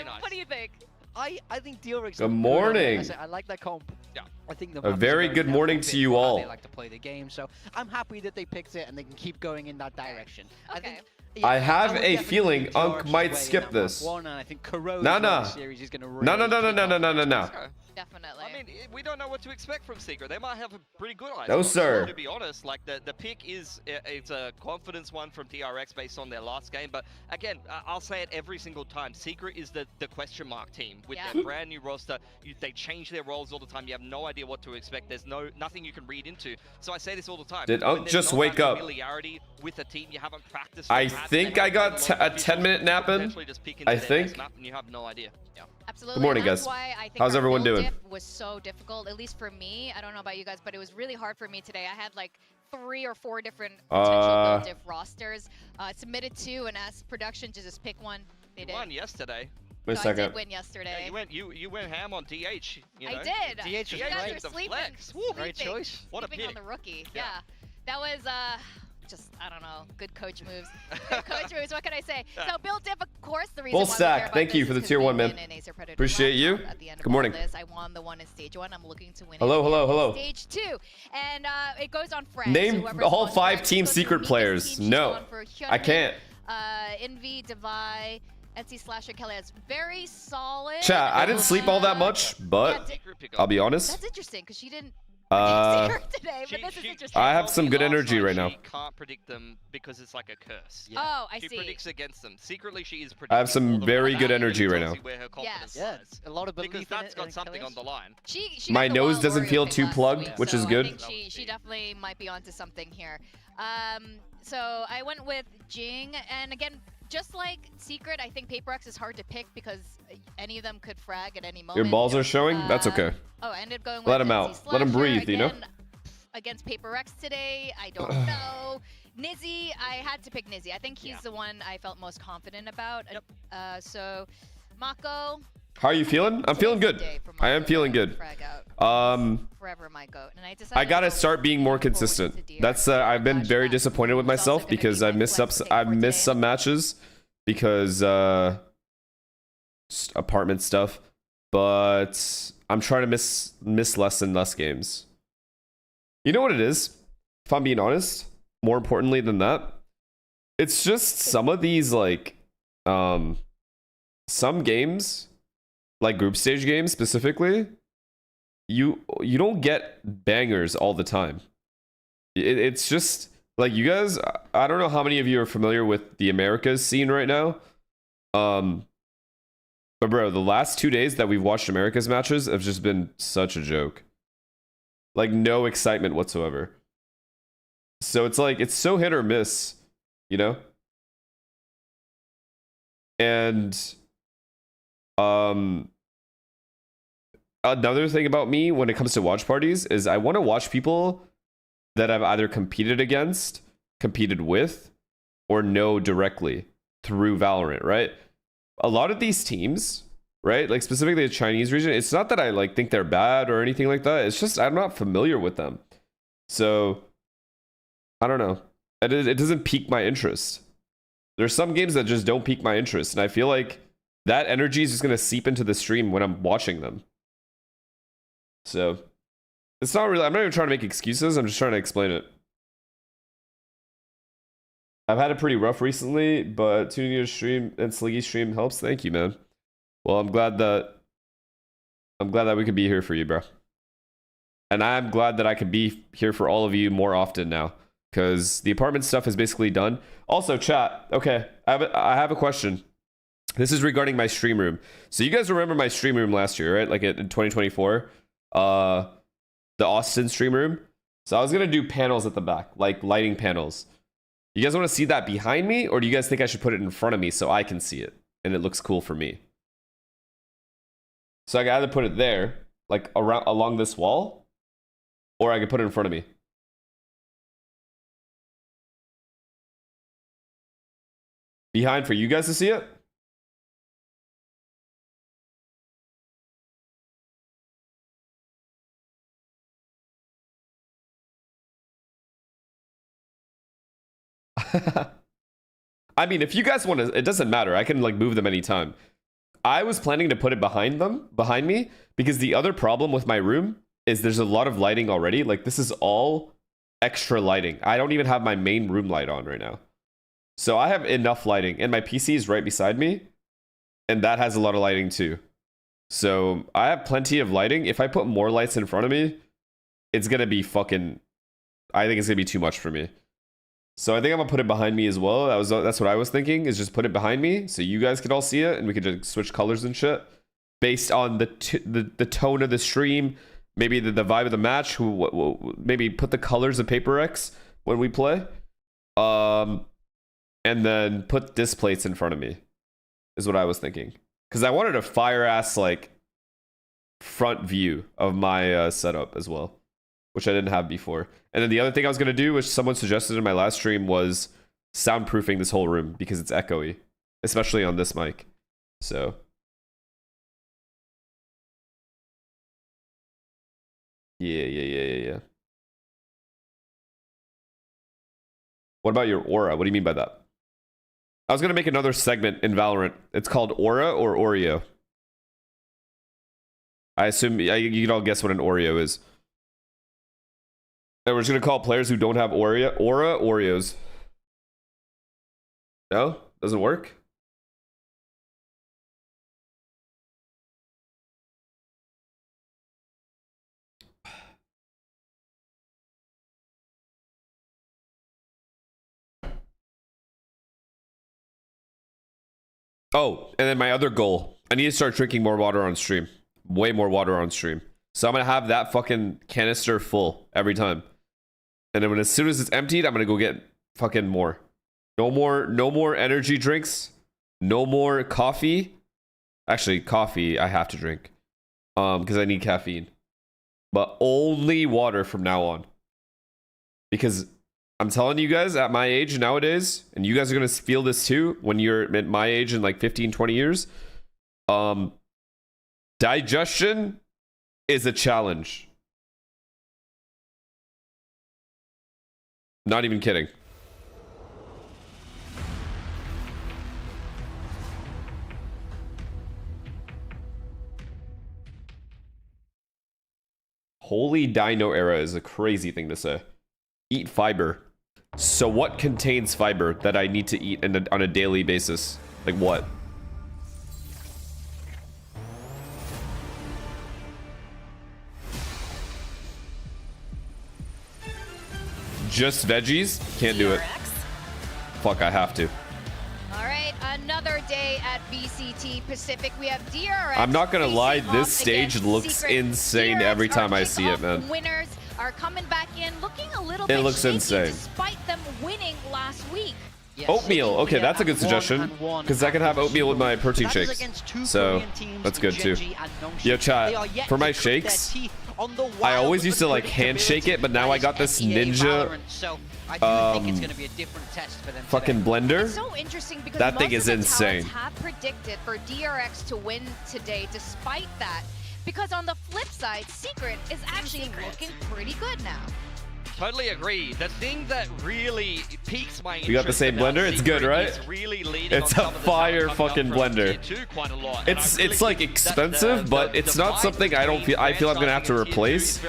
nice. What do you think? I think DRX. Good morning. I like that comp. Yeah. I think the A very good morning to you all. They like to play the game, so I'm happy that they picked it and they can keep going in that direction. Okay. I think. I have would a definitely feeling lean Unk DRX's might way skip in that this. One, and I think Corrosion Nah. series is going to really No. Okay. Definitely. I mean, we don't know what to expect from Secret. They might have a pretty good Icebox. No, sir. To be honest, like the pick is it's a confidence one from DRX based on their last game. But again, I'll say it every single time. Secret is the question mark team with their brand new roster. They change their roles all the time. You have no idea what to expect. There's nothing you can read into. So I say this all the time. Did Unk just wake up? Familiarity with a team you haven't practiced. I think I got a 10-minute nap in. I think. Map and you have no idea. Yeah. Absolutely. Good morning, That's guys. why I think How's our everyone build doing? diff was so difficult, at least for me. I don't know about you guys, but it was really hard for me today. I had like 3 or 4 different potential build diff rosters submitted to, and asked production to just pick one. They did. You won yesterday. Wait a So I second. did win yesterday. Yeah, you went ham on DH. You know? I did. DH was You guys great. were The sleeping. flex. Woo. Great choice. What a Sleeping on pick. the rookie. Yeah. Yeah. That was just, I don't know, good coach moves. Good coach moves, what can I say? So build diff, of course, the reason Full why we stack. care about Thank you this for the is 'cause tier we 1, man. win in Acer Predator Appreciate you. Laptop at the end of Good morning. all this. I won the one in stage 1. I'm looking to win Hello, it hello, again hello. in stage 2. And it goes on friends. Name Whoever's all on 5 friends. Team So Secret Tamika's players. team, she's No. gone for I Hyunmin, can't. Envy, Devi, Etsy Slasher, Kelly. That's very solid. Chat, I didn't sleep all that much, but Secret pick up. I'll be honest. That's interesting, because she didn't Uh, Secret today, but this is interesting. I have some told me good last energy night right now. She can't predict them because it's like a curse. Oh, I She see. predicts against them. Secretly, she is predicting. I have some all the very way good back, energy and it right tells now. you where her confidence Yes. Yeah, lies. a lot of belief Because that's in got something on the line. She My got the nose Wild doesn't Warrior feel pick too last plugged, week, which so is I good. think she definitely might be onto something here. So I went with Jing, and again, just like Secret, I think Paper X is hard to pick because any of them could frag at any moment. Your balls are showing? That's okay. Oh, I ended up going with Let him Etsy out. Let him Slasher breathe, you know? again. Against Paper X today, I don't know. Nizzy, I had to pick Nizzy. I think he's the one I felt most confident about. Yep. So, Mako. How are you feeling? I'm feeling good. I am feeling good. Forever my goat. And I gotta start being more consistent. That's I've been very disappointed with myself because I've missed some matches because just apartment stuff, but I'm trying to miss less and less games. You know what it is? If I'm being honest, more importantly than that, it's just some of these like some games, like group stage games specifically, you don't get bangers all the time. It's just like you guys, I don't know how many of you are familiar with the Americas scene right now. But bro, the last 2 days that we've watched Americas matches have just been such a joke. Like no excitement whatsoever. So it's like, it's so hit or miss, you know? And another thing about me when it comes to watch parties is I want to watch people that I've either competed against, competed with, or know directly through Valorant, right? A lot of these teams, right, like specifically the Chinese region, it's not that I like think they're bad or anything like that. It's just I'm not familiar with them. So I don't know. It doesn't pique my interest. There's some games that just don't pique my interest, and I feel like that energy is just going to seep into the stream when I'm watching them. So it's not really, I'm not even trying to make excuses. I'm just trying to explain it. I've had it pretty rough recently, but tuning your stream and Sliggy's stream helps. Thank you, man. Well, I'm glad that we could be here for you, bro. And I'm glad that I could be here for all of you more often now, because the apartment stuff is basically done. Also, chat. Okay, I have a question. This is regarding my stream room. So you guys remember my stream room last year, right? Like in 2024, the Austin stream room. So I was gonna do panels at the back, like lighting panels. You guys want to see that behind me, or do you guys think I should put it in front of me so I can see it and it looks cool for me? So I can either put it there, like around along this wall, or I could put it in front of me. Behind for you guys to see it? I mean, if you guys want to, it doesn't matter. I can like move them anytime. I was planning to put it behind me, because the other problem with my room is there's a lot of lighting already. Like, this is all extra lighting. I don't even have my main room light on right now. So I have enough lighting, and my PC is right beside me, and that has a lot of lighting too. So I have plenty of lighting. If I put more lights in front of me, it's gonna be fucking, I think it's gonna be too much for me. So I think I'm gonna put it behind me as well. That's what I was thinking, is just put it behind me so you guys could all see it, and we could just switch colors and shit based on the tone of the stream, maybe the vibe of the match. Maybe put the colors of Paper X when we play, and then put displays in front of me, is what I was thinking. Because I wanted a fire ass like front view of my setup as well, which I didn't have before. And then the other thing I was gonna do, which someone suggested in my last stream, was soundproofing this whole room because it's echoey, especially on this mic. So yeah. What about your aura? What do you mean by that? I was gonna make another segment in Valorant. It's called Aura or Oreo. I assume you can all guess what an Oreo is. And we're just gonna call players who don't have Aura Oreos. No? Doesn't work? Oh, and then my other goal. I need to start drinking more water on stream. Way more water on stream. So I'm going to have that fucking canister full every time. And then as soon as it's emptied, I'm going to go get fucking more. No more energy drinks. No more coffee. Actually, coffee I have to drink. Because I need caffeine. But only water from now on. Because I'm telling you guys, at my age nowadays, and you guys are going to feel this too when you're at my age in like 15, 20 years, digestion is a challenge. Not even kidding. Holy Dino Era is a crazy thing to say. Eat fiber. So what contains fiber that I need to eat on a daily basis? Like what? Just veggies? Can't do it. Fuck, I have to. All right, another day at VCT Pacific. We have DRX. I'm not gonna lie, this stage looks insane every time I see it, man. Winners are coming back in, looking a little It looks shaky insane. despite them winning last week. Yes. Oatmeal. Okay, that's a good suggestion. Because I can have oatmeal with my protein shakes. So that's good too. Yo, chat. For my shakes, I always used to like handshake it, but now I got this ninja fucking blender. It's so interesting because that thing most is of the insane. talents have predicted for DRX to win today despite that. Because on the flip side, Secret is actually looking pretty good now. Totally agree. The thing that really piques my interest. You got the same blender? It's good, right? Really it's a fire fucking blender. It's like expensive, but it's not something I feel I'm gonna have to replace.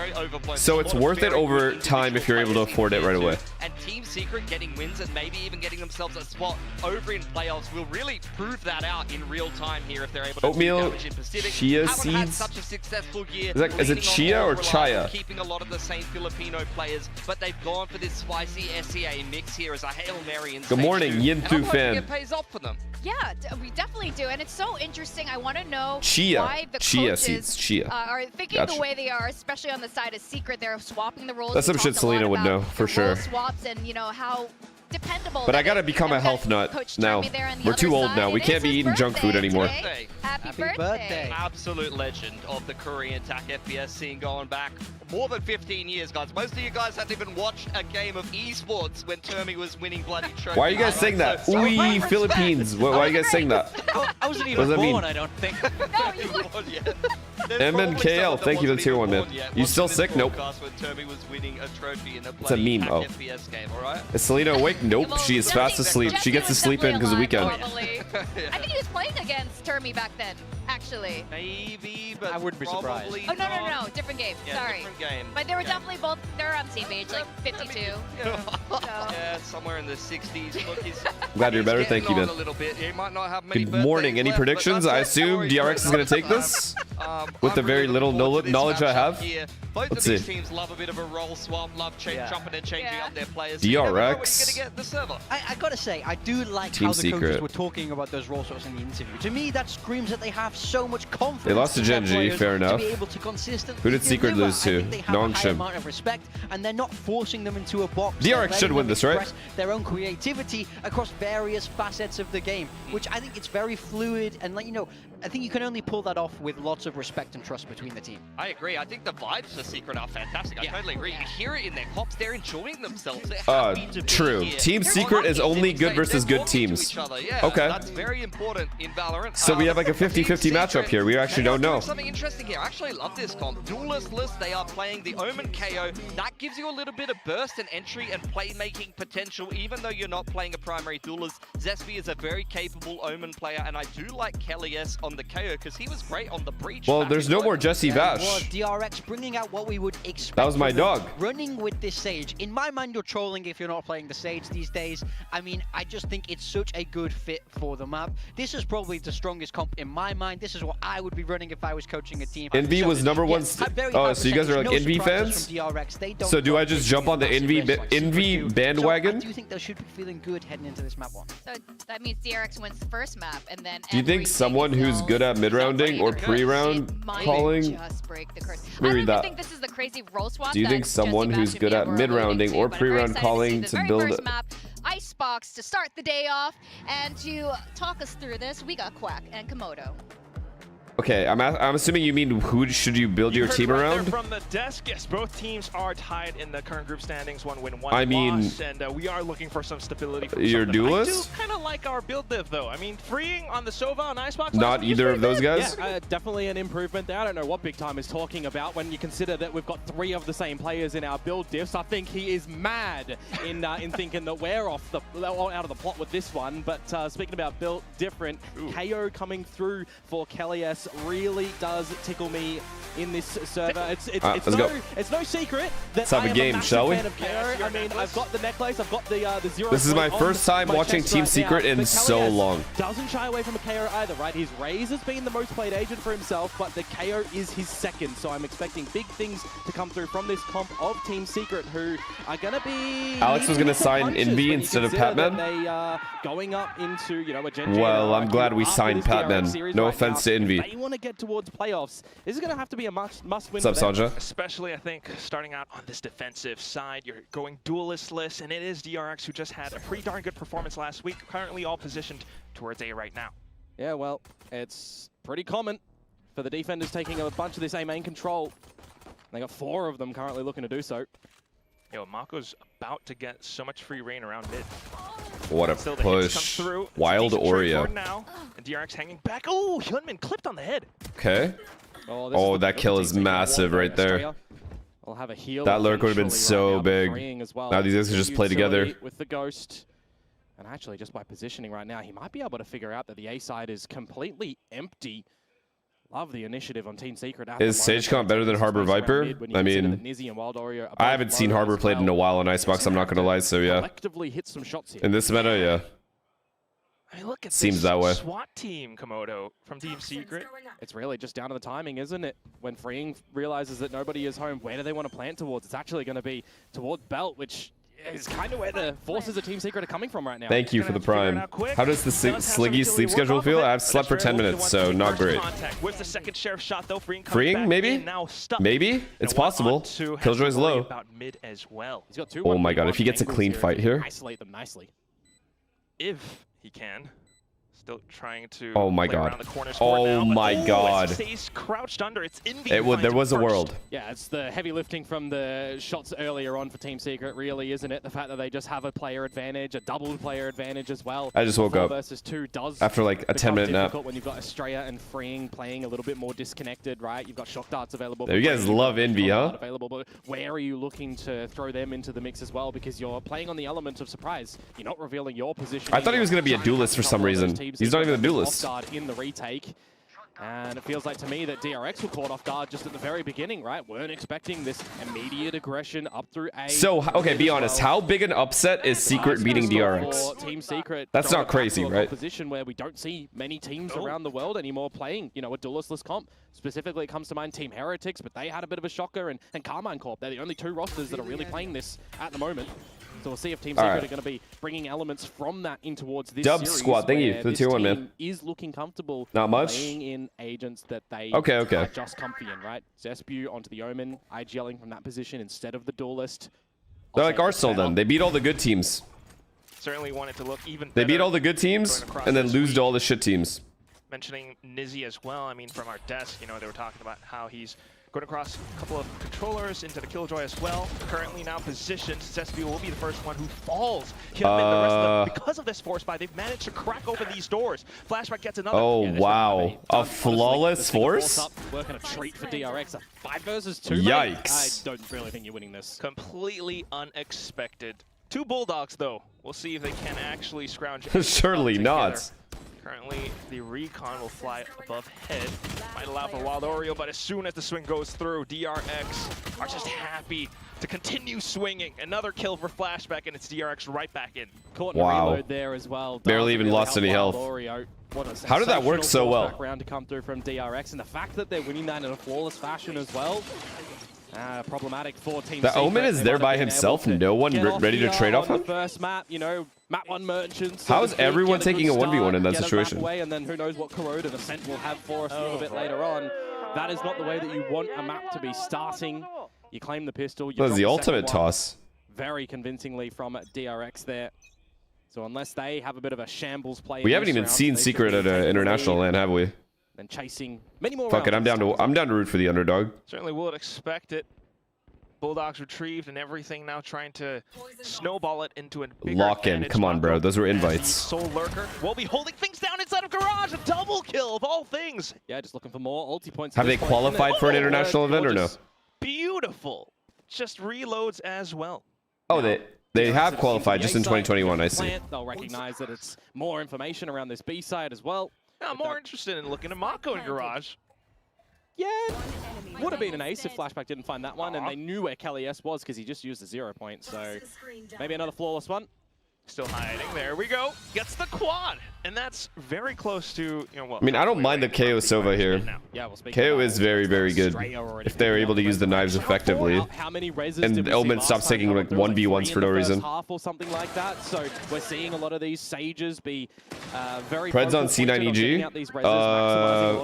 So it's worth it over time if you're able to afford it right away. And Team Secret getting wins and maybe even getting themselves a spot over in playoffs will really prove that out in real time here if they're able to Oatmeal, damage in Pacific. chia Haven't had seeds. such a successful year. Is it chia or chaya? Keeping a lot of the same Filipino players, but they've gone for this spicy SEA mix here as a Hail Mary in Good morning, Yintu fan. It pays off for them. Yeah, we definitely do, and it's so interesting. I want to know chia. why the Chia coaches seeds. Chia. are thinking the way they are, especially on the side of Secret. They're swapping the roles. That's some shit Selena would know for sure. Swaps and you know how dependable. But I gotta become a health nut now. We're too old now. We can't be eating junk food anymore. Happy birthday. Absolute legend of the Korean TAC FPS scene going back more than 15 years, guys. Most of you guys hadn't even watched a game of esports when Termi was winning bloody trophies. Why are you guys saying that? Ooh, Philippines. Why are you guys saying that? I wasn't even born, I don't think. No, you were. MNKL, thank you for the tier 1, man. You still sick? Nope. It's a meme. Oh. Is Selena awake? Nope. She is fast asleep. She gets to sleep in because of the weekend. I think he was playing against Termi back then. again, actually. Maybe, but I wouldn't be surprised. probably Oh, no, not. different game. Yeah, Sorry. different game. But they were Yeah. definitely both, they're on the same page, like 52. Yeah. So. Yeah, somewhere in the 60s. Look, he's Glad you're better. he's Thank you, getting on man. A little bit. He might not have many Good morning. birthdays Any left, but predictions? that's I it. assume Sorry, DRX is going to take this with the I'm very really little looking forward to knowledge I this have. matchup here. Both Let's of these see. teams love a bit of a role swap, love jumping and changing Yeah. up their players. DRX. You never know when you're going to get the server. I gotta say, I do like Team how the coaches Secret. were talking about those role swaps in the interview. To me, that screams that they have so much confidence. They lost to in their Genji, players fair enough. To be able to consistently Who did Secret deliver. lose to? I think they have a high Nongshim. amount of respect, and they're not forcing them into a box. DRX They're letting should win them this, right? express their own creativity across various facets of the game, which I think it's very fluid, and I think you can only pull that off with lots of respect and trust between the team. I agree. I think the vibes for Secret are fantastic. I totally agree. Yeah. You hear it in their comps. They're enjoying themselves. They're happy to be True. here. Team They're Secret is talking, only they good say versus they're good talking to teams. each other. Yeah, Okay. That's very important in Valorant. So we have like a 50-50 matchup here. We actually don't know. Something interesting here. I actually love this comp. Duelist list. They are playing the Omen KO. That gives you a little bit of burst and entry and playmaking potential, even though you're not playing a primary duelist. Zesby is a very capable Omen player, and I do like Kelly S on the KO because he was great on the breach. Well, back there's in no Lotus. more Jesse Well, Vash. DRX bringing out what we would expect. That was my from them, dog. Running with this Sage. In my mind, you're trolling if you're not playing the Sage these days. I mean, I just think it's such a good fit for the map. This is probably the strongest comp in my mind. This is what I would be running if I was coaching a team. Envy was number one. Oh, so you guys are like Envy fans? So do I just jump on the Envy bandwagon? I do think they should be feeling good heading into this map one. So that means DRX wins the first map, and then Do you think everything someone who's else good at mid-rounding or pre-round it might calling? just break the curse. Let me I read don't that. think this is the crazy roll swap. Do you think that someone Jesse who's Vash good and at Mia were mid-rounding alluding or to, but I'm very pre-round excited calling see to the build very it? first map, Icebox, to start the day off, and to talk us through this, we got Quack and Komodo. Okay, I'm assuming you mean who should you build your heard team right there around? from the desk, yes, both teams are tied in the current group standings, 1 win, 1 I mean, loss, and we are looking for some stability from your some of them. duelist? I do kind of like our build div, though. I mean, freeing on the Sova and Icebox. Not either of those guys? Yeah, definitely an improvement there. I don't know what Big Time is talking about when you consider that we've got 3 of the same players in our build diffs. I think he is mad in thinking that we're out of the plot with this one. But speaking about built different, KO coming through for Kelly S really does tickle me in this server. It's no secret that Let's have I a am game, massive shall we? fan of KO. I mean, I've got the necklace, I've got the 0. This is my point first on time my watching chest Team right Secret now. in But so Kelly S long. doesn't shy away from a KO either, right? His Raze has been the most played agent for himself, but the KO is his second. So I'm expecting big things to come through from this comp of Team Secret, who are going to be... Alex was gonna sign Envy instead of Patman? They are going up into, a Gen Well, I'm glad we signed Patman. No offense to Envy. If they want to get towards playoffs, this is going to have to be a must-win. What's up, Sandra? Especially, I think, starting out on this defensive side, you're going duelist-less, and it is DRX who just had a pretty darn good performance last week, currently all positioned towards A right now. Yeah, well, it's pretty common for the defenders taking a bunch of this A main control. They got 4 of them currently looking to do so. Yo, Mako's about to get so much free reign around mid. What a Still, the hits come push. through. It's Wild decent trade Oreo. for now, and DRX hanging back. Oh, Hyunmin clipped on the head. Okay. Oh, that kill is massive right there. We'll have a heal. That lurk would have been eventually so right now, big. freeing as well. Now these guys can just play together. With the Ghost. And actually, just by positioning right now, he might be able to figure out that the A side is completely empty. Love the initiative on Team Secret. Is Sage comp better than Harbor Viper? I mean, I haven't seen Harbor played in a while on Icebox, I'm not going to lie, so yeah. Collectively hit some shots here. In this meta, yeah. I mean, look at Seems this that way. SWAT team, Komodo, from Team Secret. It's really just down to the timing, isn't it? When Freeing realizes that nobody is home, where do they want to plant towards? It's actually going to be towards Belt, which is kind of where the forces of Team Secret are coming from right now. Thank you for the prime. How does the Sliggy sleep schedule feel? I've slept for 10 minutes, so not great. With the second sheriff shot, though, Freeing, maybe? Maybe? It's possible. Killjoy's low. About mid as well. He's got 2 Oh my god, if he gets a clean fight here. Isolate them nicely. If he can. Still trying to Oh my play god. around the corners for it Oh now, but my god. it stays crouched under. It's Envy. There was a world. Yeah, it's the heavy lifting from the shots earlier on for Team Secret, really, isn't it? The fact that they just have a player advantage, a double player advantage as well. I just woke 4 up versus 2 does after like a 10-minute nap. when you've got Estrella and Freeing playing a little bit more disconnected, right? You've got shock darts available. There, you guys love Envy, huh? Available, but where are you looking to throw them into the mix as well? Because you're playing on the element of surprise. You're not revealing your position. I thought he was going to be a duelist for some reason. He's not even a duelist. In the retake. And it feels like to me that DRX were caught off guard just at the very beginning, right? Weren't expecting this immediate aggression up through A. So, okay, be honest. How big an upset is Secret beating DRX? Team Secret. That's not crazy, right? A position where we don't see many teams around the world anymore playing, you know, a duelistless comp. Specifically, it comes to mind Team Heretics, but they had a bit of a shocker, and Carmine Corp. They're the only two rosters that are really playing this at the moment. So we'll see if Team Secret are going to be bringing elements from that in towards this Dub series. squad, thank you for the tier 1, man. Is looking comfortable. Not much. Playing in agents that they are just comfy in, right? Zespew onto the Omen, IGLing from that position instead of the duelist. They're like Arsenal then. They beat all the good teams. Certainly wanted to look even better. They beat all the good teams and then lose to all the shit teams. Mentioning Nizzy as well, I mean, from our desk, you know, they were talking about how he's going across a couple of controllers into the Killjoy as well. Currently now positioned, Zespew will be the first one who falls. The rest of them, because of this force buy, they've managed to crack open these doors. Flashback gets another. Oh, wow. A flawless force? Working a treat for DRX. A 5 versus 2. Yikes. I don't really think you're winning this. Completely unexpected. 2 Bulldogs, though. We'll see if they can actually scrounge. Surely not. Currently, the Recon will fly above head. Might allow for Wild Oreo, but as soon as the swing goes through, DRX are just happy to continue swinging. Another kill for Flashback, and it's DRX right back in. Caught in reload there as well. Barely even lost any health. How did that work so well? Round to come through from DRX, and the fact that they're winning that in a flawless fashion as well. Problematic for Team The Omen is there by himself, no one ready to trade off him? First map, you know, map 1 merchants. How is everyone taking a 1v1 in that situation? Away, and then who knows what corroded Ascent will have for us a little bit later on. That is not the way that you want a map to be starting. You claim the pistol. That was the ultimate toss. Very convincingly from DRX there. So unless they have a bit of a shambles play, we haven't even seen Secret at an international LAN, have we? And chasing many more. Fuck it, I'm down to root for the underdog. Certainly would expect it. Bulldogs retrieved and everything, now trying to snowball it into a bigger lock in. Come on, bro. Those were invites. Soul Lurker will be holding things down inside of Garage. A double kill of all things. Yeah, just looking for more ulti points. Have they qualified for an international event or no? Beautiful. Just reloads as well. Oh, they have qualified just in 2021, I see. They'll recognize that it's more information around this B side as well. I'm more interested in looking at Mako in Garage. Yeah, would have been an ace if Flashback didn't find that one, and they knew where Kelly S was because he just used a 0 point, so maybe another flawless one. Still hiding. There we go. Gets the quad. And that's very close to, you know, what. I mean, I don't mind the KO Sova here. Yeah, well, KO is very, very good if they're able to use the knives effectively. And Omen stops taking like 1v1s for no reason. Half or something like that. So we're seeing a lot of these Sages be very. Preds on C9 EG.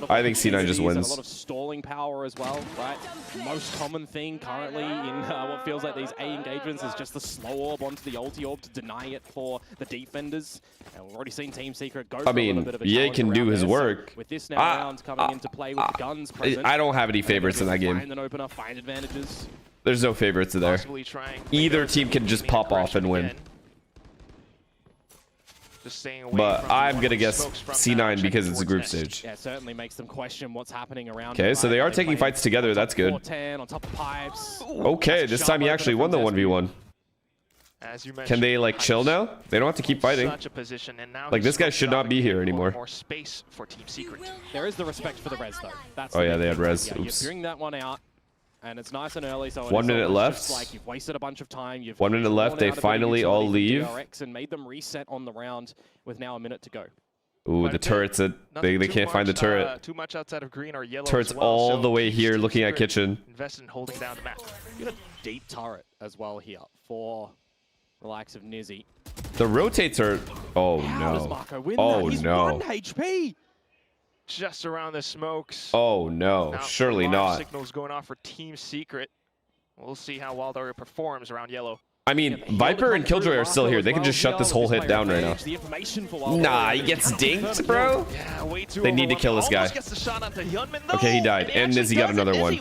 I think C9 just wins. A lot of stalling power as well, right? Most common thing currently in what feels like these A engagements is just the slow orb onto the ulti orb to deny it for the defenders. And we've already seen Team Secret go for a little bit of a EA can do his work. With this now round coming into play with the guns present, I don't have any favorites in that game. Find an opener, find advantages. There's no favorites there. Either team can just pop off and win. But I'm going to guess C9 because it's a group stage. Yeah, it certainly makes them question what's happening around. Okay, so they are taking fights together. That's good. On top of pipes. Okay, this time he actually won the 1v1. Can they like chill now? They don't have to keep fighting. Like this guy should not be here anymore. More space for Team Secret. There is the respect for the res though. That's oh yeah, they had res. Yeah, oops. You bring that one out, and it's nice and early. So 1 minute left. Like you've wasted a bunch of time. 1 minute left. They finally all leave. DRX and made them reset on the round with now a minute to go. Ooh, the turret's they can't find the turret. Too much outside of green or yellow. Turret's all the way here, looking at kitchen. Invested in holding down the map. You got a deep turret as well here for the likes of Nizzy. The rotates are. Oh How does no. Marco win Oh that? He's no. 1 HP. Just around the smokes. Oh no. Now, Surely not. Signals going off for Team Secret. We'll see how Wild Oreo performs around yellow. I mean, Viper and Killjoy are still here. They can just shut this whole hit down right now. Nah, he gets dinked, bro. They need to kill this guy. Okay, he died. And Nizzy got another one.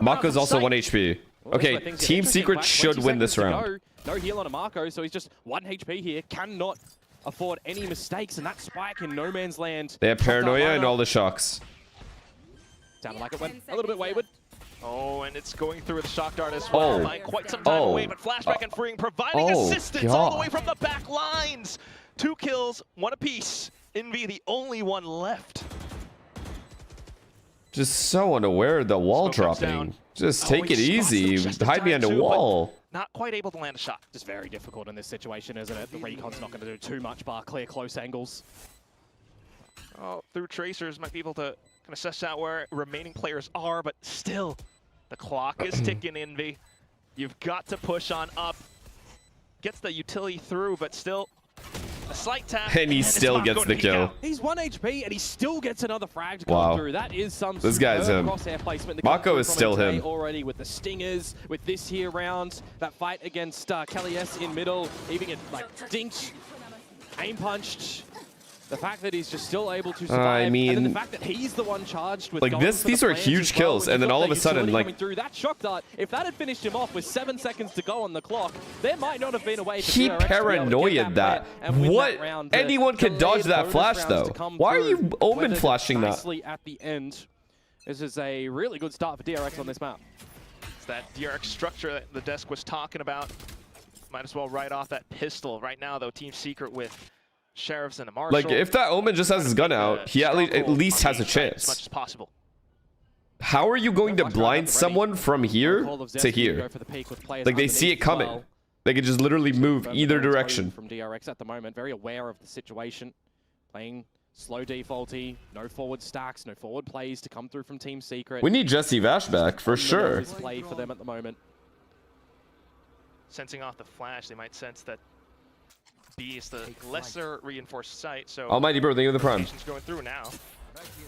Mako's also 1 HP. Okay, Team Secret should win this round. No heal on a Marco, so he's just 1 HP here. Cannot afford any mistakes, and that spike in no man's land. They have paranoia and all the shocks. Sounded like it went a little bit wayward. Oh, and it's going through with the shock dart as well. Quite some time away, but Flashback and Freeing providing assistance all the way from the back lines. 2 kills, 1 apiece. Envy the only one left. Just so unaware of the wall Smoke comes dropping. down. Just Oh, take it he's got some easy. chest of Hide behind a time too, but wall. Not quite able to land a shot. Just very difficult in this situation, isn't it? The recon's not going to do too much bar clear close angles. Oh, through tracers, might be able to kind of suss out where remaining players are, but still, the clock is ticking, Envy. You've got to push on up. Gets the utility through, but still a slight tap. And he it's still not gets going the to kill. out. He's 1 HP and he still gets another frag to come Wow. through. That is some This guy's superb him. crosshair placement. Mako is still him. Already with the stingers, with this here round, that fight against Kelly S in middle, even get like dinked, aim punched. The fact that he's just still able to survive, I mean, and then the fact that he's the one charged with like going this, for the these are plans huge as well, kills, when and you've then got all of that a sudden, utility like, coming through, that shock dart, if that had finished him off with 7 seconds to go on the clock, there might not have been a way for he DRX to be able to get paranoia'd that. play and win What? that round. Anyone can Delayed dodge that bonus flash, rounds though. to come Why are through, you Omen weathered flashing that? nicely at the end. This is a really good start for DRX on this map. It's that DRX structure that the desk was talking about. Might as well write off that pistol. Right now, though, Team Secret with Sheriffs and a Marshal. Like, if that Omen just has his gun out, he at least has a as chance. much as possible. How are you going to blind someone from here to here? Like, they see it coming. They can just literally move either direction. From DRX at the moment, very aware of the situation, playing slow defaulty, no forward stacks, no forward plays to come through from Team Secret. We need Jesse Vash back for sure. Play for them at the moment. Sensing off the flash, they might sense that B is the lesser reinforced site. So Almighty bro, thank you for the prime. going through now.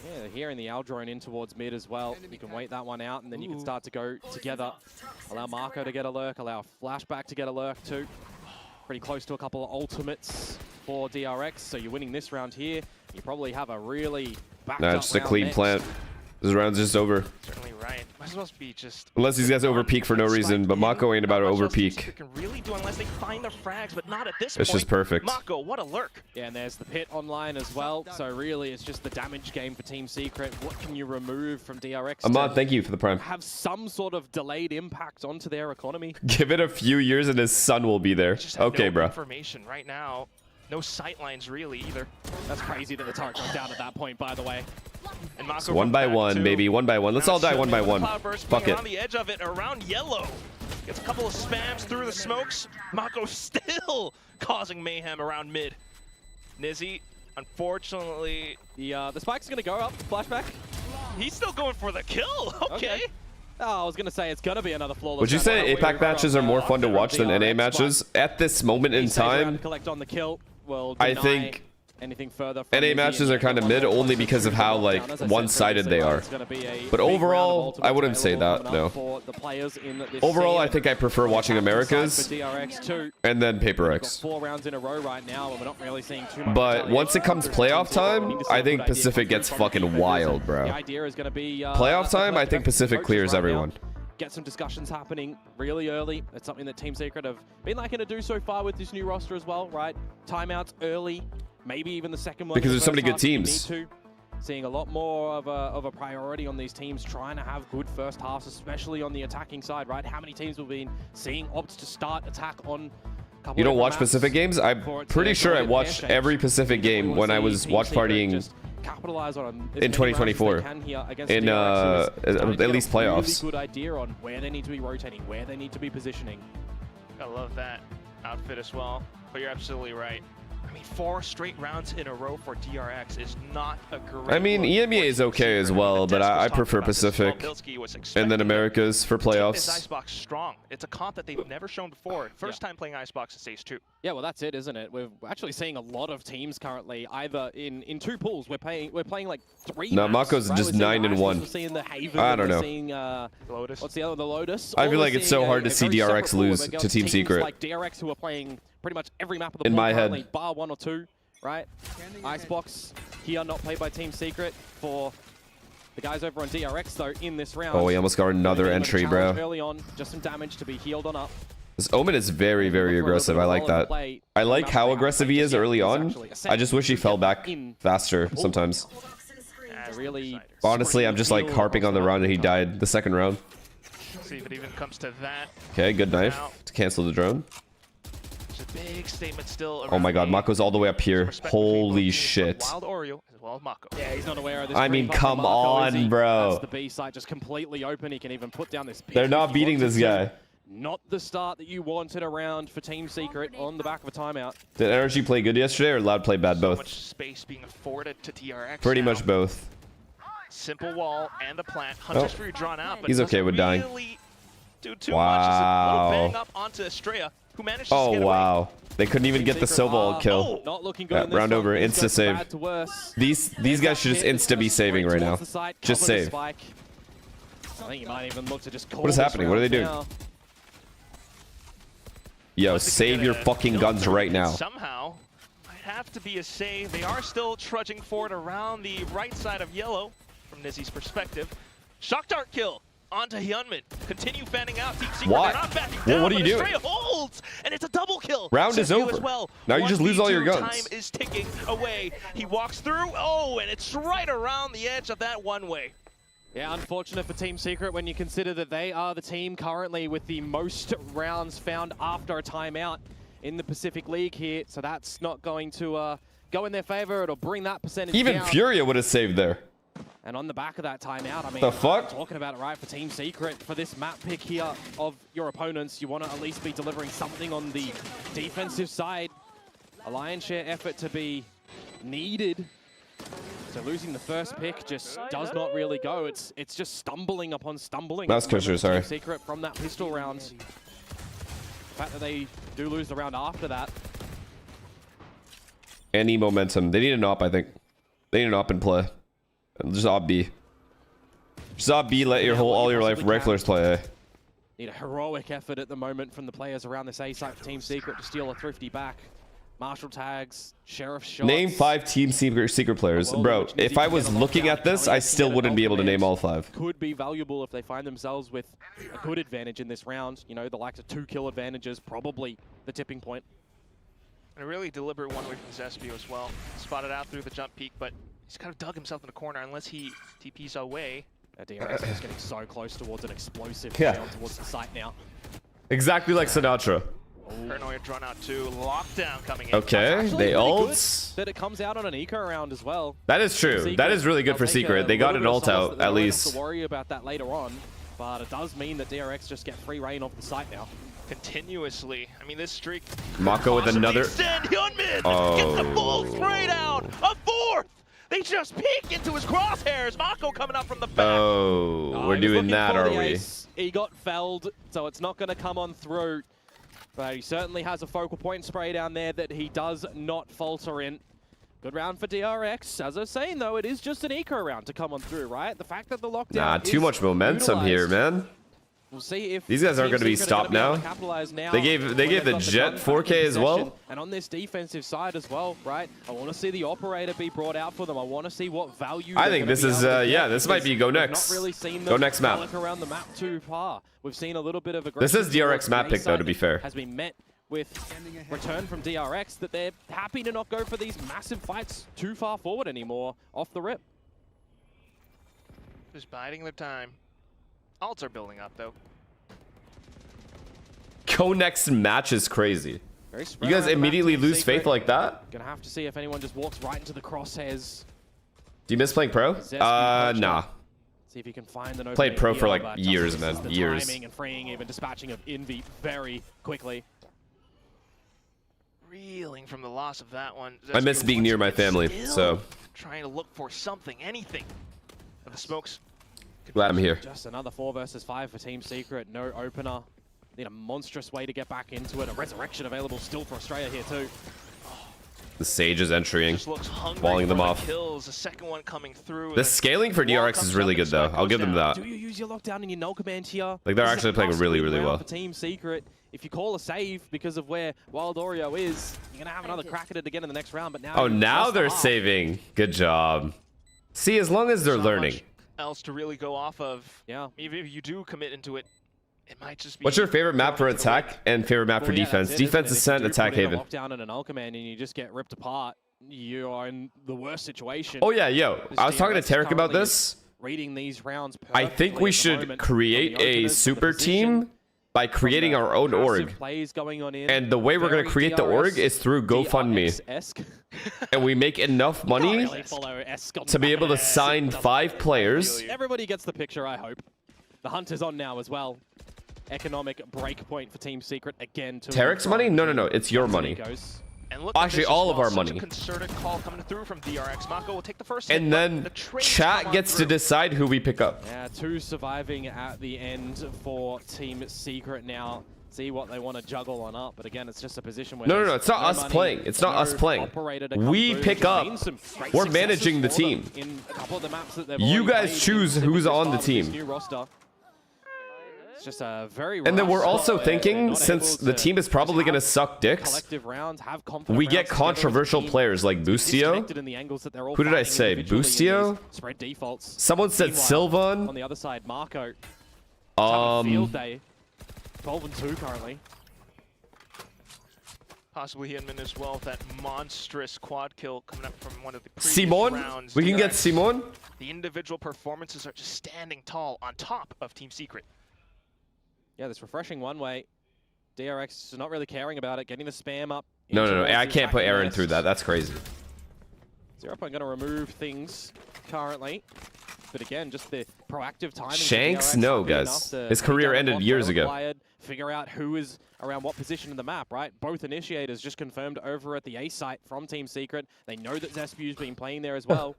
Yeah, here in the Al drone in towards mid as well. You can wait that one out, and then you can start to go together. Allow Marco to get a lurk, allow Flashback to get a lurk too. Pretty close to a couple of ultimates for DRX, so you're winning this round here. You probably have a really backed up Just a round clean next. plant. This round's just over. Certainly right. Might as well be just. Unless these guys over peak for no reason, but Mako ain't about to over peak. Can really do unless they find the frags, but not at this It's point. just perfect. Mako, what a lurk! Yeah, and there's the pit online as well. So really, it's just the damage game for Team Secret. What can you remove from DRX? Ahmad, thank you for the prime. Have some sort of delayed impact onto their economy. Give it a few years and his son will be there. Just have Okay, no bro. information right now. No sight lines really either. That's crazy that the turret goes down at that point, by the way. And Mako So one comes by back one, too. baby. One by one. Let's Now all die one by certainly one. with the Cloudburst Fuck being it. around the edge of it, around yellow. Gets a couple of spams through the smokes. Mako still causing mayhem around mid. Nizzy, unfortunately, The spike's gonna go up. Flashback. he's still going for the kill. Okay. Oh, I was gonna say it's gonna be another flawless. Would you round. say We're APAC matches are more fun to watch than NA DRX, matches? At this moment in he stays around to time, collect on the kill. Will I deny think anything further. NA matches are kind of mid only because of how, like, one-sided they are. But overall, I wouldn't say that, no. Overall, I think I prefer watching Americas and then Paper X. 4 rounds in a row right now, and we're not really seeing too much. But once it comes playoff time, I think Pacific gets fucking wild, The bro. idea is going to be Playoff time, I think Pacific clears everyone. Get some discussions happening really early. It's something that Team Secret have been liking to do so far with this new roster as well, right? Timeouts early, maybe even the second one. Because in the there's so many first good half if you teams. need to. Seeing a lot more of a priority on these teams trying to have good first halves, especially on the attacking side, right? How many teams we've been seeing opt to start attack on a couple You don't of watch maps Pacific games? I'm for it to pretty sure I go in their watched shape. every Pacific game when I was watch partying Capitalize on in 2024 in at least playoffs. Really good idea on where they need to be rotating, where they need to be positioning. I love that outfit as well. But you're absolutely right. I mean, 4 straight rounds in a row for DRX is not a great I mean, look EMEA for is Team okay as Secret. well, The but desk was I talking prefer about this as well. Pacific Bilski was and expecting then them Americas for to keep this playoffs. Icebox strong. It's a comp that they've never shown before. First time playing Icebox at Stage 2. Yeah, well, that's it, isn't it? We're actually seeing a lot of teams currently either in 2 pools. We're playing like 3. No, maps, Mako's right? just We're seeing 9-1. We're seeing the Haven. I don't we're know. Seeing, Lotus. what's the other? The Lotus. I Or feel we're like it's seeing so hard to see very separate DRX pool lose where we've to got Team teams Secret. like DRX who are playing pretty much every map of the In board my head. currently, bar 1 or 2, right? Icebox here not played by Team Secret for the guys over on DRX though in this round. Oh, we almost got another entry, bro. Early on, just some damage to be healed on up. This Omen is very, very aggressive. I like that. I like how aggressive he is early on. I just wish he fell back faster sometimes. Really. Honestly, I'm just like harping on the round that he died the second round. See if it even comes to that. Okay, good knife to cancel the drone. there's a big statement still. Oh my god, Mako's all the way up here. Holy shit. Wild Oreo as well as Mako. Yeah, he's not aware of this. I mean, green button come Mako, is he? on, bro. That's the B site just completely open. He can even put down this. They're pick not if he beating this wanted to. guy. Not the start that you wanted around for Team Secret on the back of a timeout. Did Energy play good yesterday or Loud play bad? So Both? much space being afforded to DRX. Pretty now. much both. Simple wall and a plant. Hunter's Fury drawn out, but He's okay with dying. Really do too much. Just a little bang up onto Estrella, who managed to get away. Wow. They couldn't even get the Sobol kill. Not looking good in this round one. over, Things insta go from save. bad to worse. These guys should just insta be saving right now. Just save. I think you might even look to just call What is this happening? What are they round doing? now. Yo, Once save again, your a fucking guns filter right now. Somehow, might have to be a save. They are still trudging forward around the right side of yellow from Nizzy's perspective. Shock dart kill onto Hyunmin. Continue fanning out. Team Secret, Why? they're not backing Well, down, what are you but doing? Estrella holds, and it's a double kill. Round is Sergio over. As well. Now you just lose all your 1v2 guns. Time is ticking away. He walks through. Oh, and it's right around the edge of that one-way. Yeah, unfortunate for Team Secret when you consider that they are the team currently with the most rounds found after a timeout in the Pacific League here. So that's not going to go in their favor. It'll bring that percentage Even down. Furia would have saved there. And on the back of that timeout, I mean, The fuck? talking about it right for Team Secret, for this map pick here of your opponents, you want to at least be delivering something on the defensive side. A lion's share effort to be needed. So losing the first pick just does not really go. It's just stumbling upon stumbling. Mouse cursor, sorry. Team Secret from that pistol round. The fact that they do lose the round after that. Any momentum. They need an op, I think. They need an op and play. And just op B. Just op B, let all your riflers play A. Need a heroic effort at the moment from the players around this A site for Team Secret to steal a thrifty back. Marshal tags, Sheriff shots. Name 5 Team Secret players. Bro, if I was looking at this, I still wouldn't be able to name all 5. Could be valuable if they find themselves with a good advantage in this round. You know, the likes of 2 kill advantages, probably the tipping point. And a really deliberate one-way from Zespio as well. Spotted out through the jump peak, but he's kind of dug himself in the corner unless he TPs away. DRX is getting so close towards an explosive down towards the site now. Exactly like Sinatra. Paranoia drawn out too. Lockdown coming in. Okay, they ults. That it comes out on an eco round as well. That is true. That is really good for Secret. They got an ult out, at least. Don't have to worry about that later on, but it does mean that DRX just get free reign of the site now. Continuously. I mean, this streak. Mako with another. Hyunmin gets Oh. the full spray down. A fourth. They just peek into his crosshairs. Mako coming up from the back. Oh, we're He was doing looking that, for are the we? ace. He got felled, so it's not going to come on through. But he certainly has a focal point spray down there that he does not falter in. Good round for DRX. As I was saying, though, it is just an eco round to come on through, right? The fact that the lockdown Nah, too is much momentum here, utilized. man. We'll see if These guys aren't Team going to be Secret are stopped gonna be able now. to capitalize now. They gave when the they've got Jet gun back 4K in as well. possession. And on this defensive side as well, right? I want to see the operator be brought out for them. I want to see what value. I they're think gonna this be is, able to yeah, get, this might be go because we've next. Not really seen Go them next map. look around the map too far. We've seen a little bit of This aggression. is DRX map pick, though, to be fair. Has been met with return from DRX that they're happy to not go for these massive fights too far forward anymore off the rip. Just biding their time. Alts are building up, though. Go next match is crazy. Very You spread guys around the map, immediately Team lose Secret. faith like that? Gonna have to see if anyone just walks right into the crosshairs. Do you miss playing pro? Nah. See if you can find an Played opening pro here, for like but years, just man. misses the Years. timing and freeing, even dispatching of Envy very quickly. Reeling from the loss of that one. I miss Zespio being once near my again family, still so trying to look for something, anything. And the smokes. glad I'm here. Just another 4 versus 5 for Team Secret. No opener. Need a monstrous way to get back into it. A resurrection available still for Australia here too. The Sage is entering, Just looks hungry walling them for the off. kills. The second one coming through. The scaling for DRX is really good, though. I'll give them that. Do you use your lockdown and your null command here? Like, they're This is actually a playing really, must-win really round well. For Team Secret, if you call a save because of where Wild Oreo is, you're gonna have another crack at it again in the next round. But now, Oh, you've now lost the they're half. saving. Good job. See, as long as they're Not learning. much else to really go off of. Yeah. Even if you do commit into it, it might just be. What's your favorite map for thrown into the wind. attack and favorite map for Well, yeah, defense? that's it, Defense isn't it? Ascent, If you do attack put in a Haven. lockdown and a null command and you just get ripped apart, you are in the worst situation. Oh, yeah, yo. I was talking to DRX Tarek about currently this. reading these rounds I think perfectly we at the should moment create from the a openers, from the super position. team by creating our own org. Plays going on in. And the way we're going to create the org is through GoFundMe. And we make enough money to be able to sign 5 players. Everybody gets the picture, I hope. The hunt is on now as well. Economic break point for Team Secret again. Tarek's money? No. It's your money. And look Actually, all of our money. Concerted call coming through from DRX. Mako will take the first and hit, then chat gets to decide who we pick up. Yeah, 2 surviving at the end for Team Secret now. See what they want to juggle on up, but again, it's just a position where No, it's not us playing. It's not us playing. We pick up. We're managing the team. In a couple of the maps that you guys choose who's on the team. It's just a very and then we're also thinking, since the team is probably going to suck dicks, we get controversial players like Boostio. Who did I say? Boostio? Someone said Sylvan. On the other side, Marco. 12-2 currently. Possibly Hinman as well with that monstrous quad kill coming up from one of the previous Simon? rounds. We can get Simon? The individual performances are just standing tall on top of Team Secret. Yeah, this refreshing one-way. DRX is not really caring about it, getting the spam up. No. I can't put Aaron through that. That's crazy. 0 Point going to remove things currently. But again, just the proactive timing. Shanks? No, guys. His career ended years ago. Figure out who is around what position in the map, right? Both initiators just confirmed over at the A site from Team Secret. They know that Zespu's been playing there as well.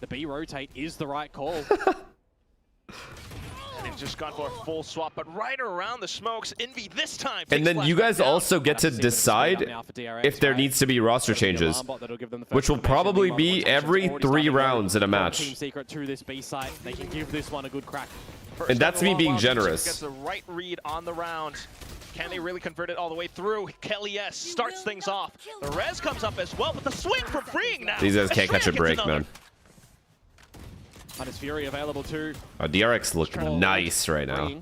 The B rotate is the right call. And they've just gone for a full swap, but right around the smokes, Envy this time. And then you guys also get to decide if there needs to be roster changes, which will probably be every 3 rounds in a match. Team Secret to this B site. They can give this one a good crack. And that's me being generous. Gets the right read on the round. Can they really convert it all the way through? Kelly S starts things off. The res comes up as well with the swing for freeing now. These guys can't catch a break, man. Hunter's Fury available too. DRX look nice right now.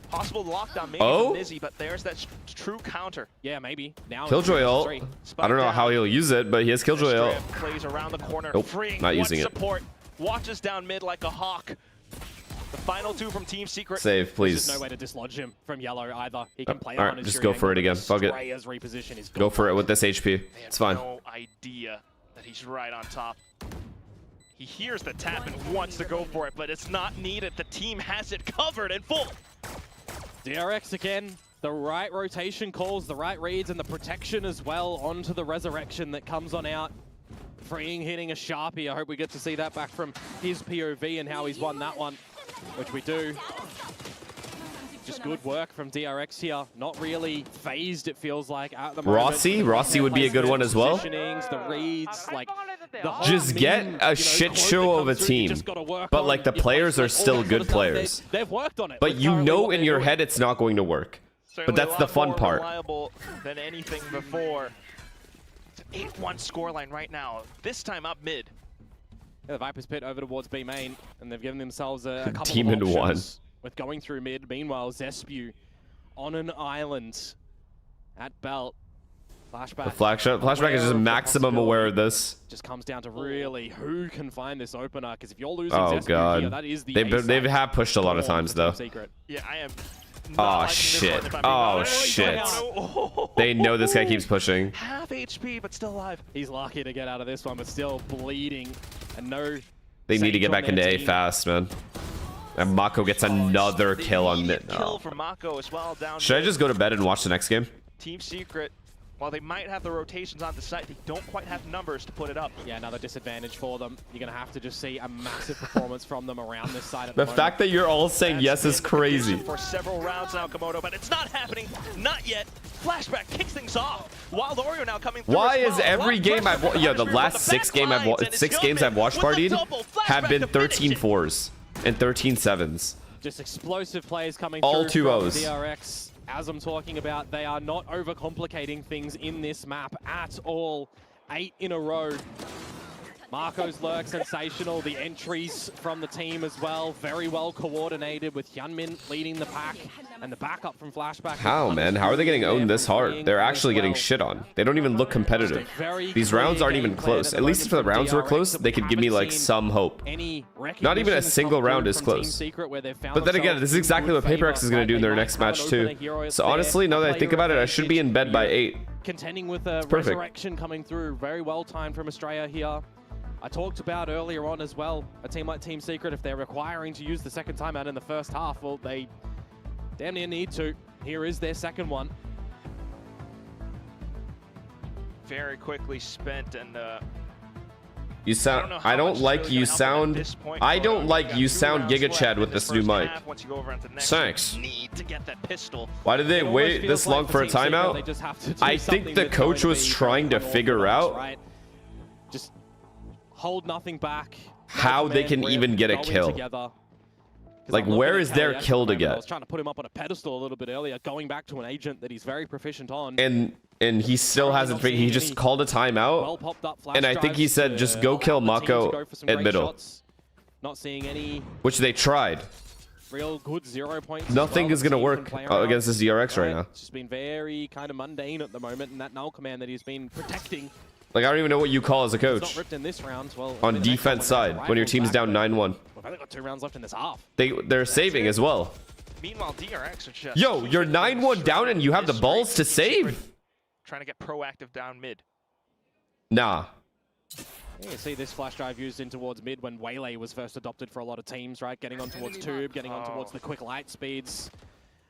Possible lockdown maybe from Nizzy, but there's that true counter. Yeah, maybe. Now Killjoy ult. I don't know how he'll use it, but he has Killjoy ult. Plays around the corner, nope, freeing not using support. Watches down mid like a hawk. The final 2 from Team Secret. Save, please. There's no way to dislodge him from yellow either. He can play on his just go for it again. Fuck it. Go for it with this HP. It's fine. No idea that he's right on top. He hears the tap and wants to go for it, but it's not needed. The team has it covered in full. DRX again, the right rotation calls, the right reads, and the protection as well onto the resurrection that comes on out. Freeing, hitting a Sharpie. I hope we get to see that back from his POV and how he's won that one, which we do. Just good work from DRX here. Not really phased, it feels like, at the moment. Rossi would be a good one as well. The reads, like, just get a shit show of a team, but like the players are still good players. They've worked on it. But you know in your head it's not going to work. But that's the fun part. Reliable than anything before. It's an 8-1 scoreline right now. This time up mid. Yeah, the Viper's pit over towards B main, and they've given themselves a couple Demon of options one. With going through mid. Meanwhile, Zespu on an island at Belt. Flashback. The flashback is just maximum aware of this. Just comes down to really who can find this opener, because if you're losing Zespu here, that is the they have pushed a lot of times though. Yeah, I am. Oh shit! Oh shit! They know this guy keeps pushing. Half HP, but still alive. He's lucky to get out of this one, but still bleeding, and no. They need to get back into A fast, man. And Mako gets another kill on mid. Kill for Mako as well. Down. Should I just go to bed and watch the next game? Team Secret, while they might have the rotations on the site, they don't quite have numbers to put it up. Yeah, another disadvantage for them. You're going to have to just see a massive performance from them around this side of the fact that you're all saying yes is crazy. For several rounds now, Komodo, but it's not happening. Not yet. Flashback kicks things off. Wild Oreo now coming through. Why is every game I've watched, the last 6 games I've watched, 6 games I've watched partied have been 13 4s and 13 7s. Just explosive plays coming all through 2-0s. from DRX. As I'm talking about, they are not overcomplicating things in this map at all. 8 in a row. Marco's lurk, sensational. The entries from the team as well, very well coordinated with Hyunmin leading the pack and the backup from Flashback. How, man? How are they getting owned this hard? They're actually getting shit on. They don't even look competitive. These rounds aren't even close. At least if the rounds were close, they could give me like some hope. Not even a single round is close. But then again, this is exactly what PaperX is going to do in their next match too. So honestly, now that I think about it, I should be in bed by 8. Contending with a resurrection coming through. Very well timed from Australia here. I talked about earlier on as well, a team like Team Secret, if they're requiring to use the second timeout in the first half, well, they damn near need to. Here is their second one. Very quickly spent, and you sound. I don't like you sound. I don't like you sound Giga Chad with this new mic. Thanks. Why did they wait this long for a timeout? I think the coach was trying to figure out just hold nothing back. How they can even get a kill. Like, where is their kill to get? I was trying to put him up on a pedestal a little bit earlier, going back to an agent that he's very proficient on. And he still hasn't. He just called a timeout, and I think he said just go kill Mako at middle. Not seeing any. Which they tried. Real good 0 points. Nothing is gonna work against this DRX right now. It's just been very kind of mundane at the moment, and that null command that he's been protecting. Like, I don't even know what you call as a coach. Not in this round. Well, on defense side, when your team's down 9-1. We've only got 2 rounds left in this half. They're saving as well. Meanwhile, DRX are just... Yo, you're 9-1 down and you have the balls to save? Trying to get proactive down mid. Nah. You see this flash drive used in towards mid when Waylay was first adopted for a lot of teams, right? Getting on towards Tube, getting on towards the quick light speeds.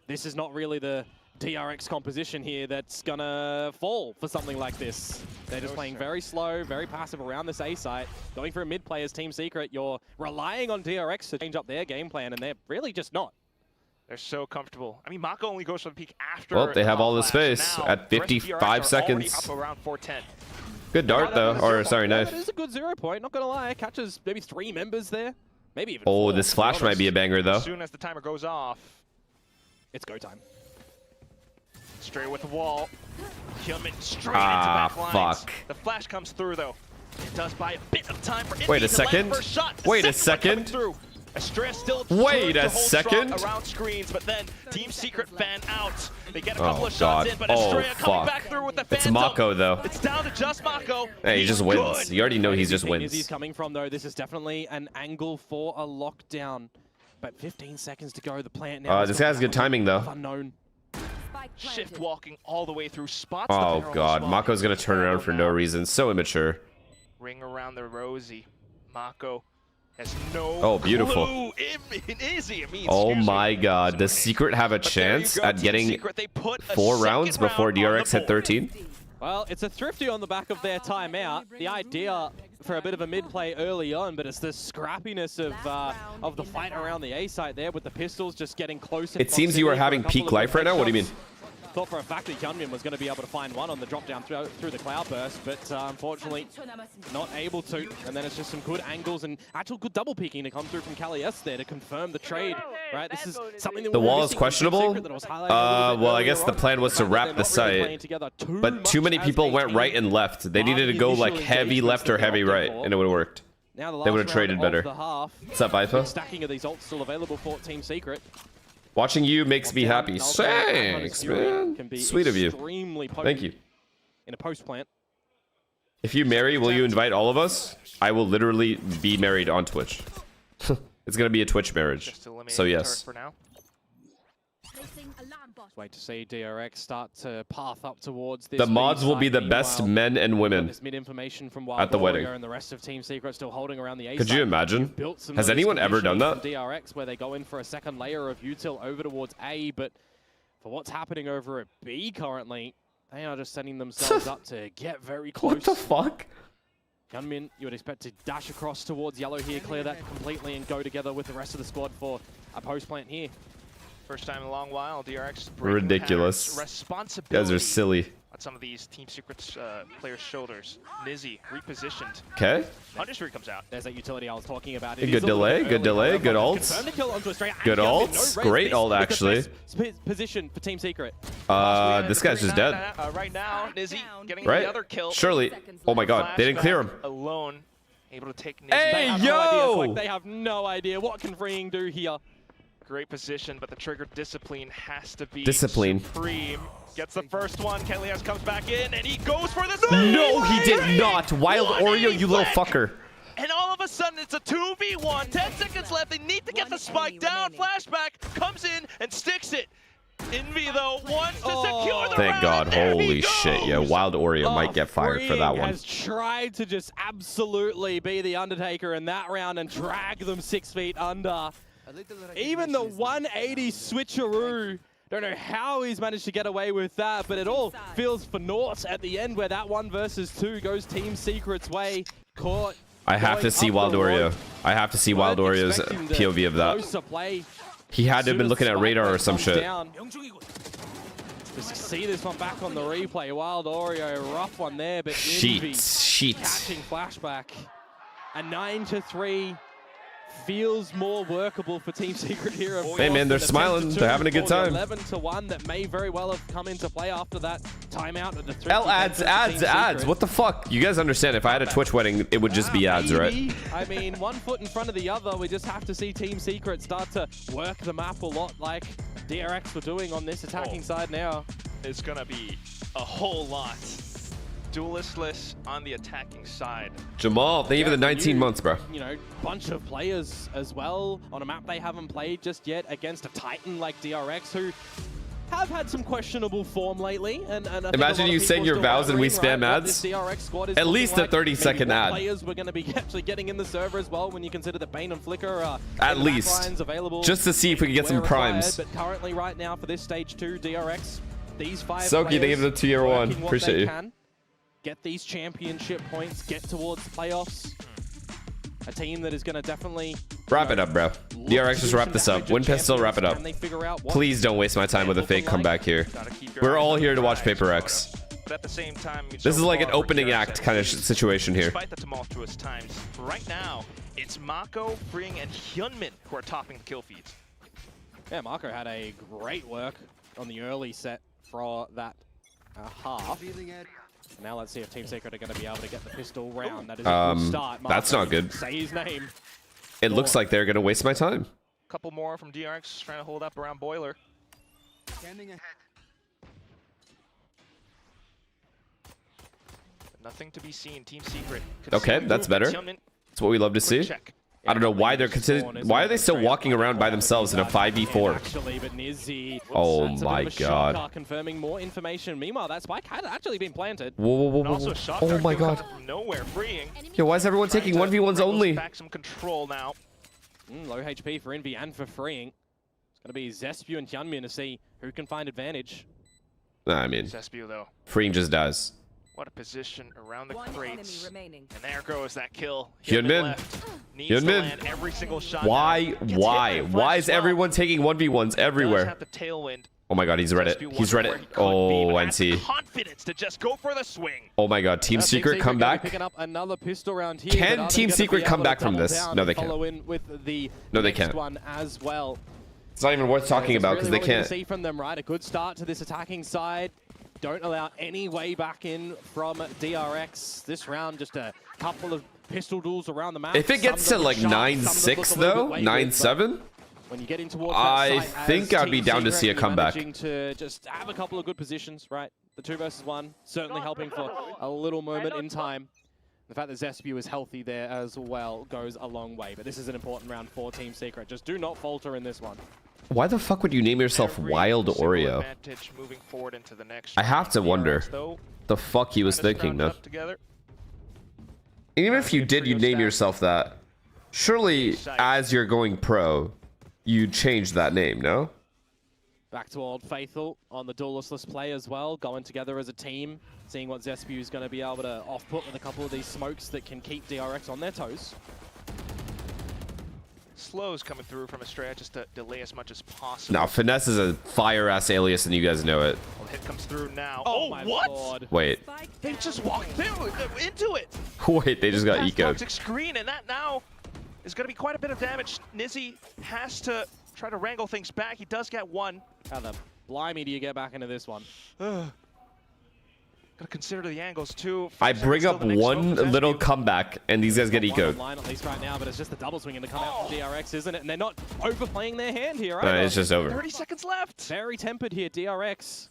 This is not really the DRX composition here that's gonna fall for something like this. They're just playing very slow, very passive around this A site. Going for a mid play as Team Secret, you're relying on DRX to change up their game plan, and they're really just not. They're so comfortable. I mean, Mako only goes for the peak after. Well, they have all the space at 55 seconds. Up around 410. Good dart though, or sorry, knife. It is a good 0 point, not gonna lie. Catches maybe 3 members there, maybe even 4, this flash might be a banger though. As soon as the timer goes off, it's go time. Straight with the wall. Hyunmin straight into back lines. Fuck. The flash comes through though. It does buy a bit of time for Wait a second. Wait a second. Estrella still wait a second. Around screens, but then Team Secret fan out. They get a couple of shots in, but Estrella coming back through with the Phantom. It's Mako though. It's down to just Mako. Hey, he just wins. You already know he just wins. He's coming from though. This is definitely an angle for a lockdown. But 15 seconds to go. The plant now. This has good timing though. Unknown. Shift walking all the way through spots. Oh god, Mako's gonna turn around for no reason. So immature. Ring around the Rosie. Mako has no beautiful. clue. Oh my god, does Secret have a chance at getting 4 rounds before DRX hit 13? Well, it's a thrifty on the back of their timeout. The idea for a bit of a mid play early on, but it's the scrappiness of the fight around the A site there with the pistols just getting close. It seems you are having peak life right now. What do you mean? Thought for a fact that Hyunmin was going to be able to find one on the drop down through the cloud burst, but unfortunately not able to. And then it's just some good angles and actual good double peeking to come through from Kalias there to confirm the trade. Right, this is something that the wall is questionable. Well, I guess the plan was to wrap the site, but too many people went right and left. They needed to go like heavy left or heavy right, and it would have worked. They would have traded better. What's up, Ipa? Stacking of these ults still available for Team Secret. Watching you makes me happy. Thanks, man. Sweet of you. Thank you. In a post plant. If you marry, will you invite all of us? I will literally be married on Twitch. It's gonna be a Twitch marriage. So yes. Wait to see DRX start to path up towards this. The mods will be the best men and women at the wedding. And the rest of Team Secret still holding around the A. Could you imagine? Has anyone ever done that? DRX, where they go in for a second layer of util over towards A, but for what's happening over at B currently, they are just setting themselves up to get very close. What the fuck? Hyunmin, you would expect to dash across towards yellow here, clear that completely, and go together with the rest of the squad for a post plant here. First time in a long while, DRX ridiculous. Responsibility. You guys are silly. On some of these Team Secrets players' shoulders. Nizzy repositioned. Okay. Understory comes out. There's that utility I was talking about. Good delay, good delay, good ults. Good ults. Great ult, actually. Position for Team Secret. This guy's just dead. Right now, Nizzy getting the other kill. Surely. Oh my god, they didn't clear him. Alone. able to take Nizzy. Hey, They have yo! no idea. It's like they have no idea. What can Freeing do here? Great position, but the trigger discipline has to be Discipline. supreme. Gets the first one. Kelias comes back in, and he goes for this. No, he did not. Wild Oreo, you little fucker. And all of a sudden, it's a 2v1. 10 seconds left. They need to get the spike down. Flashback comes in and sticks it. Envy, though, wants to secure the Thank round. God. And there he Holy shit, yeah. goes. Wild Oreo might get fired for that Freeing one. has tried to just absolutely be the Undertaker in that round and drag them 6 feet under. Even the 180 switcheroo. Don't know how he's managed to get away with that, but it all feels for naught at the end where that 1 versus 2 goes Team Secret's way. Caught. I have to see Wild Oreo. I have to see Wild Oreo's POV of that. Play. He had to have been looking at radar or some shit. Just see this one back on the replay. Wild Oreo, rough one there, but Envy Sheets. catching flashback. A 9-3 feels more workable for Team Secret here. Of Hey course, man, they're than the smiling. 10-2 They're having a good or the time. 11-1 that may very well have come into play after that timeout at the 3. Ads. What the fuck? You guys understand, if I had a Twitch wedding, it would just be ads, right? Maybe. I mean, one foot in front of the other. We just have to see Team Secret start to work the map a lot like DRX were doing on this attacking side now. It's going to be a whole lot. Duelistless on the attacking side. Jamal, thank you for the 19 months, bro. You know, bunch of players as well on a map they haven't played just yet against a Titan like DRX who have had some questionable form lately. And I think Imagine you saying your vows and we spam ads. At least a 30-second ad. Players we're going to be actually getting in the server as well when you consider that Bane and Flicker are at least available. Just to see if we can get some primes. But currently right now for this stage 2, DRX, these 5 Soki, they give it a tier 1. Appreciate you. Get these championship points, get towards the playoffs. A team that is going to definitely... Wrap it up, bro. DRX, just wrap this up. Win Pistol, wrap it up. Please don't waste my time with a fake comeback here. We're all here to watch Paper X. But at the same time, This is like an opening act kind of situation here. Despite the tumultuous times, right now, it's Mako, Freeing, and Hyunmin who are topping the kill feeds. Yeah, Mako had a great work on the early set for that half. Now let's see if Team Secret are going to be able to get the pistol round. That is a good start. Marco, that's not good. Say his name. It looks like they're going to waste my time. Couple more from DRX trying to hold up around Boiler. Nothing to be seen. Team Secret. Okay, that's better. That's what we love to see. Check. I don't know why they're why are they still walking around by themselves in a 5v4? Actually, but Nizzy, Oh that's a bit my of a God. shocker, confirming more information. Meanwhile, that spike had actually been planted. Whoa. And also a shot Oh my God. from nowhere, Freeing. Yo, why is everyone taking 1v1s only? Back some control now. Low HP for Envy and for Freeing. It's going to be Zespew and Hyunmin to see who can find advantage. Nah, I mean, Zespew though. Freeing just dies. What a position around the crates. And there goes that kill. Hyunmin. Needs to land every single shot. Why? Why is everyone taking 1v1s everywhere? Have the tailwind. Oh my God, he's read it. He's read it. Oh, NC. Confidence to just go for the swing. Oh my God, Team Secret come back. Picking up another pistol round here. Can Team Secret come back from this? No, they can't. No, they can't. One as well. It's not even worth talking about because they can't. See from them, right? A good start to this attacking side. Don't allow any way back in from DRX. This round, just a couple of pistol duels around the map. If it gets to like 9-6 though, 9-7, when you get in towards I think I'd be down to see a comeback. To just have a couple of good positions, right? The 2 versus 1 certainly helping for a little moment in time. The fact that Zespew is healthy there as well goes a long way. But this is an important round for Team Secret. Just do not falter in this one. Why the fuck would you name yourself Wild Oreo? I have to wonder the fuck he was thinking, man. Even if you did, you'd name yourself that. Surely, as you're going pro, you'd change that name, no? Back to Old Faithful on the duelistless play as well, going together as a team, seeing what Zespew is going to be able to off-put with a couple of these smokes that can keep DRX on their toes. Slows coming through from Estrella just to delay as much as possible. Now, FNS is a fire-ass alias, and you guys know it. Well, hit comes through now. Oh my what? Lord. Wait. They just walked through into it. Wait, they just got ecoed. Toxic screen, and that now is going to be quite a bit of damage. Nizzy has to try to wrangle things back. He does get one. How the blimey do you get back into this one? Gotta consider the angles too. I bring up one little comeback, and these guys get ecoed. Line at least right now, but it's just the double swinging to come out from DRX, isn't it? And they're not overplaying their hand here, right? It's just over. 30 seconds left. Very tempered here, DRX.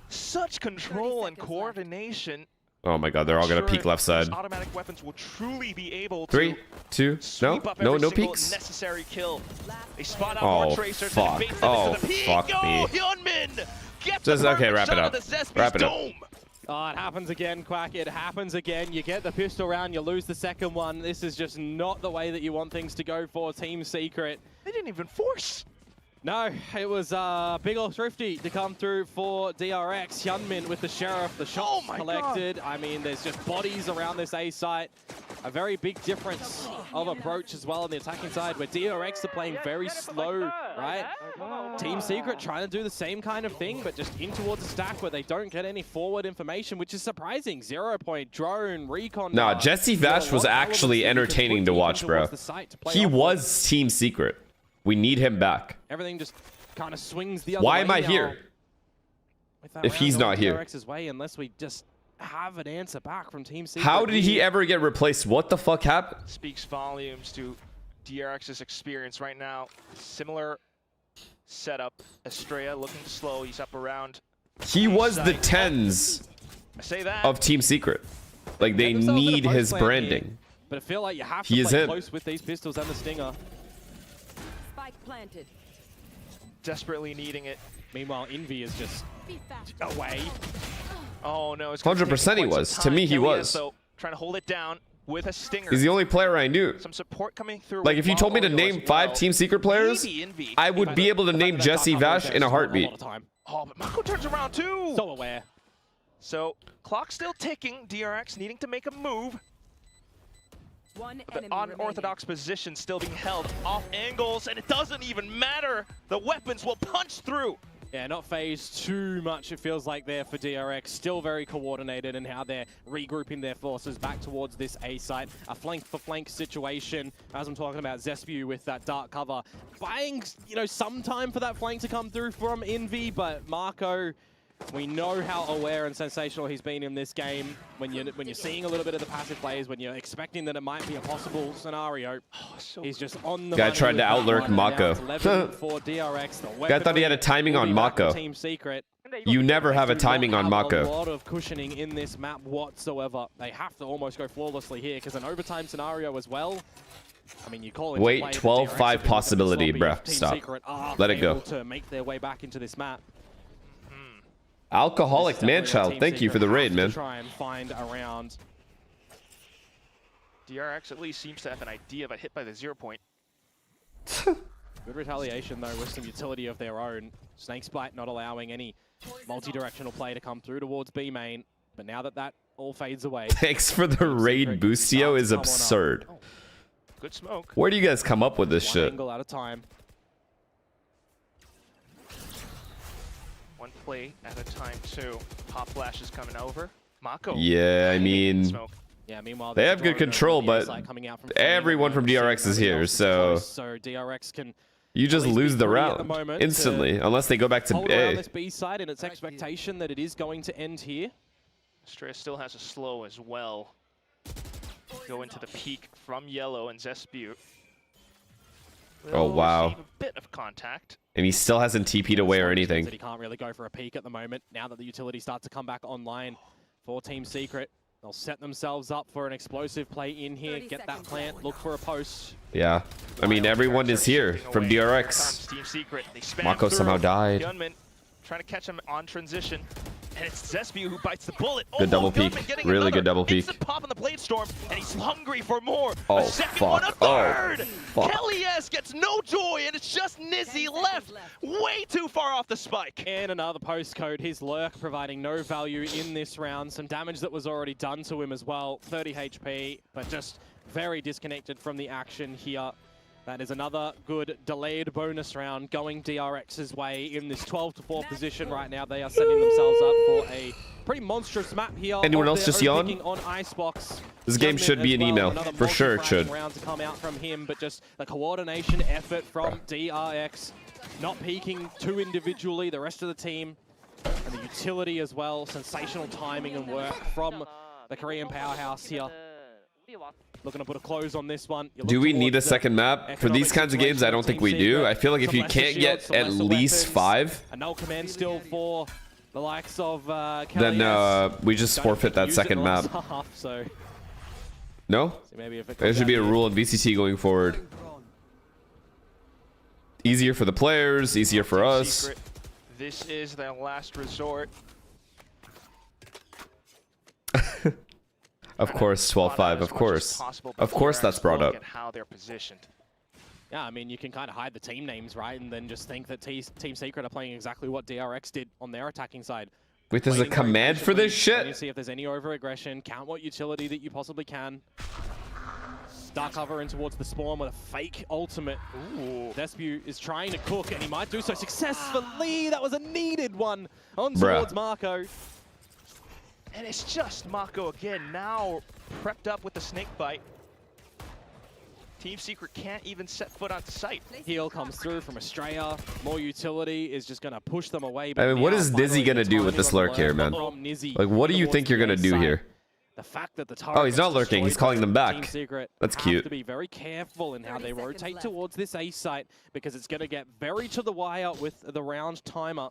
Such control and coordination. Oh my god, they're all gonna peek left side. Automatic weapons will truly be able to 3, 2, no peeks. Necessary kill. They spot out Oh more tracers fuck! and Oh the peak. fuck me! Hyunmin gets Just the okay, wrap it shot up. of the Zespi's Wrap it up. dome. Oh, it happens again, Quack. It happens again. You get the pistol round, you lose the second one. This is just not the way that you want things to go for Team Secret. They didn't even force. No, it was big ol' thrifty to come through for DRX. Hyunmin with the Sheriff, the shots collected. I mean, there's just bodies around this A site. A very big difference of approach as well on the attacking side, where DRX are playing very slow, right? Team Secret trying to do the same kind of thing, but just in towards a stack where they don't get any forward information, which is surprising. 0 point, drone, recon. Nah, Jesse Vash was actually entertaining to watch, bro. He was Team Secret. We need him back. Everything just kind of swings the other way. Why am I here? If he's not here. DRX's way, unless we just have an answer back from Team Secret. How did he ever get replaced? What the fuck happened? Speaks volumes to DRX's experience right now. Similar setup. Estrella looking slow. He's up around. He was the tens I say that. of Team Secret. Like, they need his branding. But I feel like you have to play close with these pistols and the Stinger. Planted. Desperately needing it. Meanwhile, Envy is just away. Oh no, it's 100% he was. To me, he was. So trying to hold it down with a stinger. He's the only player I knew. Some support coming through. Like, if you told me to name 5 Team Secret players, I would be able to name Jesse Vash in a heartbeat. Oh, but Mako turns around too. So aware. So clock still ticking. DRX needing to make a move. The unorthodox position still being held off angles, and it doesn't even matter. The weapons will punch through. Yeah, not phased too much, it feels like there for DRX. Still very coordinated in how they're regrouping their forces back towards this A site. A flank-for-flank situation, as I'm talking about Zespew with that dark cover. Buying, you know, some time for that flank to come through from Envy, but Marco, we know how aware and sensational he's been in this game. When you're seeing a little bit of the passive plays, when you're expecting that it might be a possible scenario, he's just on the Guy tried to outlurk Mako. For DRX, Guy thought he had a timing on Mako. Team Secret. You never have a timing on A Mako. lot of cushioning in this map whatsoever. They have to almost go flawlessly here because an overtime scenario as well. I mean, you call it. Wait, 12-5 possibility, bruh. Stop. Let it go. To make their way back into this map. Alcoholic Manchild, thank you for the raid, man. Try and find around. DRX at least seems to have an idea, but hit by the 0 point. Good retaliation though, with some utility of their own. Snakespite not allowing any multi-directional play to come through towards B main, but now that that all fades away. Thanks for the raid, Boostio is absurd. Oh, good smoke. Where do you guys come up with this One shit? angle at a time. One play at a time too. Pop flash is coming over. Mako. Yeah, I mean, Smoke. Yeah, meanwhile they have good control, but everyone from DRX is here, so DRX can you just lose the round instantly, unless they go back to hold around A. this B side, and it's expectation that it is going to end here. Estrella still has a slow as well. Go into the peak from yellow and Zespew. Oh wow! A bit of contact. And he still hasn't TP'd away or anything. He can't really go for a peek at the moment. Now that the utilities start to come back online for Team Secret, they'll set themselves up for an explosive play in here. Get that plant, look for a post. Yeah, I mean everyone is here from DRX. Team Secret. Mako somehow died. Hyunmin trying to catch him on transition. And it's Zespew who bites the bullet. Good double peek. Really good double peek. Instant pop on the blade storm, and he's hungry for more. Oh, a second one, a third. fuck. Kelly S gets no joy, and it's just Nizzy left. Way too far off the spike. And another postcode. His lurk providing no value in this round. Some damage that was already done to him as well. 30 HP, but just very disconnected from the action here. That is another good delayed bonus round going DRX's way in this 12-4 position right now. They are setting themselves up for a pretty monstrous map here. Anyone else just yawn? On Icebox. This game should be an email. For sure it should. Round to come out from him, but just the coordination effort from DRX. Not peeking too individually. The rest of the team And the utility as well, sensational timing and work from the Korean powerhouse here. Looking to put a close on this one. Do we need a second map? For these kinds of games, I don't think we do. I feel like if you can't get at least 5, a null command still for the likes of then we just forfeit that second map. So No? maybe if There should be a rule in VCT going forward. Easier for the players, easier for us. This is their last resort. Of course, 12-5, of course. Of course that's brought up. How they're positioned. Yeah, I mean, you can kind of hide the team names, right? And then just think that Team Secret are playing exactly what DRX did on their attacking side. Wait, there's a command for this shit? You see if there's any over-aggression, count what utility that you possibly can. Dark cover in towards the spawn with a fake ultimate. Ooh. Despu is trying to cook, and he might do so successfully. That was a needed one on towards Marco. And it's just Mako again, now prepped up with the snake bite. Team Secret can't even set foot onto site. Heal comes through from Australia. More utility is just going to push them away. I mean, what is Dizzy going to do with this lurk here, man? Like, what do you think you're going to do here? The fact that the oh, he's not lurking. He's calling them back. That's cute. Have to be very careful in how they rotate towards this A site because it's going to get very to the wire with the round timer.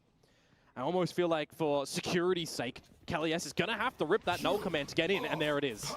I almost feel like for security's sake, Kelly S is going to have to rip that null command to get in, and there it is.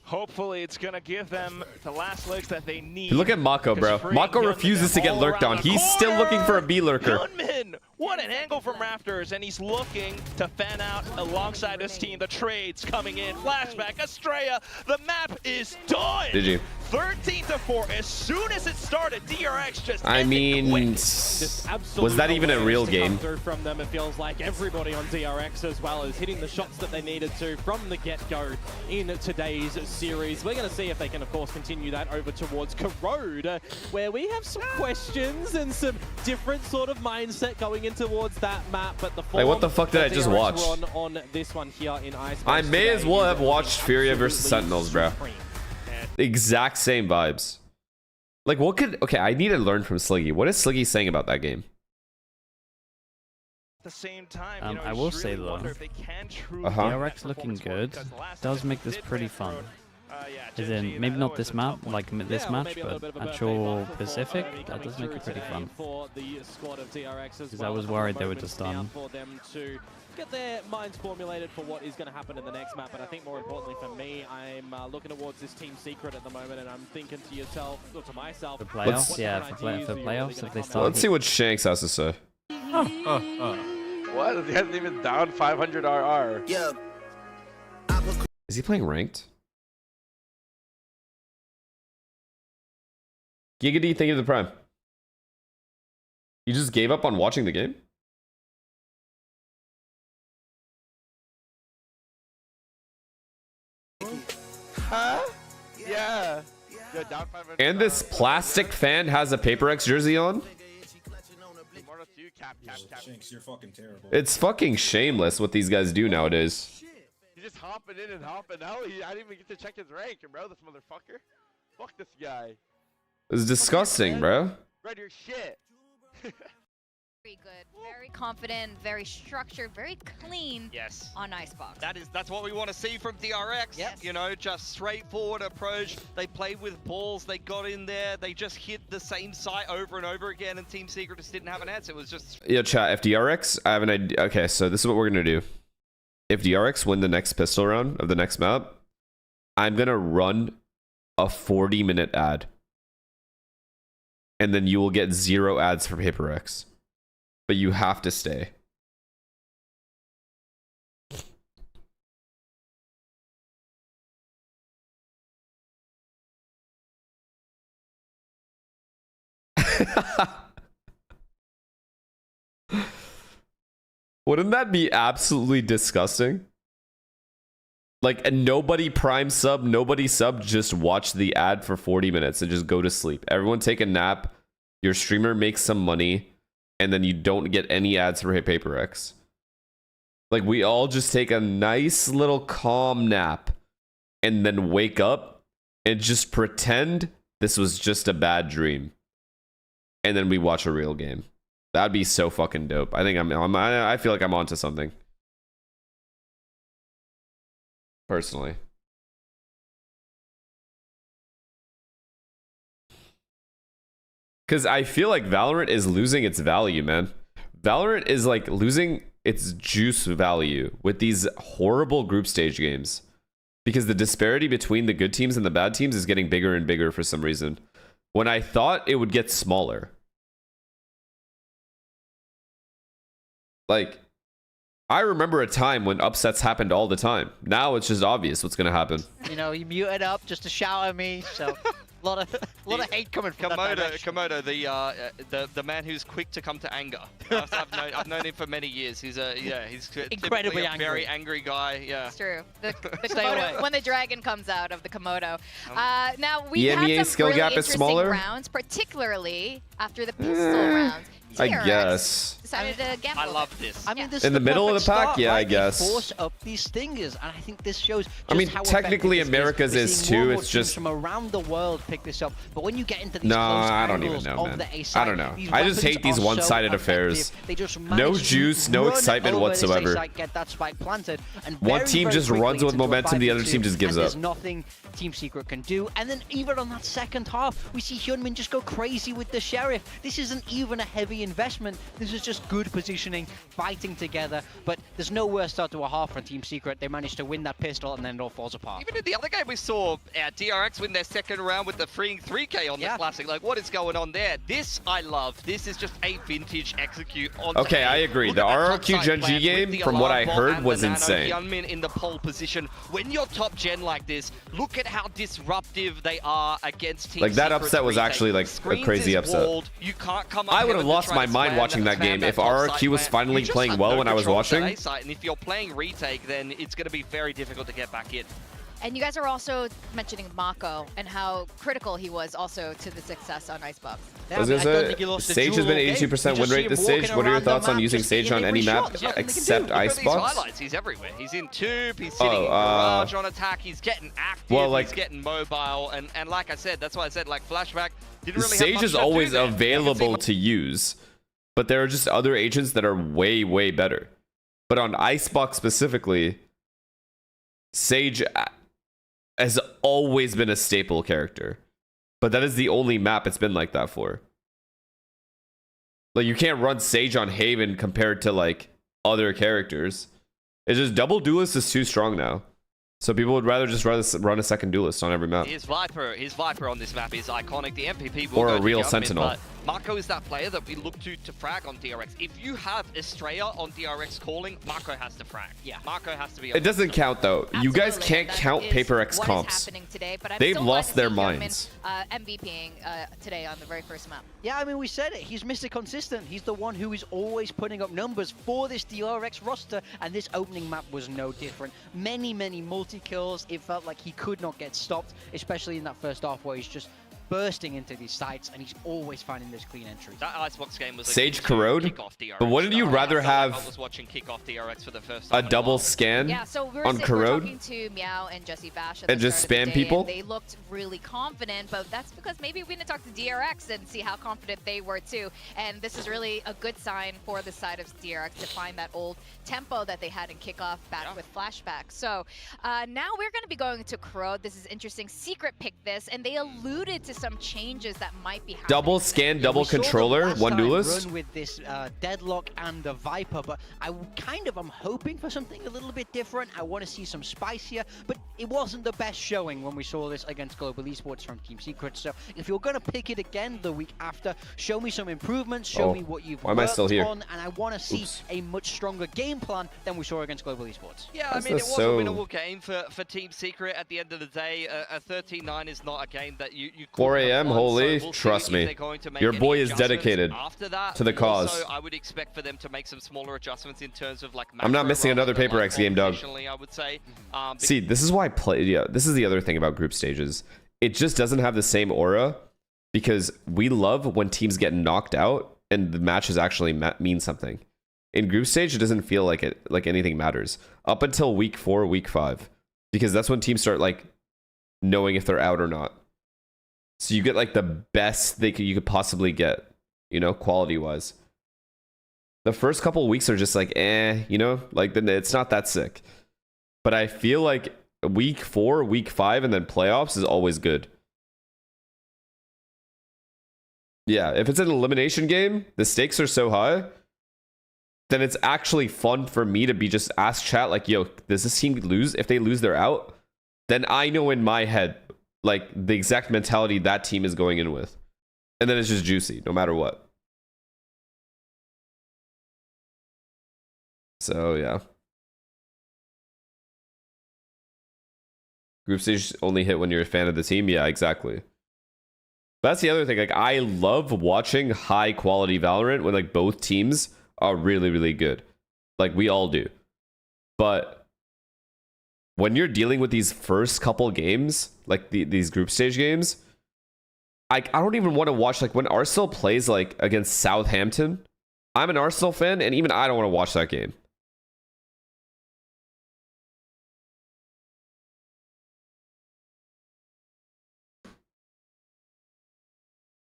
Hopefully it's going to give them the last legs that they need. Look at Mako, bro. Mako refuses to get lurked on. He's still looking for a B lurker. Yunmin, what an angle from Rafters, and he's looking to fan out alongside his team. The trades coming in. Flashback, Estrella. The map is done. Did you? 13-4. As soon as it started, DRX just. I mean, was that even a real game? From them, it feels like everybody on DRX as well is hitting the shots that they needed to from the get-go in today's series. We're going to see if they can, of course, continue that over towards Corrode, where we have some questions and some different sort of mindset going in towards that map. But the like, what the fuck did I just watch? On this one here in Icebox I may as well have watched Furia versus Sentinels, bro. Exact same vibes. Like, what could... Okay, I need to learn from Sliggy. What is Sliggy saying about that game? At the same time, you know, I will say though, DRX looking good does make this pretty fun. As in, maybe not this map, like this match, but actual Pacific, that does make it pretty fun. Because I was worried they were just done. Get their minds formulated for what is going to happen in the next map, but I think more importantly for me, I'm looking towards this Team Secret at the moment, and I'm thinking to yourself, or to myself, for playoffs, yeah, for playoffs, if they start. Let's see what Shanks has to say. What? He hasn't even down 500 RR. Yeah. Is he playing ranked? Giga, thank you to the Prime. You just gave up on watching the game? Huh? Yeah. Yeah, down 500. And this plastic fan has a Paper X jersey on? Shanks, you're fucking terrible. It's fucking shameless what these guys do nowadays. He's just hopping in and hopping out. I didn't even get to check his rank, bro. This motherfucker. Fuck this guy. It's disgusting, bro. Red, your shit. Very good, very confident, very structured, very clean. Yes. On Icebox. That's what we want to see from DRX. Yes. You know, just straightforward approach. They played with balls. They got in there. They just hit the same site over and over again, and Team Secret just didn't have an answer. It was just. Yo, chat. If DRX, I have an idea. Okay, so this is what we're gonna do. If DRX win the next pistol round of the next map, I'm gonna run a 40-minute ad, and then you will get 0 ads for Paper X. But you have to stay. Wouldn't that be absolutely disgusting? Like, nobody prime sub, nobody sub, just watch the ad for 40 minutes and just go to sleep. Everyone take a nap. Your streamer makes some money. And then you don't get any ads for Hit Paper X. Like, we all just take a nice little calm nap and then wake up and just pretend this was just a bad dream. And then we watch a real game. That'd be so fucking dope. I think I feel like I'm onto something. Personally. Because I feel like Valorant is losing its value, man. Valorant is like losing its juice value with these horrible group stage games. Because the disparity between the good teams and the bad teams is getting bigger and bigger for some reason. When I thought it would get smaller. Like, I remember a time when upsets happened all the time. Now it's just obvious what's going to happen. You know, you muted up just to shout at me, so a lot of hate coming from that direction. Komodo, the man who's quick to come to anger. I've known him for many years. He's incredibly a very angry guy. Yeah, it's true. The Komodo, when the dragon comes out of the Komodo. Now we EMEA had some skill really gap is interesting smaller? rounds, particularly after the pistol rounds. I DRX guess. decided to gamble. I love this. I mean, this In is the middle of perfect the pack? start, Yeah, right? I guess. They force up these stingers, and I think this shows just I mean, how technically effective this America's We're is seeing too, more and more it's teams just- from around the world pick this up. But when you get into these No, close I don't even angles know, of man. the A side, I don't know. these I just weapons hate these are so one-sided effective. affairs. They just No manage to juice, no run excitement over this A whatsoever. side, get that spike planted, and One very, team very just quickly runs it's with into a momentum, the other 5v2, team just gives and up. There's nothing Team Secret can do. And then even on that second half, we see Hyunmin just go crazy with the Sheriff. This isn't even a heavy investment. This is just good positioning, fighting together. But there's no worse start to a half from Team Secret. They managed to win that pistol, and then it all falls apart. Even in the other game, we saw DRX win their second round with the freeing 3K on the Classic. Like, what is going on there? This I love. This is just a vintage execute on. Okay, I agree. The RRQ Gen G game, from what I heard, was insane. Hyunmin in the pole position. When you're top gen like this, look at how disruptive they are against Team Like, that Secret's upset was retake. actually, like, a Screens crazy is upset. walled. You can't come up I here would have with the lost try my to mind spam watching that game if top RRQ side was plan. finally You just playing have well no when I was control of that watching. A site, and if you're playing retake, then it's going to be very difficult to get back in. And you guys are also mentioning Mako and how critical he was also to the success on Icebox. Yeah, I was I gonna don't think he lost say, a Sage has duel been all game. 82% You win just rate see this him stage. walking What are your around the thoughts on map, using just Sage hitting on any every map shot. There's nothing they can except do. Look at these Icebox? highlights. He's everywhere. He's in tube. He's sitting in garage on attack. He's getting active. Well, like- he's getting mobile. And like I said, that's why I said, like, Flashback didn't really have Sage much is to do always there. available to use, but there are just other agents that are way, way better. But on Icebox specifically, Sage has always been a staple character. But that is the only map it's been like that for. Like, you can't run Sage on Haven compared to, like, other characters. It's just double duelist is too strong now. So people would rather just run a second duelist on every map. His Viper on this map is iconic. The MVP will Or go a to real Hyunmin, Sentinel. But Mako is that player that we look to frag on DRX. If you have Estrella on DRX calling, Mako has to frag. Yeah. Mako has to be. It doesn't count though. You guys Absolutely, can't that count is Paper X what is comps. happening today, but I'm They've still glad lost to their see minds. Hyunmin, MVPing today on the very first map. Yeah, I mean, we said it. He's Mr. Consistent. He's the one who is always putting up numbers for this DRX roster, and this opening map was no different. Many, many multi-kills. It felt like he could not get stopped, especially in that first half where he's just bursting into these sites, and he's always finding those clean entries. That Icebox game was Sage like Corrode? kickoff DRX. But wouldn't you rather I felt like have I was watching kickoff DRX for the first a time in double while. scan Yeah, so we're on we're Corrode? talking to Meow and Jesse Bash at And the just start of the spam day, people? and they looked really confident, but that's because maybe we didn't talk to DRX and see how confident they were too. And this is really a good sign for the side of DRX to find that old tempo that they had in kickoff back with Flashback. So now we're going to be going to Corrode. This is interesting. Secret picked this, and they alluded to some changes that might be happening. double scan, double We saw them controller, last one time duelist? run with this Deadlock and the Viper, but I'm hoping for something a little bit different. I want to see some spice here, but it wasn't the best showing when we saw this against Global Esports from Team Secret. So if you're going to pick it again the week after, show me some improvements, show me what you've why am I worked still here? on, and I want to see a much stronger game plan than we saw against Global Esports. Yeah, I mean, it was a winnable game for Team Secret at the end of the day. A 13-9 is not a game that you 4 couldn't have a.m. won, holy, so we'll trust see if me. they're going to make Your any boy is adjustments dedicated after that. to the cause. Also, I would expect for them to make some smaller adjustments in terms of like. I'm not missing another Paper X game, Doug. I would say. See, this is why this is the other thing about group stages. It just doesn't have the same aura because we love when teams get knocked out and the matches actually mean something. In group stage, it doesn't feel like anything matters up until week 4, week 5, because that's when teams start like knowing if they're out or not. So you get like the best you could possibly get, you know, quality wise. The first couple weeks are just like, you know, like it's not that sick. But I feel like week 4, week 5, and then playoffs is always good. Yeah, if it's an elimination game, the stakes are so high, then it's actually fun for me to be just ask chat like, yo, does this team lose? If they lose, they're out. Then I know in my head, like, the exact mentality that team is going in with. And then it's just juicy, no matter what. So, yeah. Group stage only hit when you're a fan of the team? Yeah, exactly. That's the other thing. Like, I love watching high-quality Valorant when, like, both teams are really, really good. Like, we all do. But when you're dealing with these first couple games, like these group stage games, I don't even want to watch, like, when Arsenal plays, like, against Southampton. I'm an Arsenal fan, and even I don't want to watch that game.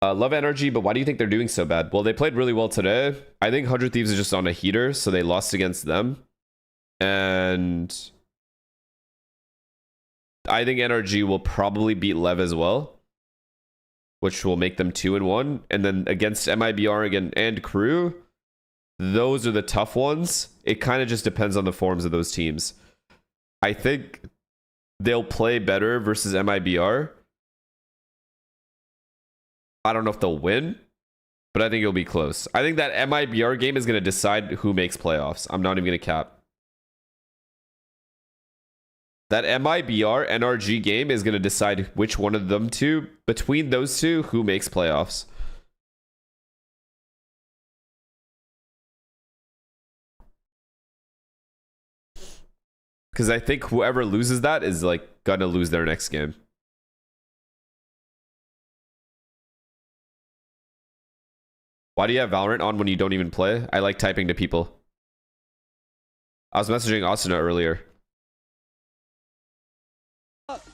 Love NRG, but why do you think they're doing so bad? Well, they played really well today. I think 100 Thieves is just on a heater, so they lost against them. And I think NRG will probably beat Lev as well, which will make them 2-1. And then against MIBR again and Crew, those are the tough ones. It kind of just depends on the forms of those teams. I think they'll play better versus MIBR. I don't know if they'll win, but I think it'll be close. I think that MIBR game is going to decide who makes playoffs. I'm not even going to cap. That MIBR NRG game is going to decide which one of them two, between those two, who makes playoffs. Because I think whoever loses that is like going to lose their next game. Why do you have Valorant on when you don't even play? I like typing to people. I was messaging Asuna earlier.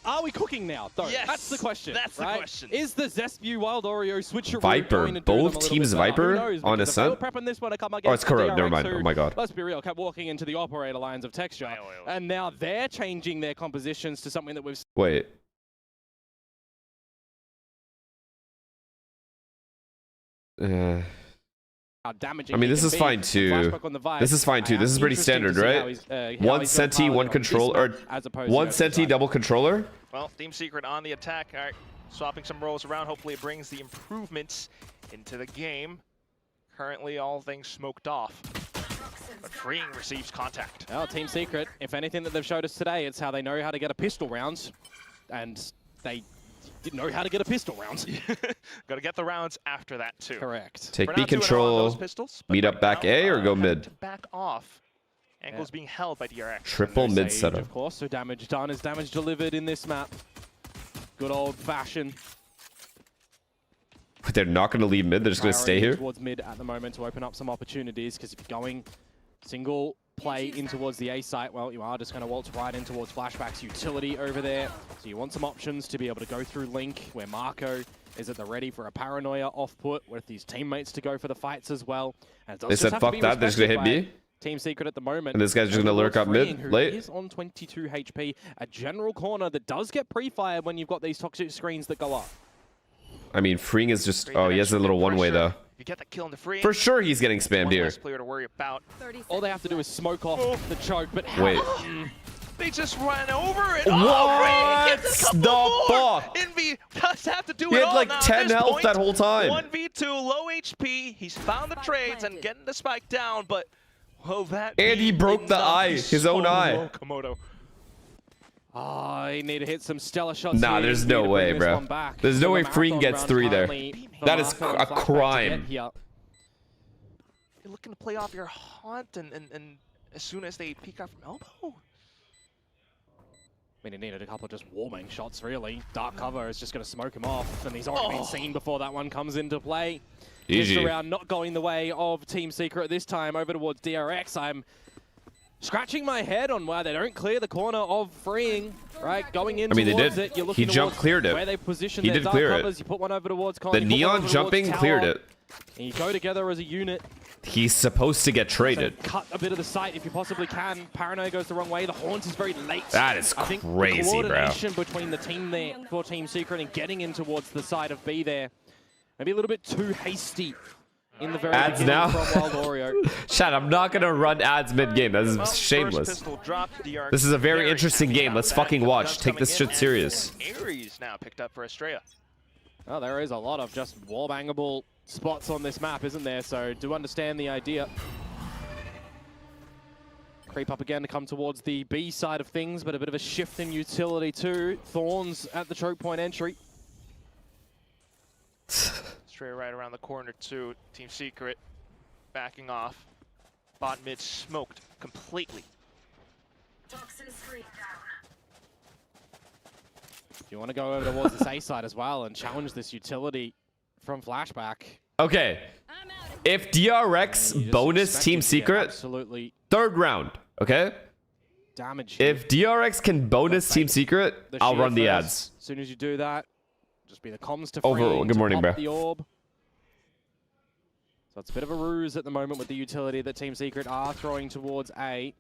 Are we cooking now, though? Yes, that's the question. That's the question. Is the Zestview Wild Oreo switcheroo Viper. Both teams Viper on Ascent? Oh, it's correct. Never mind. Oh my god. Let's be real. Kept walking into the operator lines of Texture. And now they're changing their compositions to something that we've... Wait. I mean, this is fine too. This is fine too. This is pretty standard, right? One Senti, one controller, or one Senti, double controller. Well, Team Secret on the attack. All right, swapping some roles around. Hopefully, it brings the improvements into the game. Currently, all things smoked off. But Freeing receives contact. Well, Team Secret, if anything that they've showed us today, it's how they know how to get a pistol rounds, and they didn't know how to get a pistol round. Got to get the rounds after that too. Correct. Take B control, pistols, meet up back A or go mid? Back off. Angles being held by DRX. Triple mid setup. Of course, so damage done is damage delivered in this map. Good old fashion. But they're not going to leave mid, they're just going to stay here? Towards mid at the moment to open up some opportunities, because if you're going single play in towards the A site, well, you are just going to waltz right in towards Flashback's utility over there. So you want some options to be able to go through Link, where Marco is at the ready for a paranoia off-put with his teammates to go for the fights as well. And they said, fuck that, they're just going to hit me? Team Secret at the moment. And this guy's just going to lurk up mid, late. He is on 22 HP. A general corner that does get pre-fired when you've got these toxic screens that go up. I mean, Freeing is just... Oh, he has a little one-way, though. You get the kill in the free. For sure he's getting spammed here. Player to worry about. All they have to do is smoke off the choke, but how? Wait. They just ran over it. What the fuck? Envy does have to do he it had all like now 10 health that whole time. 1v2, low HP. He's found the trades and getting the spike down, but will that and he broke the eye, his own eye. Komodo. Oh, he need to hit some stellar shots. Nah, there's no way, bro. There's no way Freeing gets 3 there. That is a crime. You're looking to play off your haunt, and as soon as they peek out from elbow. I mean, he needed a couple of just warming shots, really. Dark cover is just going to smoke him off, and he's already been seen before that one comes into play. Just around not going the way of Team Secret this time, over towards DRX. I'm scratching my head on why they don't clear the corner of Freeing, right? Going in towards it, you're looking he jumped, cleared it. Where they position he their did dark clear covers. it. You put one over towards Con, the neon jumping cleared it. And you go together as a unit. He's supposed to get traded. So cut a bit of the sight if you possibly can. Paranoia goes the wrong way. The Haunt is very late. That is I think crazy, the bro. coordination between the team there for Team Secret and getting in towards the side of B there. Maybe a little bit too hasty in the very ads beginning now. from Wild Oreo. Chat, I'm not going to run ads mid-game. That is shameless. This is a very interesting game. Let's fucking watch. Take this shit serious. Ares now picked up for Estrella. Oh, there is a lot of just wall-bangable spots on this map, isn't there? So do understand the idea. Creep up again to come towards the B side of things, but a bit of a shift in utility too. Thorns at the choke point entry. Straight right around the corner too. Team Secret backing off. Bot mid smoked completely. You want to go over towards this A side as well and challenge this utility from Flashback. Okay. If DRX bonus Team Secret, absolutely third round, okay? Damage. If DRX can bonus Team Secret, I'll run the ads. As soon as you do that, just be the comms to Over. Good morning, bro. the orb. So it's a bit of a ruse at the moment with the utility that Team Secret are throwing towards A.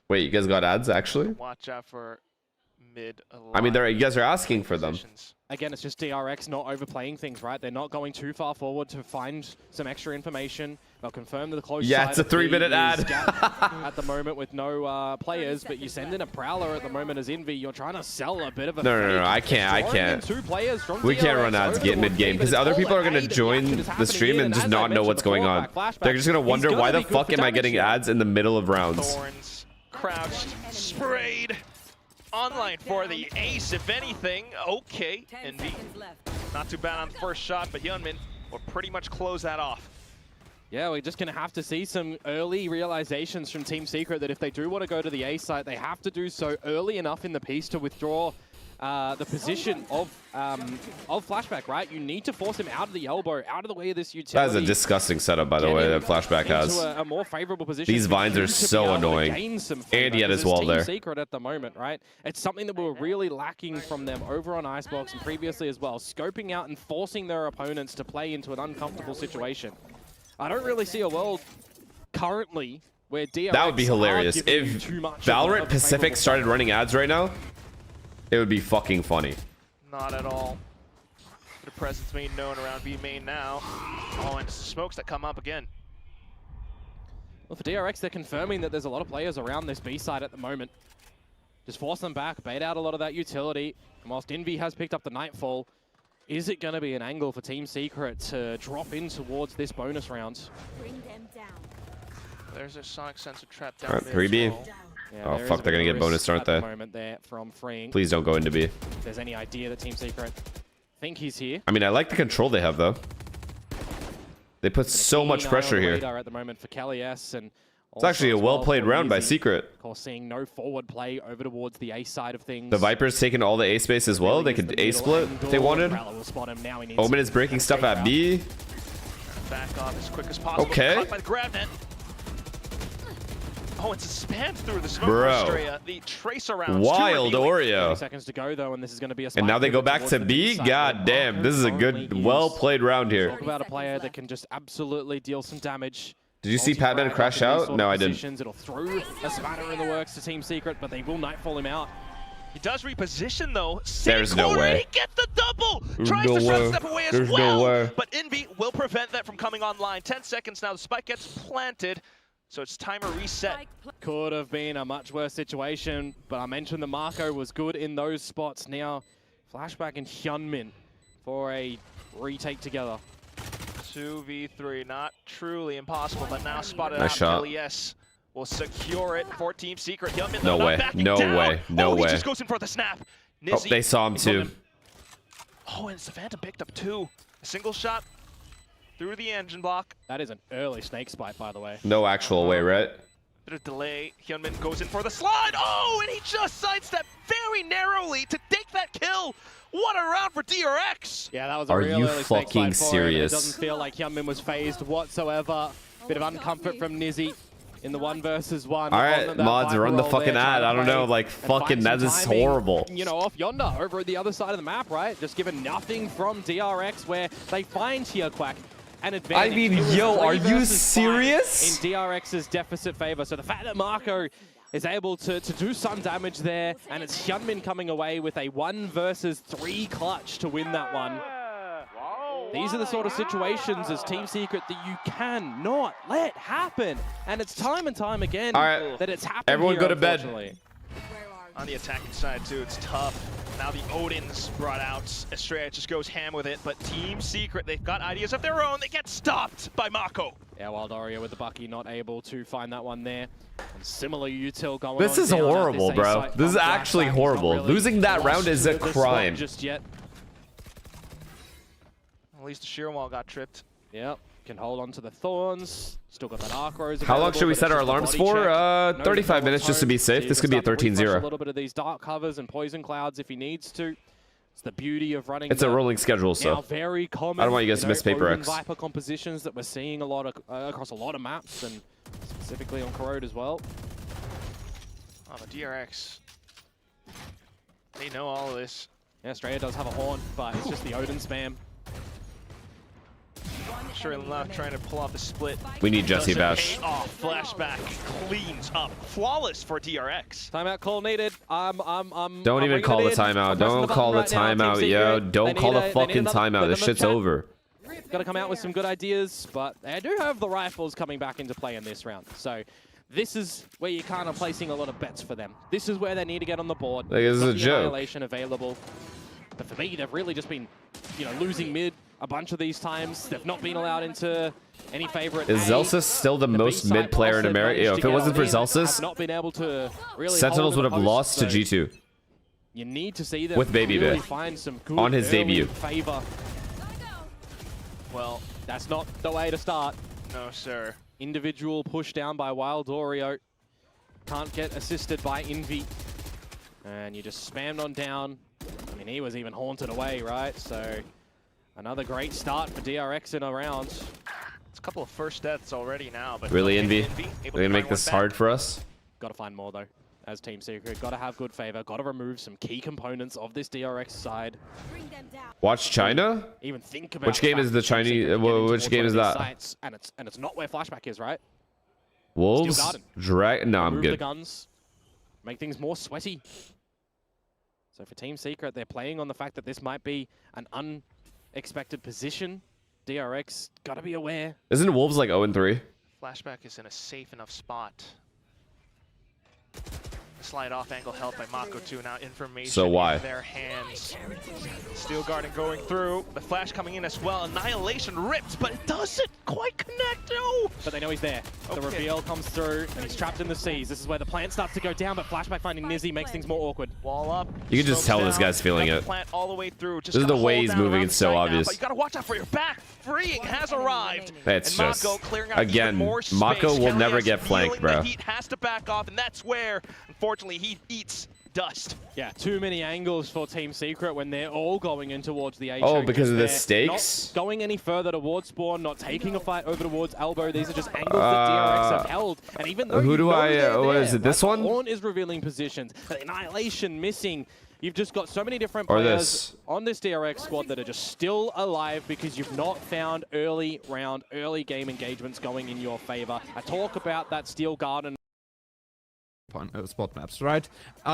Wait, you guys got ads actually? Watch out for mid. I mean, you guys are asking for them. Again, it's just DRX not overplaying things, right? They're not going too far forward to find some extra information. They'll confirm that the close Yeah, side it's a of B 3-minute ad. at the moment with no players, but you send in a Prowler at the moment as Envy. You're trying to sell a bit of a No, I can't. Two players from We can't run DRX ads over mid-game because other people are going to join the stream and just not know what's going on. They're just going to wonder, why the fuck am I getting ads in the middle of rounds? Thorns crouched, sprayed. Online for the ace, if anything. Okay, Envy. Not too bad on the first shot, but Hyunmin will pretty much close that off. Yeah, we're just going to have to see some early realizations from Team Secret that if they do want to go to the A site, they have to do so early enough in the piece to withdraw the position of Flashback, right? You need to force him out of the elbow, out of the way of this utility. That is a disgusting setup, by the way, that Flashback has. A more favorable position. These vines are so annoying. And he had his wall there. Secret at the moment, right? It's something that we were really lacking from them over on Icebox and previously as well. Scoping out and forcing their opponents to play into an uncomfortable situation. I don't really see a world currently where DRX that would be hilarious. If Valorant Pacific started running ads right now, it would be fucking funny. Not at all. The presence made known around B main now. Oh, and smokes that come up again. Well, for DRX, they're confirming that there's a lot of players around this B side at the moment. Just force them back, bait out a lot of that utility. And whilst Envy has picked up the Nightfall, is it going to be an angle for Team Secret to drop in towards this bonus round? Bring them down. There's a sonic sensor trap down. All right, 3B. Well. Yeah, Oh fuck, they're gonna get bonus, aren't they? Moment there from freeing. Please don't go into B. If there's any idea that Team Secret think he's here. I mean, I like the control they have though. They put so much pressure here. At the moment for Kelly S, and it's actually a well-played round by Secret. Of course, seeing no forward play over towards the A side of things. The Viper's taking all the A space as well. They could A split if they wanted. Omen is breaking stuff at B. Back off as quick as possible. Okay. Caught by the grab net. Oh, it's a spam through the smoke. Bro. The tracer rounds. Wild Oreo. 30 seconds to go though, and this is going to be a. And now they go back to B. God damn, this is a good, well-played round here. Talk about a player that can just absolutely deal some damage. Did you see Patman crash out? No, I didn't. It'll throw a spanner in the works to Team Secret, but they will Nightfall him out. He does reposition though. There's no way. He gets the double. There's Tries no to way. step away as There's well. no way. But Envy will prevent that from coming online. 10 seconds now. The spike gets planted. So it's timer reset. Could have been a much worse situation, but I mentioned the Marco was good in those spots. Now, Flashback and Hyunmin for a retake together. 2v3, not truly impossible, but now spotted nice out. shot. Kelly S will secure it for Team Secret. Hyunmin, No way. No way. No way. He just goes in for the snap. Oh, they saw him too. Oh, and Savanta picked up two. A single shot through the engine block. That is an early snake spike, by the way. No actual way, right? Bit of delay. Hyunmin goes in for the slide. Oh, and he just sidestepped very narrowly to take that kill. What a round for DRX. Yeah, that was a Are real you early snake fucking spike for him. serious? It doesn't feel like Hyunmin was phased whatsoever. Bit of uncomfort from Nizzy. in the 1 versus 1. All right, mods, run the fucking ad. I don't know, like, fucking, that is horrible. You know, off yonder, over at the other side of the map, right? Just given nothing from DRX, where they find here, Quack. An advantage. I mean, yo, are you serious? In DRX's deficit favor. So the fact that Marco is able to do some damage there, and it's Hyunmin coming away with a 1 versus 3 clutch to win that one. These are the sort of situations as Team Secret that you cannot let happen. And it's time and time again that it's happened. Everyone here, go to bed. On the attacking side too, it's tough. Now the Odin's brought out. Estrella just goes ham with it, but Team Secret, they've got ideas of their own. They get stopped by Mako. Yeah, Wild Aria with the Bucky not able to find that one there. And similar util going This on is down horrible, bro. This is actually horrible. really Losing that round is a crime. Just yet. At least the sheer wall got tripped. Yep, can hold on to the thorns. Still got that arc rose. How long should we set our alarms for? 35 minutes just to be safe. This could be a 13-0. A little bit of these dark covers and poison clouds if he needs to. It's the beauty of running. It's a rolling schedule, so very common, I don't want you guys to miss Paper Odin X. Viper compositions that we're seeing a lot of across a lot of maps, and specifically on Corrode as well. Oh, the DRX. They know all of this. Yeah, Straya does have a horn, but it's just the Odin spam. Sure enough, trying to pull off a split. We need Jesse Bash. Oh, flashback cleans up. Flawless for DRX. Timeout call needed. Don't even call the timeout. Don't call the timeout, yo. Don't call the fucking timeout. This shit's over. Got to come out with some good ideas, but they do have the rifles coming back into play in this round. So this is where you're kind of placing a lot of bets for them. This is where they need to get on the board. Like, this is a joke. Annihilation available. But for me, they've really just been, you know, losing mid a bunch of these times. They've not been allowed into any favorite. Is Zelsis still the most mid player in America? Yo, if it wasn't for Zelsis, not been able to really Sentinels would have lost to G2. You need to see them with Baby really Bear find some good on his debut. Favor. Well, that's not the way to start. No, sir. Individual push down by Wild Oreo. Can't get assisted by Envy. And you just spammed on down. I mean, he was even haunted away, right? So another great start for DRX in a round. It's a couple of first deaths already now, but really, Envy? They're gonna make this hard for us. Got to find more though. As Team Secret, got to have good favor. Got to remove some key components of this DRX side. Watch China. Even think about which game is the Chinese? Which game is that? Sites, and it's not where Flashback is, right? Wolves. Drag. No, I'm remove good. The guns. Make things more sweaty. So for Team Secret, they're playing on the fact that this might be an unexpected position. DRX, gotta be aware. Isn't Wolves like 0-3? Flashback is in a safe enough spot. Slide off angle help by Mako too. Now information so why? in their hands. Steel Garden going through. The flash coming in as well. Annihilation ripped, but it doesn't quite connect. No. But they know he's there. The reveal comes through, and he's trapped in the seas. This is where the plant starts to go down, but Flashback finding Nizzy makes things more awkward. Wall up. You can just tell this guy's feeling it. Plant all the way through. Just this is the way he's moving. It's so obvious. But you gotta watch out for your back. Freeing has arrived. It's and just Mako clearing out again. more space. Mako will never get flanked, bro. The heat has to back off, and that's where, unfortunately, he eats dust. Yeah, too many angles for Team Secret when they're all going in towards the A. Oh, because of the stakes? Not going any further towards spawn, not taking a fight over towards elbow. These are just angles that DRX have held. And even though who do I? What is it? This one? Spawn is revealing positions. The Annihilation missing. You've just got so many different players on this DRX squad that are just still alive because you've not found early round, early game engagements going in your favor. I talk about that Steel Garden spot maps, right?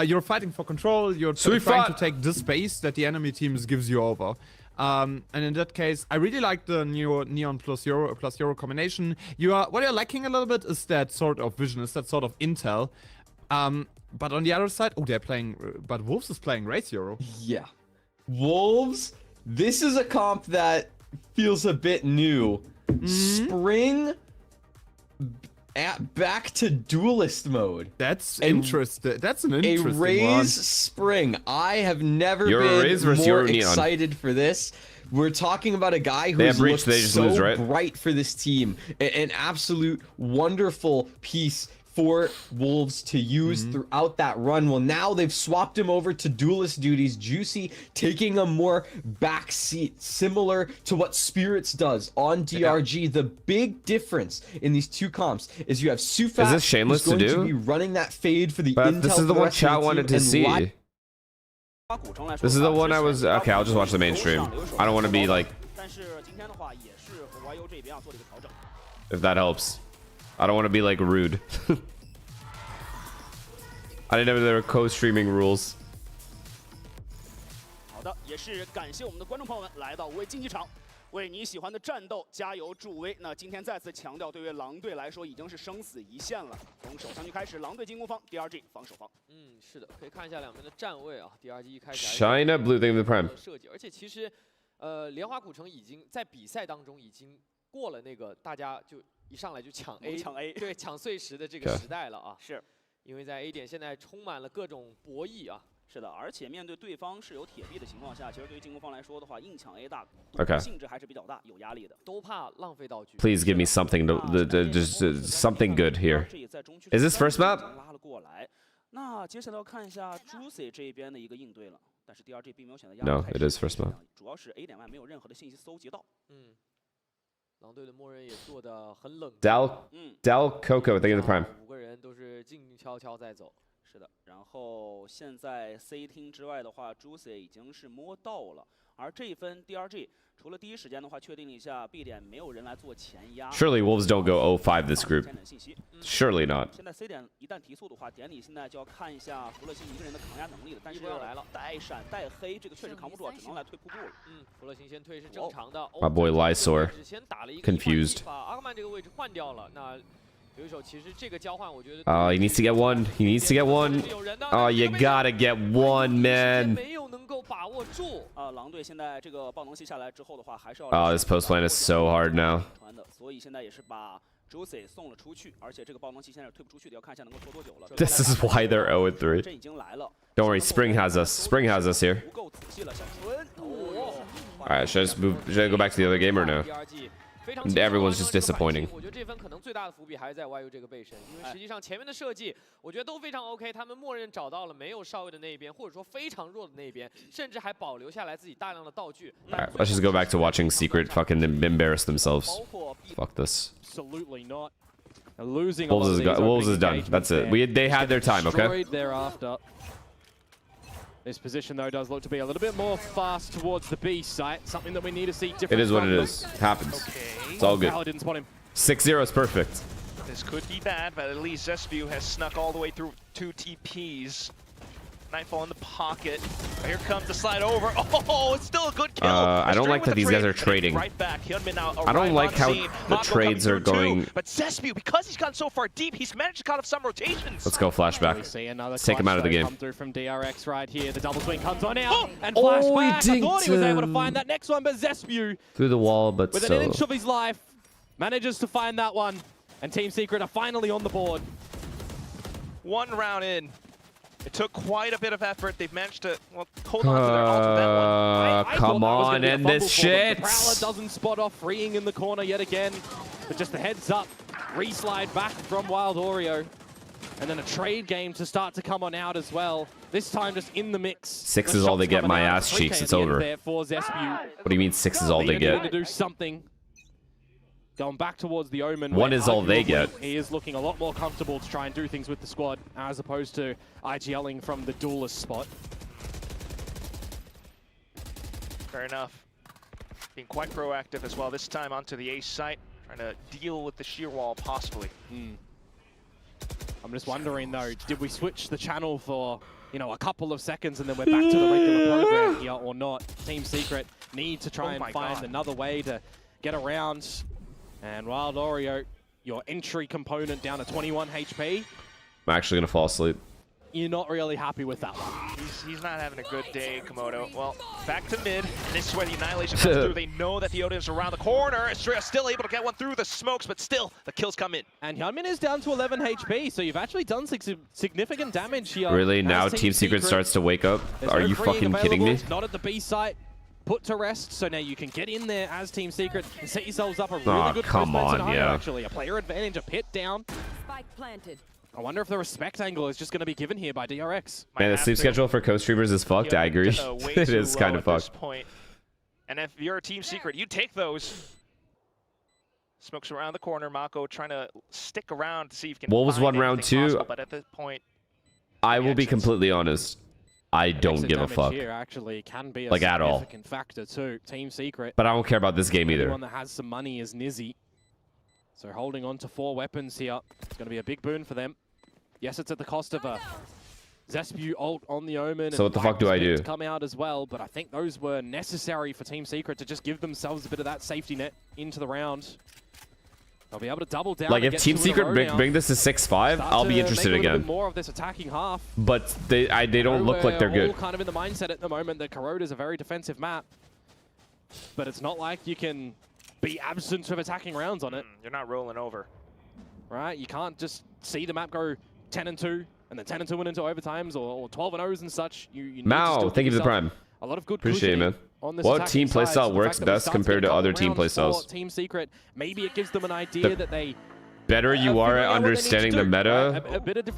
You're fighting for control, you're trying to take the space that the enemy teams gives you over. And in that case, I really like the Neon plus Euro combination. What you're lacking a little bit is that sort of vision, is that sort of intel. But on the other side, oh, they're playing, but Wolves is playing Race Euro. Yeah. Wolves, this is a comp that feels a bit new. Spring back to duelist mode. That's interesting. That's an interesting one. A Raze Spring. I have never been more excited for this. We're talking about a guy who's looked so bright for this team. An absolute wonderful piece for Wolves to use throughout that run. Well, now they've swapped him over to duelist duties. Juicy taking a more backseat, similar to what Spirits does on DRG. The big difference in these two comps is you have Sufat, is this shameless who's going to do? be running that fade for the But intel. this is the one chat wanted to see. This This is the one I was... Okay, I'll just watch the mainstream. I don't want to be like... If that helps. I don't want to be like rude. I didn't know there were co-streaming rules. 好的，也是感谢我们的观众朋友们来到无畏竞技场，为你喜欢的战斗加油助威。那今天再次强调，对于狼队来说已经是生死一线了。从首枪局开始，狼队进攻方 ，DRG 防守方。是的，可以看一下两边的站位啊。DRG 一开始 China blue thing the prime 设计，而且其实，莲花古城已经在比赛当中已经过了那个大家就一上来就抢 A， 对，抢碎石的这个时代了啊。是，因为在 A 点现在充满了各种博弈啊。 是的，而且面对对方是有铁壁的情况下，其实对于进攻方来说的话，硬抢 A 大 Okay. 性质还是比较大，有压力的。都怕浪费道具。 Please give me something to... just something good here. Is this first map? 拉了过来，那接下来要看一下 Juicy 这边的一个应对了。但是 DRG 并没有选择压。 No, it is first map. 主要是 A 点外没有任何的信息搜集到。狼队的默认也做得很冷。Del Coco, thank you the prime. 5个人都是静悄悄在走。 是的，然后现在 C 厅之外的话 ，Juicy 已经是摸到了，而这一分 DRG 除了第一时间的话确定了一下 B 点没有人来做前压。Surely Wolves don't go 0-5 this group. Surely not. 现在 C 点一旦提速的话，典礼现在就要看一下弗勒星一个人的抗压能力了。但是要来了，带闪带黑，这个确实扛不住，只能来退瀑布了。弗勒星先退是正常的。My boy Lysor. Confused. 把阿克曼这个位置换掉了，那。 有一手，其实这个交换，我觉得。He needs to get one. He needs to get one. Oh, you gotta get one, man. 没有能够把握住。狼队现在这个爆能器下来之后的话，还是要。Oh, this post plan is so hard now. 所以现在也是把 Juicy 送了出去，而且这个爆能器现在是退不出去的，要看一下能够拖多久了。This is why they're 0-3. 这已经来了。Don't worry, Spring has us. Spring has us here. 不够仔细了，小春。Alright, should I just move? Should I go back to the other game or no? Everyone's just disappointing. 我觉得这分可能最大的伏笔还是在 YU 这个背身，因为实际上前面的设计我觉得都非常 OK， 他们默认找到了没有哨位的那一边，或者说非常弱的那一边，甚至还保留下来自己大量的道具。Alright, let's just go back to watching Secret fucking embarrass themselves. Fuck this. Absolutely not. Losing Wolves is done. That's it. They had their time, okay? Thereafter. This position, though, does look to be a little bit more fast towards the B site. Something that we need to see different. It is what it is. Happens. It's all good. 6-0 is perfect. This could be bad, but at least Zespew has snuck all the way through 2 TPs. Nightfall in the pocket. Here comes the slide over. Oh, it's still a good kill. I don't like that these guys are trading. Right back. I don't like how the trades are going. But Zespew, because he's gotten so far deep, he's managed to cut off some rotations. Let's go flashback. Let's take him out of the game. Come through from DRX right here. The double swing comes on out and flashback. I thought he was able to find that next one, but Zespew through the wall, but with an inch of his life manages to find that one, and Team Secret are finally on the board. 1 round in. It took quite a bit of effort. They've managed to hold on to their ult with that one. Come on, end this shit. Prowler doesn't spot off, freeing in the corner yet again. But just the heads up, reslide back from Wild Oreo. And then a trade game to start to come on out as well. This time just in the mix. 6 is all they get, my ass cheeks. It's over. What do you mean 6 is all they get? To do something. Going back towards the Omen. 1 is all they get. He is looking a lot more comfortable to try and do things with the squad, as opposed to IGLing from the duelist spot. Fair enough. Being quite proactive as well. This time onto the ace site, trying to deal with the shear wall possibly. I'm just wondering though, did we switch the channel for, you know, a couple of seconds and then we're back to the regular program here or not? Team Secret need to try and find another way to get around. And Wild Oreo, your entry component down to 21 HP. I'm actually going to fall asleep. You're not really happy with that one. He's not having a good day, Komodo. Well, back to mid. This is where the Annihilation comes through. They know that the Odin is around the corner. Estrella still able to get one through the smokes, but still, the kills come in. And Hyunmin is down to 11 HP, so you've actually done significant damage here. Really? Now Team Secret starts to wake up? Are you fucking kidding me? Not at the B site. Put to rest, so now you can get in there as Team Secret and set yourselves up a really good first bet scenario, actually. A player advantage, a pit down. Spike planted. I wonder if the respect angle is just going to be given here by DRX. Man, the sleep schedule for co-streamers is fucked. I agree. It is kind of fucked. And if you're a Team Secret, you take those. Smokes around the corner. Mako trying to stick around to see if he can. What was one round two? Possible, but at this point, I will be completely honest. I don't give a fuck. Here actually can be a like at all. significant factor too. Team Secret. But I don't care about this game either. One that has some money is Nizzy. So holding on to 4 weapons here. It's going to be a big boon for them. Yes, it's at the cost of a Zespew ult on the Omen. So what the fuck do I do? Come out as well, but I think those were necessary for Team Secret to just give themselves a bit of that safety net into the round. They'll be able to double down. Like if Team Secret bring this to 6-5, I'll be interested again. More of this attacking half. But they don't look like they're good. All kind of in the mindset at the moment that Corrode is a very defensive map, but it's not like you can be absent of attacking rounds on it. You're not rolling over, right? You can't just see the map go 10-2 and then 10-2 and into overtimes or 12-0s and such. You need Mao, thank you for the prime. A lot of good appreciate it, man. What team playstyle works best compared to other team playstyles? Team Secret, maybe it gives them an idea that they better you are at understanding the meta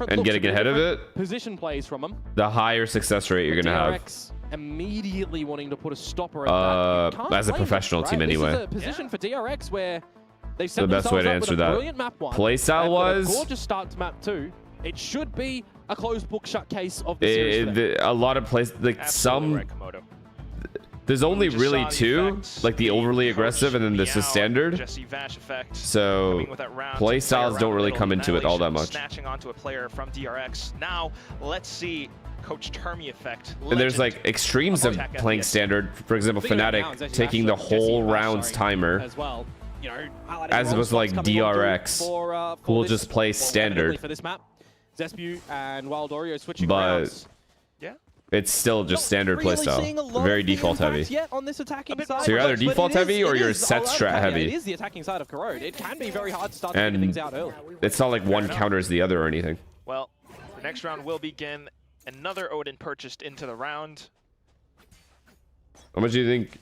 and getting ahead of it, position plays from them, the higher success rate you're gonna have. Immediately wanting to put a stopper at that. As a professional team anyway. This is a position for DRX where they set the best way to answer that. Playstyle was gorgeous start to map 2. It should be a closed book shut case of the series. A lot of plays like some. There's only really 2, like the overly aggressive and then this is standard. So play styles don't really come into it all that much. Snatching onto a player from DRX. Now let's see Coach Termy effect. And there's like extremes of playing standard. For example, Fnatic taking the whole round's timer. As well, you know, as opposed to like DRX, who will just play standard. For this map, Zespew and Wild Oreo switching rounds. It's still just standard playstyle, very default heavy. On this attacking side, so you're either default heavy or you're set strat heavy. It is the attacking side of Corrode. It can be very hard to start figuring things out early. It's not like one counters the other or anything. Well, the next round will begin. Another Odin purchased into the round. How much do you think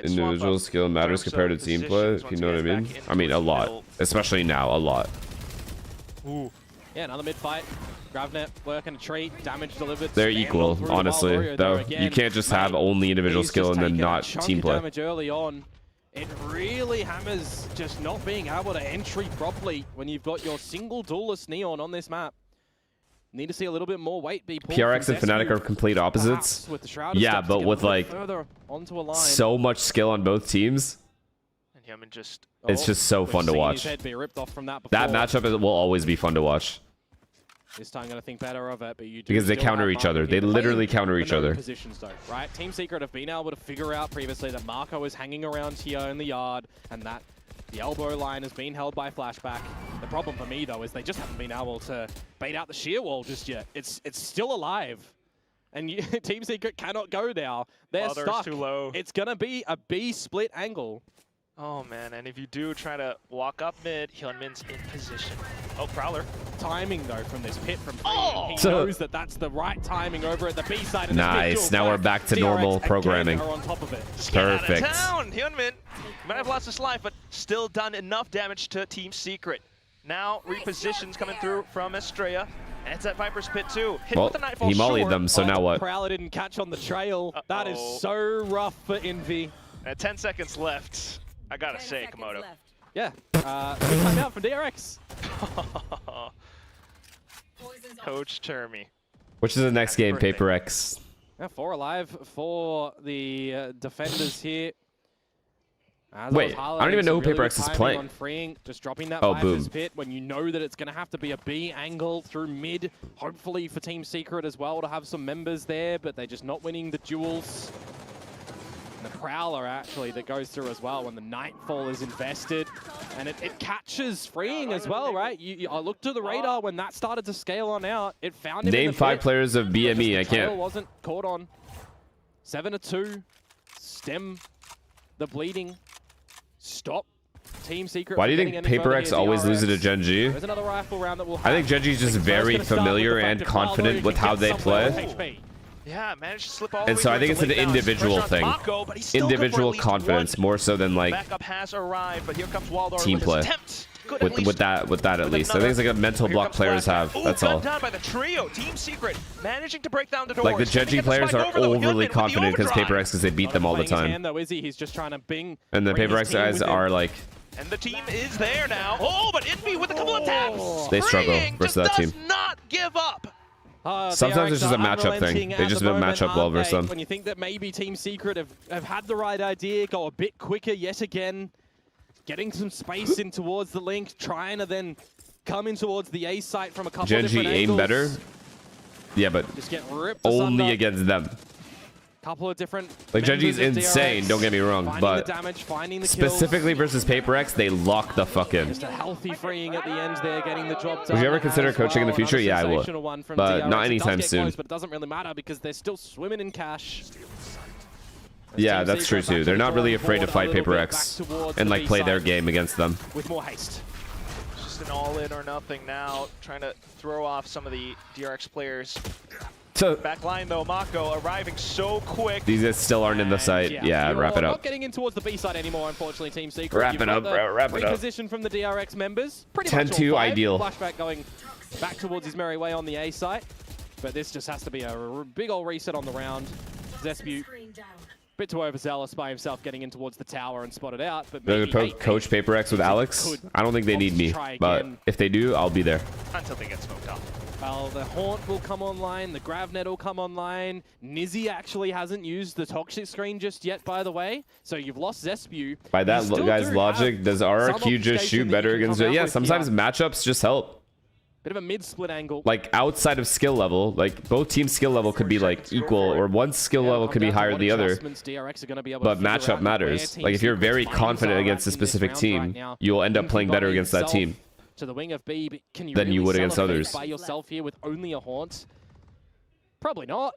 individual skill matters compared to team play? If you know what I mean? I mean, a lot. Especially now, a lot. Ooh. Yeah, another mid fight. Gravnet working a treat, damage delivered. They're equal, honestly. Though you can't just have only individual skill and then not team play. Damage early on. It really hammers just not being able to entry properly when you've got your single duelist Neon on this map. Need to see a little bit more weight be pulled. PRX and Fnatic are complete opposites. Yeah, but with like so much skill on both teams. And it's just so fun to watch. That matchup will always be fun to watch. This time, gonna think better of it, but you do because they counter each other. They literally counter each other. Positions though, right? Team Secret have been able to figure out previously that Marco is hanging around here in the yard, and that the elbow line has been held by Flashback. The problem for me though is they just haven't been able to bait out the shear wall just yet. It's still alive, and Team Secret cannot go now. They're stuck. Too low. It's gonna be a B split angle. Oh man, and if you do try to walk up mid, Hyunmin's in position. Oh, Prowler. Timing though from this pit from Free. He knows that that's the right timing over at the B side. Nice. Now we're back to normal programming. On top of it. Perfect. Down. Hyunmin might have lost his life, but still done enough damage to Team Secret. Now repositions coming through from Estrella. And it's at Viper's pit too. Hit with the Nightfall. He mollied them, so now what? Prowler didn't catch on the trail. That is so rough for Envy. And 10 seconds left. I gotta say, Komodo. Yeah, good time out from DRX. Coach Termy. Which is the next game, Paper X? Yeah, 4 alive for the defenders here. Wait, I don't even know who Paper X is playing. On freeing, just dropping that Viper's pit when you know that it's going to have to be a B angle through mid. Hopefully for Team Secret as well to have some members there, but they're just not winning the duels. And the Prowler actually that goes through as well when the Nightfall is invested. And it catches freeing as well, right? I looked to the radar when that started to scale on out. It found him Name 5 players of BME, I can't. Wasn't caught on. 7-2. Stem the bleeding. Stop. Team Secret. Why do you think Paper X always loses to Gen G? There's another rifle round that we'll have. I think Gen G is just very familiar and confident with how they play. Yeah, managed to slip all the way. And so I think it's an individual thing. Individual confidence more so than like backup has arrived, but here comes Waldor team play. with that at least. I think it's like a mental block players have. That's all. Down by the trio. Team Secret managing to break down the doors. Like the Genji players are overly confident because Paper X because they beat them all the time. He's just trying to bing. And the Paper X guys are like. And the team is there now. Oh, but Envy with a couple of taps. They struggle versus that team. Does not give up. Sometimes it's just a matchup thing. They just don't match up well versus them. When you think that maybe Team Secret have had the right idea, go a bit quicker yet again, getting some space in towards the link, trying to then come in towards the A site from a couple of different angles. Genji aim better. Yeah, but just get ripped only against them. Couple of different like Genji's insane, don't get me wrong, but specifically versus Paper X, they lock the fuck in. Just a healthy freeing at the end there, getting the job done. Would you ever consider coaching in the future? Yeah, I would, but not anytime soon. Close, but it doesn't really matter because they're still swimming in cash. Yeah, that's true too. They're not really afraid to fight Paper X and like play their game against them. With more haste. It's just an all-in or nothing now, trying to throw off some of the DRX players. Back line though, Mako arriving so quick. These guys still aren't in the site. Yeah, wrap it up. Not getting in towards the B side anymore, unfortunately, Team Secret. Wrap it up, bro. Wrap it up. Reposition from the DRX members. Pretty 10-2 ideal. Flashback going back towards his merry way on the A site. But this just has to be a big old reset on the round. Zespu, bit too overzealous by himself getting in towards the tower and spotted out. But maybe coach Paper X with Alex. I don't think they need me, but if they do, I'll be there. Until they get smoked up. Well, the Haunt will come online, the Gravnet will come online. Nizzy actually hasn't used the Toxic Screen just yet, by the way. So you've lost Zespu. By that guy's logic, does RRQ just shoot better against it? Yeah, sometimes matchups just help. Bit of a mid-split angle. Like outside of skill level, like both teams' skill level could be like equal, or one skill level could be higher than the other. But matchup matters. Like if you're very confident against a specific team, you'll end up playing better against that team. To the wing of B, but can you than you would against others. By yourself here with only a Haunt? Probably not.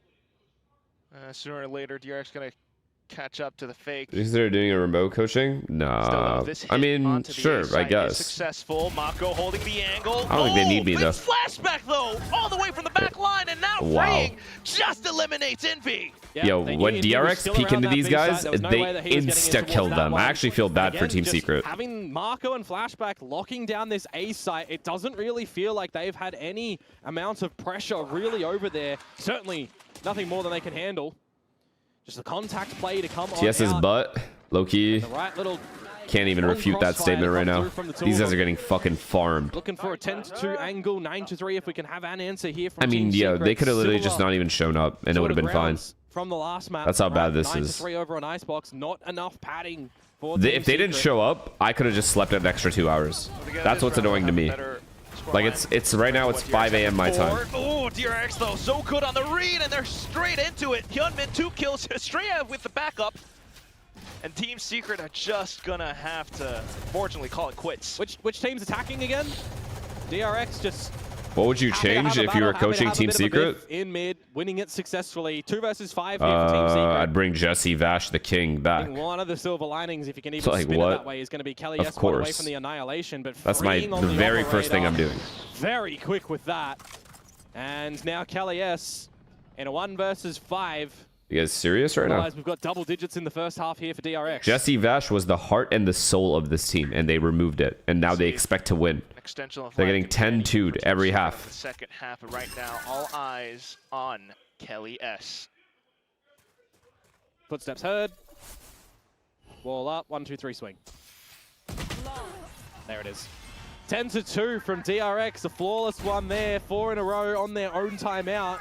Sooner or later, DRX gonna catch up to the fake. Is there doing a remote coaching? Nah. I mean, sure, I guess. Successful. Mako holding the angle. I don't think they need me though. Flashback though, all the way from the back line, and now freeing just eliminates Envy. Yeah, yo, when DRX peek into these guys, they insta-kill them. I actually feel bad for Team Secret. Having Mako and Flashback locking down this A site, it doesn't really feel like they've had any amount of pressure really over there. Certainly nothing more than they can handle. Just a contact play to come on TS's butt, low-key. Can't even refute that statement right now. These guys are getting fucking farmed. Looking for a 10-2 angle, 9-3 if we can have an answer here from I mean, yeah, they could have literally just not even shown up and it would have been fine. From the last map. That's how bad this is. 9-3 over on Icebox, not enough padding for if they didn't show up, I could have just slept an extra 2 hours. That's what's annoying to me. Like it's right now it's 5 a.m. my time. Oh, DRX though, so good on the read, and they're straight into it. Hyunmin 2 kills straight out with the backup. And Team Secret are just gonna have to, fortunately, call it quits. Which team's attacking again? DRX just... What would you change if you were coaching Team Secret? In mid, winning it successfully. 2 versus 5 here for Team Secret. I'd bring Jesse Vash the King back. One of the silver linings, if you can even spin it that way, is going to be Kelly S one away from the annihilation. But that's the very first thing I'm doing. Very quick with that. And now Kelly S in a 1 versus 5. You guys serious right now? We've got double digits in the first half here for DRX. Jesse Vash was the heart and the soul of this team, and they removed it. And now they expect to win. They're getting 10-2'd every half. Second half, but right now, all eyes on Kelly S. Footsteps heard. Wall up, 1, 2, 3, swing. There it is. 10-2 from DRX, a flawless one there. 4 in a row on their own timeout.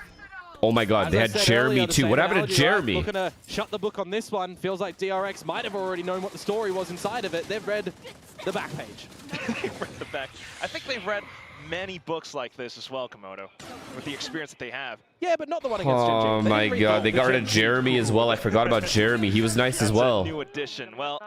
Oh my god, they had Jeremy too. What happened to Jeremy? Looking to shut the book on this one. Feels like DRX might have already known what the story was inside of it. They've read the back page. They've read the back. I think they've read many books like this as well, Komodo, with the experience that they have. Yeah, but not the one against Genji. Oh my god, they got rid of Jeremy as well. I forgot about Jeremy. He was nice as well. New addition. Well,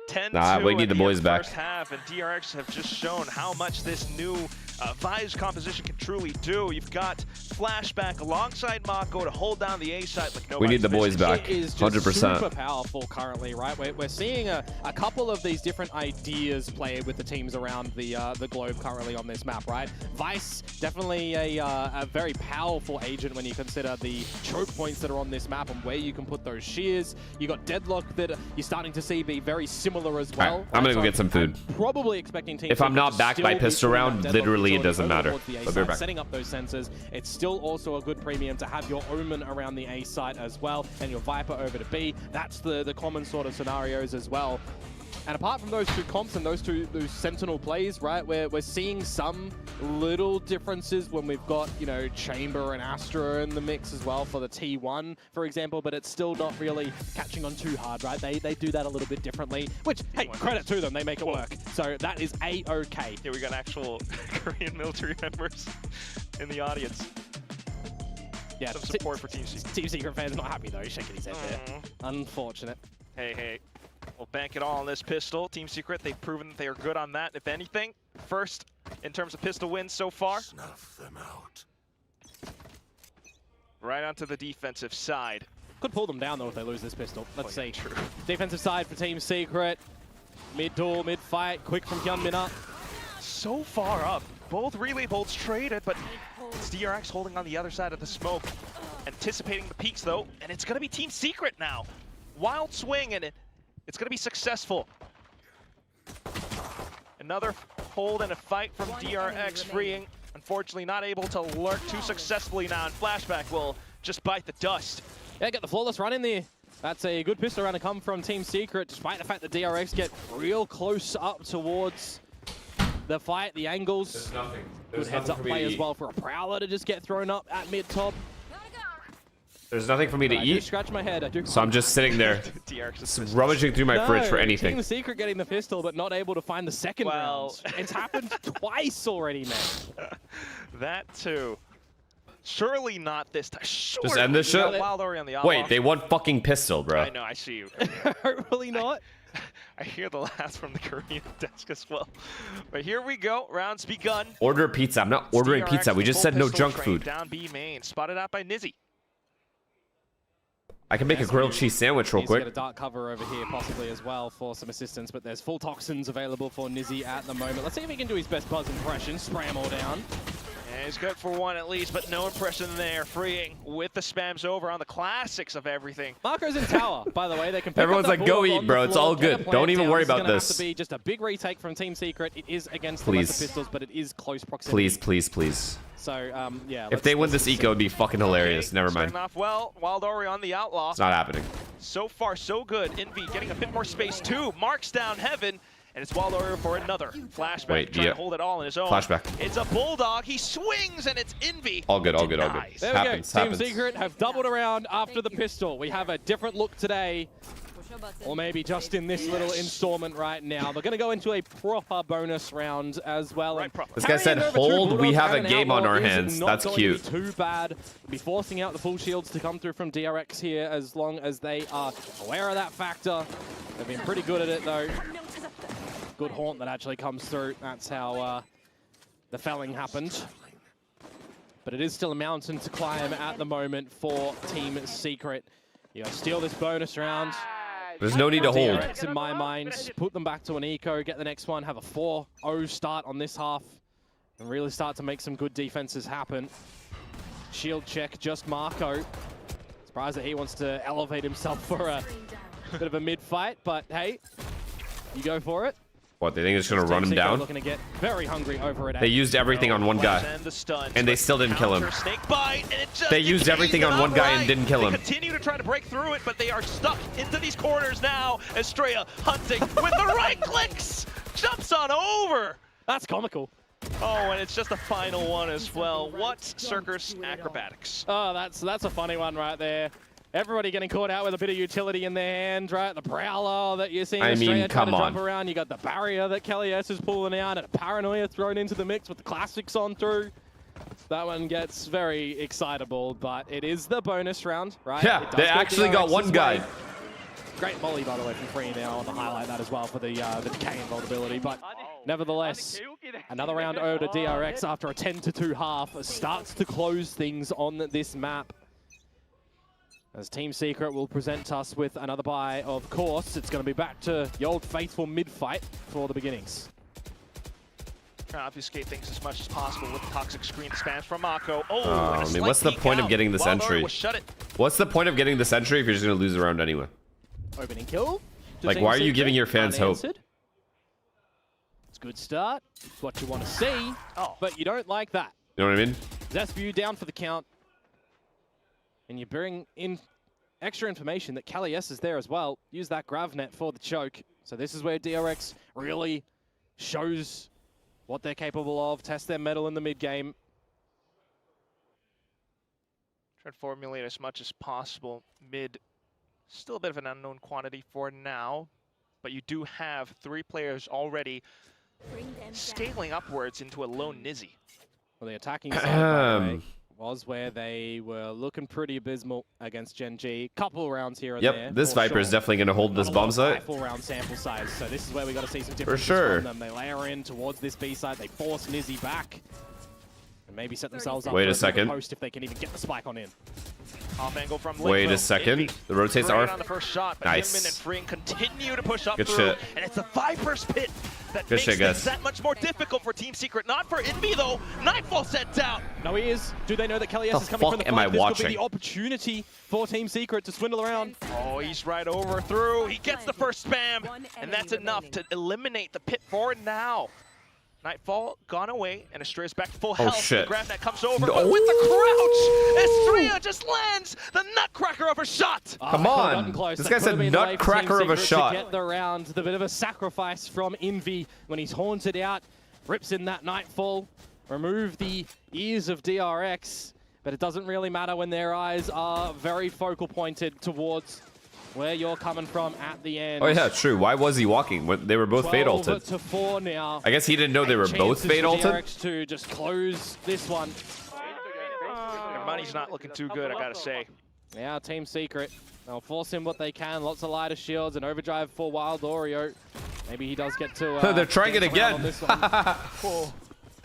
10-2 we need the boys back. First half, and DRX have just shown how much this new Vi's composition can truly do. You've got Flashback alongside Mako to hold down the A side like nobody's We need the boys back. It is just 100%. super powerful currently, right? We're seeing a couple of these different ideas play with the teams around the globe currently on this map, right? Vice, definitely a very powerful agent when you consider the choke points that are on this map and where you can put those shears. You got Deadlock that you're starting to see be very similar as well. Right, I'm gonna go get some food. I'm probably expecting teams. If I'm not backed by pistol round, literally it doesn't matter. I'll be right back. Setting up those sensors, it's still also a good premium to have your Omen around the A site as well, and your Viper over to B. That's the common sort of scenarios as well. And apart from those two comps and those Sentinel plays, right, we're seeing some little differences when we've got, you know, Chamber and Astra in the mix as well for the T1, for example, but it's still not really catching on too hard, right? They do that a little bit differently, which, hey, credit to them, they make it work. So that is A-OK. Here we got actual Korean military members in the audience. Yeah, some support for Team Secret. Team Secret fans not happy though, he's shaking his head there. Unfortunate. Hey. We'll bank it all on this pistol. Team Secret, they've proven that they are good on that, if anything. First, in terms of pistol wins so far. Snuff them out. Right onto the defensive side. Could pull them down, though, if they lose this pistol. Let's see. True. Defensive side for Team Secret. Mid-duel, mid-fight. Quick from Hyunmin up. So far up. Both relay bolts traded, but it's DRX holding on the other side of the smoke. Anticipating the peaks, though, and it's going to be Team Secret now. Wild swing, and it's going to be successful. Another hold and a fight from DRX, freeing. Unfortunately, not able to lurk too successfully now, and Flashback will just bite the dust. Yeah, get the flawless run in there. That's a good pistol round to come from Team Secret, despite the fact that DRX get real close up towards the fight, the angles. There's nothing. Good heads-up play as well for a Prowler to just get thrown up at mid-top. There's nothing for me to I eat. do scratch my head. I do. So I'm just sitting there, rummaging through my fridge for anything. Team Secret getting the pistol, but not able to find the second round. It's happened twice already, man. That too. Surely not this time. Surely. Just end this shit? Wild Ori on the outlaw. Wait, they want fucking pistol, bro. I know, I see you. Hopefully not. I hear the last from the Korean desk as well. But here we go. Rounds begun. Order pizza. I'm not ordering DRX pizza. We just said no junk train food. Down B main. Spotted out by Nizzy. I can make a grilled cheese sandwich real quick. Get a dark cover over here possibly as well for some assistance, but there's full toxins available for Nizzy at the moment. Let's see if he can do his best buzz impression. Spray them all down. Yeah, he's good for one at least, but no impression there. Freeing with the spams over on the classics of everything. Marco's in tower, by the way. They can pick Everyone's up like, go eat, bro. floor, It's all good. Don't even worry about this. this. It's going to have to be just a big retake from Team Secret. It is against the lesser pistols, but it is close proximity. Please. So, yeah. If they win this eco, it'd be fucking hilarious. Never mind. Starting off well. Wild Ori on the outlaw. It's not happening. So far, so good. Envy getting a bit more space too. Marks down Heaven, and it's Wild Ori for another. Flashback trying to hold it all in his own. Flashback. It's a Bulldog. He swings, and it's Envy. All good. There Happens. we go. Team Secret have doubled around after the pistol. We have a different look today. Or maybe just in this little installment right now. They're going to go into a proper bonus round as well. And this guy said, hold, we have a game on our hands. That's cute. Too bad. Be forcing out the full shields to come through from DRX here as long as they are aware of that factor. They've been pretty good at it though. Good haunt that actually comes through. That's how the felling happened. But it is still a mountain to climb at the moment for Team Secret. You got to steal this bonus round. There's no need to hold. DRX in my mind, put them back to an eco, get the next one, have a 4-0 start on this half, and really start to make some good defenses happen. Shield check, just Marco. Surprised that he wants to elevate himself for a bit of a mid-fight, but hey, you go for it. What, they think they're just going to run him down? Looking to get very hungry over it. They used everything on one guy, and they still didn't kill him. They used everything on one guy and didn't kill him. They continue to try to break through it, but they are stuck into these corners now. Estrella hunting with the right clicks, jumps on over. That's comical. Oh, and it's just the final one as well. What circus acrobatics? Oh, that's a funny one right there. Everybody getting caught out with a bit of utility in their hand, right? The Prowler that you're seeing Australia try to jump around. You got the barrier that Kelly S is pulling out, and a Paranoia thrown into the mix with the classics on through. That one gets very excitable, but it is the bonus round, right? Yeah, they actually got one guy. Great volley, by the way, from Free there. I want to highlight that as well for the decay invulnerability. But nevertheless, another round over to DRX after a 10-2 half starts to close things on this map. As Team Secret will present us with another buy, of course. It's going to be back to the old faithful mid-fight for the beginnings. Trying to obfuscate things as much as possible with the toxic screen spams from Mako. Oh, I mean, what's the point of getting this entry? What's the point of getting this entry if you're just going to lose a round anyway? Opening kill. Like, why are you giving your fans hope? It's a good start. It's what you want to see, but you don't like that. You know what I mean? Zesbu down for the count. And you bring in extra information that Kalias is there as well. Use that GravNet for the choke. So this is where DRX really shows what they're capable of, test their mettle in the mid-game. Try to formulate as much as possible. Mid, still a bit of an unknown quantity for now, but you do have 3 players already scaling upwards into a lone Nizzy. Well, the attacking side, by the way, was where they were looking pretty abysmal against Gen G. Couple rounds here and there. Yep, this Viper is definitely going to hold this bomb site. 4-round sample size, so this is where we got to see some differences from them. They layer in towards this B side, they force Nizzy back, and maybe set themselves up Wait a for second. post if they can even get the spike on in. Off angle from Wait a second. The rotates are on the first shot, but nice. Himman and Freeing continue to push up Good through, shit. and it's the Viper's pit that Good makes shit, things guys. that much more difficult for Team Secret. Not for Envy though. Nightfall sent out. No, he is. Do they know that Kalias The is coming from the fuck am I fight? This could watching? be the opportunity for Team Secret to swindle around. Oh, he's right over through. He gets the first spam, and that's enough to eliminate the pit forward now. Nightfall gone away, and Estrella back to full health. Shit. The GravNet comes over, but with the crouch, Estrella just lands the nutcracker of a shot. Come on. This guy said nutcracker of a shot. To get the round, the bit of a sacrifice from Envy when he's haunted out, rips in that Nightfall, remove the ears of DRX, but it doesn't really matter when their eyes are very focal pointed towards where you're coming from at the end. Oh yeah, true. Why was he walking? They were both fade ulted. 12-4 now. I guess he didn't know they were both fade ulted. DRX to just close this one. Their money's not looking too good, I gotta say. Now Team Secret, they'll force him what they can. Lots of lighter shields and overdrive for Wild Oreo. Maybe he does get to. They're trying it again.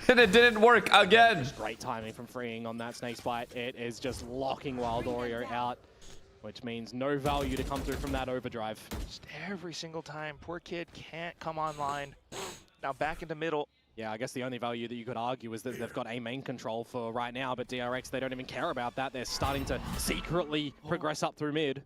And it didn't work again. Great timing from Freeing on that Snake's Bite. It is just locking Wild Oreo out, which means no value to come through from that overdrive. Just every single time, poor kid can't come online. Now back into middle. Yeah, I guess the only value that you could argue is that they've got a main control for right now, but DRX, they don't even care about that. They're starting to secretly progress up through mid.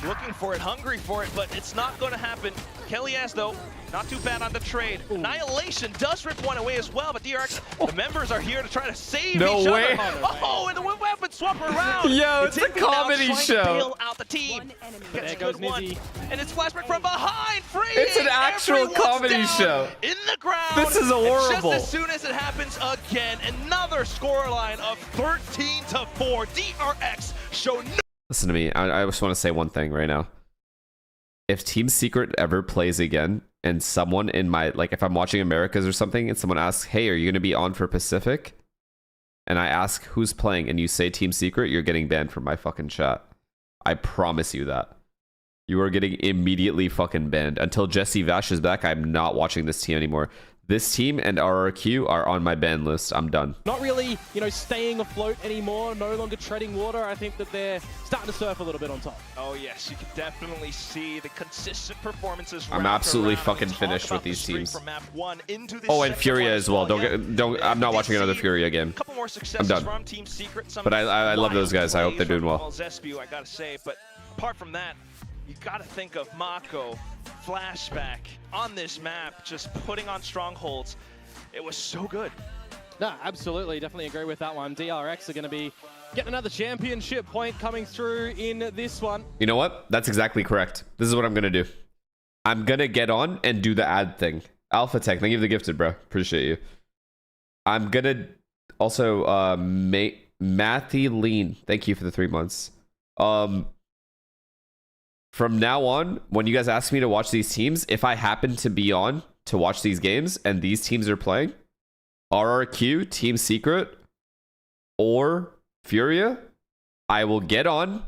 Looking for it, hungry for it, but it's not going to happen. Kalias, though, not too bad on the trade. Ooh. Annihilation does rip one away as well, but DRX, the members are here to try to save each way. other. Oh, and the weapon swap around. Yo, it's a comedy show. Bail out the team. There goes Nizzy. And it's flashback from behind. Free. It's an actual comedy show. In the ground. This is horrible. Just as soon as it happens again, another scoreline of 13-4. DRX show no. Listen to me. I just want to say one thing right now. If Team Secret ever plays again, and someone in my, like, if I'm watching Americas or something, and someone asks, hey, are you going to be on for Pacific? And I ask who's playing, and you say Team Secret, you're getting banned from my fucking chat. I promise you that. You are getting immediately fucking banned. Until Jesse Vash is back, I'm not watching this team anymore. This team and RRQ are on my ban list. I'm done. Not really, you know, staying afloat anymore, no longer treading water. I think that they're starting to surf a little bit on top. Oh yes, you can definitely see the consistent performances. I'm absolutely fucking finished with these teams. From map 1 into this and Furia as well. I'm not watching another Furia game. Couple more successes I'm done. From Team Secret. But I love those guys. I hope they're doing well. Zesbu, I gotta say, but apart from that, you gotta think of Mako, Flashback on this map, just putting on strongholds. It was so good. No, absolutely, definitely agree with that one. DRX are going to be getting another championship point coming through in this one. You know what? That's exactly correct. This is what I'm going to do. I'm going to get on and do the ad thing. Alpha Tech, thank you for the gifted, bro. Appreciate you. I'm going to also, Matthew Lean, thank you for the 3 months. From now on, when you guys ask me to watch these teams, if I happen to be on to watch these games and these teams are playing, RRQ, Team Secret, or Furia, I will get on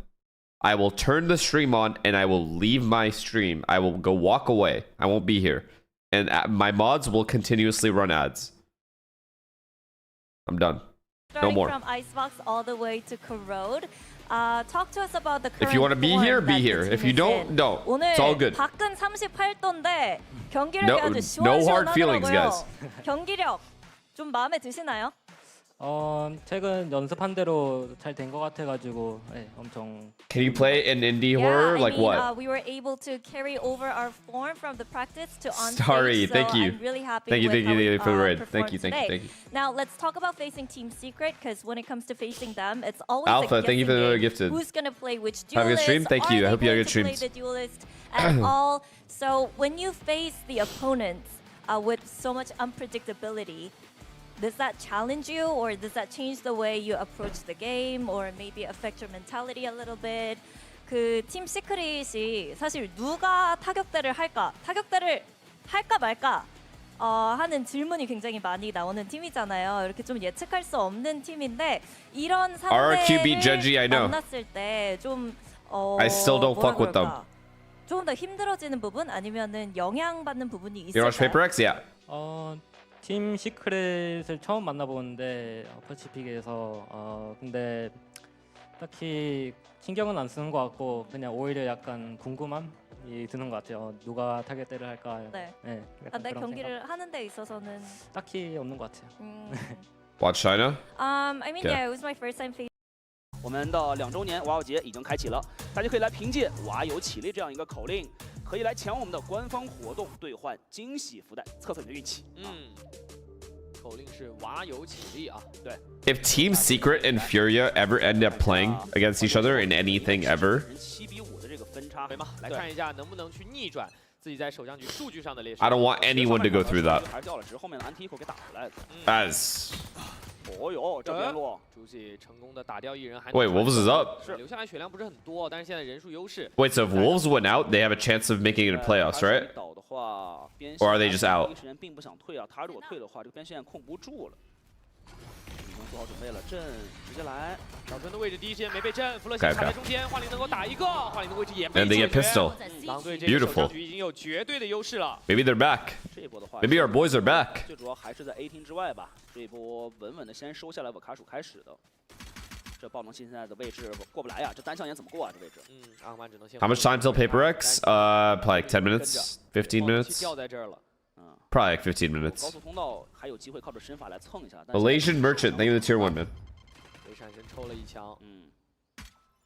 I will turn the stream on and I will leave my stream. I will go walk away. I won't be here. And my mods will continuously run ads. I'm done. No more. From Icebox all the way to Corrode. Talk to us about the current If you want to be here, be here. If you don't, don't. It's all good. 밖은 38도인데 경기력이 아주 no hard feelings, guys. 경기력 좀 마음에 드시나요? 최근 연습한 대로 잘 된 것 같아가지고 엄청. Can you play an indie horror? Like what? We were able to carry over our form from the practice to on stage. Sorry, thank you. I'm really happy thank you for the raid. Thank you. Now let's talk about facing Team Secret, because when it comes to facing them, it's always Alpha. Thank you for the gifted. Who's gonna play which duelist? Have a good stream. Thank you. I hope you had a good stream. Play the duelist at all. So when you face the opponents with so much unpredictability, does that challenge you, or does that change the way you approach the game, or maybe affect your mentality a little bit? 그 팀 시크릿이 사실 누가 타격대를 할까 말까 하는 질문이 굉장히 많이 나오는 팀이잖아요. 이렇게 좀 예측할 수 없는 팀인데 이런 상대를 만났을 때 좀 I still don't fuck with them. 좀 더 힘들어지는 부분 아니면은 영향받는 부분이 있을까요? You watch Paper X? Yeah. 팀 시크릿을 처음 만나보는데 퍼시픽에서 근데 딱히 신경은 안 쓰는 것 같고 그냥 오히려 약간 궁금함이 드는 것 같아요. 누가 타겟대를 할까? 네. 약간 내 그런 경기를 생각? 하는 데 있어서는 딱히 없는 것 같아요. Watch China? I mean, yeah, it was my first time facing. 我们的2周年瓦友节已经开启了，大家可以来凭借“瓦友起立”这样一个口令，可以来抢我们的官方活动兑换惊喜福袋，测测你的运气。口令是瓦友起立啊。对。If Team Secret and Furia ever end up playing against each other in anything ever, 7比5的这个分差，来看一下能不能去逆转自己在首相局数据上的劣势。 I don't want anyone to go through that. 还是掉了值，后面的安提口给打回来的。As 哦呦，这边路，朱熹成功的打掉一人，还 wait, Wolves is up. 留下来血量不是很多，但是现在人数优势。 Wait, so if Wolves win out, they have a chance of making it in playoffs, right? 倒的话，边 Or are they just out? 第一时间并不想退啊，他如果退的话，这个边线控不住了。已经做好准备了，阵直接来。小春的位置第一时间没被震，弗勒西卡在中间，幻灵能够打一个，幻灵的位置也被 And they 解 get 决。 pistol. 狼队这个首 Beautiful. 相局已经有绝对的优势了。 Maybe they're back. 这一波的话 Maybe our boys are back. 最主要还是在 A 厅之外吧，这一波稳稳的先收下来，瓦卡鼠开始的。这爆能器现在的位置过不来呀，这单向眼怎么过啊？这位置。阿曼只能先。 How much time till Paper X? Probably like 10 minutes, 15 minutes. 掉在这儿了。 Probably like 15 minutes. 高速通道还有机会靠着身法来蹭一下。 Malaysian Merchant, thank you for the tier 1, man. 被闪身抽了一枪。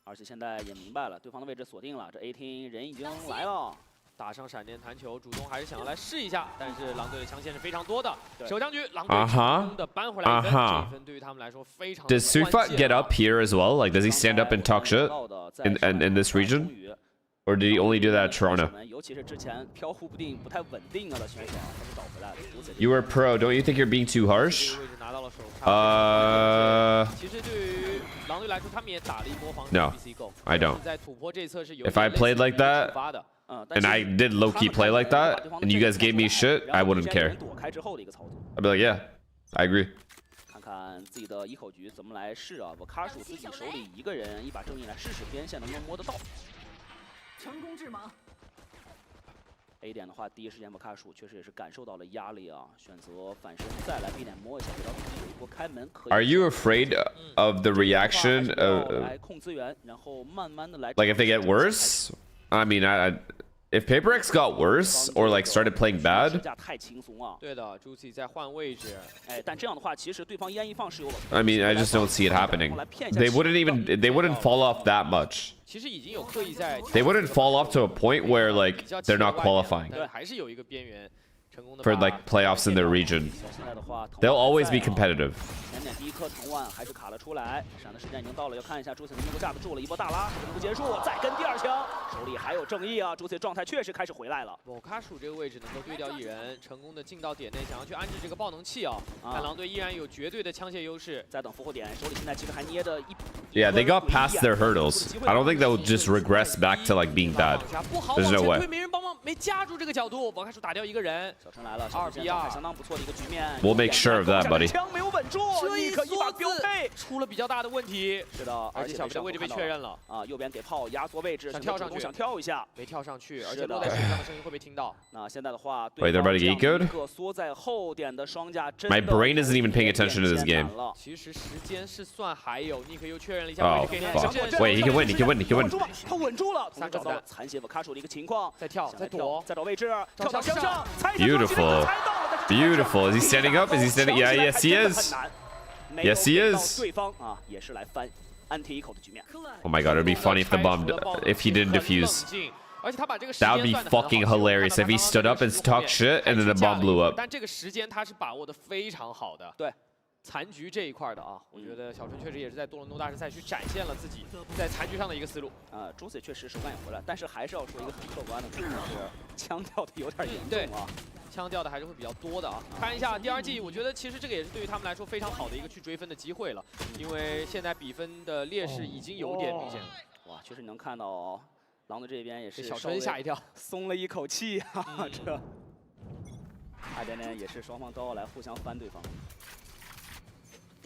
而且现在也明白了，对方的位置锁定了，这 A 厅人已经来了。 打上闪电弹球，主动还是想要来试一下，但是狼队的枪线是非常多的。首将局，狼队成功的扳回来一分，这一分对于他们来说非常关键。 Does Sufat get up here as well? Like, does he stand up and talk shit in this region? Or did he only do that at Toronto? 尤其是之前飘忽不定、不太稳定的选手，他们倒回来了。 You are pro. Don't you think you're being too harsh? 其实对于狼队来说，他们也打了一波防守 No, BC Go。 I don't. 在土坡这侧是有 If I played like that, and I did low-key play like that, and you guys gave me shit, I wouldn't care. I'd be like, yeah, I agree. 看看自己的一口局怎么来试啊！我卡鼠自己手里一个人，一把正义来试试边线能不能摸得到。成功制盲。A 点的话，第一时间我卡鼠确实也是感受到了压力啊，选择反身再来 B 点摸一下，给到自己有一波开门。Are you afraid of the reaction of 来控资源，然后慢慢的来。 Like if they get worse? I mean, if Paper X got worse or like started playing bad, 太轻松啊！对的，朱熹在换位置。哎，但这样的话，其实对方一安一放是有。 I mean, I just don't see it happening. They wouldn't fall off that much. 其实已经有刻意在。 They wouldn't fall off to a point where like they're not qualifying. 还是有一个边缘。 For like playoffs in their region, they'll always be competitive. 前面第一颗藤蔓还是卡了出来，闪的时间已经到了，要看一下朱熹能不能架得住了，一波大拉能不结束，再跟第二枪，手里还有正义啊！朱熹状态确实开始回来了。我卡鼠这个位置能够对掉一人，成功的进到点内，想要去安置这个爆能器啊！但狼队依然有绝对的枪械优势，在等复活点，手里现在其实还捏着一。 Yeah, they got past their hurdles. I don't think they'll just regress back to like being bad. There's no way. 没人帮忙，没夹住这个角度，我卡鼠打掉一个人。小陈来了，2比2，相当不错的一个局面。 We'll make sure of that, buddy. 枪没有稳住，这一把标配出了比较大的问题。是的，而且小飞的位置被确认了啊，右边给炮压缩位置，想跳上去，想跳一下，没跳上去，而且落在水上的声音会被听到。那现在的话， Wait, they're about to get good? 个缩在后点的双架， My brain isn't even paying attention to this game. 其实时间是算还有，Nick又确认了一下 Oh, fuck. Wait, he can win, he can win, he can win. 他稳住了， 3个子弹，残血卡手的一个情况，再跳，再躲，再找位置，跳到墙上 ，Beautiful, beautiful. Is he standing up? Is he standing? Yeah, yes, he is. Yes, he is. 对方啊，也是来翻安提一口的局面。 Oh my god, it'd be funny if the bomb, if he didn't defuse. That would be fucking hilarious if he stood up and talked shit and then the bomb blew up. 但这个时间他是把握的非常好的。对。 残局这一块的啊，我觉得小春确实也是在多伦多大师赛区展现了自己在残局上的一个思路。朱子确实手感也回来，但是还是要说一个很客观的，就是枪掉的有点严重啊，枪掉的还是会比较多的啊。看一下第2季，我觉得其实这个也是对于他们来说非常好的一个去追分的机会了，因为现在比分的劣势已经有点明显了。哇，确实能看到狼队这边也是小春吓一跳，松了一口气啊，这2点也是双方都要来互相翻对方。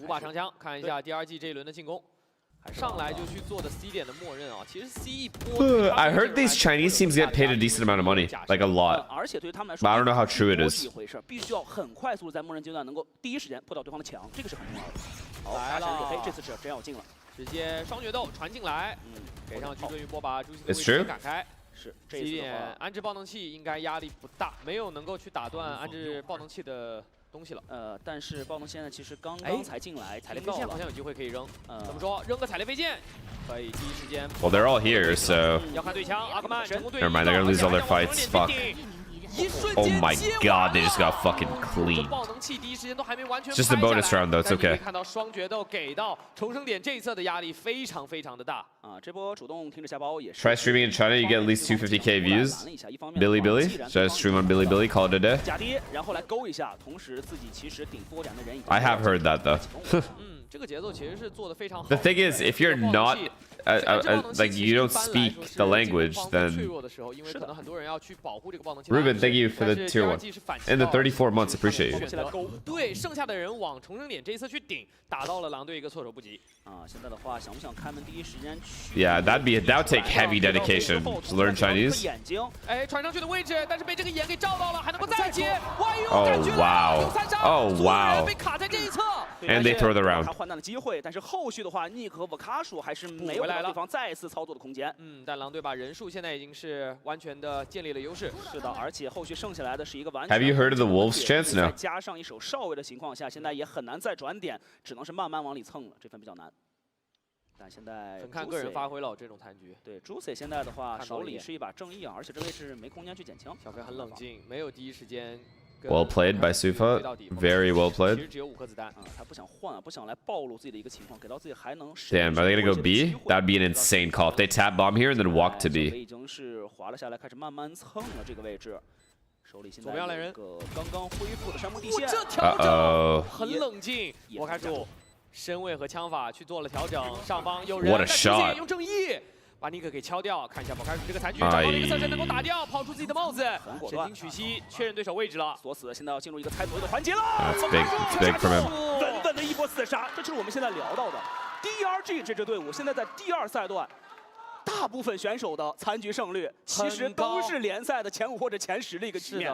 5把长枪，看一下第2季这一轮的进攻，上来就去做的 C 点的默认啊。其实 C 一波 I heard these Chinese teams get paid a decent amount of money, like a lot. 而且对于他们来 But 说 I don't know how true it is. 一回事，必须要很快速在默认阶段能够第一时间破掉对方的墙，这个是很重要的。好，来了，这次是真要进了，直接双决斗传进来，给上去盾玉波把朱熹的位 It's 置 true. 赶开。 是 C 点安置爆能器应该压力不大，没有能够去打断安置爆能器的东西了。但是爆能现在其实刚刚才进来，踩雷飞剑好像有机会可以扔。怎么说？扔个踩雷飞剑，可以第一时间。Well, they're all here, so. 要看对枪，阿克曼成功对。 Never mind, they're gonna lose all their fights. Fuck. Oh my god, they just got fucking clean. Just a bonus round though, it's okay. 看到双决斗给到重生点这一侧的压力非常非常的大啊！这波主动听着下包也是。 Try streaming in China, you get at least 250k views. Billy, should I stream on Billy? Call it a day. 假跌，然后来勾一下，同时自己其实顶多点的人已经。 I have heard that though. 这个节奏其实是做得非常好。 The thing is, if you're not like you don't speak the language, then Ruben, thank you for the tier 1 and the 34 months. Appreciate you. 对，剩下的人往重生点这一侧去顶，打到了狼队一个措手不及。啊，现在的话，想不想开门第一时间去？ Yeah, that would take heavy dedication to learn Chinese. 眼睛，哎，传上去的位置，但是被这个眼给照到了，还能够再接。 Oh wow! Oh wow! 被卡在这一侧。 And they throw the round. 他换弹的机会，但是后续的话，Nick 和 Vakasu 还是没有让对方再次操作的空间。但狼队把人数现在已经是完全的建立了优势。是的，而且后续剩下来的是一个完全。 Have you heard of the Wolves chance now? 再加上一手哨位的情况下，现在也很难再转点，只能是慢慢往里蹭了，这分比较难。但现在很看个人发挥了这种残局。对 Juicy 现在的话，手里是一把正义啊，而且这位置没空间去捡枪。小飞很冷静，没有第一时间。 Well played by Sufa. Very well played. 只有5颗子弹啊，他不想换啊，不想来暴露自己的一个情况，给到自己还能。 Damn, are they gonna go B? That'd be an insane call if they tap bomb here and then walk to B. 已经是滑了下来，开始慢慢蹭了这个位置。手里现在左边来人，个刚刚恢复的山木地线。这调整很冷静，我开始身位和枪法去做了调整。上方有人， What a shot! 用正义。 把尼克给敲掉，看一下宝开始这个残局，找到了一个侧身能够打掉，抛出自己的帽子，神经取息，确认对手位置了，锁死，现在要进入一个猜左右的环节了。It's big from him. 稳稳的一波4杀，这就是我们现在聊到的 DRG 这支队伍，现在在第2赛段，大部分选手的残局胜率其实都是联赛的前5或者前10的一个局面。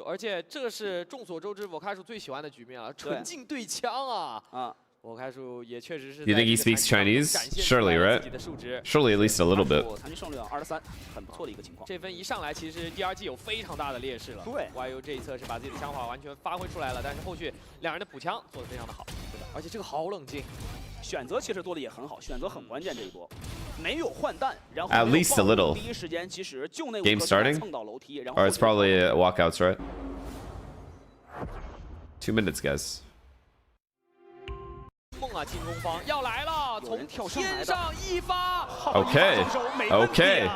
而且这是众所周知，我开始最喜欢的局面了，纯净对枪啊。 我开始也确实是。 You think he speaks Chinese? Surely, right? Surely at least a little bit. 残局胜率2对3，很不错的一个情况。这分一上来，其实第2季有非常大的劣势了。对 ，YU 这一侧是把自己的枪法完全发挥出来了，但是后续两人的补枪做得非常的好。是的，而且这个好冷静，选择其实做的也很好，选择很关键这一波，没有换弹，然后 At least a little. 第一时间其实就那Game starting. 蹭到楼梯，然后 Or it's probably walkouts, right? 2 minutes, guys. 梦啊，进攻方要来了，从天上一发 Okay, okay.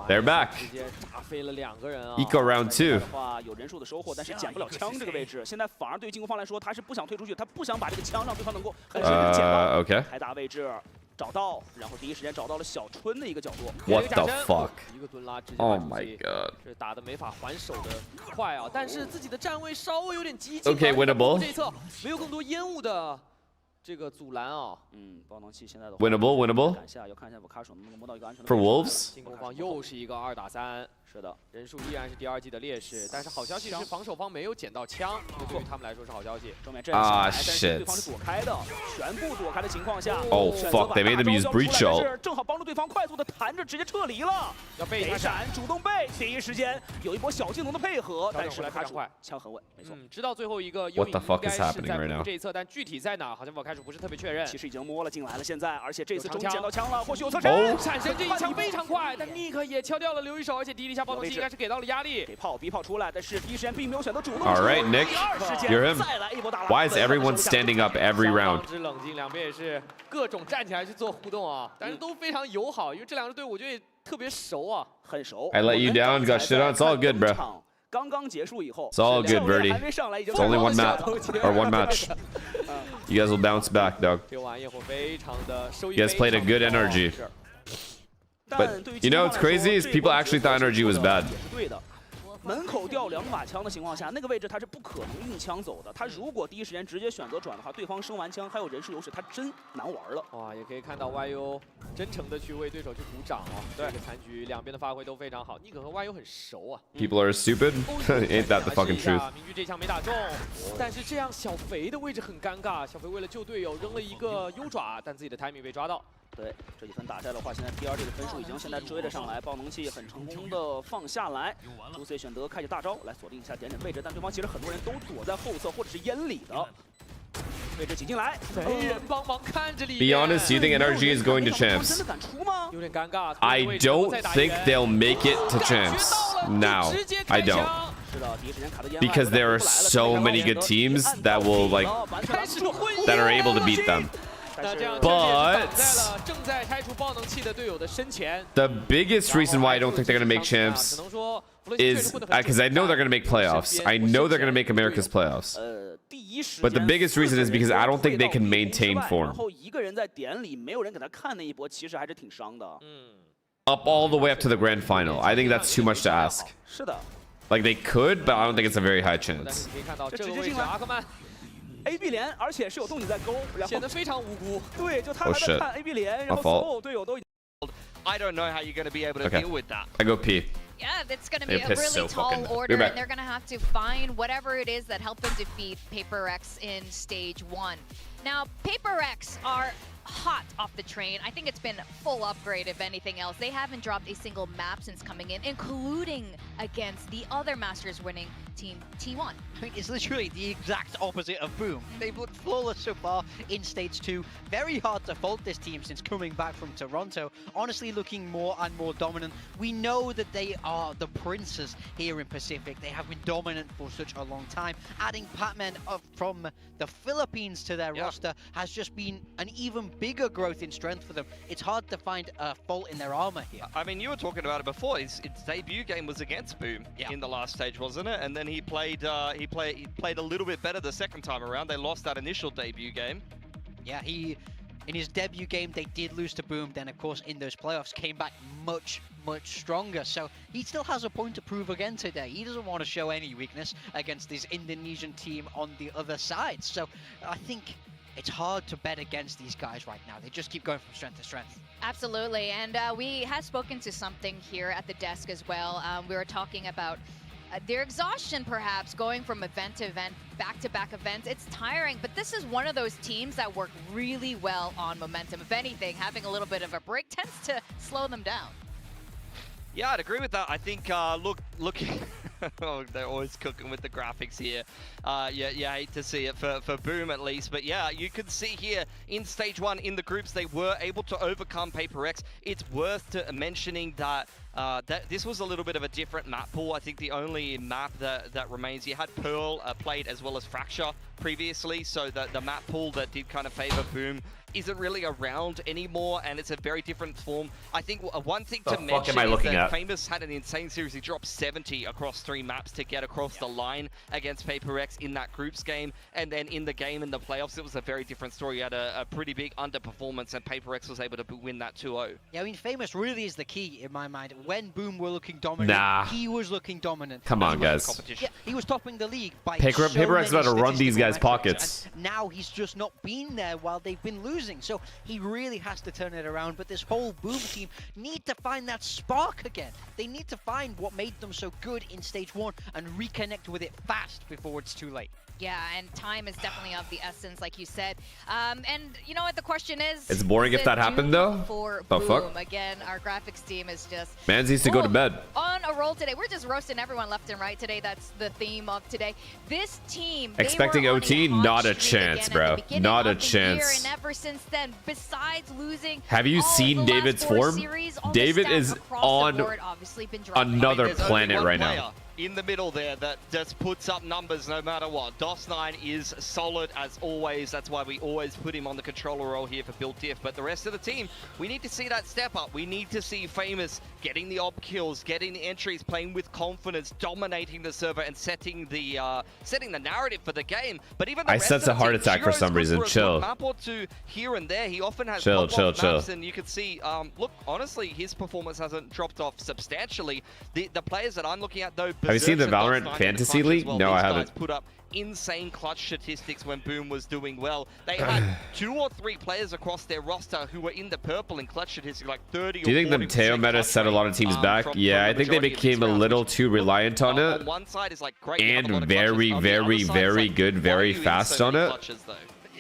They're back. 直接炸飞了2个人啊 Eco round 2. 的话有人数的收获，但是捡不了枪这个位置，现在反而对于进攻方来说，他是不想退出去，他不想把这个枪让对方能够很顺利的捡到。 Okay. 开大位置，找到，然后第一时间找到了小春的一个角度。 What the fuck? 一个蹲拉直接 Oh 把自 my 己 god. 这打的没法还手的快啊，但是自己的站位稍微有点激进。 Okay, winnable. 这一侧没有更多烟雾的这个阻拦啊。爆能器现在的 Winnable, winnable. 赶下要看一下卡手能不能摸到一个安全的 For Wolves. 进攻方又是一个2打3。 是的，人数依然是第2季的劣势，但是好消息是防守方没有捡到枪，这对于他们来说是好消息。正面站起来，但是 shit. 对方是躲开的，全部躲开的情况下 Oh fuck, they made them use breach ult. 正好帮助对方快速的弹着直接撤离了。要背一闪，主动背，第一时间有一波小技能的配合，但是卡手枪很稳，没错。直到最后一个 What the fuck is happening right now? 这一侧，但具体在哪好像我开始不是特别确认。其实已经摸了进来了，现在，而且这次终于捡到枪了，或许有侧身。闪身这一枪非常快，但尼克也敲掉了留一手，而且第一下爆能器应该是给到了压力。 给炮逼炮出来，但是第一时间并没有选择主动。 All right, Nick, you're him. Why is everyone standing up every round? 之冷静，两边也是各种站起来去做互动啊，但是都非常友好，因为这两支队伍我觉得也特别熟啊，很熟。 I let you down, got shit on. It's all good, bro. 刚刚结束以后 It's all good, Birdie. It's only one map or one match. You guys will bounce back, dog. 这玩意会非常的收益。 You guys played a good energy. But you know what's crazy is people actually thought energy was bad. 门口掉2把枪的情况下，那个位置他是不可能用枪走的。他如果第一时间直接选择转的话，对方升完枪还有人数优势，他真难玩了。哇，也可以看到 YU 真诚的去为对手去鼓掌啊。这个残局两边的发挥都非常好，尼克和 YU 很熟啊。People are stupid. Ain't that the fucking truth? 明局这枪没打中，但是这样小肥的位置很尴尬。小肥为了救队友扔了一个优爪，但自己的 timing 被抓到。 对，这几分打下的话，现在第2这个分数已经现在追了上来，爆能器很成功的放下来。朱 C 选择开启大招来锁定一下点位置，但对方其实很多人都躲在后侧或者是烟里的位置挤进来，没人帮忙看着里。 Be honest, you think energy is going to champs? 真的敢出吗？有点尴尬。 I don't think they'll make it to champs. Now, I don't. 是的，第一时间卡在烟 Because there are so many good teams that will like that are able to beat them. But the biggest reason why I don't think they're going to make champs is because I know they're going to make playoffs. I know they're going to make America's playoffs. But the biggest reason is because I don't think they can maintain form. Up all the way up to the grand final. I think that's too much to ask. Like they could, but I don't think it's a very high chance. AB 连，而且是有动静在勾，显得非常无辜。对，就他还在看 AB 连，然后所有队友都。 I don't know how you're going to be able to deal with that. I go pee. Yeah, it's going to be a really tall order, and they're going to have to find whatever it is that helped them defeat Paper X in stage 1. Now, Paper X are hot off the train. I think it's been full upgrade, if anything else. They haven't dropped a single map since coming in, including against the other Masters winning team, T1. I mean, it's literally the exact opposite of Boom. They've looked flawless so far in Stage 2. Very hard to fault this team since coming back from Toronto. Honestly, looking more and more dominant. We know that they are the princes here in Pacific. They have been dominant for such a long time. Adding Patman from the Philippines to their roster has just been an even bigger growth in strength for them. It's hard to find a fault in their armor here. I mean, you were talking about it before. Its debut game was against Boom in the last stage, wasn't it? And then he played a little bit better the second time around. They lost that initial debut game. Yeah, in his debut game, they did lose to Boom. Then, of course, in those playoffs, came back much stronger. So he still has a point to prove again today. He doesn't want to show any weakness against this Indonesian team on the other side. So I think it's hard to bet against these guys right now. They just keep going from strength to strength. Absolutely, and we have spoken to something here at the desk as well. We were talking about their exhaustion, perhaps, going from event to event, back-to-back events. It's tiring, but this is one of those teams that work really well on momentum. If anything, having a little bit of a break tends to slow them down. Yeah, I'd agree with that. I think, looking... oh, they're always cooking with the graphics here. Yeah, hate to see it for Boom at least. But yeah, you can see here in stage 1 in the groups, they were able to overcome Paper X. It's worth mentioning that this was a little bit of a different map pool. I think the only map that remains, you had Pearl played as well as Fracture previously, so the map pool that did kind of favor Boom isn't really around anymore, and it's a very different form. I think one thing to mention is that Famous had an insane series. He dropped 70 across 3 maps to get across the line against Paper X in that groups game, and then in the game in the playoffs, it was a very different story. He had a pretty big underperformance, and Paper X was able to win that 2-0. Yeah, I mean, Famous really is the key in my mind. When Boom were looking dominant, he was looking dominant. Come on, guys. Yeah, he was topping the league by Paper X about to run these guys' pockets. And now he's just not been there while they've been losing. So he really has to turn it around. But this whole Boom team need to find that spark again. They need to find what made them so good in stage 1 and reconnect with it fast before it's too late. Yeah, and time is definitely of the essence, like you said. And you know what the question is? It's boring if that happened, though. For the Boom. fuck? Again, our graphics team is just... Mans needs to go to bed. On a roll today. We're just roasting everyone left and right today. That's the theme of today. This team... Expecting OT? Not a chance, bro. Not a chance. And ever since then, besides losing... Have you seen David's form? David is on another planet right now. In the middle there that just puts up numbers no matter what. DOS9 is solid as always. That's why we always put him on the controller role here for Build Diff. But the rest of the team, we need to see that step up. We need to see Famous getting the op kills, getting the entries, playing with confidence, dominating the server, and setting the narrative for the game. But even the I sense a heart attack for some reason. Chill. Map or two here and there. He often has chill. maps, and you can see. Look, honestly, his performance hasn't dropped off substantially. The players that I'm looking at though. Have you seen the Valorant Fantasy League? No, I haven't. Put up insane clutch statistics when Boom was doing well. They had 2 or 3 players across their roster who were in the purple in clutch statistics, like 30 Do you think the Teo meta set a lot of teams back? Yeah, I think they became a little too reliant on it. On one side is like great, and very good, very fast on it.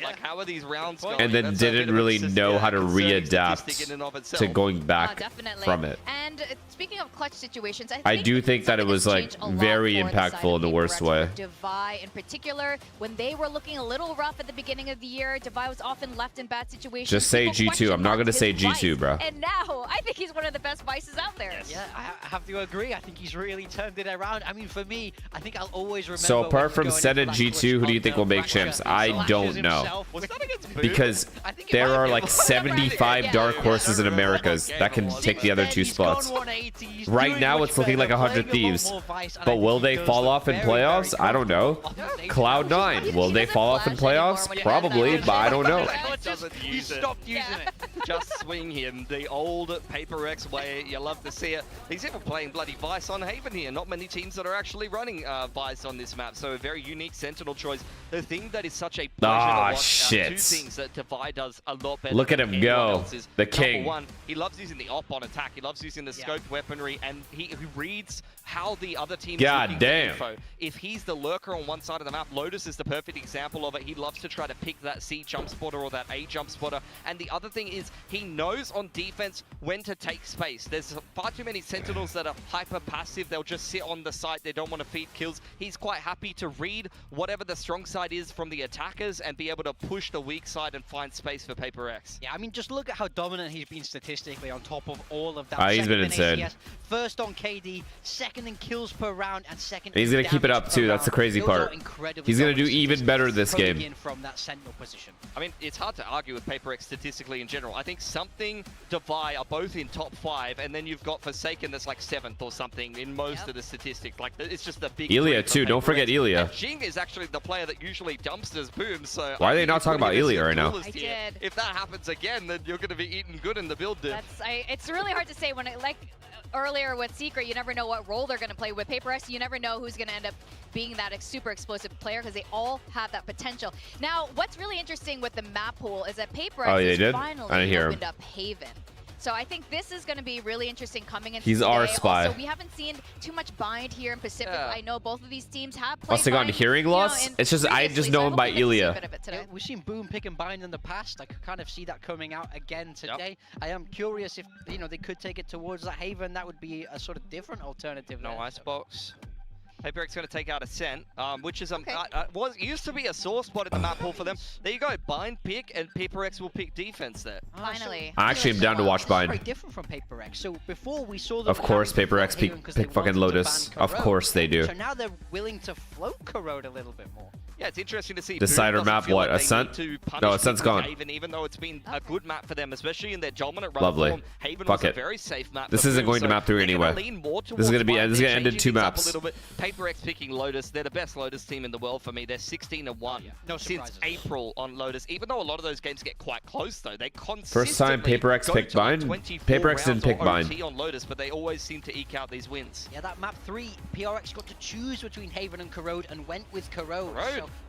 Like, how are these rounds going? And then didn't really know how to readapt to going back from it. And speaking of clutch situations, I do think that it was like very impactful in the worst way. Devi in particular, when they were looking a little rough at the beginning of the year, Devi was often left in bad situations. Just say G2. I'm not going to say G2, bro. And now, I think he's one of the best Vices out there. Yeah, I have to agree. I think he's really turned it around. I mean, for me, I think I'll always remember... So apart from Sen and G2, who do you think will make champs? I don't know. Because there are like 75 dark horses in Americas that can take the other 2 spots. Right now it's looking like 100 Thieves. But will they fall off in playoffs? I don't know. Cloud9, will they fall off in playoffs? Probably, but I don't know. He stopped using it. Just swing him the old Paper X way. You love to see it. He's even playing bloody Vice on Haven here. Not many teams that are actually running Vice on this map. So a very unique Sentinel choice. The thing that is such a pleasure to watch, shit. 2 things that Devi does a lot better. Look at him go, the king. Number 1, he loves using the op on attack. He loves using the scoped weaponry, and he reads how the other team is looking for info. If he's the lurker on one side of the map, Lotus is the perfect example of it. He loves to try to pick that C jump spotter or that A jump spotter. And the other thing is he knows on defense when to take space. There's far too many Sentinels that are hyper passive. They'll just sit on the site. They don't want to feed kills. He's quite happy to read whatever the strong side is from the attackers and be able to push the weak side and find space for Paper X. Yeah, I mean, just look at how dominant he's been statistically on top of all of that. He's been insane. ACS, first on KD, second in kills per round, and second. And he's going to keep it up too. That's the crazy part. He's going to do even better this game. From that Sentinel position. I mean, it's hard to argue with Paper X statistically in general. I think Something, Devi are both in top 5, and then you've got Forsaken that's like 7th or something in most of the statistics. Like, it's just a big... Ilya too. Don't forget Ilya. And Jing is actually the player that usually dumpsters Boom, so... Why are they not talking about Ilya right now? I did. If that happens again, then you're going to be eating good in the build diff. It's really hard to say when like earlier with Secret, you never know what role they're going to play. With Paper X, you never know who's going to end up being that super explosive player because they all have that potential. Now, what's really interesting with the map pool is that Paper X has finally opened up Haven. So I think this is going to be really interesting coming into He's our spy. Also, we haven't seen too much bind here in Pacific. I know both of these teams have played Must have gotten hearing loss? It's just, I just know him by Ilya. Yeah, we've seen Boom pick and bind in the past. I could kind of see that coming out again today. I am curious if, they could take it towards that Haven. That would be a sort of different alternative. No Icebox. PaperX going to take out Ascent, which is used to be a sore spot in the map pool for them. There you go, Bind pick, and PaperX will pick defense there. Finally. I actually am down to watch Bind. Very different from PaperX. So before we saw them. Of course, PaperX pick fucking Lotus. Of course they do. So now they're willing to float Corrode a little bit more. Yeah, it's interesting to see. Decider map, what? Ascent? No, Ascent's gone. Haven, even though it's been a good map for them, especially in their dominant run Lovely. form. Haven Fuck was a it. Very safe map. This isn't going to map 3 anyway. This is going to end in 2 maps. PaperX picking Lotus. They're the best Lotus team in the world for me. They're 16-1 since April on Lotus. Even though a lot of those games get quite close, though, they consistently First time PaperX picked Bind. PaperX didn't pick Bind. On Lotus, but they always seem to eke out these wins. Yeah, that map 3, PRX got to choose between Haven and Corrode and went with Corrode.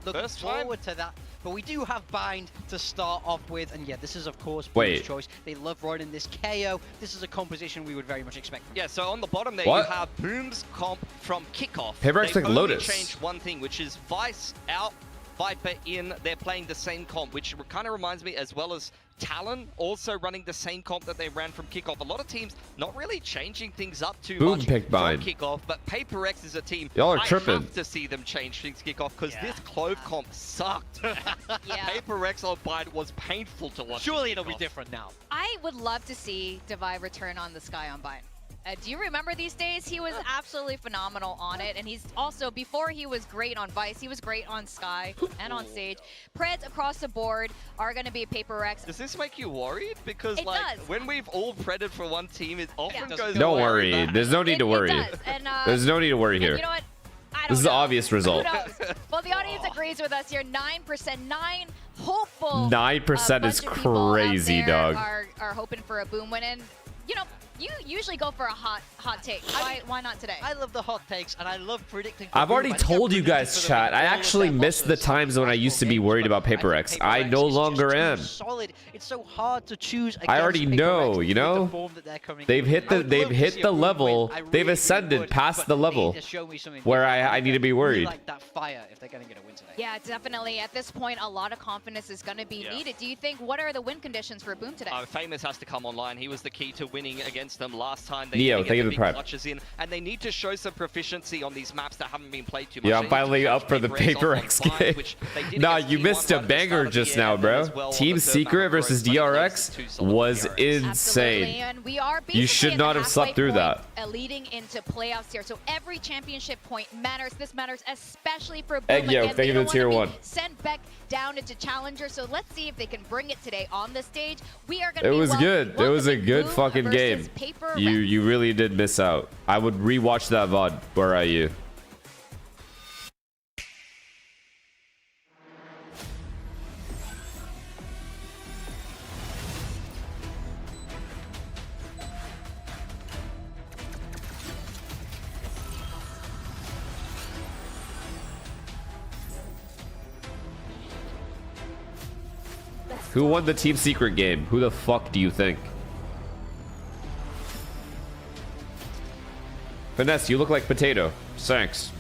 So looking forward to that. But we do have Bind to start off with, and yeah, this is of course Boom's choice. They love running this KO. This is a composition we would very much expect. Yeah, so on the bottom there you have Boom's comp from kickoff. PaperX picked Lotus. Changed one thing, which is Vice out, Viper in. They're playing the same comp, which kind of reminds me, as well as Talon also running the same comp that they ran from kickoff. A lot of teams not really changing things up too much from kickoff, but PaperX is a team. Y'all are tripping. I have to see them change things kickoff because this Clove comp sucked. PaperX on Bind was painful to watch. Surely it'll be different now. I would love to see Divide return on the Sky on Bind. Do you remember these days? He was absolutely phenomenal on it, and he's also, before he was great on Vice, he was great on Sky and on Stage. Preds across the board are going to be PaperX. Does this make you worried? Because when we've all predded for one team, it often goes Don't worry. There's no need to worry. There's no need to worry here. You know what? This is the obvious result. Well, the audience agrees with us here. 9%, 9 hopeful. 9% is crazy, dog. Are hoping for a Boom win, and you know, you usually go for a hot take. Why not today? I love the hot takes, and I love predicting. I've already told you guys, chat. I actually missed the times when I used to be worried about PaperX. I no longer am. Solid. It's so hard to choose. I already know, you know. They've hit the level. They've ascended past the level where I need to be worried. Like that fire if they're gonna get a win today. Yeah, definitely. At this point, a lot of confidence is going to be needed. Do you think, what are the win conditions for Boom today? Famous has to come online. He was the key to winning against them last time. They Neo, thank you for the prep. Clutches in, and they need to show some proficiency on these maps that haven't been played too much. Yeah, I'm finally up for the PaperX game. Nah, you missed a banger just now, bro. Team Secret versus DRX was insane. And we are you should not have slept through that. Leading into playoffs here, so every championship point matters. This matters especially for Boom. Egg Yo, thank you for the tier 1. Sent back down into Challenger, so let's see if they can bring it today on the stage. We are going to It was good. It was a good fucking game. You really did miss out. I would rewatch that VOD. Where are you? Who won the Team Secret game? Who the fuck do you think? FNS, you look like potato. Thanks.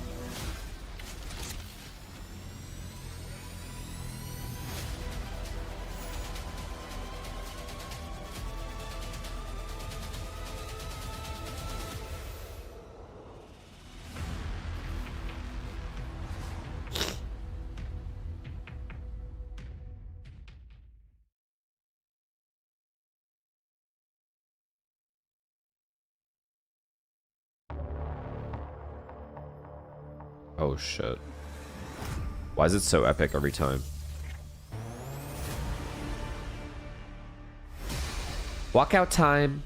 Oh shit. Why is it so epic every time? Walkout time.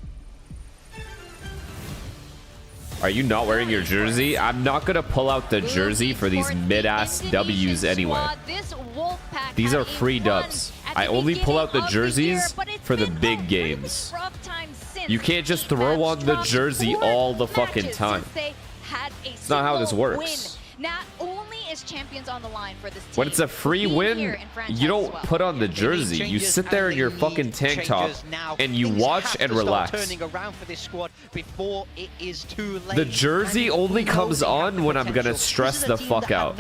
Are you not wearing your jersey? I'm not gonna pull out the jersey for these mid-ass W's anyway. These are free dubs. I only pull out the jerseys for the big games. You can't just throw on the jersey all the fucking time. It's not how this works. Not only is champions on the line for this team, when it's a free win, you don't put on the jersey. You sit there in your fucking tank top and you watch and relax. The jersey only comes on when I'm gonna stress the fuck out.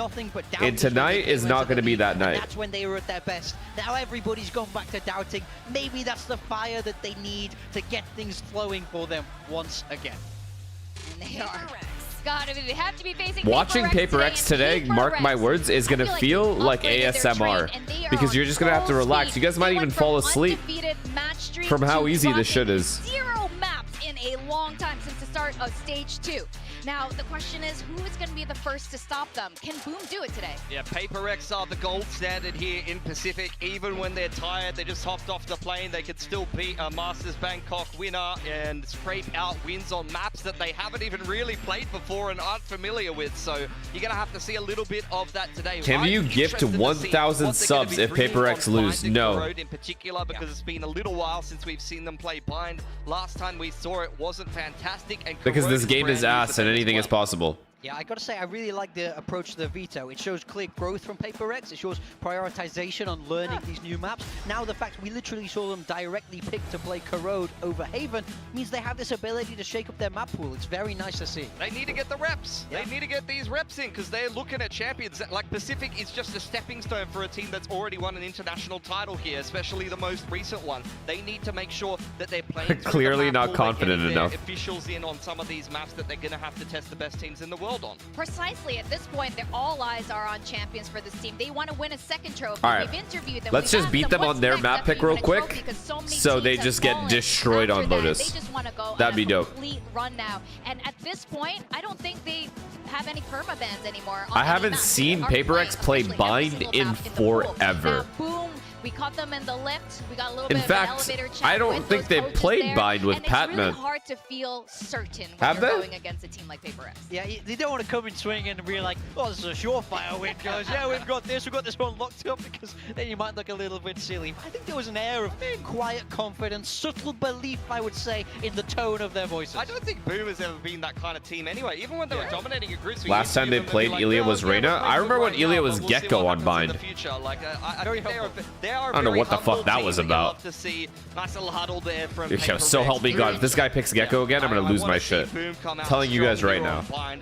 And tonight is not gonna be that night. That's when they were at their best. Now everybody's gone back to doubting. Maybe that's the fire that they need to get things flowing for them once again. And they are. gotta be. They have to be facing Watching Paper X today, mark my words, is gonna feel like ASMR because you're just gonna have to relax. You guys might even fall asleep from how easy this shit is. 0 maps in a long time since the start of stage 2. Now, the question is, who is going to be the first to stop them? Can Boom do it today? Yeah, Paper X are the gold standard here in Pacific. Even when they're tired, they just hopped off the plane. They could still beat a Masters Bangkok winner and scrape out wins on maps that they haven't even really played before and aren't familiar with. So you're going to have to see a little bit of that today. Can you gift 1,000 subs if Paper X lose? No. In particular, because it's been a little while since we've seen them play Bind. Last time we saw it wasn't fantastic. And Because this game is ass and anything is possible. Yeah, I gotta say, I really like the approach to the veto. It shows clear growth from Paper X. It shows prioritization on learning these new maps. Now the fact we literally saw them directly pick to play Corrode over Haven means they have this ability to shake up their map pool. It's very nice to see. They need to get the reps. Yeah. They need to get these reps in because they're looking at champions. Like Pacific is just a stepping stone for a team that's already won an international title here, especially the most recent one. They need to make sure that they're playing clearly not confident enough. Officials in on some of these maps that they're going to have to test the best teams in the world on. Precisely. At this point, all eyes are on champions for this team. They want to win a second trophy. All right. We've interviewed them. Let's just beat them on their map pick real quick so they just get destroyed on Lotus. They just want to go That'd be dope. Complete run now. And at this point, I don't think they have any permabans anymore. I haven't seen Paper X play Bind in forever. Boom. We caught them in the lift. We got a little bit of an elevator chat. I don't think they played Bind with Patman. It's really hard to feel certain when you're going against a team like Paper X. Yeah, they don't want to come in swinging and be like, oh, this is a surefire win, guys. Yeah, we've got this one locked up, because then you might look a little bit silly. I think there was an air of quiet confidence, subtle belief, I would say, in the tone of their voices. I don't think Boom has ever been that kind of team anyway. Even when they were dominating a group. Last time they played, Ilya was Reyna. I remember when Ilya was Gecko on Bind. I don't know what the fuck that was about. So help me God, if this guy picks Gecko again, I'm gonna lose my shit. I'm telling you guys right now.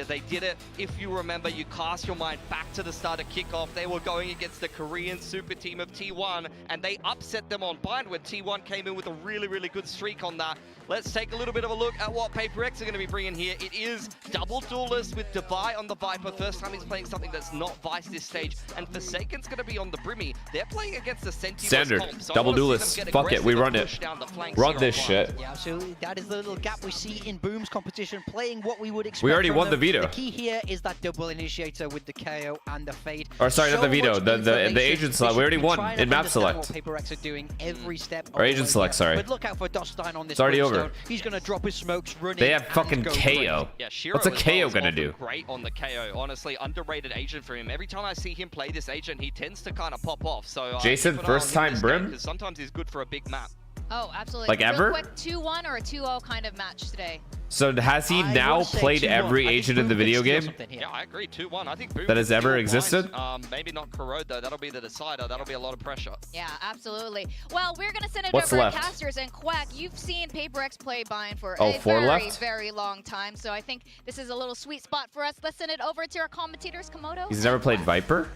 They did it. If you remember, you cast your mind back to the start of kickoff. They were going against the Korean super team of T1, and they upset them on Bind when T1 came in with a really, really good streak on that. Let's take a little bit of a look at what Paper X are going to be bringing here. It is double duelist with Dubai on the Viper. First time he's playing something that's not Vice this stage. And Forsaken's going to be on the Brimmy. They're playing against the Sentinel. Standard. Double duelist. Fuck it. We run it. Run this shit. Yeah, absolutely. That is the little gap we see in Boom's competition, playing what we would expect. We already won the veto. The key here is that double initiator with the KO and the fade. Or sorry, not the veto. The agent select. We already won in map select. What Paper X are doing every step. Or agent select, sorry. But look out for Dostine on this. It's already over. He's going to drop his smokes, running. They have fucking KO. Yeah, what's a KO gonna do? Great on the KO. Honestly, underrated agent for him. Every time I see him play this agent, he tends to kind of pop off. So Jason, first time Brim. Because sometimes he's good for a big map. Oh, absolutely. Like ever? Real quick, 2-1 or a 2-0 kind of match today. So has he now played every agent in the video game? Yeah, I agree. 2-1. I think Boom that has ever existed. Maybe not Corrode though. That'll be the decider. That'll be a lot of pressure. Yeah, absolutely. Well, we're gonna send it over to Casters and Quack. You've seen Paper X play Bind for a very long time, so I think this is a little sweet spot for us. Let's send it over to our commentators, Komodo. He's never played Viper.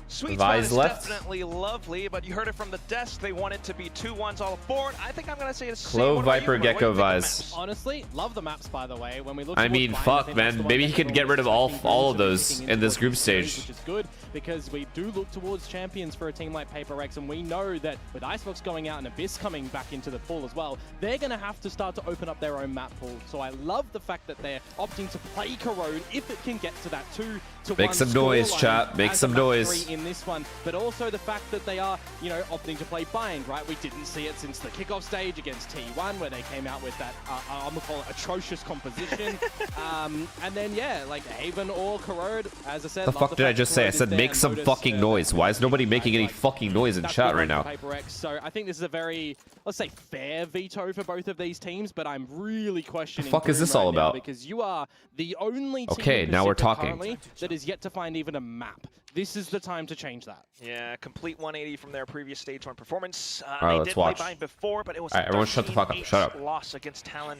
Sweet spot is definitely lovely, but you heard it from the desk. They want it to be 2-1s all aboard. I think I'm going to say it's Clo, Viper, Gecko, Vise. Honestly, love the maps, by the way. When we look, I mean, fuck, man. Maybe he could get rid of all of those in this group stage. Which is good, because we do look towards champions for a team like Paper X, and we know that with Icebox going out and Abyss coming back into the pool as well, they're going to have to start to open up their own map pool. So I love the fact that they're opting to play Corrode if it can get to that 2-1 Make some noise, chat. Make some noise. In this one, but also the fact that they are, you know, opting to play Bind, right? We didn't see it since the kickoff stage against T1, where they came out with that, I'm gonna call it atrocious composition. And then, yeah, like Haven or Corrode, as I said. The fuck did I just say? I said make some fucking noise. Why is nobody making any fucking noise in chat right now? Paper X. So I think this is a very, let's say, fair veto for both of these teams, but I'm really questioning. The fuck is this all about? Because you are the only team okay, now we're talking. That is yet to find even a map. This is the time to change that. Yeah, complete 180 from their previous stage 1 performance. All right, they did play Bind before, but it was a everyone shut the fuck up. Shut up. Loss against Talon.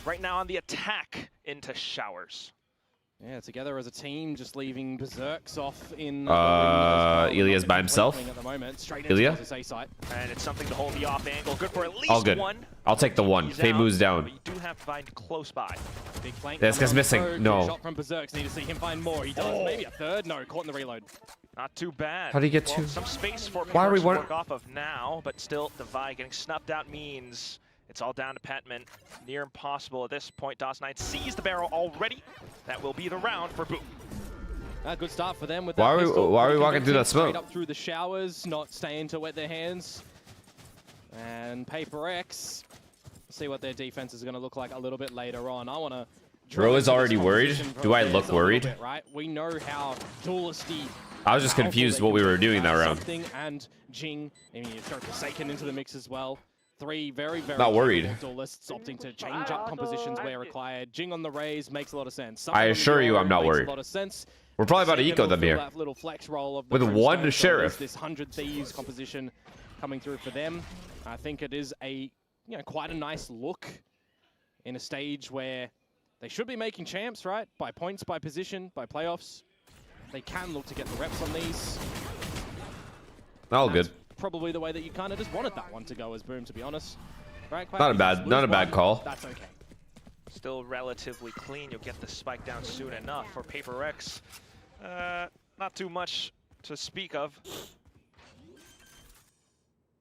Right now on the attack into Showers. Yeah, together as a team, just leaving Berserks off in. Ilya's by himself. At the moment, straight Ilya. into A site. And it's something to hold the off angle. Good for at least All good. one. I'll take the one. Fade moves down. But you do have to find close by. Big flank. This guy's missing. No. Shot from Berserks. Need to see him find more. He does. Maybe a third. No, caught in the reload. Not too bad. How do you get to? Some space for Why are we to one? work off of now, but still Divide getting snuffed out means it's all down to Petman. Near impossible at this point. DOS9 sees the barrel already. That will be the round for Boom. A good start for them with Why that are pistol. we walking through that smoke? Straight up through the showers, not staying to wet their hands. And Paper X, see what their defense is going to look like a little bit later on. I want to. Bro is already worried. Do I look worried? Bit, right? We know how dualisty. I was just confused what we were doing that round. And Jing, I mean, you throw Forsaken into the mix as well. Three very not worried. Duelists opting to change up compositions where required. Jing on the raise makes a lot of sense. I assure you, I'm not worried. A lot of sense. We're probably about to eco them here. Little flex roll of with one sheriff. This 100 Thieves composition coming through for them. I think it is a quite a nice look in a stage where they should be making champs, right? By points, by position, by playoffs. They can look to get the reps on these. All good. Probably the way that you kind of just wanted that one to go as Boom, to be honest. Right? Not a bad call. That's okay. Still relatively clean. You'll get the spike down soon enough for Paper X. Not too much to speak of.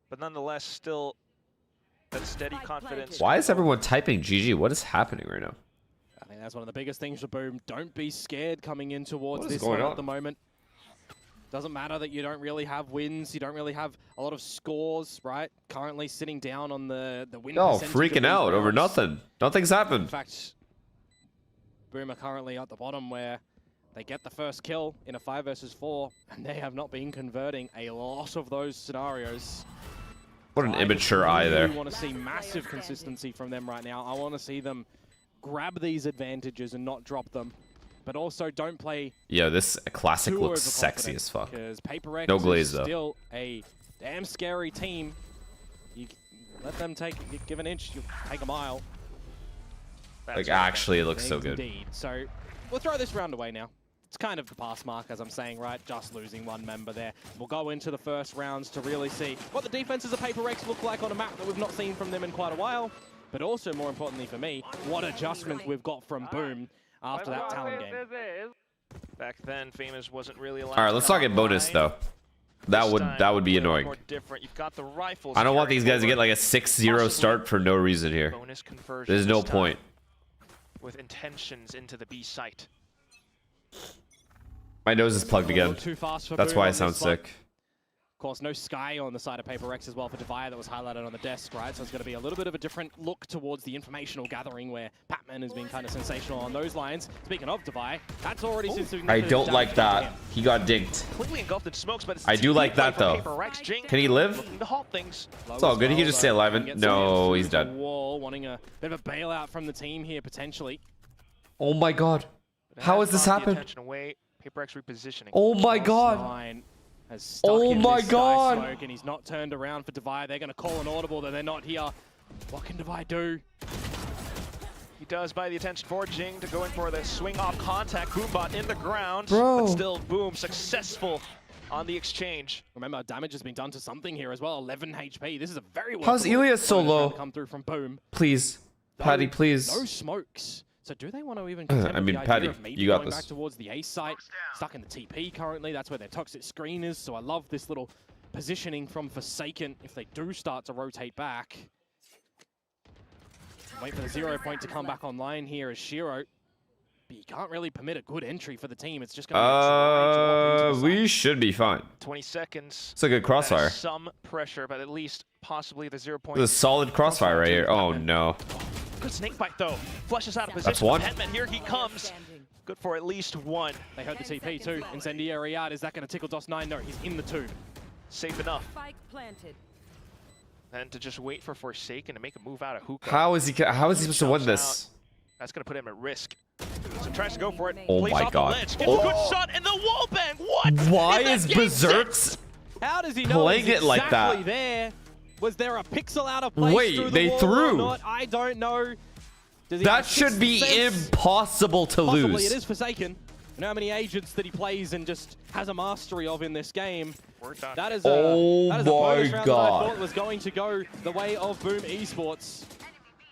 But nonetheless, still that steady confidence. Why is everyone typing GG? What is happening right now? I think that's one of the biggest things for Boom. Don't be scared coming in towards What is this going one on? at the moment. Doesn't matter that you don't really have wins, you don't really have a lot of scores, right? Currently sitting down on the win No, percentage freaking of these out over rounds. nothing. Nothing's happened. In fact, Boom are currently at the bottom where they get the first kill in a 5 versus 4, and they have not been converting a lot of those scenarios. What an immature eye there. I want to see massive consistency from them right now. I want to see them grab these advantages and not drop them. But also don't play. Yeah, this classic too looks sexy overconfident, as fuck. Because Paper X No glaze is though. still a damn scary team. You let them give an inch, you take a mile. Like actually, it looks so good. Indeed. So we'll throw this round away now. It's kind of the pass mark, as I'm saying, right? Just losing one member there. We'll go into the first rounds to really see what the defenses of Paper X look like on a map that we've not seen from them in quite a while. But also, more importantly for me, what adjustments we've got from Boom after that Talon game. Back then, Famous wasn't really allowed. All right, let's not get bonus though. That would be annoying. You've got the rifles. I don't want these guys to get like a 6-0 start for no reason here. Bonus conversion There's no this point. time with intentions into the B site. My nose is plugged again. Too fast for That's Boom why I on sound this one. sick. Of course, no Sky on the side of Paper X as well for Divide that was highlighted on the desk, right? So it's going to be a little bit of a different look towards the informational gathering where Patman has been kind of sensational on those lines. Speaking of Divide, that's already since I don't like that. He got dinked. Completely engulfed in smokes, but it's I do like that though. Can he live? Looking to halt things. It's all good. He can just stay alive. And no, he's dead. Wall, wanting a bit of a bailout from the team here potentially. Oh my god. How has this happened? Paper X repositioning. Oh my god. Has stuck Oh in my this Sky god. smoke, and he's not turned around for Divide. They're going to call an audible that they're not here. What can Divide do? He does buy the attention for Jing to go in for the swing off contact. Boombot in the ground. Bro. But still, Boom successful on the exchange. Remember, damage has been done to something here as well. 11 HP. This is a very How's Ilya so low? Come through from Boom. Please. Patty, please. No smokes. So do they want to even I mean, the idea Patty, of maybe you got going this. back towards the A site? Stuck in the TP currently. That's where their toxic screen is. So I love this little positioning from Forsaken if they do start to rotate back. Wait for the 0 point to come back online here as Shiro. But you can't really permit a good entry for the team. It's just going to We should be fine. 20 seconds. It's a good crossfire. That is some pressure, but at least possibly the 0 point. It's a solid crossfire right here. Oh no. Good snake bite though. Flushes out of position. That's one. Petman, here he comes. Good for at least one. They heard the TP too. Incendiary out. Is that going to tickle DOS9? No, he's in the tube. Safe enough. Spike planted. And to just wait for Forsaken to make a move out of hookah. How is he supposed to win this? That's going to put him at risk. So tries to go for it. Oh Plays my off god. The ledge. Gets a good shot and the wall bang. What? Why is is Berserks How does he know playing it's it like exactly that? there? Was there a pixel out of place Wait, through the they wall threw. or not? I don't know. That should be impossible to Possibly lose. it is Forsaken. You know how many agents that he plays and just has a mastery of in this game. That is a bonus round that I thought was going to go the way of Boom Esports.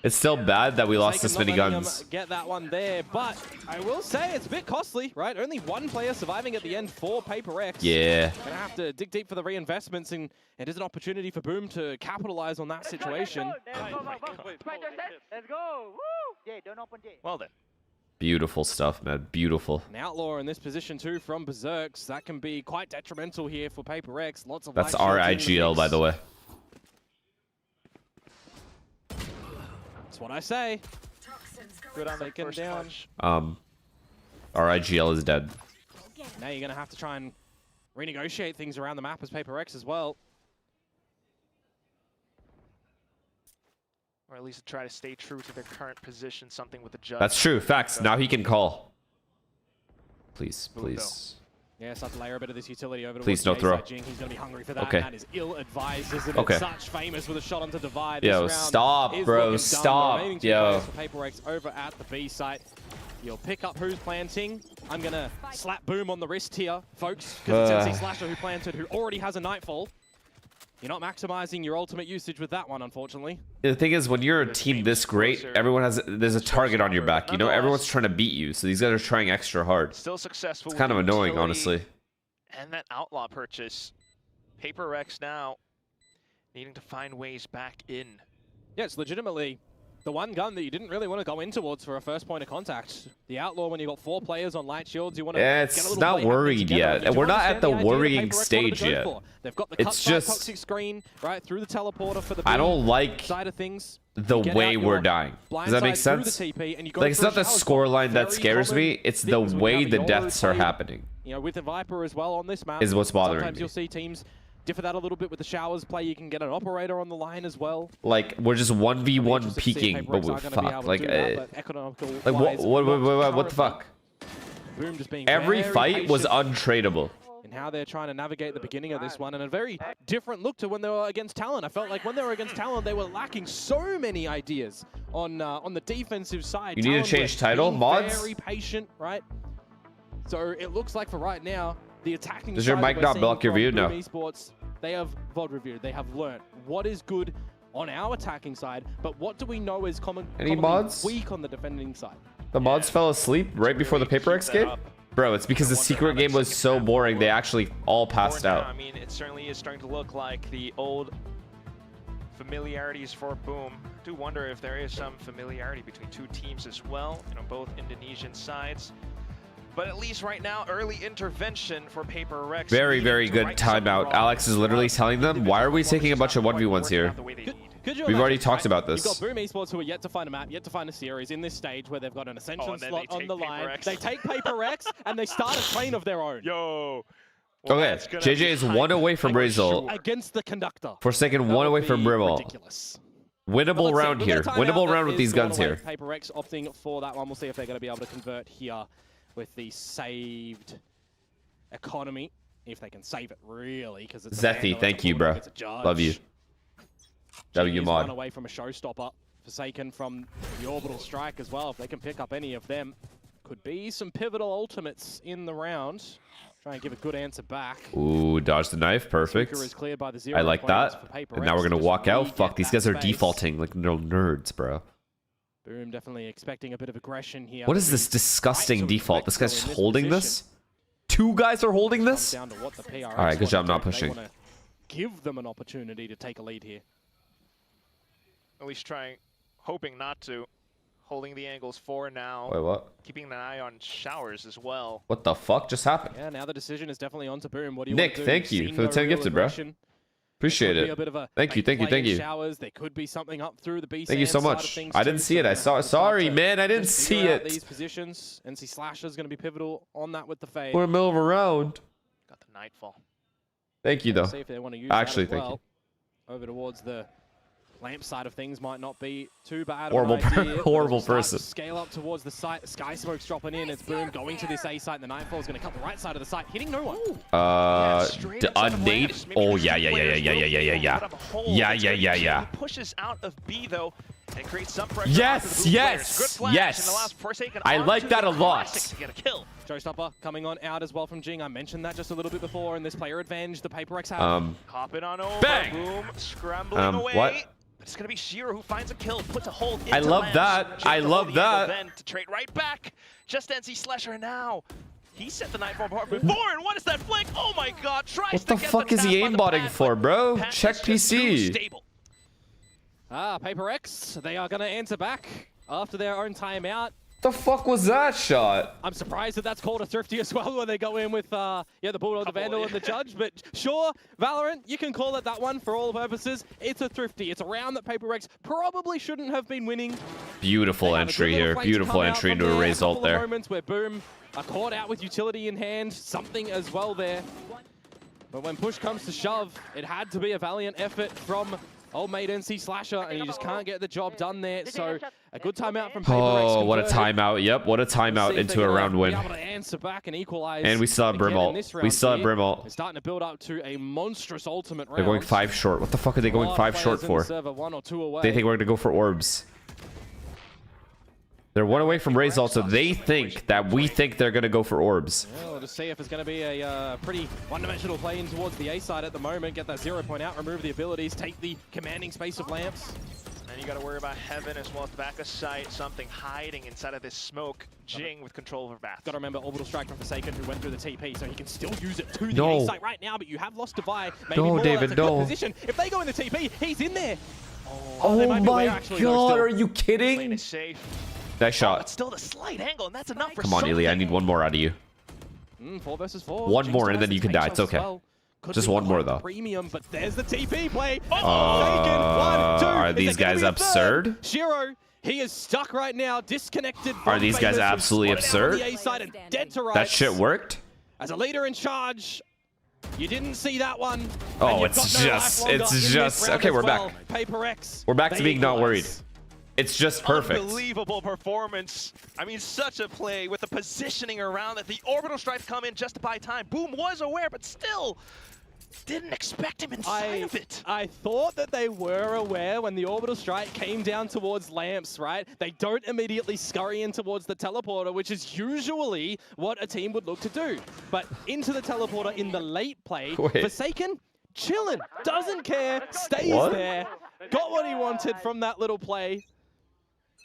It's still bad that we lost this many guns. Get that one there, but I will say it's a bit costly, right? Only one player surviving at the end for Paper X. Yeah. Gonna have to dig deep for the reinvestments, and it is an opportunity for Boom to capitalize on that situation. Let's go! Woo! Yeah, don't open J. Well then. Beautiful stuff, man. Beautiful. An Outlaw in this position too from Berserks. That can be quite detrimental here for Paper X. Lots of That's life shields in the RIGL, mix. by the way. That's what I say. Good on the first down. RIGL is dead. Now you're going to have to try and renegotiate things around the map as Paper X as well. Or at least try to stay true to their current position, something with the judge. That's true. Facts. Now he can call. Please, please. Yeah, start to layer a bit of this utility over Please, towards no the throw. Jing. He's going to be hungry for that. Okay. That is ill-advised, isn't Okay. it? Such famous with a shot onto Divide. Yo, This round stop, is bro, looking done. stop, The remaining two yo. players for Paper X over at the B site. You'll pick up who's planting. I'm going to slap Boom on the wrist here, folks, because it's MC Slasher who planted, who already has a Nightfall. You're not maximizing your ultimate usage with that one, unfortunately. The thing is, when you're a team this great, there's a target on your back. You know, everyone's trying to beat you, so these guys are trying extra hard. Still successful. It's kind of with the annoying, utility honestly. And that Outlaw purchase. Paper X now needing to find ways back in. Yeah, it's legitimately the one gun that you didn't really want to go in towards for a first point of contact. The Outlaw, when you got 4 players on light shields, you want to Yeah, get a it's little not play happening worried together. yet. And And do we're you not at understand the idea that worrying Paper X wanted to stage go yet. for? They've got the It's cut side just- toxic screen right through the teleporter for the I don't like side of things. the Get way out we're your dying. blind Does that make side through the sense? TP, and you go Like, it's for a not the shower score spot. line that Very scares common me. It's the things we way have the in deaths are Lotus. happening. You know, with the Viper as well on this map. Is what's bothering Sometimes me. you'll see teams differ that a little bit with the showers play. You can get an operator on the line as well. Like, we're just 1v1 peeking, but we fuck. Like, what the fuck? Boom just being Every very fight was patient untradeable. in how they're trying to navigate the beginning of this one, and a very different look to when they were against Talon. I felt like when they were against Talon, they were lacking so many ideas on the defensive side. You need to Talon change were title, being mods? Very patient, right? So it looks like for right now, the attacking Does your side that mic we're not seeing block your from view? Boom No. Esports, they have VOD reviewed. They have learnt what is good on our attacking side, but what do we know is Any commonly mods? weak on the defending side. The mods fell asleep right before the Paper X game? Bro, it's because the secret game was so boring, they actually all passed For now, out. I mean, it certainly is starting to look like the old familiarities for Boom. I do wonder if there is some familiarity between two teams as well, you know, both Indonesian sides. But at least right now, early intervention for Paper X. Very, very good timeout. Alex is literally telling them, why are we taking a bunch of 1v1s here? Could you We've already imagine, talked about You've this. got Boom Esports who are yet to find a map, yet to find a series in this stage where they've got an Ascension and then slot they on take the Paper line. X. They take Paper X and they start a train of their own. Yo. Okay, JJ is 1 away from Brazil. Against the Conductor. Forsaken 1 away from Brimble. Ridiculous. Winnable round here. Winnable round with these guns here. Paper X opting for that one. We'll see if they're going to be able to convert here with the saved economy. If they can save it, really. Because it's Zethi, thank you, bro. Love you. W Run mod. away from a showstopper. Forsaken from the orbital strike as well. If they can pick up any of them, could be some pivotal ultimates in the round. Try and give a good answer back. Ooh, dodge the knife. Perfect. Tuka is cleared by the 0 I like points that. for Paper And now X we're going to to walk out. re-get Fuck, these that guys are space. defaulting like no nerds, bro. Boom definitely expecting a bit of aggression here. What is this disgusting default? This guy's holding this? 2 guys are holding this? Down to what the PRX Alright, good job wanna not do. They pushing. wanna give them an opportunity to take a lead here. At least trying, hoping not to. Holding the angles for now. Wait, what? Keeping an eye on showers as well. What the fuck just happened? Yeah, now the decision is definitely on to Boom. What do you Nick, want to do? thank you Seen for the no 10 real gifted, bro. aggression. Appreciate Could be it. a bit of a Thank you, thank you, play thank in you. Showers. There could be something up through the B. Thank you so much. I didn't see it. I saw. Sorry, man. I didn't see it. These positions, NC Slasher is going to be pivotal on that with the fade. We're in the middle of a round. Got the Nightfall. Thank you, though. See if they want to use Actually, that as thank well. Over towards the lamp side of things might not be too bad. Horrible of an idea. horrible Start to person. Scale up towards the site. Sky Smoke's dropping in. It's Boom going to this A site. And the Nightfall is going to cut the right side of the site, hitting no one. Nate. Oh, yeah. He pushes out of B though. And create some pressure. Yes, yes, yes. I like that a lot. To get a kill. Showstopper coming on out as well from Jing. I mentioned that just a little bit before in this player advantage the Paper X have. Hopping on over. Bang! Boom. Scrambling away. What? It's going to be Shiro who finds a kill, puts a hold into I love Lance. that. I love that. Then to trade right back. Just NC Slasher now. He set the Nightfall apart before, and what is that flick? Oh my god, tries What to the get fuck is he aimbotting for, bro? Check PC. Stable. Paper X, they are going to answer back after their own timeout. The fuck was that shot? I'm surprised that that's called a thrifty as well, where they go in with the Bulldog, the Vandal, and the Judge. But sure, Valorant, you can call it that one for all purposes. It's a thrifty. It's a round that Paper X probably shouldn't have been winning. Beautiful entry here. Beautiful entry into a result there. Moments where Boom are caught out with utility in hand, something as well there. But when push comes to shove, it had to be a valiant effort from old mate NC Slasher, and you just can't get the job done there. So a good timeout from Paper X. Oh, what a timeout. Yep, what a timeout into a round win. Able to answer back and equalize. And we still have Brimalt. We still have Brimalt. They're starting to build up to a monstrous ultimate round. They're going 5 short. What the fuck are they going 5 short for? They think we're going to go for orbs. They're 1 away from result, so they think that we think they're going to go for orbs. Well, we'll just see if it's going to be a pretty one-dimensional play in towards the A side at the moment. Get that 0 point out, remove the abilities, take the commanding space of Lamps. And you got to worry about Heaven as well as the back of sight. Something hiding inside of this smoke. Jing with control over Bath. Got to remember Orbital Strike from Forsaken, who went through the TP, so he can still use it to the No. A site right now. But you have lost Divide. Maybe No, more. David, That's a good no. position. If they go in the TP, he's in there. Oh my god, are you kidding? Lane is safe. Nice shot. But still the slight angle, and that's enough for Come on, Ilya, I need 1 more out of you. 4 versus 4. One Jing more, still and then has you the can take die. It's shots as okay. well. Could Just be 1 more, quite though. Premium, but there's the TP play. Are these guys absurd? Shiro, he is stuck right now, disconnected. Are these guys absolutely absurd? Dead to That shit worked? As a leader in charge, you didn't see that one. Oh, it's just... Okay, we're back. Paper X. We're back to being not worried. It's just perfect. Unbelievable performance. I mean, such a play with the positioning around it. The orbital strikes come in just to buy time. Boom was aware, but still didn't expect him inside of it. I thought that they were aware when the orbital strike came down towards Lamps, right? They don't immediately scurry in towards the teleporter, which is usually what a team would look to do. But into the teleporter in the late play, Forsaken, chilling, doesn't care, stays there, got what he wanted from that little play.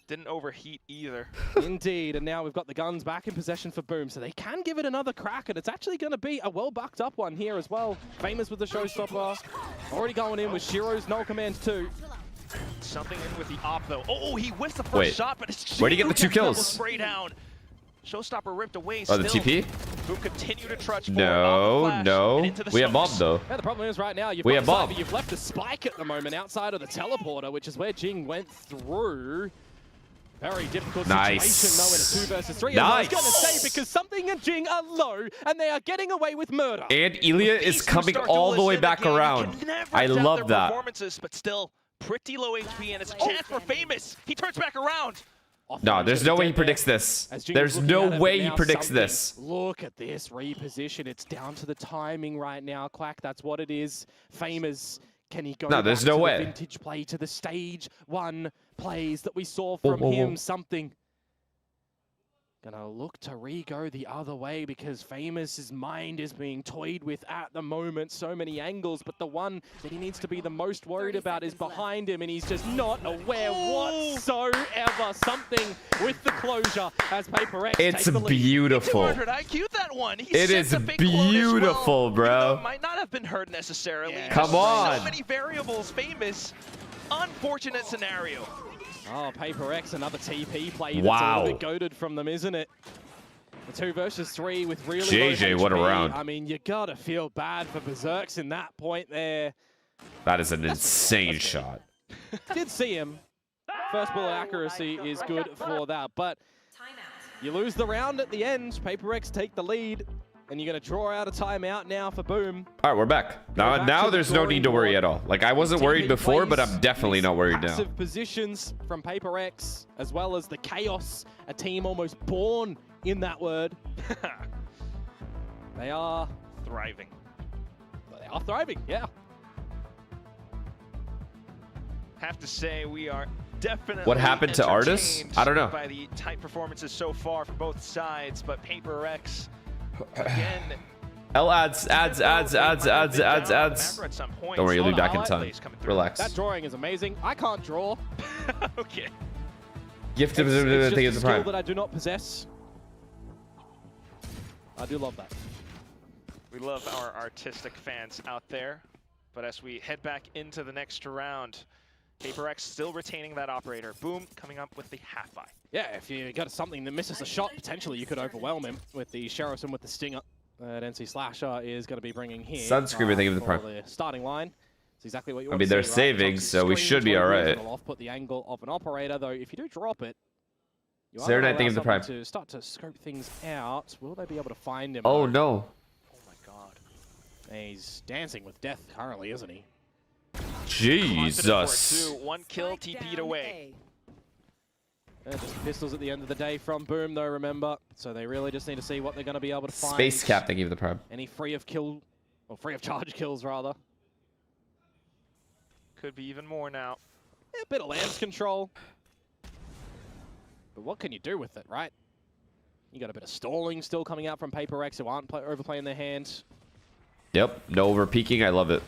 Didn't overheat either. Indeed, and now we've got the guns back in possession for Boom, so they can give it another crack, and it's actually going to be a well-bucked up one here as well. Famous with the showstopper, already going in with Shiro's null command too. Something in with the op though. Oh, he whiffs the first shot, but it's where'd he get the 2 kills? Spray down. Showstopper ripped away. Oh, the TP? Boom continue to trudge No, no. We have Bob though. Yeah, the problem is right now you've you've left the spike at the moment outside of the teleporter, which is where Jing went through. Very difficult situation though in a 2 versus 3. I was going to say because Something and Jing are low and they are getting away with murder. And Ilya is coming all the way back around. I love that. Performances, but still pretty low HP, and it's a chance for Famous. He turns back around. No, there's no way he predicts this. There's no way he predicts this. Look at this reposition. It's down to the timing right now, Quack. That's what it is. Famous. Can he go back there's to no the way. vintage play, to the stage 1 plays that we saw from him? Something. Gonna look to re-go the other way because Famous's mind is being toyed with at the moment. So many angles, but the one that he needs to be the most worried about is behind him, and he's just not aware whatsoever. Something with the closure as Paper X It's takes the lead. beautiful. 200 IQ that one. It is beautiful, bro. Might not have been hurt necessarily. Come on. So many variables. Famous. Unfortunate scenario. Oh, Paper X, another TP play that's a little bit goated from them, isn't it? The 2 versus 3 with really JJ, low what a HP. round. I mean, you gotta feel bad for Berserks in that point there. That is an insane shot. Did see him. First bullet accuracy is good for that, but you lose the round at the end. Paper X take the lead, and you're gonna draw out a timeout now for Boom. All right, we're back. Now there's no need to worry at all. Like, I wasn't worried before, but I'm definitely not worried now. Passive positions from Paper X, as well as the chaos, a team almost born in that word. They are thriving. They are thriving, yeah. Have to say we are definitely What happened to Artis? I don't know. By the tight performances so far from both sides, but Paper X again. L ads. Don't worry, you'll be back in time. Relax. That drawing is amazing. I can't draw. Okay. Gift It's of just the a skill prime. that I do not possess. I do love that. We love our artistic fans out there. But as we head back into the next round, Paper X still retaining that operator. Boom, coming up with the half-eye. Yeah, if you got something that misses a shot, potentially you could overwhelm him with the Sheriff and with the Stinger that NC Slasher is going to be bringing here. Sunscreamer, thank you for the prime. The starting line. It's exactly what you I want mean, to they're see, saving, right? so we should be all right. Put the angle of an operator, though. If you do drop it, you are Zero gonna nine, thank you allow for the prime. someone to start to scope things out. Will they be able to find him? Oh though? no. Oh my god. He's dancing with death currently, isn't he? Jesus. One kill, TP'd away. Just pistols at the end of the day from Boom, though, remember. So they really just need to see what they're going to be able to find. Space Cap, thank you for the prime. Any free of charge kills, rather. Could be even more now. Yeah, a bit of lance control. But what can you do with it, right? You got a bit of stalling still coming out from Paper X who aren't overplaying their hands. Yep, no over peeking. I love it.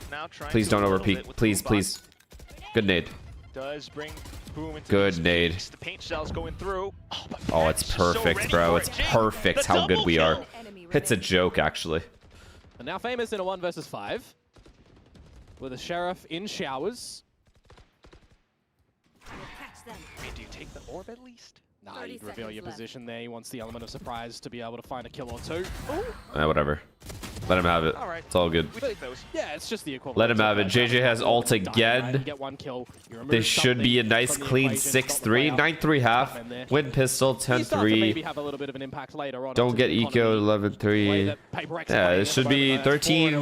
Now Please don't over peek. Please, please. Good nade. Does bring Boom into Good nade. the paint shell's going through. Oh, it's perfect, bro. It's perfect how good we are. It's a joke, actually. And now Famous in a 1 versus 5. With a Sheriff in showers. I mean, do you take the orb at least? Nah, you reveal your position there. He wants the element of surprise to be able to find a kill or two. Whatever. Let him have it. All right. It's all good. Yeah, it's just the equivalent. Let him have it. JJ has ult You again. get one kill. You remove This should be a something nice from the clean equation, 6-3. 9-3 half. Win pistol You start to maybe 10-3. have a little bit of an impact later on. Don't get eco 11-3. Yeah, this should be 13.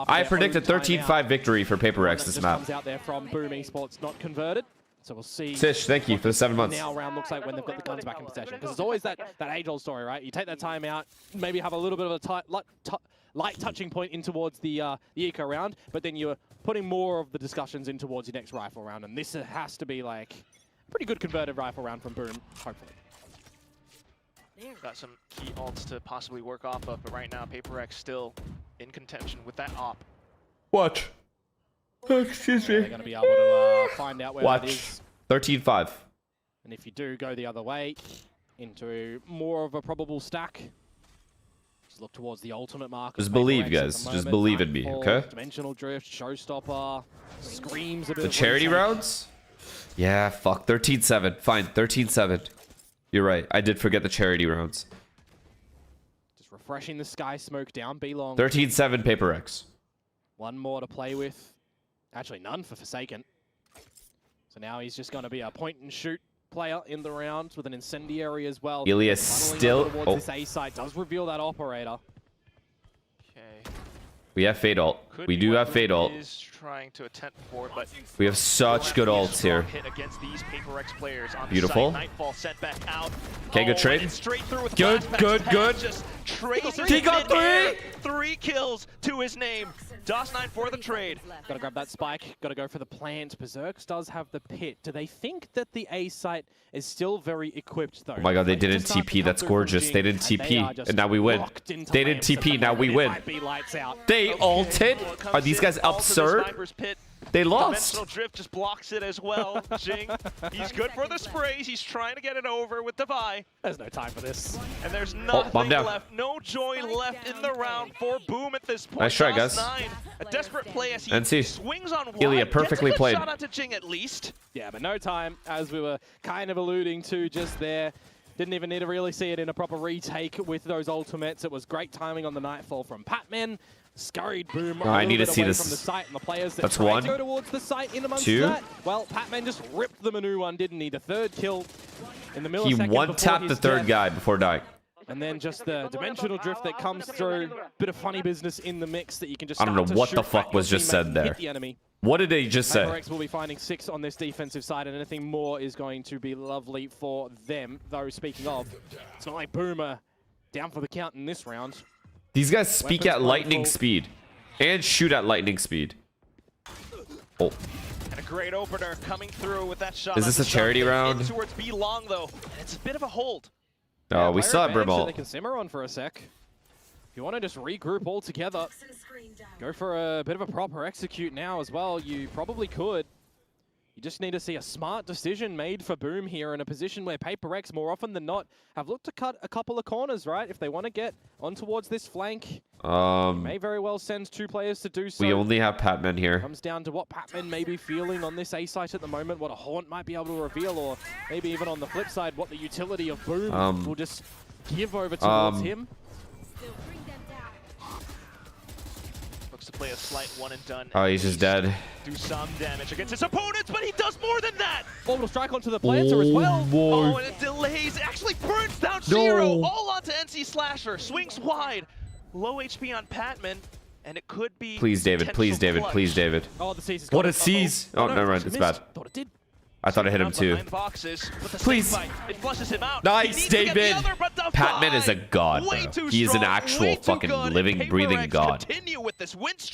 I predicted 13-5 victory for Paper X this map. Comes out there from Boom Esports, not converted. So we'll see. Tish, thank you for the 7 months. Now round looks like when they've got the guns back in possession, because it's always that age-old story, right? You take that time out, maybe have a little bit of a light touching point in towards the eco round, but then you're putting more of the discussions in towards your next rifle round, and this has to be like a pretty good converted rifle round from Boom, hopefully. Got some key ults to possibly work off of, but right now Paper X still in contention with that op. Watch. Excuse me. They're going to be able to find out where that is. 13-5. And if you do go the other way, into more of a probable stack, just look towards the ultimate mark. Just believe, guys. Just believe in me, okay? Dimensional drift, showstopper, screams a bit. The of charity retake. rounds? Yeah, fuck. 13-7. Fine, 13-7. You're right. I did forget the charity rounds. Just refreshing the sky smoke down B long. 13-7 Paper X. One more to play with. Actually, none for Forsaken. So now he's just going to be a point-and-shoot player in the round with an incendiary as well. Ilias still... Oh. This A site does reveal that operator. Okay. We have Fade ult. We do have Fade ult. Is trying to attempt for, but We have such good ults here. hit against these Paper X players on the Beautiful. site. Nightfall sent back out. Okay, good trade. and straight through with Good, blast good, pass. good. Just traces He got midair. 3! 3 kills to his name. DOS9 for the trade. Got to grab that spike. Got to go for the plant. Berserks does have the pit. Do they think that the A site is still very equipped, though? Oh my god, they Like, didn't just start to TP. come That's through from gorgeous. Jing, They didn't and they are TP. just And now we win. locked into They didn't lamps at the TP. Now we moment. win. It might be lights out. They ulted? Are these guys absurd? They lost. Dimensional drift just blocks it as well. Jing, he's good for the sprays. He's trying to get it over with Devi. There's no time for this. And there's bomb nothing down. left. No joy left in the round for Boom at this point. Nice try, guys. DOS9, a desperate play as he NC. swings on wide. Ilya, Gets perfectly a good played. shot onto Jing at least. Yeah, but no time, as we were kind of alluding to just there. Didn't even need to really see it in a proper retake with those ultimates. It was great timing on the Nightfall from Patman. Scurried Boom. I need to see this. From the site, and the players that That's tried one. to go towards the site in amongst 2. that. Well, Patman just ripped them a new one, didn't he? The third kill in the millisecond He before one-tapped the his third death. guy before dying. And then just the dimensional drift that comes through. Bit of funny business in the mix that you can just I don't know start to what the shoot fuck at was your just teammate said and there. hit the enemy. What did they just say? DRX will be finding 6 on this defensive side, and anything more is going to be lovely for them. Though, speaking of, it's not like Boomer down for the count in this round. These guys speak Weapons at lightning plentiful. speed and shoot at lightning speed. Oh. And a Great opener coming through with that shot. Is this a charity round? Towards B long though. And it's a bit of a hold. Oh, we saw Brimall. They can simmer on for a sec. If you want to just regroup all together, go for a bit of a proper execute now as well. You probably could. You just need to see a smart decision made for Boom here in a position where Paper X, more often than not, have looked to cut a couple of corners, right? If they want to get on towards this flank, may very well send 2 players to do so. We only have Patman here. Comes down to what Patman may be feeling on this A site at the moment, what a Haunt might be able to reveal, or maybe even on the flip side, what the utility of Boom will just give over towards him. To play a slight one and done. Oh, he's just dead. Do some damage against his opponents, but he does more than that. Orbital strike onto the planter as well. Oh, and it delays. It actually burns down Shiro. All onto NC Slasher. Swings wide. Low HP on Patman, and it could be. Please, David. Please, David. Clutch. Please, David. Oh, the seize is what a seize! Oh, never mind. It's bad. Thought it did. I thought I hit him too. Please. It flushes him out. Nice, David. Patman is a god, bro. He is an actual fucking living, breathing god.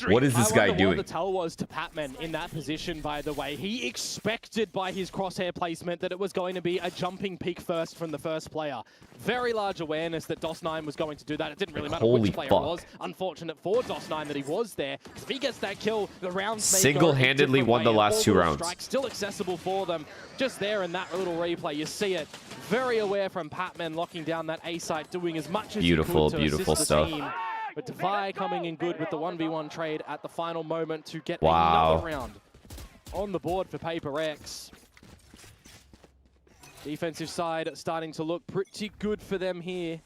What is this guy doing? What the tell was to Patman in that position, by the way. He expected by his crosshair placement that it was going to be a jumping peek first from the first player. Very large awareness that DOS9 was going to do that. It didn't really matter which player it was. Unfortunate for DOS9 that he was there. If he gets that kill, the round single-handedly won the last 2 rounds. Still accessible for them. Just there in that little replay, you see it. Very aware from Patman, locking down that A site, doing as much as he could to beautiful assist stuff. the team. But Defy coming in good with the 1v1 trade at the final moment to get another round on the board for Paper X. Defensive side starting to look pretty good for them here.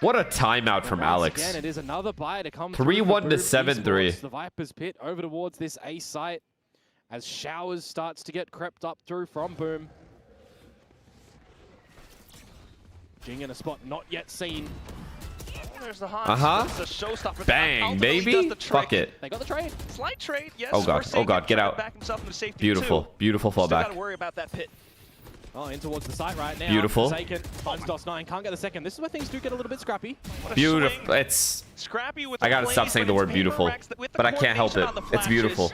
What a timeout from Alex. Again, it is another buy to come 3-1 to 7-3. The Viper's Pit over towards this A site as Showers starts to get crept up through from Boom. Jing in a spot not yet seen. There's the Hans. Bang, baby. Fuck it. They got the trade. Slight trade, yes. Oh god, get out. Beautiful, beautiful fallback. Gotta worry about that pit. Oh, in towards the site right now. Beautiful. Forsaken finds DOS9, can't get the second. This is where things do get a little bit scrappy. Beautiful. It's. Scrappy with I gotta stop saying the word beautiful, but I can't help it. It's beautiful.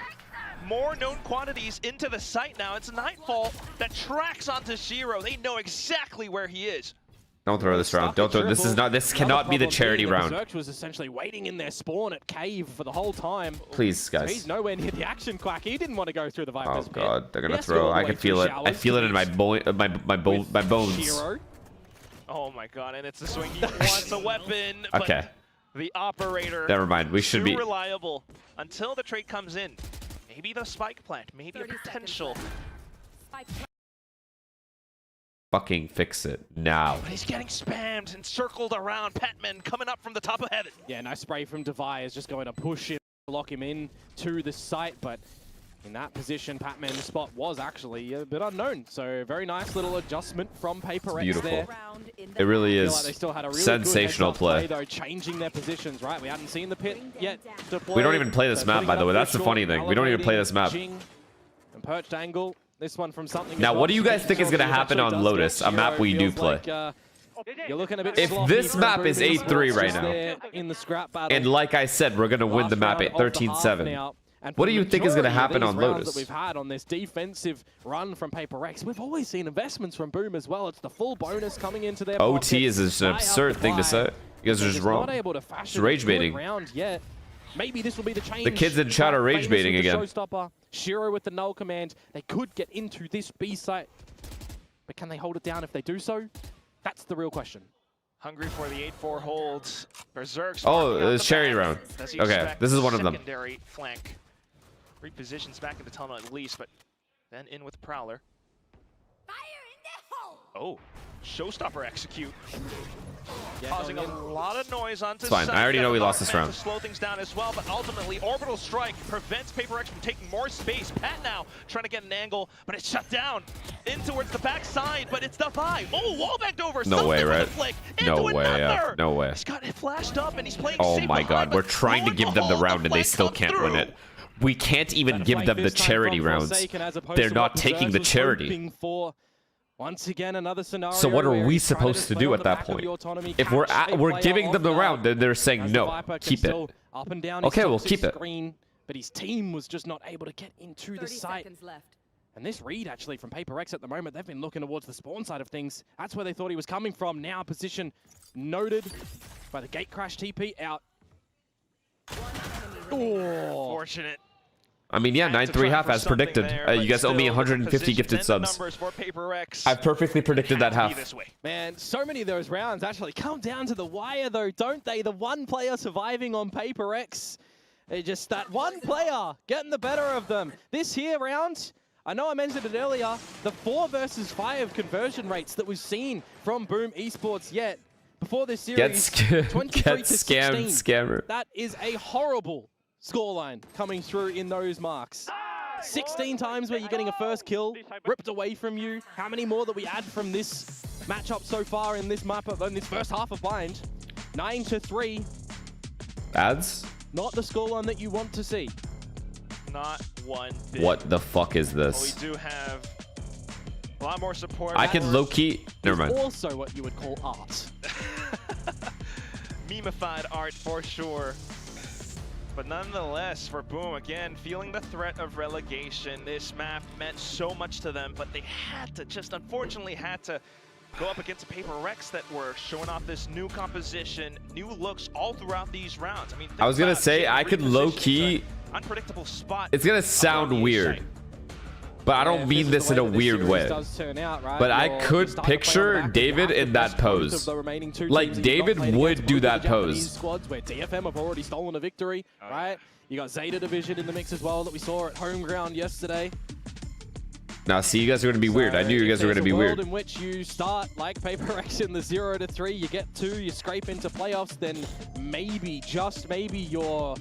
More known quantities into the site now. It's Nightfall that tracks onto Shiro. They know exactly where he is. Don't throw this round. Don't throw. This is not. This cannot be the charity round. Berserk was essentially waiting in their spawn at Cave for the whole time. Please, guys. He's nowhere near the action, Quack. He didn't want to go through the Viper's Pit. Oh god, they're gonna throw. I can feel it. I feel it in my bones. Shiro. Oh my god, and it's the swing. He wants a weapon. Okay. But the operator. Never mind. We should be reliable until the trade comes in. Maybe the spike plant. Maybe a potential. Fucking fix it now. But he's getting spammed and circled around. Patman coming up from the top of heaven. Yeah, nice spray from Devi is just going to push him, lock him in to the site. But in that position, Patman's spot was actually a bit unknown. So very nice little adjustment from Paper X there. It really is. Like they still had a really sensational good play. Though, changing their positions, right? We hadn't seen the pit yet deployed. We don't even play this map, by the way. That's the funny thing. We don't even play this map. And perched angle. This one from something. Now, what do you guys think is going to happen on Lotus, a map we do play? You're looking a bit if this map is 8-3 right now, in the scrap battle, and like I said, we're going to win the map at 13-7. What do you think is going to happen on Lotus? That we've had on this defensive run from Paper X, we've always seen investments from Boom as well. It's the full bonus coming into their OT is an absurd thing to say. You guys are just wrong. It's rage baiting. Maybe this will be the change. The kids in chat are rage baiting again. Showstopper. Shiro with the null command. They could get into this B site, but can they hold it down if they do so? That's the real question. Hungry for the 8-4 holds. Berserk's it's charity round. Okay, this is one of them. Secondary flank. Repositions back in the tunnel at least, but then in with Prowler. Fire in the hole! Oh, Showstopper execute. Causing a lot of noise onto it's fine. I already know we lost this round. To slow things down as well, but ultimately Orbital Strike prevents Paper X from taking more space. Pat now trying to get an angle, but it's shut down. In towards the backside, but it's Defy. Oh, wall backed over. No way, right? No way. No way. He's got it flashed up and he's playing Oh safe my behind, god, we're trying to give them the round and they still can't win it. We can't even give them the charity rounds. They're not taking the charity. Once again, another scenario. So what are we supposed to do at that point? If we're giving them the round, then they're saying no, keep it. Okay, we'll keep it. but his team was just not able to get into the site. And this read, actually, from Paper X at the moment, they've been looking towards the spawn side of things. That's where they thought he was coming from. Now position noted by the gate crash TP out. Oh. Fortunate. I mean, yeah, 9-3 half as predicted. You guys owe me 150 gifted subs. I've perfectly predicted that half. Man, so many of those rounds actually come down to the wire, though, don't they? The one player surviving on Paper X. It's just that one player getting the better of them. This here round, I know I mentioned it earlier, the 4 versus 5 conversion rates that we've seen from Boom Esports yet before this series. Get scammed, scammer. That is a horrible scoreline coming through in those marks. 16 times where you're getting a first kill ripped away from you. How many more that we add from this matchup so far in this map, in this first half of Bind? 9-3. Ads? Not the scoreline that you want to see. Not one bit. What the fuck is this? Well, we do have a lot more support. I can low-key... Never mind. Also what you would call art. Memified art for sure. But nonetheless, for Boom, again, feeling the threat of relegation, this map meant so much to them, but they had to, just unfortunately had to go up against a Paper Rex that were showing off this new composition, new looks all throughout these rounds. I mean, I was gonna say, I could low-key... Unpredictable spot. It's gonna sound weird, but I don't mean this in a weird way. But I could picture David in that pose. Like, David would do that pose. Squads where DFM have already stolen a victory, right? You got Zeta Division in the mix as well that we saw at home ground yesterday. Now, see, you guys are gonna be weird. I knew you guys were gonna be weird. In which you start like Paper X in the 0-3, you get 2, you scrape into playoffs, then maybe, just maybe, you're,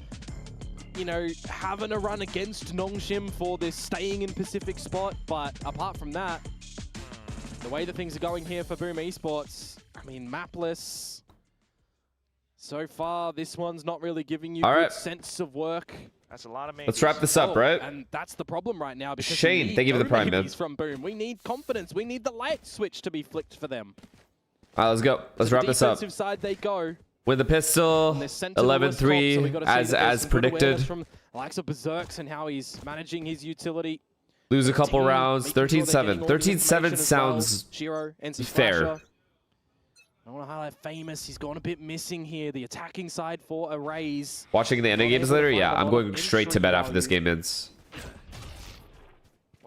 you know, having a run against Nongshim for this staying in Pacific spot. But apart from that, the way that things are going here for Boom Esports, I mean, mapless. So far, this one's not really giving you good sense of work. That's a lot of Let's wrap this up, right? And that's the problem right now, because Shane, thank you for the prime, man. From Boom. We need confidence. We need the light switch to be flicked for them. All right, let's go. Let's wrap this up. Defensive side they go. With the pistol, 11-3 as predicted. From likes of Berserks and how he's managing his utility. Lose a couple rounds. 13-7. 13-7 sounds fair. I want to highlight Famous. He's gone a bit missing here. The attacking side for a raise. Watching the ending games later? Yeah, I'm going straight to bed after this game ends.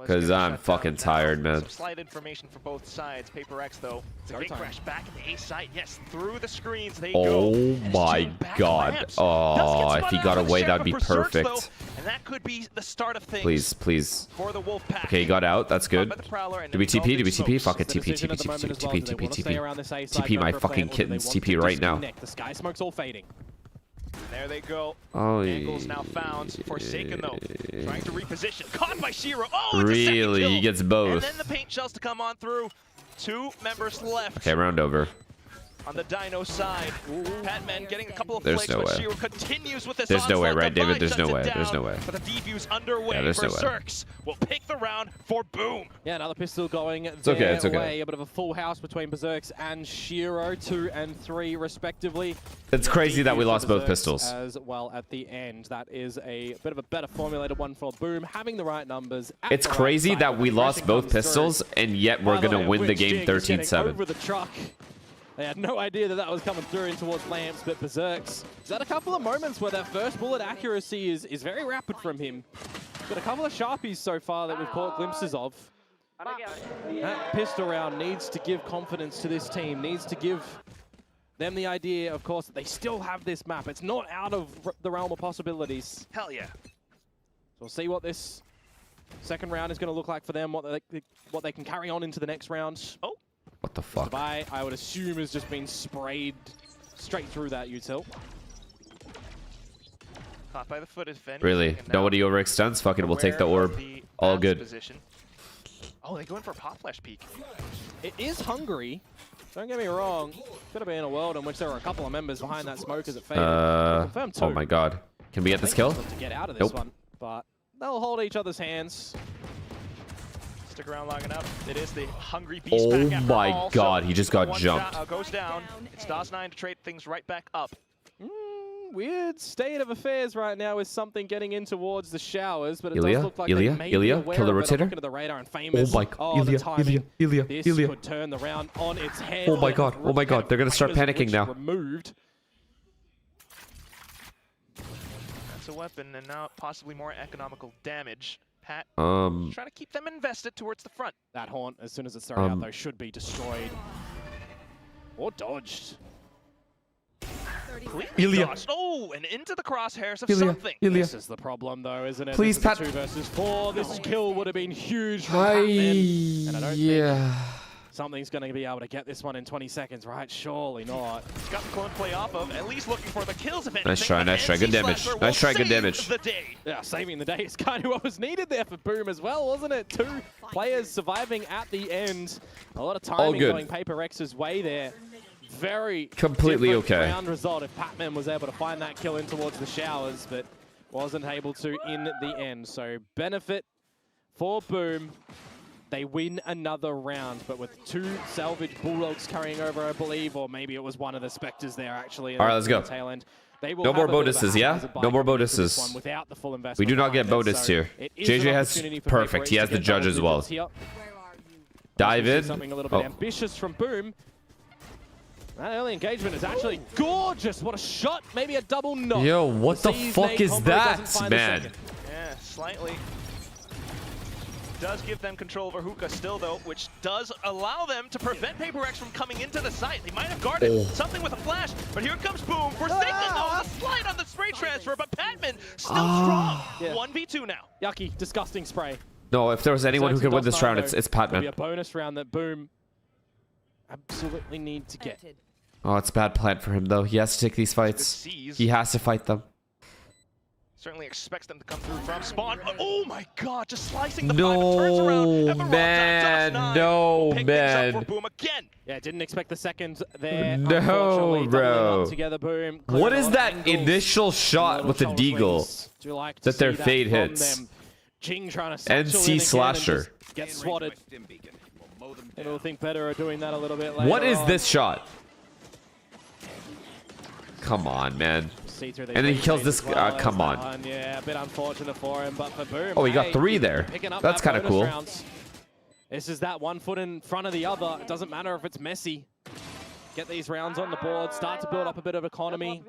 Because I'm fucking tired, man. Some slight information for both sides. Paper X, though. It's a big crash back in the A side. Yes, through the screens they go. Oh my god. Oh, if he got away, that would be perfect. And that could be the start of things. Please, please. For the Wolfpack. Okay, he got out. That's good. Do we TP? Do we TP? Fuck it. TP, TP, TP, TP, TP, TP. TP my fucking kittens. TP right now. The sky smoke's all fading. There they go. Oh, Angles now found. Forsaken, though. Trying to reposition. Caught by Shiro. Oh, it's really? A second kill. He gets both. And then the paint shells to come on through. 2 members left. Okay, round over. On the Dino side, Patman getting a couple of There's flicks, no but way. Shiro continues with this There's no way, onslaught. right, David? There's no Divide way. shuts it There's no down, way. But the defuse underway. Yeah, there's no way. Berserks will pick the round for Boom. Yeah, another pistol going It's okay, it's okay. way. A bit of a full house between Berserks and Shiro, 2 and 3 respectively. It's crazy that we lost both Berserks pistols. As well at the end. That is a bit of a better formulated one for Boom, having the right numbers. It's crazy that we lost both pistols, and yet we're going to win the game 13-7. Over the truck. They had no idea that that was coming through in towards Lamps, but Berserks. He's had a couple of moments where that first bullet accuracy is very rapid from him. Got a couple of Sharpies so far that we've caught glimpses of. That pistol round needs to give confidence to this team, needs to give them the idea, of course, that they still have this map. It's not out of the realm of possibilities. Hell yeah. So we'll see what this second round is going to look like for them, what they can carry on into the next round. Oh. What the fuck? I would assume has just been sprayed straight through that util. Caught by the foot is Fen. Really? Nobody overextends? Fuck it, we'll take the orb. All good. Position. Oh, they go in for a pop flash peek. It is Hungary. Don't get me wrong. Could have been a world in which there were a couple of members behind that smoke as it faded. Oh my god. Can we get this kill? To get out of this one, but they'll hold each other's hands. Stick around long enough. It is the Hungry Beast Oh pack my all, god, so he just got jumped. goes down. It's DOS9 to trade things right back up. weird state of affairs right now with something getting in towards the showers, but it Ilya, does look like they may be aware kill the of it. I'm rotator. looking at the radar and Famous. Oh my god, Ilya. This could turn the round on its head. Oh my god, they're gonna start panicking now. Removed. That's a weapon, and now possibly more economical damage. Pat, trying to keep them invested towards the front. That haunt, as soon as it's thrown out, though, should be destroyed. Or dodged. Ilya. Dodged. Oh, and into the crosshairs of Ilya, something. Ilya. This is the problem, though, isn't it? Please, Pat. Pat. 2 versus 4. This kill would have been huge from Patman. And I don't think something's going to be able to get this one in 20 seconds, right? Surely not. He's got the clone play off of, at least looking for the kills of anything. Nice try, nice try. Good damage. Nice try, good damage. Yeah, saving the day is kind of what was needed there for Boom as well, wasn't it? 2 players surviving at the end. A lot of timing going Paper Rex's way there. Very completely okay round result if Patman was able to find that kill in towards the showers, but wasn't able to in the end. So benefit for Boom. They win another round, but with 2 salvage Bulldogs carrying over, I believe, or maybe it was one of the Spectres there actually. All right, let's go. Tail end. They will no more bonuses, yeah? No more bonuses. Without the full investment. We do not get bonus here. JJ has perfect. He has the judge as well. Dive in. Something a little bit ambitious from Boom. That early engagement is actually gorgeous. What a shot. Maybe a double knock. Yo, what the fuck is that, man? Yeah, slightly. Does give them control over Hookah still, though, which does allow them to prevent Paper Rex from coming into the site. They might have guarded something with a flash, but here comes Boom. Forsaken, though, the slide on the spray transfer, but Patman still strong. 1v2 now. Yucky, disgusting spray. No, if there was anyone who could win this round, it's Patman. Be a bonus round that Boom absolutely need to get. Oh, it's a bad plan for him, though. He has to take these fights. He has to fight them. Certainly expects them to come through from spawn. Oh my god, just slicing the 5 turns around. No, man. For Boom again. Yeah, didn't expect the second there. No, bro. Together, Boom. What is that initial shot with the deagle that their fade hits? Jing trying to NC Slasher. Get swatted. Maybe we'll think better of doing that a little bit later. What is this shot? Come on, man. And then he kills this guy. Come on. Yeah, a bit unfortunate for him, but for Boom. Oh, he got 3 there. That's kind of cool. This is that 1 foot in front of the other. It doesn't matter if it's messy. Get these rounds on the board. Start to build up a bit of economy.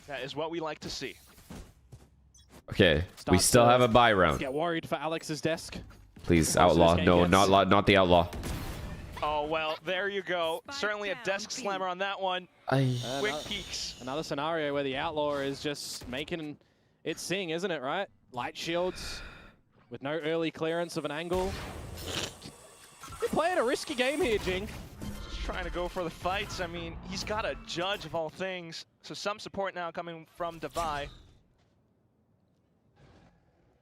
That is what we like to see. Okay, we still have a buy round. Get worried for Alex's desk. Please, Outlaw. No, not the Outlaw. Oh, well, there you go. Certainly a desk slammer on that one. Quick peeks. Another scenario where the Outlaw is just making it sing, isn't it, right? Light shields with no early clearance of an angle. You're playing a risky game here, Jing. Just trying to go for the fights. I mean, he's got a judge of all things. So some support now coming from Devi.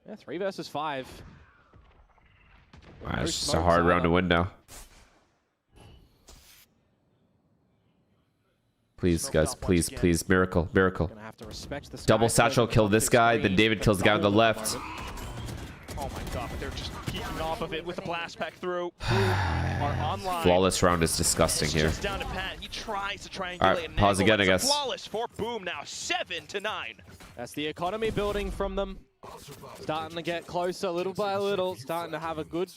Yeah, 3 versus 5. Alright, it's just a hard round to win now. Please, guys, please, please. Miracle, miracle. Double satchel, kill this guy, then David kills the guy on the left. Oh my god, but they're just peeking off of it with the blast pack through. Are online. Flawless round is disgusting here. Just down to Pat. He tries to triangulate. Alright, pause again, I guess. Flawless for Boom now, 7-9. That's the economy building from them. Starting to get closer little by little. Starting to have a good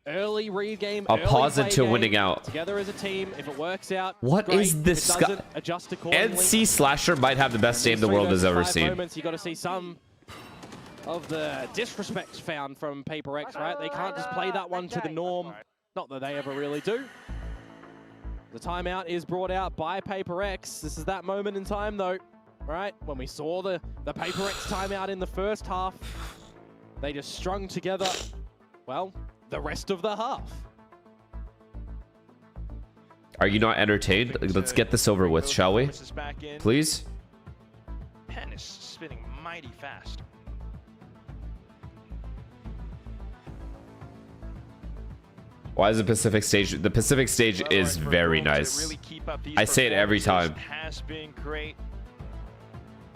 early read game. A pause until winning out. Together as a team. If it works out, what great. is this guy? NC NC Slasher might have the best aim the world has ever seen. Moments, you got to see some of the disrespect found from Paper X, right? They can't just play that one to the norm. Not that they ever really do. The timeout is brought out by Paper X. This is that moment in time, though, right? When we saw the Paper X timeout in the first half, they just strung together, well, the rest of the half. Are you not entertained? Let's get this over with, shall we? Please? Pen is spinning mighty fast. Why is the Pacific stage? The Pacific stage is very nice. I say it every time. Has been great.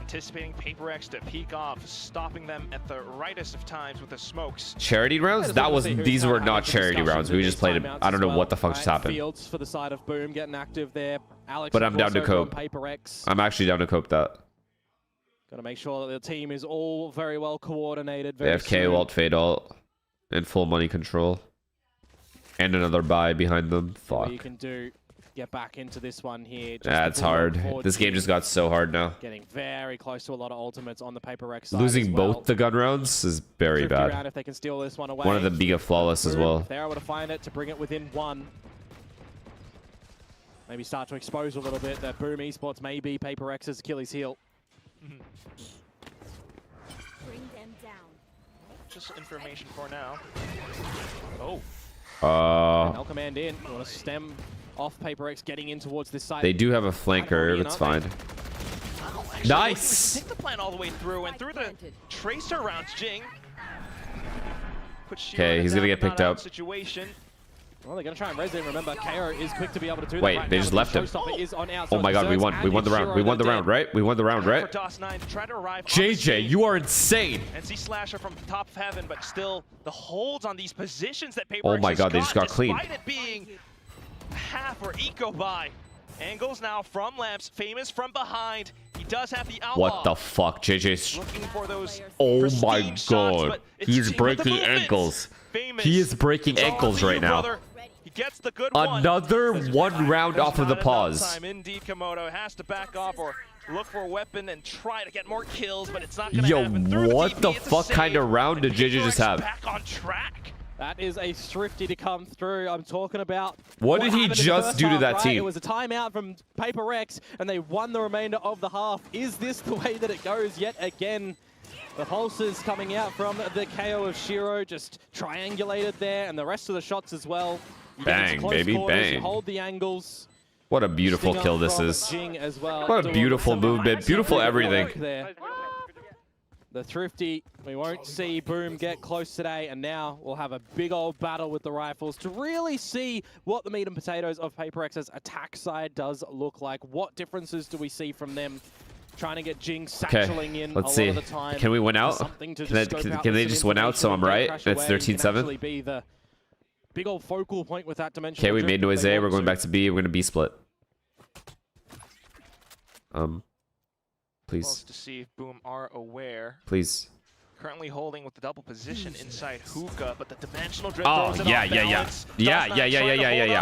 Anticipating Paper X to peek off, stopping them at the rightest of times with the smokes. Charity rounds? These were not charity rounds. We just played. I don't know what the fuck just happened. Fields for the side of Boom getting active there. Alex, but I'm down to cope. I'm actually down to cope that. Got to make sure that the team is all very well coordinated. They have K ult, fade ult, and full money control. And another buy behind them. Fuck. What you can do, get back into this one here. That's hard. This game just got so hard now. Getting very close to a lot of ultimates on the Paper X side. Losing both the gun rounds is very bad. If they can steal this one away. One of them being a flawless as well. If they're able to find it to bring it within one. Maybe start to expose a little bit that Boom Esports may be Paper X's Achilles heel. Bring them down. Just information for now. Oh. Now command in. You want to stem off Paper X getting in towards this side. They do have a flanker. It's fine. Nice. Take the plan all the way through and through the tracer rounds, Jing. Okay, he's gonna get picked up. Situation. Well, they're going to try and res it. Remember, KO is quick to be able to do that. Wait, they just left him. Oh my god, we won. We won the round. We won the round, right? We won the round, right? JJ, you are insane. And see Slasher from top of heaven, but still the holds on these positions that Paper Oh my god, they just got clean. Despite it being half or eco buy. Angles now from Lamps, Famous from behind. He does have the outlaw. What the fuck, JJ's looking for those oh my god. He's breaking ankles. He is breaking ankles right now. He gets the good Another one round off of the pause. Indeed, Komodo has to back off or look for a weapon and try to get more kills, but it's not going to happen. Yo, what the fuck kind of round did JJ just have? Back on track. That is a thrifty to come through. I'm talking about what did he just do to that team? It was a timeout from Paper X, and they won the remainder of the half. Is this the way that it goes yet again? The pulses coming out from the KO of Shiro, just triangulated there, and the rest of the shots as well. Bang, baby, bang. Hold the angles. What a beautiful kill this is. Well. What a beautiful movement, beautiful everything. The thrifty, we won't see Boom get close today, and now we'll have a big old battle with the rifles to really see what the meat and potatoes of Paper X's attack side does look like. What differences do we see from them trying to get Jing satcheling in let's a see. lot of the time? Can we win out? Can they just win out so I'm right? It's 13-7. Be the big old focal point with that dimension. Okay, we made noise A. We're going back to B. We're going to B split. Please. To see if Boom are aware. Please. Currently holding with the double position inside Hookah, but the dimensional drift oh, yeah.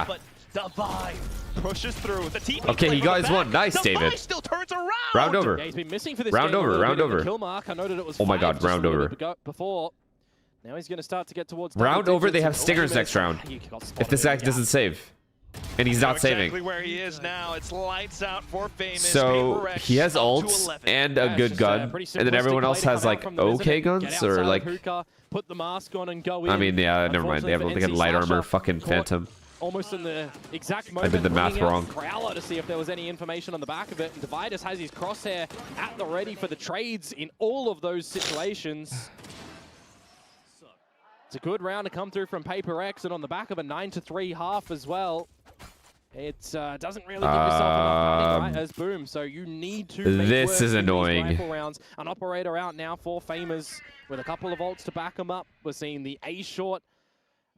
But Divide pushes through. The TP okay, you guys won. Nice, David. Still turns around. Round over. Yeah, he's been missing for this round game over. Round over. Kill mark. I noted it was oh my god, round over. Before. Now he's going to start to get towards round over. They have stingers next round. If this guy doesn't save. And he's not saving. Exactly where he is now. It's lights out for Famous. So he has ults and a good gun, and then everyone else has like okay guns or like. Put the mask on and go in. I mean, yeah, never mind. They have like a light armor fucking Phantom. Almost in the exact moment. I did the math wrong. Crowler to see if there was any information on the back of it. And Dividus has his crosshair at the ready for the trades in all of those situations. It's a good round to come through from Paper X, and on the back of a 9-3 half as well. It doesn't really give yourself enough money, right, as Boom, so you need to make this is annoying. Rifle rounds. An operator out now for Famous with a couple of ults to back him up. We're seeing the A-short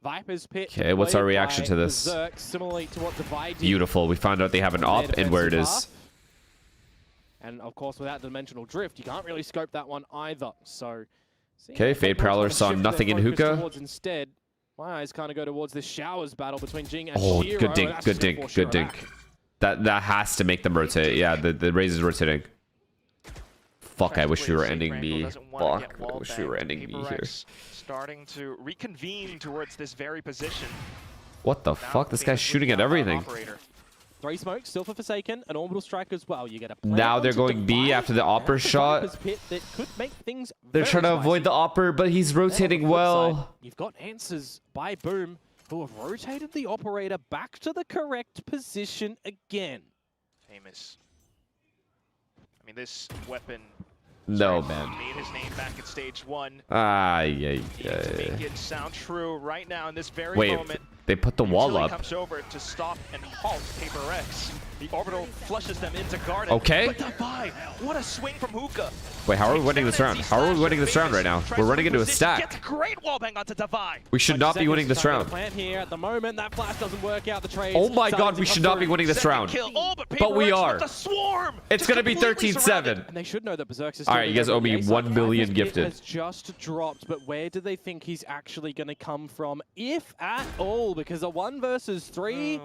Viper's Pit. Okay, what's our reaction to this? Berserk, similarly to what Divide did. Beautiful. We found out they have an op and where it is. And of course, without dimensional drift, you can't really scope that one either. So, okay, Fade Prowler saw nothing in Hookah. Instead, my eyes kind of go towards this Showers battle between Jing and oh, Shiro. good dink, good dink, good dink. That has to make them rotate. Yeah, the Raze is rotating. Fuck, I wish we were ending B. Fuck, I wish we were ending B here. Starting to reconvene towards this very position. What the fuck? This guy's shooting at everything. 3 smokes, still for Forsaken, an orbital strike as well. You get a now they're going B after the Opera shot. That could make things they're trying to avoid the Opera, but he's rotating well. You've got answers by Boom, who have rotated the Operator back to the correct position again. Famous. I mean, this weapon... No, man. Made his name back at stage 1. Yeah. To make it sound true right now in this very moment. They put the wall up. Comes over to stop and halt Paper Rex. The orbital flushes them into garden. Okay. But Davai, what a swing from Hookah. Wait, how are we winning this round? How are we winning this round right now? We're running into a stack. Gets a great wallbang onto Davai. We should not be winning this round. Plan here at the moment. That flash doesn't work out. The trade. Oh my god, we should not be winning this round. But we are. It's going to be 13-7. And they should know that Berserk's is All right, you guys owe me 1 million gifted. Has just dropped, but where do they think he's actually going to come from, if at all? Because a 1 versus 3,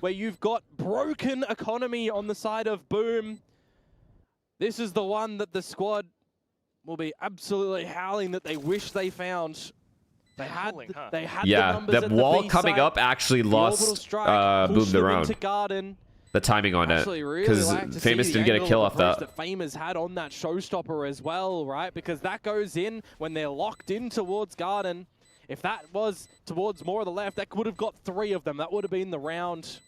where you've got broken economy on the side of Boom, this is the one that the squad will be absolutely howling that they wish they found. They had yeah, the that wall coming side. up actually lost Boom the round. The timing on it, because Famous didn't get a kill off that. Famous had on that showstopper as well, right? Because that goes in when they're locked in towards Garden. If that was towards more of the left, that would have got 3 of them. That would have been the round.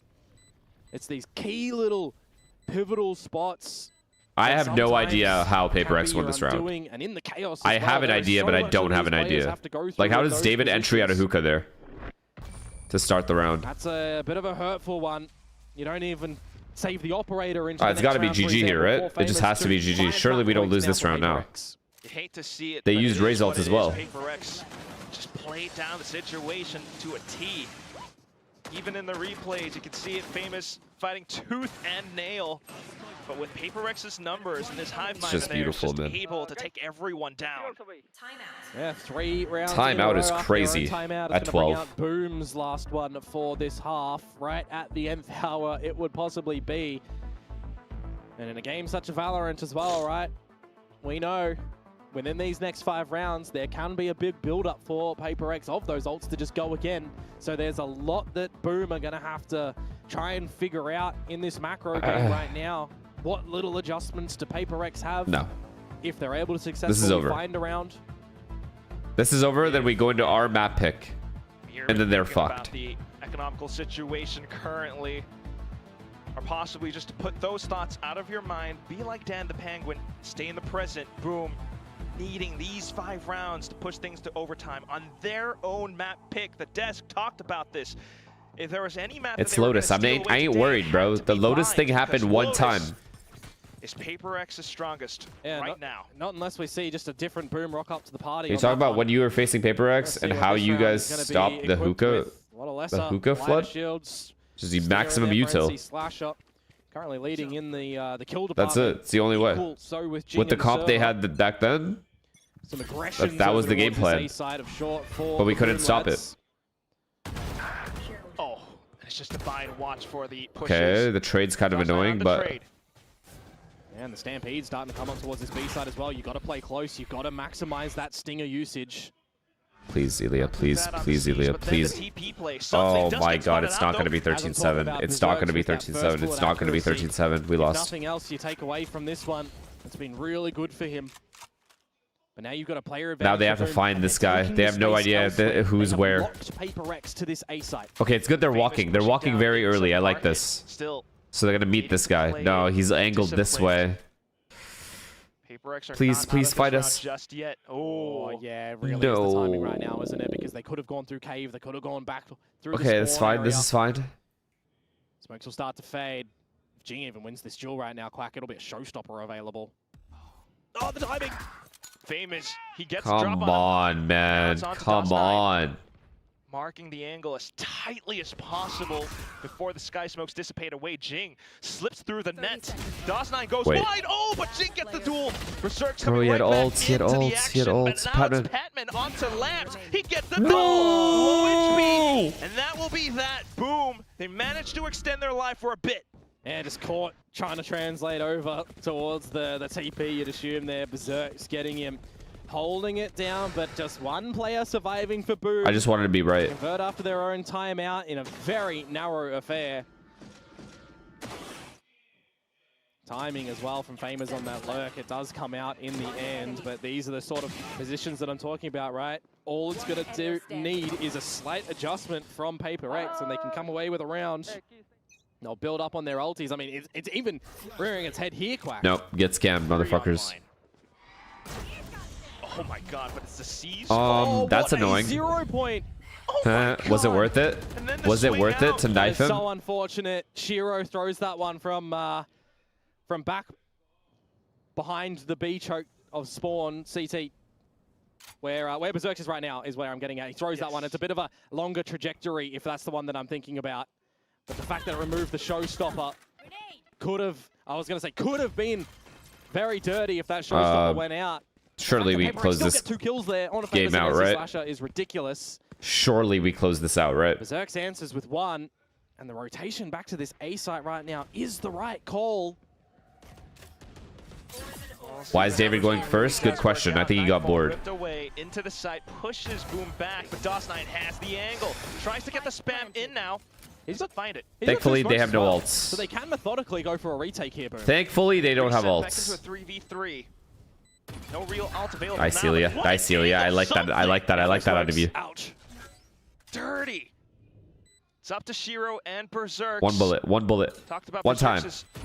It's these key little pivotal spots. I have no idea how Paper X won this round. And in the chaos I have an idea, but I don't have an idea. Like, how does David entry out of Hookah there to start the round? That's a bit of a hurtful one. You don't even save the operator into it's got to be GG here, right? It just has to be GG. Surely we don't lose this round now. You hate to see it. They used Ray's ult as well. Paper X just played down the situation to a T. Even in the replays, you can see it. Famous fighting tooth and nail. But with Paper X's numbers and this hive mind, just beautiful, man. Able to take everyone down. Yeah, 3 rounds. Timeout is crazy at 12. Boom's last one for this half, right at the nth hour it would possibly be. And in a game such as Valorant as well, right? We know within these next 5 rounds, there can be a big build-up for Paper X of those ults to just go again. So there's a lot that Boom are going to have to try and figure out in this macro game right now. What little adjustments do Paper X have? No. If they're able to successfully find a round. This is over, then we go into our map pick. And then they're fucked. The economical situation currently, or possibly just to put those thoughts out of your mind, be like Dan the Penguin, stay in the present. Boom, needing these 5 rounds to push things to overtime on their own map pick. The desk talked about this. If there was any map, it's Lotus. I ain't worried, bro. The Lotus thing happened one time. Is Paper X's strongest now? Not unless we see just a different Boom rock up to the party. You talk about when you were facing Paper X and how you guys stopped the hookah flood? Shields, just the maximum util. Currently leading in the kill department. That's it. It's the only way. So with the comp they had back then, that was the game plan. But we couldn't stop it. Oh, it's just a buy and watch for the pushes. Okay, the trade's kind of annoying, but... And the Stampede's starting to come up towards this B side as well. You got to play close. You got to maximize that Stinger usage. Please, Ilya, please, Ilya, please. Oh my god, it's not going to be 13-7. It's not going to be 13-7. It's not going to be 13-7. We lost. Nothing else you take away from this one. It's been really good for him. But now you've got a player advantage. Now they have to find this guy. They have no idea who's where. Okay, it's good they're walking. They're walking very early. I like this. So they're going to meet this guy. No, he's angled this way. Please fight us. Just yet. Oh, yeah, really is the timing right now, isn't it? Because they could have gone through cave. They could have gone back through okay, that's fine. This is fine. Smokes will start to fade. If Jing even wins this duel right now, Quack, it'll be a showstopper available. Oh, the timing! Famous. He gets Come on, man. Come on. Marking the angle as tightly as possible before the Sky Smokes dissipate away. Jing slips through the net. DOS9 goes wide. Oh, but Jing gets the duel. Berserk's coming right back into the action. But now it's Patman onto Lamps. He gets the duel. Low HP. And that will be that. Boom. They managed to extend their life for a bit. Yeah, just caught trying to translate over towards the TP. You'd assume there. Berserk's getting him. Holding it down, but just one player surviving for Boom. I just wanted to be right. Convert after their own timeout in a very narrow affair. Timing as well from Famous on that lurk. It does come out in the end, but these are the sort of positions that I'm talking about, right? All it's going to need is a slight adjustment from Paper X, and they can come away with a round. They'll build up on their ultis. I mean, it's even rearing its head here, Quack. Nope, get scammed, motherfuckers. Oh my god, but it's the C's. That's annoying. 0 point. Was it worth it? Was it worth it to knife him? So unfortunate. Shiro throws that one from back behind the B choke of Spawn CT. Where Berserk is right now is where I'm getting at. He throws that one. It's a bit of a longer trajectory if that's the one that I'm thinking about. But the fact that it removed the showstopper could have been very dirty if that showstopper went out. Surely we close this 2 kills there on a game out, right? Slasher is ridiculous. Surely we close this out, right? Berserk's answers with 1, and the rotation back to this A site right now is the right call. Why is David going first? Good question. I think he got bored. Ripped away into the site, pushes Boom back, but DOS9 has the angle. Tries to get the spam in now. He's not find it. Thankfully, they have no ults. So they can methodically go for a retake here, Boom. Thankfully, they don't have ults. Back into a 3v3. No real ult available. I Celia. I Celia. I like that. I like that. I like that out of you. Ouch. Dirty. It's up to Shiro and Berserk. One bullet. One bullet. Talked about one time.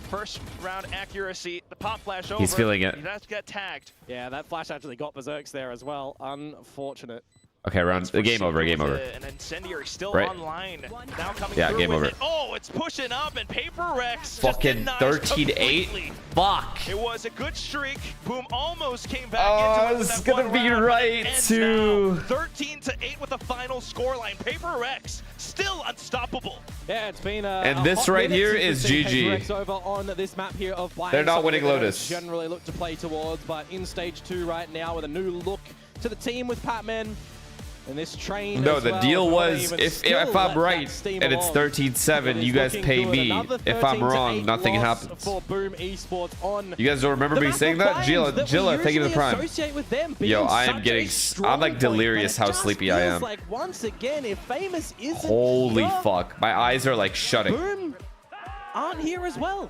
First round accuracy. The pop flash over. He's feeling it. He has to get tagged. Yeah, that flash actually got Berserk's there as well. Unfortunate. Okay, round. The game over. Game over. An incendiary still right. online. Now coming yeah, through game with over. It. Oh, it's pushing up and Paper Rex. Fucking 13-8. Fuck. It was a good streak. Boom almost came back into it. It's gonna be right too. 13-8 with the final scoreline. Paper Rex still unstoppable. Yeah, it's been and this right here is GG. Over on this map here of they're not winning Lotus. Generally look to play towards, but in stage 2 right now with a new look to the team with Patman. And this train no, the deal was if I'm right and it's 13-7, you guys pay me. If I'm wrong, nothing happens. For Boom Esports on you guys don't remember me saying that? Jilla, thank you for the prime. Yo, I am getting, I'm like delirious how sleepy I am. Like once again, if Famous isn't holy here, fuck, my eyes are like shutting. Boom aren't here as well.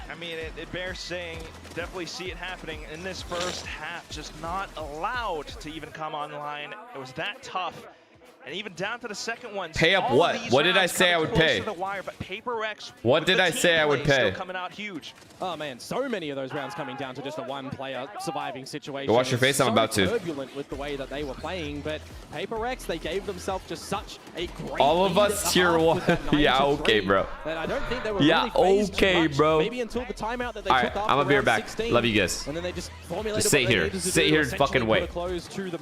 I mean, it bears saying, definitely see it happening in this first half, just not allowed to even come online. It was that tough. And even down to the second one. Pay up what? What did I say I would pay? What did I say I would pay? Coming out huge. Oh man, so many of those rounds coming down to just a one-player surviving situation. Go wash your face, I'm about to. Turbulent with the way that they were playing, but Paper Rex, they gave themselves just such a great all of us tier 1. Yeah, okay, bro. That I don't think they were yeah, really okay, bro. Maybe until the timeout that they all took right, I'm gonna be right back. 16, love you guys. And then they just formulated just sit here. Sit here and fucking wait.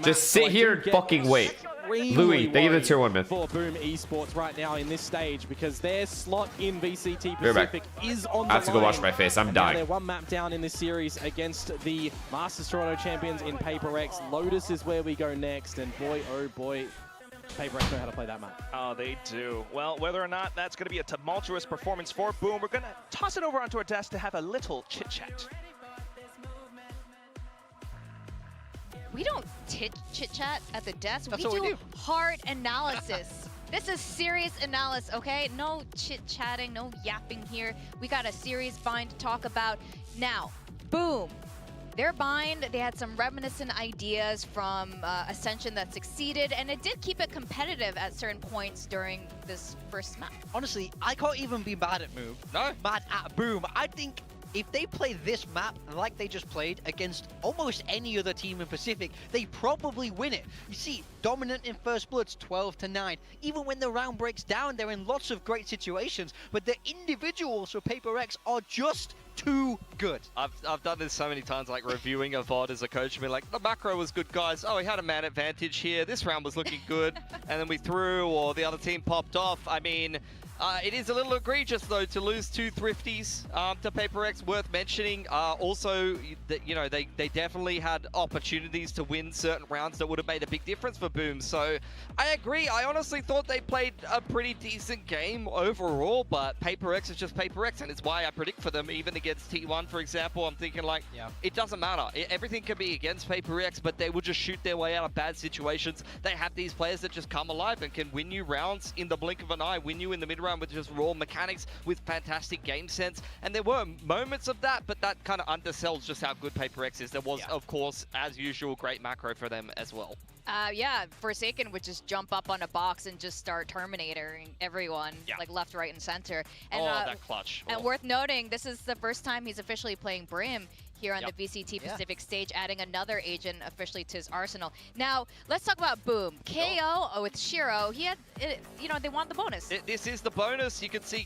Just sit here and fucking wait. Louis, thank you for the tier 1, man. For Boom Esports right now in this stage because their slot in VCT Pacific is on the I have to go wash my face. I'm dying. They're one map down in this series against the Masters Toronto champions in Paper X. Lotus is where we go next, and boy, oh boy, Paper X know how to play that map. Oh, they do. Well, whether or not that's going to be a tumultuous performance for Boom, we're going to toss it over onto our desk to have a little chit-chat. We don't chit-chat at the desk. That's we what we do hard analysis. This is serious analysis, okay? No chit-chatting, no yapping here. We got a serious bind to talk about. Now, Boom. Their bind, they had some reminiscent ideas from Ascension that succeeded, and it did keep it competitive at certain points during this first map. Honestly, I can't even be mad at Move. No. Mad at Boom. I think if they play this map like they just played against almost any other team in Pacific, they probably win it. You see, dominant in First Bloods, 12-9. Even when the round breaks down, they're in lots of great situations, but the individuals for Paper X are just too good. I've done this so many times, like reviewing a VOD as a coach, and be like, the macro was good, guys. Oh, he had a man advantage here. This round was looking good. And then we threw, or the other team popped off. I mean, it is a little egregious, though, to lose 2 Thrifties to Paper X. Worth mentioning. Also, you know, they definitely had opportunities to win certain rounds that would have made a big difference for Boom. So I agree. I honestly thought they played a pretty decent game overall, but Paper X is just Paper X, and it's why I predict for them, even against T1, for example. I'm thinking, like, it doesn't matter. Everything can be against Paper X, but they will just shoot their way out of bad situations. They have these players that just come alive and can win you rounds in the blink of an eye, win you in the mid-round with just raw mechanics, with fantastic game sense. And there were moments of that, but that kind of undersells just how good Paper X is. There was, of course, as usual, great macro for them as well. Yeah, Forsaken would just jump up on a box and just start terminating everyone, like left, right, and center. And, that clutch. And worth noting, this is the first time he's officially playing Brim. here on the VCT Pacific stage, adding another agent officially to his arsenal. Now, let's talk about Boom. KO with Shiro, he had, you know, they want the bonus. This is the bonus. You can see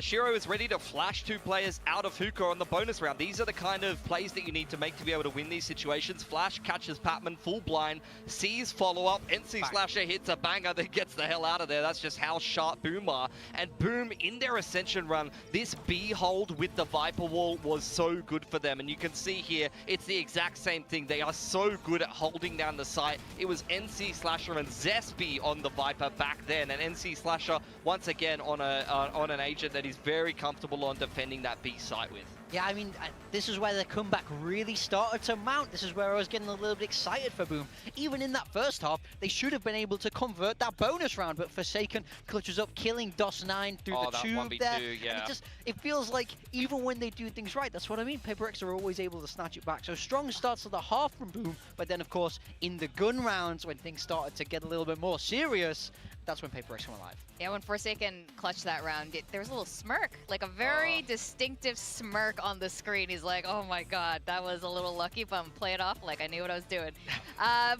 Shiro is ready to flash 2 players out of hookah on the bonus round. These are the kind of plays that you need to make to be able to win these situations. Flash catches Patman full blind, sees follow-up, NC Slasher hits a banger that gets the hell out of there. That's just how sharp Boom are. And Boom, in their Ascension run, this B hold with the Viper wall was so good for them. And you can see here, it's the exact same thing. They are so good at holding down the site. It was NC Slasher and Zespi on the Viper back then. And NC Slasher, once again, on an agent that he's very comfortable on defending that B site with. Yeah, I mean, this is where the comeback really started to mount. This is where I was getting a little bit excited for Boom. Even in that first half, they should have been able to convert that bonus round, but Forsaken clutches up, killing DOS9 through the tube there. Yeah. And it feels like even when they do things right, that's what I mean. Paper X are always able to snatch it back. So strong starts to the half from Boom, but then, of course, in the gun rounds, when things started to get a little bit more serious, that's when Paper X went live. Yeah, when Forsaken clutched that round, there was a little smirk, like a very distinctive smirk on the screen. He's like, oh my god, that was a little lucky, but I'm play it off like I knew what I was doing.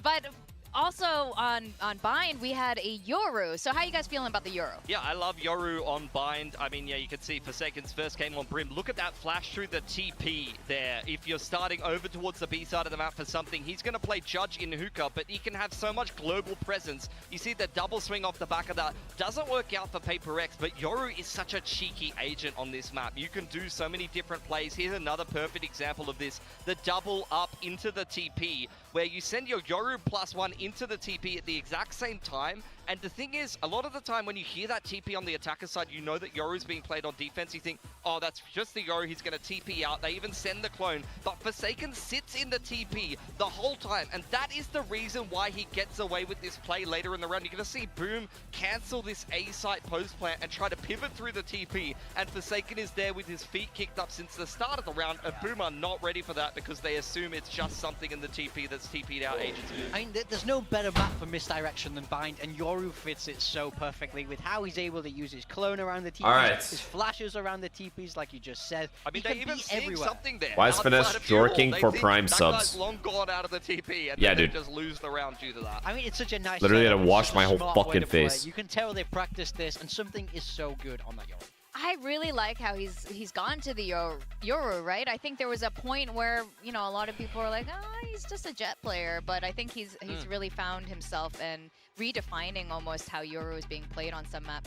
But also on Bind, we had a Yoru. So how are you guys feeling about the Yoru? Yeah, I love Yoru on Bind. I mean, yeah, you can see Forsaken's first game on Brim. Look at that flash through the TP there. If you're starting over towards the B side of the map for something, he's going to play Judge in hookah, but he can have so much global presence. You see the double swing off the back of that. Doesn't work out for Paper X, but Yoru is such a cheeky agent on this map. You can do so many different plays. Here's another perfect example of this. The double up into the TP, where you send your Yoru +1 into the TP at the exact same time. And the thing is, a lot of the time when you hear that TP on the attacker side, you know that Yoru's being played on defense. You think, oh, that's just the Yoru, he's going to TP out. They even send the clone. But Forsaken sits in the TP the whole time. And that is the reason why he gets away with this play later in the round. You're going to see Boom cancel this A site post plant and try to pivot through the TP. And Forsaken is there with his feet kicked up since the start of the round. And Boom are not ready for that because they assume it's just something in the TP that's TP'd out agents. I mean, there's no better map for misdirection than Bind, and Yoru fits it so perfectly with how he's able to use his clone around the TPs, his flashes around the TPs, like you just said. I mean, they even see something there. Why is FNS jorking for prime subs? That guy's long gone out of the TP, and then they just lose the round due to that. I mean, it's such a nice. Literally had to wash my whole fucking face. You can tell they practiced this, and something is so good on that Yoru. I really like how he's gone to the Yoru, right? I think there was a point where, you know, a lot of people were like, oh, he's just a jet player, but I think he's really found himself and redefining almost how Yoru is being played on some map.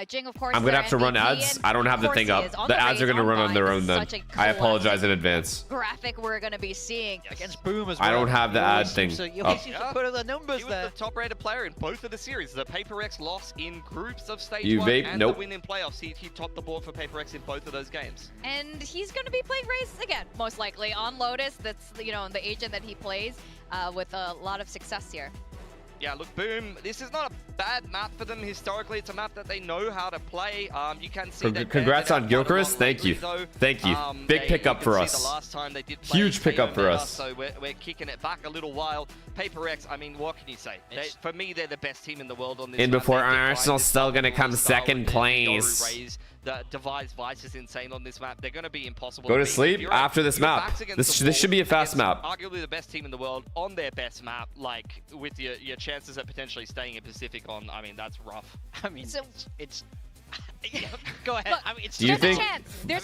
Jing, of course, I'm gonna have to run ads. I don't have the thing up. The ads are gonna run on their own then. I apologize in advance. Graphic we're gonna be seeing against Boom as well. I don't have the ad thing. So you put the numbers he was the top-rated player in both of the series. The Paper X loss in groups of stage you 1 vape? and Nope. the win in playoffs. He topped the board for Paper X in both of those games. And he's gonna be playing Raze again, most likely on Lotus. That's, you know, the agent that he plays with a lot of success here. Yeah, look, Boom, this is not a bad map for them historically. It's a map that they know how to play. You can see that congrats on Gilchrist. Thank you. Thank you. Big pickup for us. The last time they did play huge pickup for us. So we're kicking it back a little while. Paper X, I mean, what can you say? For me, they're the best team in the world on this. And before Arsenal's still going to come second place. The Devised Vice is insane on this map. They're going to be impossible. Go to sleep after this map. This should be a fast map. Arguably the best team in the world on their best map, like with your chances at potentially staying in Pacific on. I mean, that's rough. I mean, it's go ahead. Look, I mean, it's do you think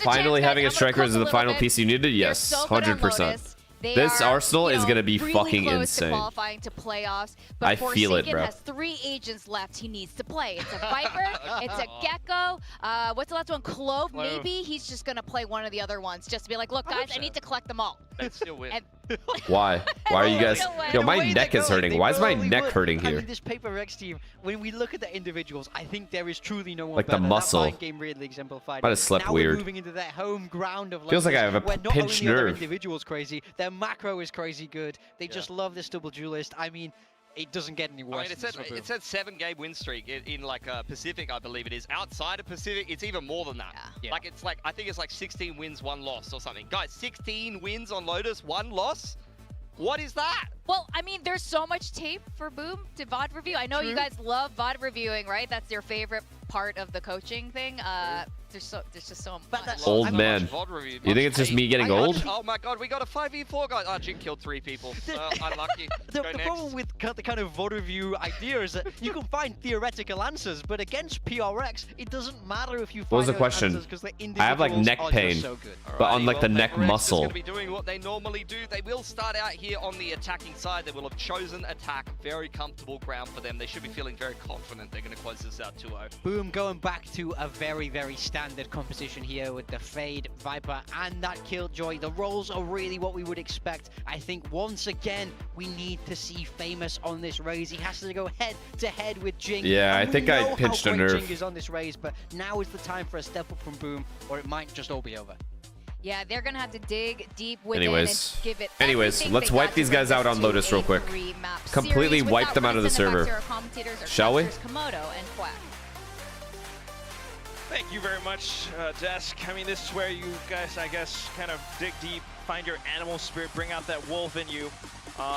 finally having a striker is the final piece you needed? Yes, 100%. This Arsenal is going to be really fucking close insane. To qualifying to playoffs, but I feel it, bro. has 3 agents left he needs to play. It's a Viper, it's a Gecko, what's the last one? Clove, maybe? He's just going to play one of the other ones just to be like, look, guys, I need to collect them all. And still win. Why? Why are you guys... Yo, my neck is hurting. Why is my neck hurting here? I mean, this Paper X team, when we look at the individuals, I think there is truly no one like better. The muscle. That game really exemplified. Might have slept now weird. We're moving into that home ground of feels like I have a where not pinched only are their nerve. individuals crazy, their macro is crazy good. They just love this double duelist. I mean, it doesn't get any worse. I mean, it said 7-game win streak in like Pacific, I believe it is. Outside of Pacific, it's even more than that. Yeah. Like it's like I think it's like 16 wins, 1 loss or something. Guys, 16 wins on Lotus, 1 loss. What is that? Well, I mean, there's so much tape for Boom to VOD review. I know you guys love VOD reviewing, right? That's your favorite part of the coaching thing. there's just so much. Old man. You think it's just me getting old? Oh my god, we got a 5v4 guy. Oh, Jing killed 3 people. Unlucky. The problem with the kind of VOD review idea is that you can find theoretical answers, but against PRX, it doesn't matter if you find What was the question? I have like neck pain, but on like the neck muscle. Going to be doing what they normally do. They will start out here on the attacking side. They will have chosen attack. Very comfortable ground for them. They should be feeling very confident they're going to close this out 2-0. Boom, going back to a very, very standard composition here with the Fade, Viper, and that Killjoy. The roles are really what we would expect. I think once again, we need to see Famous on this raise. He has to go head-to-head with Jing. Yeah, I think I pinched a nerve. Jing is on this raise, but now is the time for a step up from Boom, or it might just all be over. Yeah, they're gonna have to dig deep within Anyways, and give it let's wipe these guys out on Lotus real quick. Completely wipe them out of the server. Shall we? Komodo and Quack. Thank you very much, Desk. I mean, this is where you guys, I guess, kind of dig deep, find your animal spirit, bring out that wolf in you.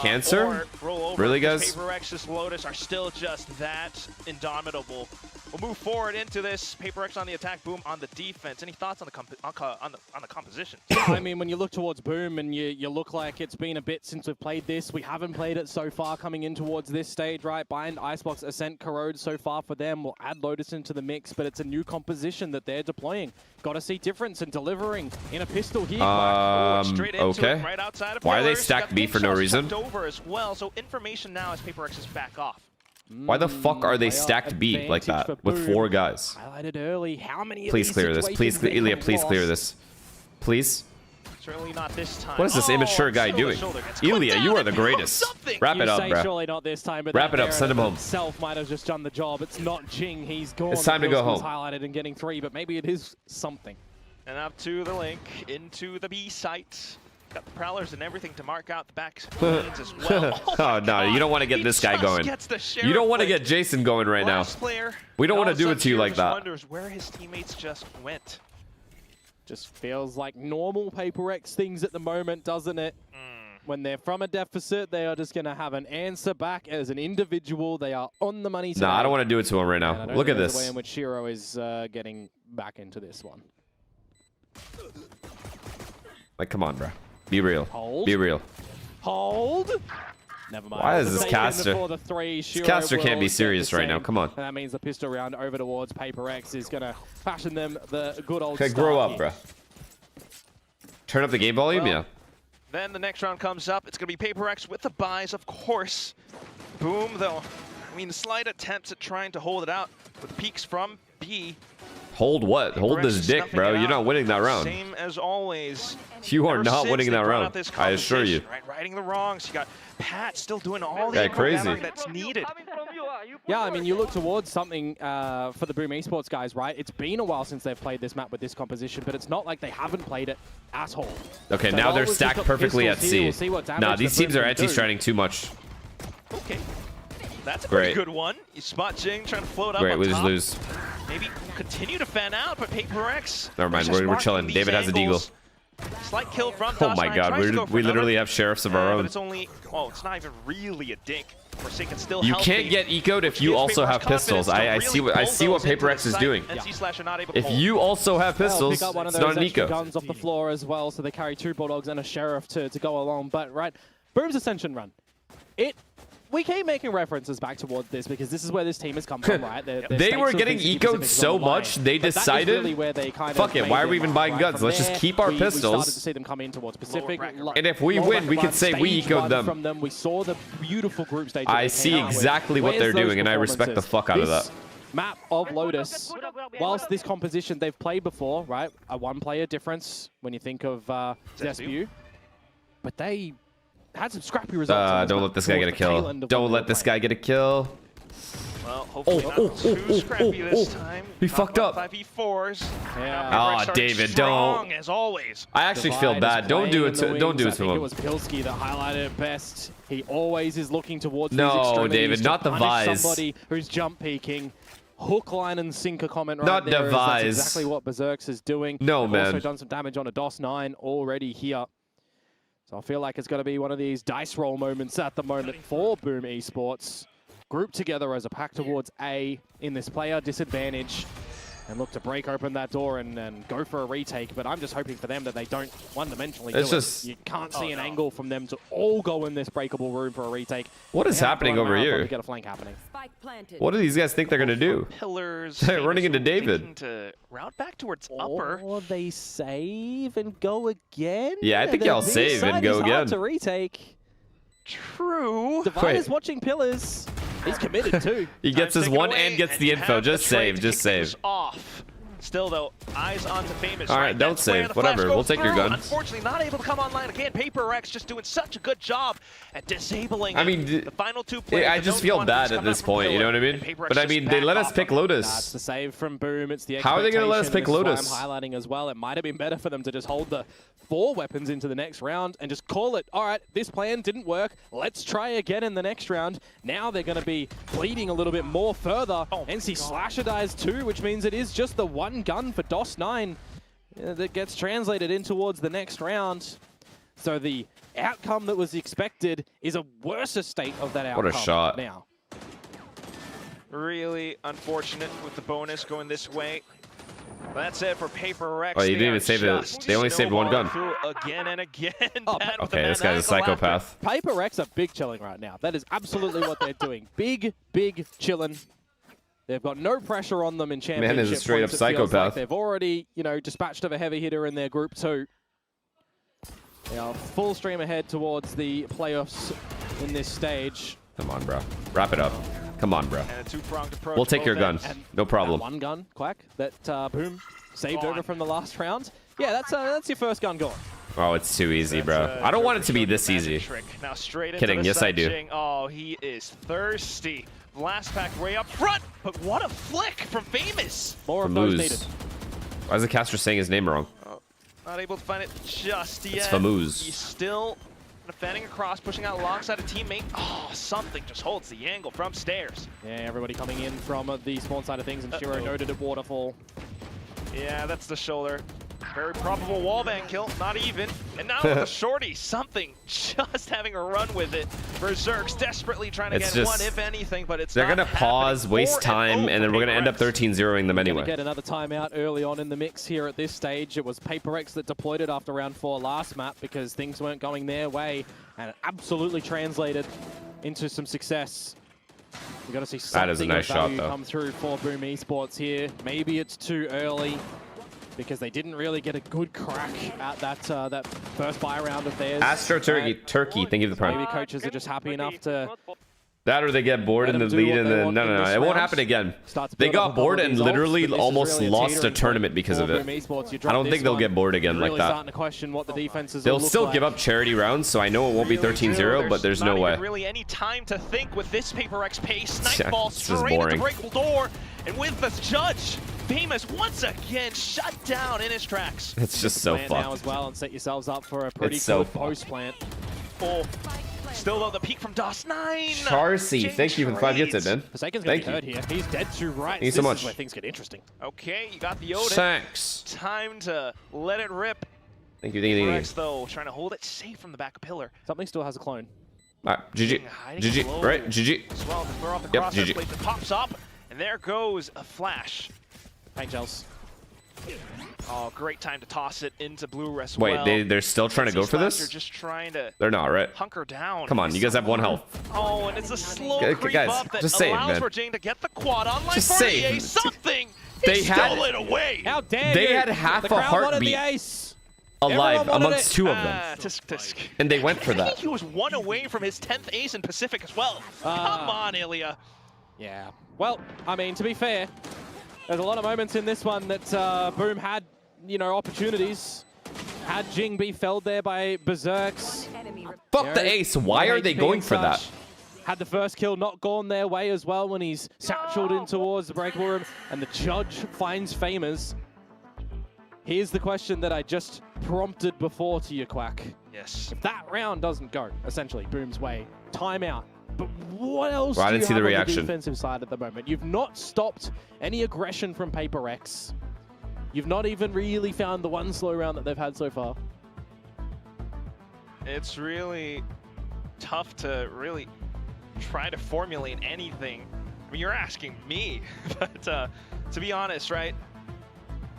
Cancer? Or roll over. Really, guys? PaperX's Lotus are still just that indomitable. We'll move forward into this. PaperX on the attack, Boom on the defense. Any thoughts on the composition? Yeah, I mean, when you look towards Boom and you look like it's been a bit since we've played this, we haven't played it so far coming in towards this stage, right? Bind, Icebox, Ascent, Corrode so far for them. We'll add Lotus into the mix, but it's a new composition that they're deploying. Got to see difference in delivering in a pistol here. Okay. Right outside of Why are they pillars. stacked B for no reason? Over as well, so information now as PaperX is back off. Why the fuck are they stacked B like that with 4 guys? Highlighted early. How many? Please clear this. Please, Ilya, please clear this. Please. Certainly not this time. What is this immature guy doing? Ilya, you are the greatest. Wrap it up, bro. Surely not this time, but wrap it up. Send him home. Himself might have just done the job. It's not Jing. He's gone. It's time to go home. Highlighted and getting 3, but maybe it is something. And up to the link into the B site. Got the Prowlers and everything to mark out the back lanes as well. Oh, no, you don't want to get this guy going. You don't want to get Jason going right now. We don't want to do it to you like that. Wonders where his teammates just went. Just feels like normal PaperX things at the moment, doesn't it? When they're from a deficit, they are just going to have an answer back as an individual. They are on the money today. No, I don't want to do it to him right now. Look at this. The way in which Shiro is getting back into this one. Like, come on, bro. Be real. Hold. Be real. Hold. Never mind. Why is this caster? This caster can't be serious right now. Come on. And that means the pistol round over towards PaperX is going to fashion them the good old Okay, grow up, bro. Turn up the game volume, yeah. Then the next round comes up. It's going to be PaperX with the buys, of course. Boom, though. I mean, slight attempts at trying to hold it out with peeks from B. Hold what? Hold this dick, bro. You're not winning that round. Same as always. You are not winning that round. I assure you. Right, righting the wrongs. You got Pat still doing all the programming that's needed. Yeah, I mean, you look towards something for the Boom Esports guys, right? It's been a while since they've played this map with this composition, but it's not like they haven't played it at all. Okay, so now they're stacked perfectly at C. Nah, these teams are anti-striding too much. Okay. That's a pretty good one. You spot Jing trying to float up on top. We just lose. Maybe continue to fan out, but PaperX. Never mind, we're chilling. David has a deagle. Slight kill from Oh my god, we literally have sheriffs of our own. But it's only, well, it's not even really a dink. Forsaken still You can't get eco'd if you also have pistols. I see what PaperX is doing. If you also have pistols, it's not an eco. Guns off the floor as well, so they carry 2 Bulldogs and a Sheriff to go along. But right, Boom's Ascension run. We keep making references back towards this because this is where this team has come from, right? They were getting eco'd so much, they decided, really fuck it, why are we even buying guns? Let's just keep our pistols. We started to see them come in towards Pacific. And if we win, we could say we eco'd them. From them. We saw the beautiful group stage. I see exactly what they're doing, and I respect the fuck out of that. Map of Lotus, whilst this composition they've played before, right? A 1-player difference when you think of Zespew. But they had some scrappy results. Don't let this guy get a kill. Don't let this guy get a kill. Well, hopefully not too scrappy this time. He fucked up. 5v4s. Oh, David, don't. As always. I actually feel bad. Don't do it to him. I think it was Pilski that highlighted it best. He always is looking towards No, David, not the Vise. Somebody who's jump peeking. Hook, line, and sinker comment right not there. That's exactly what Berserks is doing. No, man. Also done some damage on a DOS9 already here. So I feel like it's going to be one of these dice roll moments at the moment for Boom Esports. Grouped together as a pack towards A in this player disadvantage. and look to break open that door and go for a retake. But I'm just hoping for them that they don't one-dimensionally It's do just- it. You can't see an angle from them to all go in this breakable room for a retake. What is They have happening to over marathon here? to get a flank happening. What do these guys think they're gonna do? Pillars. They're running into David. Thinking to route back towards upper. Or they save and go again? Yeah, I think y'all the save side and go is hard again. to retake. True. Divide is Wait. watching Pillars. He's committed too. He gets his Taken one away, and gets the you info. have Just the trade save, to just kick things save. Off. Still though, eyes on to Famous. All right, right? don't That's where save. the flash Whatever, goes we'll take your through. guns. Unfortunately, not able to come online again. Paper X just doing such a good job at disabling. I mean, the final two players. I just feel bad at this point, you know what I mean? But I mean, they let us pick That's Lotus. the save from Boom. It's the How are they gonna let us pick expectation. Lotus? This is why I'm highlighting as well. It might have been better for them to just hold the 4 weapons into the next round and just call it, all right, this plan didn't work. Let's try again in the next round. Now they're going to be bleeding a little bit more further. NC Slasher dies too, which means it is just the one gun for DOS9 that gets translated in towards the next round. So the outcome that was expected is a worse state of that outcome. What a shot. Now. Really unfortunate with the bonus going this way. That's it for Paper X. Oh, you didn't even save it. They only saved one gun. Through again and again. Okay, this guy's a psychopath. Paper X are big chilling right now. That is absolutely what they're doing. Big chilling. They've got no pressure on them in championship. Man is a straight up points. It feels like psychopath. they've already, dispatched of a heavy hitter in their group 2. They are full stream ahead towards the playoffs in this stage. Come on, bro. Wrap it up. Come on, bro. And a two-pronged approach. We'll take your gun. And No problem. that one gun, Quack, that Boom saved over from the last round. Yeah, that's your first gun gone. Oh, it's too easy, bro. I don't want it to be this easy. Now straight into Kidding. the Yes, I do. searching. Oh, he is thirsty. Blast pack way up front, but what a flick from Famous. More of those Famous. needed. Why is the caster saying his name wrong? Oh, not able to find it just yet. It's Famous. He's still fanning across, pushing out alongside a teammate. Oh, something just holds the angle from stairs. Yeah, everybody coming in from the spawn side of things, and Shiro noted at Waterfall. Yeah, that's the shoulder. Very probable wallbang kill, not even. And now with the shorty, something just having a run with it. Berserk's desperately trying to It's get just- one, if anything, but it's They're not going to pause, waste time, and then we're going to end up 13-0ing them Gonna anyway. get another timeout early on in the mix here at this stage. It was Paper X that deployed it after round 4 last map because things weren't going their way, and it absolutely translated into some success. You got to see something That is a nice of value shot, though. come through for Boom Esports here. Maybe it's too early because they didn't really get a good crack at that first buy round of theirs. Astro Turkey, thank you for the Maybe prime. coaches are just happy enough to That or they get bored in Let the them do lead what and they then want no, in no, no, this it won't round. happen again. Start to They build up got a couple bored of and these ults, literally but this is almost really a lost a teetering tournament point because of for it. Boom Esports. You I drop don't this think they'll one, get bored again you're like really that. starting to question what the defenses They'll will look still like. give up charity rounds, so I know it won't be 13-0, but there's no not way. even really any time to think with this Paper X pace. Nightfall This is straight into boring. breakable door, and with the judge, Famous once again shut down in his tracks. It's just so Plan now fucked. as well and set yourselves up for a pretty It's so good fucked. post plant. Oh, still though the peak from DOS9. Charcy, thank you for the 5 gifted, man. Forsaken's going Thank to be you. hurt here. He's dead to right. Thank you so This much. is where things get interesting. Okay, you got the Odin. Thanks. Time to let it rip. Thank you, thank you, Rex thank you. though trying to hold it safe from the back of pillar. Something still has a clone. All right, GG. Hiding GG, low right? GG. As well to throw off the Yep, crosshair GG. plate that pops up, and there goes a flash. Angels. Oh, great time to toss it into blue as Wait, well. they're still trying to go for They're this? just trying to They're not, right? hunker down. Come on, you guys have 1 health. Oh, and it's a slow Okay, creep guys, up that just save, allows man. for Jane to get the quad online Just for save. EA. Something! They He had- stole it away! How dare They you? had half the a crowd wanted heartbeat the ace. alive Everyone wanted amongst it. 2 of them. Tisk tisk. And they went for I think that. he was 1 away from his 10th ace in Pacific as well. Come on, Ilya. Yeah. Well, I mean, to be fair, there's a lot of moments in this one that Boom had, opportunities. Had Jing be felled there by Berserks. Fuck the ace. Why are they going for that? Had the first kill not gone their way as well when he's satcheled in towards the breakable room and the judge finds Famous. Here's the question that I just prompted before to you, Quack. Yes. If that round doesn't go, essentially, Boom's way, timeout. But what else Well, I do didn't you see have the on reaction. the defensive side at the moment? You've not stopped any aggression from Paper X. You've not even really found the one slow round that they've had so far. It's really tough to really try to formulate anything. I mean, you're asking me, but to be honest, right?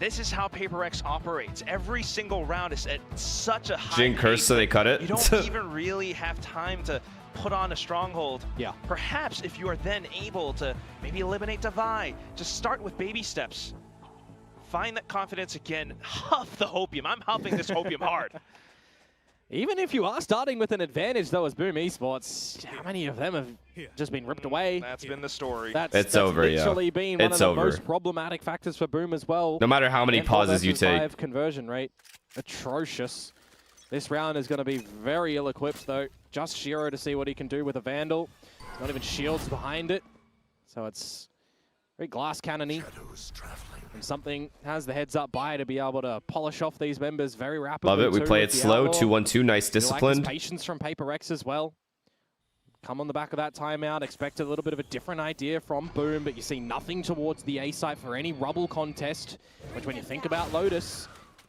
This is how PaperX operates. Every single round is at such a high Jing cursed, so they cut it. You don't even really have time to put on a stronghold. Yeah. Perhaps if you are then able to maybe eliminate Divide, just start with baby steps. Find that confidence again. Huff the Hopium. I'm huffing this Hopium hard. Even if you are starting with an advantage, though, as Boom Esports, how many of them have just been ripped away? That's been the story. That's over, literally been one of the most problematic factors for Boom as well. No matter how many pauses you take. Conversion rate, atrocious. This round is going to be very ill-equipped, though. Just Shiro to see what he can do with a Vandal. Not even shields behind it. So it's very glass cannon-y. And something has the heads-up buy to be able to polish off these members very rapidly. Love it. We play it slow. 2-1-2. Nice discipline. Like patience from PaperX as well. Come on the back of that timeout. Expect a little bit of a different idea from Boom, but you see nothing towards the A site for any rubble contest. Which, when you think about Lotus,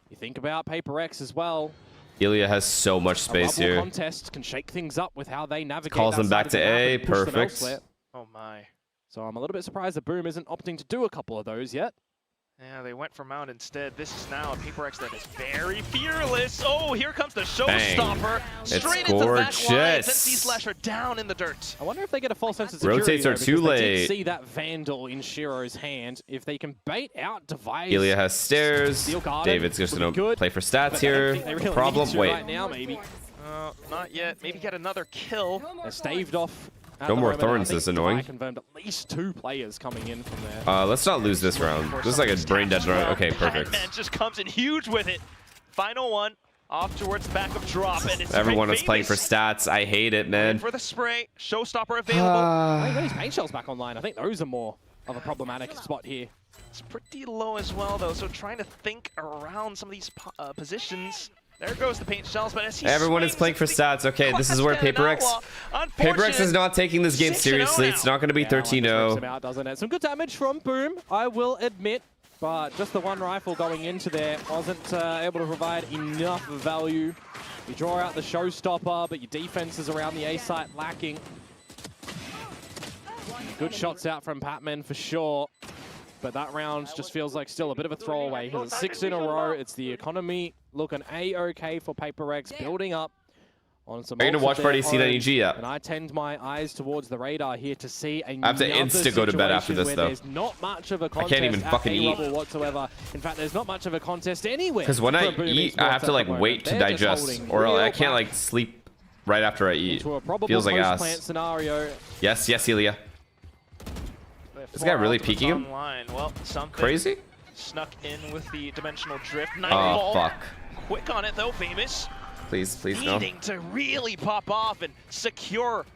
you think about PaperX as well. Ilya has so much space here. Contest can shake things up with how they navigate. Calls them back to A. Perfect. Oh my. So I'm a little bit surprised that Boom isn't opting to do a couple of those yet. Yeah, they went for Mount instead. This is now a PaperX that is very fearless. Oh, here comes the showstopper. Straight into the back line. Slasher down in the dirt. I wonder if they get a false sense of security. Rotates are too late. They did see that Vandal in Shiro's hand. If they can bait out Device. Ilya has stairs. David's just going to play for stats here. Really Problem. Wait. Right now, maybe. Not yet. Maybe get another kill. They're staved off. No more thorns is annoying. Confirmed at least 2 players coming in from there. Let's not lose this round. This is like a brain dead round. Okay, perfect. Batman just comes in huge with it. Final one. Off towards the back of drop. And it's everyone is playing for stats. I hate it, man. For the spray. Showstopper available. Got his paint shells back online. I think those are more of a problematic spot here. It's pretty low as well, though. So trying to think around some of these positions. There goes the paint shells, but as he everyone is playing for stats. Okay, this is where PaperX is not taking this game seriously. It's not going to be 13-0. Doesn't it? Some good damage from Boom, I will admit, but just the one rifle going into there wasn't able to provide enough value. You draw out the showstopper, but your defense is around the A site lacking. Good shots out from Patman for sure. But that round just feels like still a bit of a throwaway. Because it's 6 in a row. It's the economy looking A-okay for PaperX, building up on some. Are you going to watch party C9EG yet? And I tend my eyes towards the radar here to see I have to insta go to bed after this, though. There's not much of a contest. I can't even fucking eat whatsoever. In fact, there's not much of a contest anywhere. Because when I eat, I have to like wait to digest, or I can't like sleep right after I eat. Feels like ass. Scenario. Yes, Ilya. Is this guy really peeking him? Well, crazy? Snuck in with the dimensional drift. Oh, fuck. Quick on it, though, Famous. Please, no. Needing to really pop off and secure.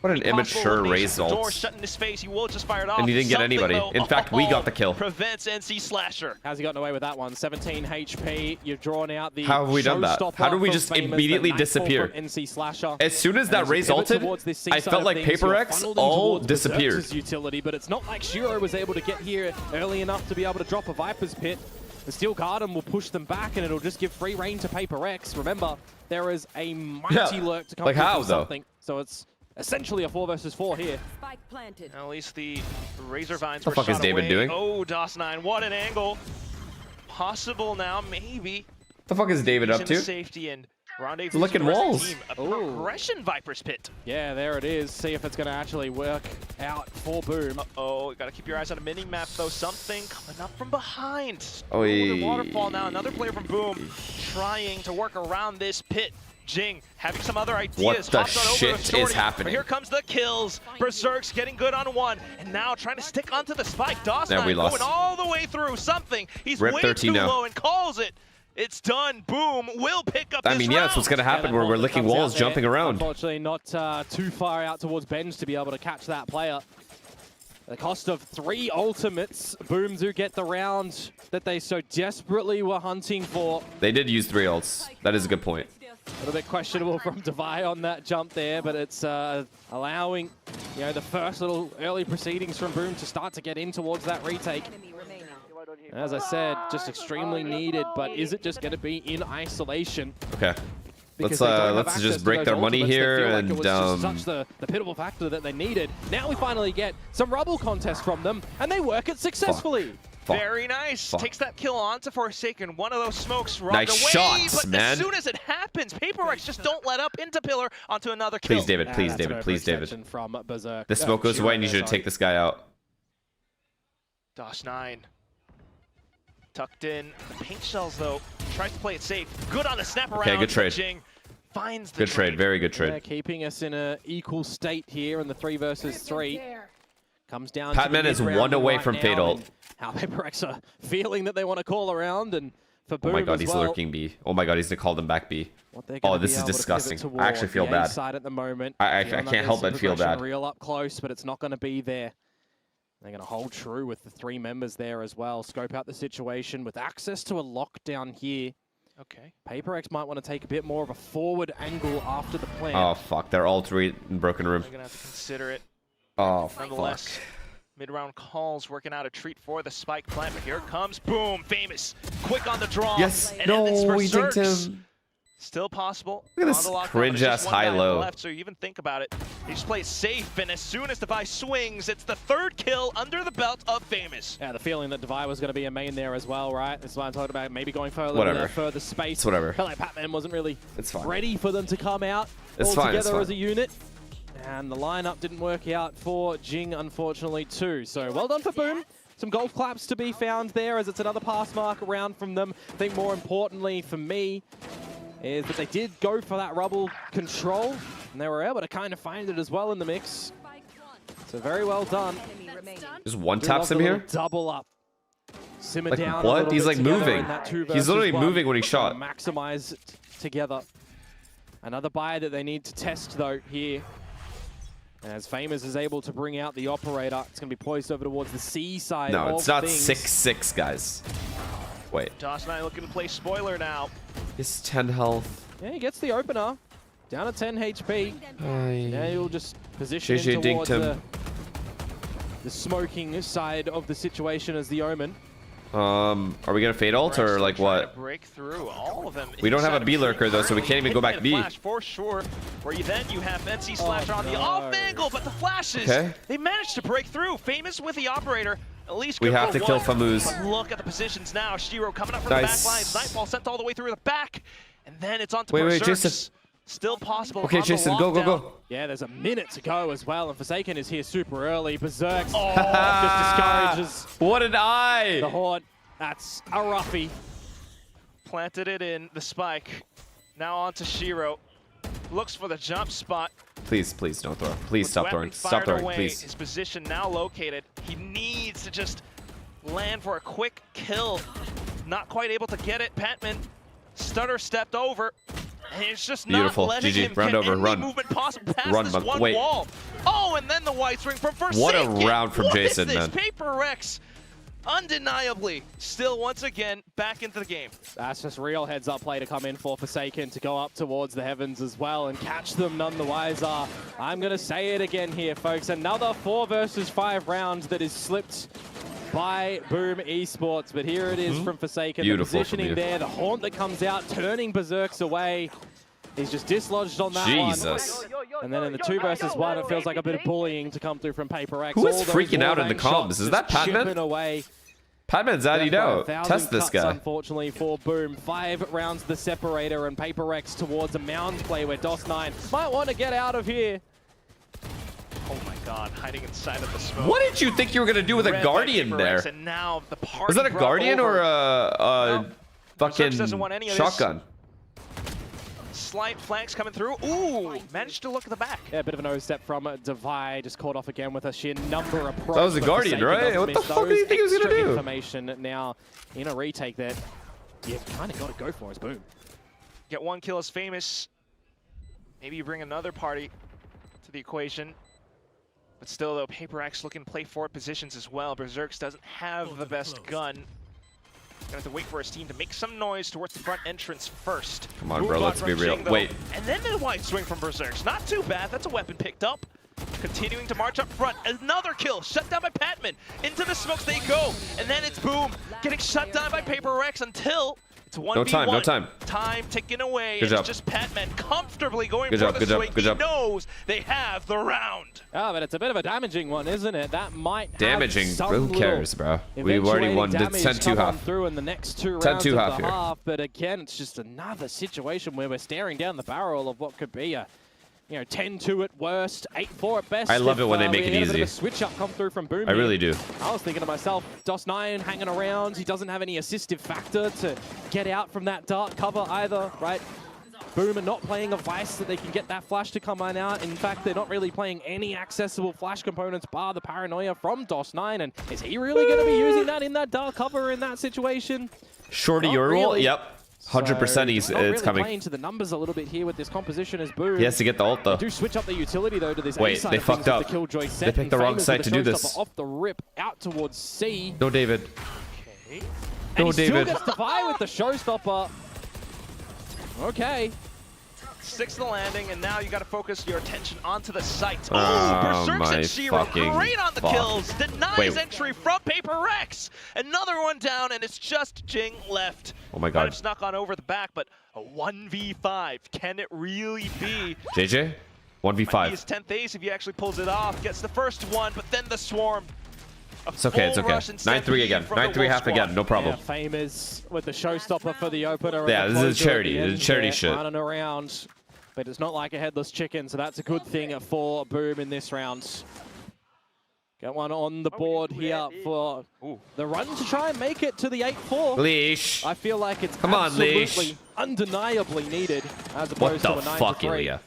What an immature result. Door shut in his face. He will just fire it off. And he didn't get anybody. In fact, we got the kill. Prevents NC Slasher. How's he gotten away with that one? 17 HP. You've drawn out the. How have we done that? How did we just immediately disappear? NC Slasher. As soon as that Raze ulted, I felt like PaperX all disappeared. Utility, but it's not like Shiro was able to get here early enough to be able to drop a Viper's Pit. The Steel Garden will push them back, and it'll just give free reign to PaperX. Remember, there is a mighty lurk to come like how, though? Something. So it's essentially a 4 versus 4 here. Spike planted. At least the Razor Vines were shot is David away. doing? Oh, DOS9, what an angle. Possible now, maybe. What the fuck is David up to? Safety and rendezvous. Licking walls. A progression Viper's Pit. Yeah, there it is. See if it's going to actually work out for Boom. Uh-oh, got to keep your eyes on a mini-map, though. Something coming up from behind. Oh, yeah. Waterfall now. Another player from Boom trying to work around this pit. Jing having some other ideas. What the shit is happening? But here comes the kills. Berserk's getting good on one, and now trying to stick onto the spike. DOS9 going all the way through something. He's way too low and calls it. It's done. Boom will pick up this round. Yeah, that's what's going to happen where we're licking walls, jumping around. Unfortunately, not too far out towards Benj to be able to catch that player. The cost of 3 ultimates. Boom do get the round that they so desperately were hunting for. They did use 3 ults. That is a good point. A little bit questionable from Devi on that jump there, but it's allowing, the first little early proceedings from Boom to start to get in towards that retake. As I said, just extremely needed, but is it just going to be in isolation? Okay. Let's just break their money here and such the pivotal factor that they needed. Now we finally get some rubble contest from them, and they work it successfully. Very nice. Fuck. Takes that kill onto Forsaken. One of those smokes robbed Nice away, shots, but man. as soon as it happens, PaperX just don't let up into Pillar onto another kill. Please, David. Please, David. Please, David. From Berserk. The smoke goes away, and you should take this guy out. DOS9 tucked in. The paint shells, though, tries to play it safe. Good on the snap around. Okay, good trade. Jing finds the Good trade. Very good trade. Yeah, keeping us in an equal state here in the 3 versus 3. Comes down Patman to is 1 away from Fatal. How PaperX are feeling that they want to call around, and for Boom Oh my god, as he's well, lurking B. Oh my god, he's gonna call them back B. Oh, this is disgusting. I actually feel bad. Side at the moment. I can't help but feel bad. Real up close, but it's not going to be there. They're going to hold true with the 3 members there as well. Scope out the situation with access to a lockdown here. Okay. PaperX might want to take a bit more of a forward angle after the plant. Oh fuck, they're all 3 in broken room. They're gonna have to consider it. Oh fuck. Nonetheless, mid-round calls working out a treat for the spike plant, but here it comes. Boom, famous. Quick on the draw. Yes. And No, then this he dinked Berserks. him. Still possible. Look at this On the lockdown, cringe but ass just one guy on the high-low. left, so you even think about it. He just plays safe, and as soon as Devi swings, it's the 3rd kill under the belt of Famous. Yeah, the feeling that Devi was going to be a main there as well, right? That's why I'm talking about maybe going for a little Whatever. bit further space. It's whatever. Felt like Patman wasn't really It's fine. ready for them to come out It's all fine, it's together fine. as a unit. And the lineup didn't work out for Jing, unfortunately, too. So well done for Boom. Some golf claps to be found there as it's another pass mark around from them. I think more importantly for me is that they did go for that rubble control, and they were able to kind of find it as well in the mix. So very well done. Just one taps him here? Double up. Simmer Like down a what? little He's bit like together moving. in that 2 He's versus literally 1. moving when he shot. Maximize it together. Another buy that they need to test though here. As Famous is able to bring out the operator, it's going to be poised over towards the C side. No, of it's not things. 6-6, guys. Wait. DOS9 looking to play spoiler now. He's 10 health. Yeah, he gets the opener. Down to 10 HP. Now he'll just position JJ in dinked towards him. the smoking side of the situation as the Omen. Are we gonna fade ult or like what? Break through all of them. We don't have a B lurker though, so we can't even go back B. Flash for sure. Where you have NC Slasher on the off angle, but the flashes, Okay. they managed to break through. Famous with the operator. At least We good have for to kill one. Famuz. But look at the positions now. Shiro coming up from Nice. the back lines. Nightfall sent all the way through the back, and then it's on to Wait, Berserks. Jason. Still possible. Okay, on the Jason, go, go, lockdown. go. Yeah, there's a minute to go as well, and Forsaken is here super early. Berserk just discourages What an eye! the Horde. That's a roughie. Planted it in the spike. Now on to Shiro. Looks for the jump spot. Please, please don't throw. Please With stop weapon throwing. Stop fired throwing, away, please. His position now located. He needs to just land for a quick kill. Not quite able to get it. Patman stutter stepped over. And it's just Beautiful. not letting GG. him Round get over. any Run. movement possible past Run, this man. one Wait. wall. Oh, and then the white swing from Forsaken. What a round from What Jason, is this? man. PaperX, undeniably, still once again back into the game. That's just real heads-up play to come in for Forsaken to go up towards the heavens as well and catch them none the wiser. I'm going to say it again here, folks. Another 4 versus 5 round that is slipped by Boom Esports. But here it is from Forsaken. Beautiful The positioning from you. there, the haunt that comes out, turning Berserks away. He's just dislodged on that Jesus. one. And then in the 2 versus 1, it feels like a bit of bullying to come through from PaperX. Who is All those freaking out in the wallbang comms? shots Is that just Patman? chipping away. Patman's adding out. 1,000 Test this cuts, guy. Unfortunately for Boom. 5 rounds the separator and PaperX towards a mound play where DOS9 might want to get out of here. Oh my god, hiding inside of the smoke. What did you think you were gonna do with a Red by Guardian PaperX, there? And now the party Was that a brought Guardian over. or a fucking doesn't want any of this. shotgun? Slight flanks coming through. Ooh, managed to look at the back. Yeah, a bit of a nose step from Devi, just caught off again with a sheer number approach. That was a but Guardian, Forsaken right? doesn't What the miss fuck did those you think he was gonna extra do? Information now in a retake that you kind of got to go for as Boom. Get 1 kill is Famous. Maybe you bring another party to the equation. But still, though, PaperX looking to play forward positions as well. Berserks doesn't have the best gun. Gonna have to wait for his team to make some noise towards the front entrance first. Come on, bro, Moonblock let's be from real. Jing, though. Wait. And then the white swing from Berserks. Not too bad. That's a weapon picked up. Continuing to march up front. Another kill. Shut down by Patman. Into the smokes they go. And then it's Boom getting shut down by PaperX until It's 1v1. No time, no time. Time ticking away. Good It's job. just Patman comfortably going Good for job, the good job, swing. good job. He knows they have the round. Oh, but it's a bit of a damaging one, isn't it? That might have Damaging. some Who little cares, bro? We've already won. It's damage 10-2 come on half. through in the next 2 rounds 10-2 of half the here. half, but again, it's just another situation where we're staring down the barrel of what could be a 10-2 at worst, 8-4 at best. I love it when they make it we get a bit of easy. a switch up come through from Boom. I really do. I was thinking to myself, DOS9 hanging around. He doesn't have any assistive factor to get out from that dark cover either, right? Boom are not playing a Vice that they can get that flash to come on out. In fact, they're not really playing any accessible flash components bar the paranoia from DOS9. And is he really going to be using that in that dark cover in that situation? Shorty Ural? Really. Yep. 100% It's it's coming. playing to the numbers a little bit here with this composition as Boom. He has to get the ult though. They do switch up the utility though to this Wait, A side they of things fucked with up. The Killjoy set. They picked the wrong side to do this. Off the rip out towards C. No, David. Okay. No, and he David. still gets the buy with the showstopper. Okay. Sticks the landing, and now you got to focus your attention onto the site. Oh, Berserks my and Shiro, fucking great on the fuck. kills. Denies Wait. entry from Paper Rex. Another one down, and it's just Jing left. Oh my Might god. have snuck on over the back, but a 1v5. Can it really be? JJ? Might be 1v5. his 10th ace if he actually pulls it off. Gets the first one, but then the swarm. It's okay, it's okay. 9-3 again. 9-3 half again, no problem. Yeah, Famous with the showstopper for the opener. Yeah, and the this is closer at charity. the This is end charity there, shit. Running around, but it's not like a headless chicken, so that's a good thing for Boom in this round. Got one on the board here for the run to try and make it to the 8-4. Leash. I feel like it's Come on, absolutely, Leash. undeniably needed as What opposed the to a 9-3. fuck, Ilya?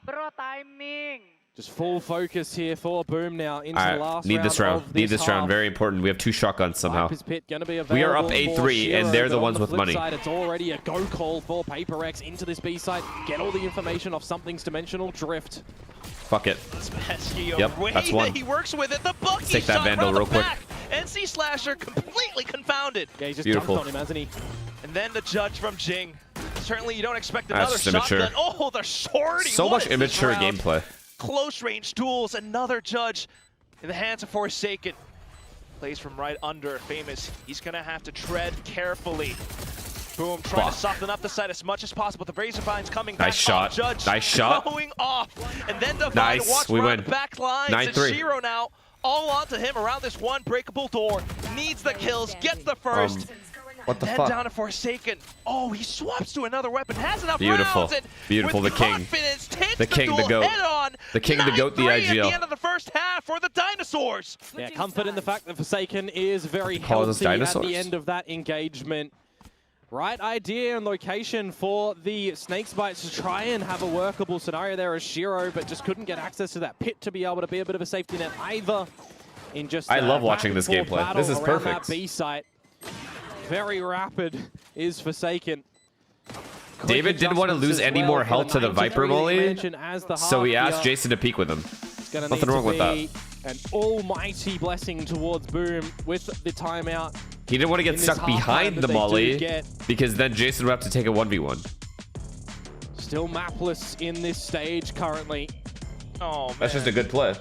Bro, timing. Just full focus here for Boom now into the Alright, last need this round. of Need this round. half. Very important. We have 2 shotguns somehow. Viper's Pit gonna be We are up available for 8-3, and Shiro, they're the but on ones with flip money. Side, it's already a go call for Paper X into this B site. Get all the information off something's dimensional drift. Fuck it. Pesky Yep, way that's one. that he works with it. The Bucky Take that shot Vandal from the real quick. back. NC Slasher completely confounded. Yeah, he's just Beautiful. dunked on him, hasn't he? And then the judge from Jing. Certainly you don't expect That's another just immature. shotgun. Oh, they're sorting. So What much is this immature round? gameplay. Close range duels. Another judge in the hands of Forsaken. Plays from right under. Famous. He's going to have to tread carefully. Boom, trying to soften up the side as much as possible. The Razor Vine's coming back. Nice shot. Judge Nice shot. going off. And then Divine Nice. walks We around win. the back lines. 9-3. And Shiro now all onto him around this one breakable door. Needs the kills. Gets the first. What the Then fuck? down to Forsaken. Oh, he swaps to another weapon. Has enough Beautiful. rounds. And Beautiful. with The king. confidence, takes The king, the duel goat. head on. The king, the goat, the 9-3 at IGL. the end of the first half for the Dinosaurs. Yeah, comfort in the fact that Forsaken is very Call us healthy at dinosaurs? the end of that engagement. Right idea and location for the Snake's Bites to try and have a workable scenario there as Shiro, but just couldn't get access to that pit to be able to be a bit of a safety net either. In just I love watching this back-and-forth gameplay. This is battle around perfect. That B site. Very rapid is Forsaken. Quick David didn't want to adjustments lose as any well more for health to the 9-3 Viper molly, expansion as the so he half asked here. Jason to peek with him. Gonna Nothing need wrong to with that. be an almighty blessing towards Boom with the timeout. He didn't want to get in this stuck half time behind that the they do molly get. because then Jason would have to take a 1v1. Still mapless in this stage currently. Oh, man. That's just a good play.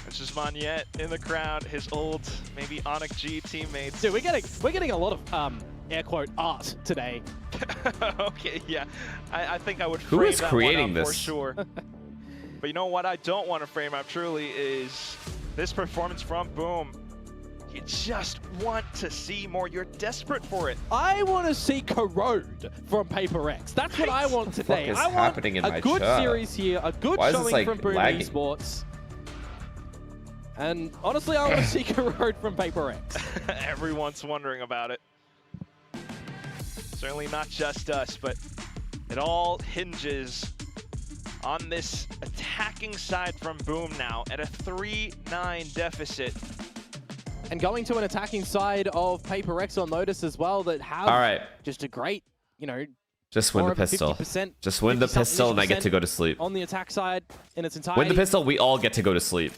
It's just Monyet in the crowd, his old, maybe Onyx G teammates. Dude, we're getting a lot of air quote art today. Okay, yeah. I think I would Who frame is that creating one up for this? sure. But you know what I don't want to frame up truly is this performance from Boom. You just want to see more. You're desperate for it. I want to see Corrode from Paper X. That's what I want today. is I want happening in a my good chat? series here, a good Why is this, showing like, from Boom lagging? Esports. And honestly, I want to see Corrode from Paper X. Everyone's wondering about it. Certainly not just us, but it all hinges on this attacking side from Boom now at a 3-9 deficit. And going to an attacking side of Paper X on Lotus as well that have just a great, you know, Just win more the of a pistol. 50%, Just win the pistol and I get to go to sleep. on the attack side in its entirety. Win the pistol, we all get to go to sleep.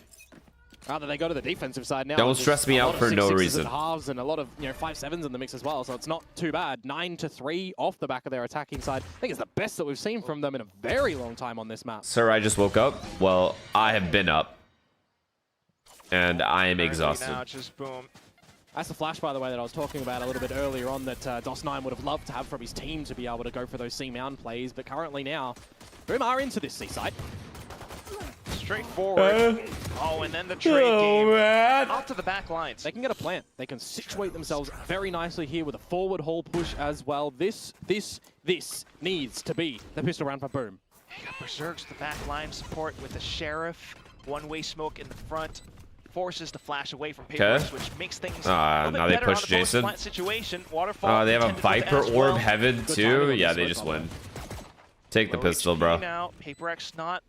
Rather, they go to the defensive side now. Don't There's stress me a out lot of for no 6-6s reason. And halves and a lot of 5-7s in the mix as well, so it's not too bad. 9-3 off the back of their attacking side. I think it's the best that we've seen from them in a very long time on this map. Sir, I just woke up. Well, I have been up. And I am exhausted. Now just boom. That's the flash, by the way, that I was talking about a little bit earlier on that DOS9 would have loved to have from his team to be able to go for those C-Mound plays. But currently now, Boom are into this C-side. Straightforward. Oh, and then the trade game. Man. Out to the back lines. They can get a plan. They can situate themselves very nicely here with a forward haul push as well. This needs to be the pistol round for Boom. He got Berserks the back line support with the Sheriff. One-way smoke in the front. Forces the flash away from Papers, which makes things a little bit now they better push on the Jason. post-plant situation. Waterfall They have a intended Viper as Orb well. Heaven too. Yeah, they just win. Take the Low pistol, HP bro. Now, PaperX not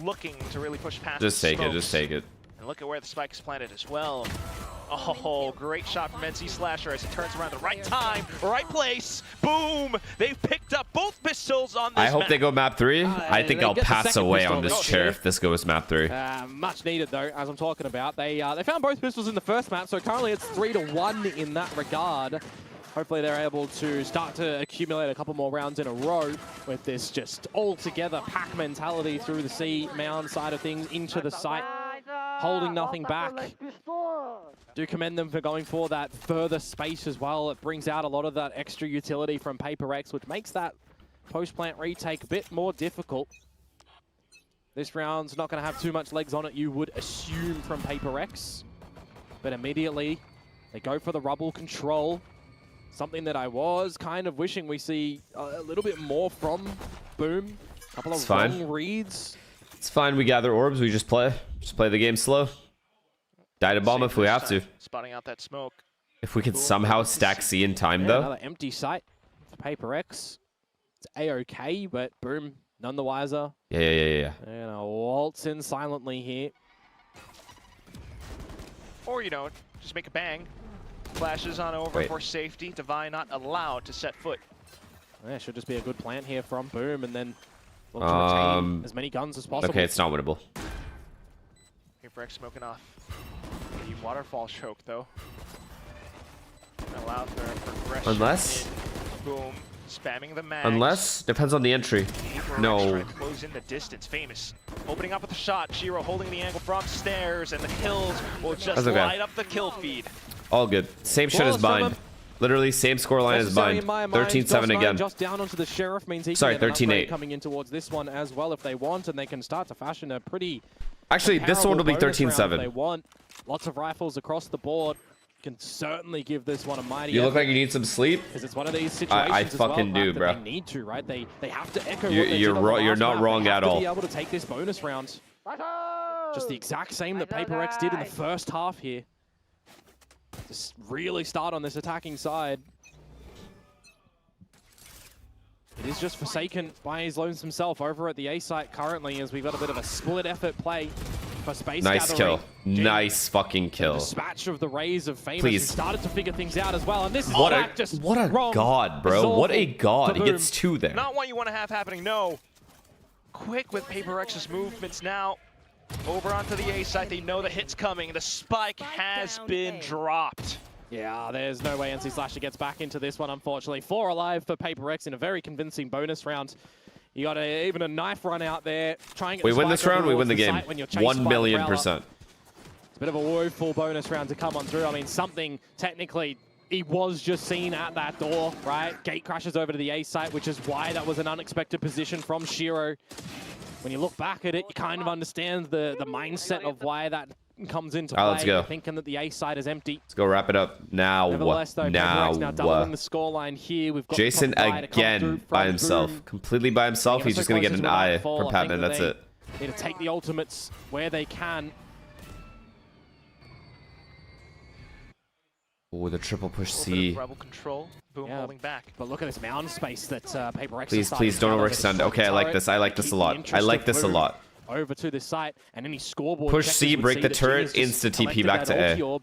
looking to really push past Just the take it. smokes. Just take it. And look at where the spike is planted as well. Oh, great shot from NC Slasher as he turns around the right time, right place. Boom! They've picked up both pistols on this I hope map. they go map 3. I think they I'll get the pass second away pistol on this got chair here. if this goes map 3. Much needed though, as I'm talking about. They found both pistols in the first map, so currently it's 3-1 in that regard. Hopefully they're able to start to accumulate a couple more rounds in a row with this just all-together pack mentality through the C-Mound side of things into the site, holding nothing back. Do commend them for going for that further space as well. It brings out a lot of that extra utility from PaperX, which makes that post-plant retake a bit more difficult. This round's not going to have too much legs on it, you would assume, from PaperX. But immediately, they go for the rubble control. Something that I was kind of wishing we see a little bit more from Boom. A couple of wrong reads. It's fine. We gather orbs. We just play. Just play the game slow. Die to bomb if we have to. Spotting out that smoke. If we could somehow stack C in time, though. Another empty site for PaperX. It's A-OK, but Boom, none the wiser. Yeah. And a waltz in silently here. Or, you know, just make a bang. Flashes on over for safety. Divine not allowed to set foot. Yeah, should just be a good plant here from Boom, and then look to retain as many guns as possible. Okay, it's not winnable. PaperX smoking off. The waterfall choke, though. Allow for progression. Unless? Boom. Spamming the mag. Unless? Depends on the entry. No. Trying to close in the distance. Famous. Opening up with a shot. Shiro holding the angle from stairs, and the kills will just light up the kill feed. All good. Same shit as Bind. Literally same scoreline as Bind. 13-7 again. Just down onto the Sheriff means he can Sorry, get an 13-8. upgrade coming in towards this one as well if they want, and they can start to fashion a pretty Actually, this one will be 13-7. They want lots of rifles across the board. Can certainly give this one a mighty. You look like you need some sleep. Because it's one of these situations I as fucking well, do, bro. They need to, right? They have to echo. You're not wrong at all. Be able to take this bonus round. Just the exact same that PaperX did in the first half here. Just really start on this attacking side. It is just forsaken by his lonesome self over at the A site currently, as we've got a bit of a split effort play for space Nice gathering. kill. Nice fucking kill. Dispatch of the Rays of Famous, Please. who started to figure things out as well, and this is What a wrong god, bro. What a god. He gets 2 there. Not what you want to have happening, no. Quick with PaperX's movements now. Over onto the A site, they know the hit's coming. The spike has been dropped. Yeah, there's no way NC Slasher gets back into this one, unfortunately. 4 alive for PaperX in a very convincing bonus round. You got even a knife run out there. Trying We win this round, we win the game. 1,000,000%. It's a bit of a woeful bonus round to come on through. I mean, something technically, he was just seen at that door, right? Gate crashes over to the A site, which is why that was an unexpected position from Shiro. When you look back at it, you kind of understand the mindset of why that comes into play. Let's go. Thinking that the A side is empty. Let's go wrap it up. Now. Nevertheless, though, now doubling the scoreline here. We've got Jason again by himself. Boom. Completely by himself. He's just going to get an eye from Patman. That's it. Need to take the ultimates where they can. Oh, the triple push C. Rebel control. Boom, holding back. But look at this mound space that PaperX Please don't overextend. Okay, I like this. I like this a lot. I like this a lot. Over to this site, and any scoreboard. Push C, break the turret, insta TP back to A.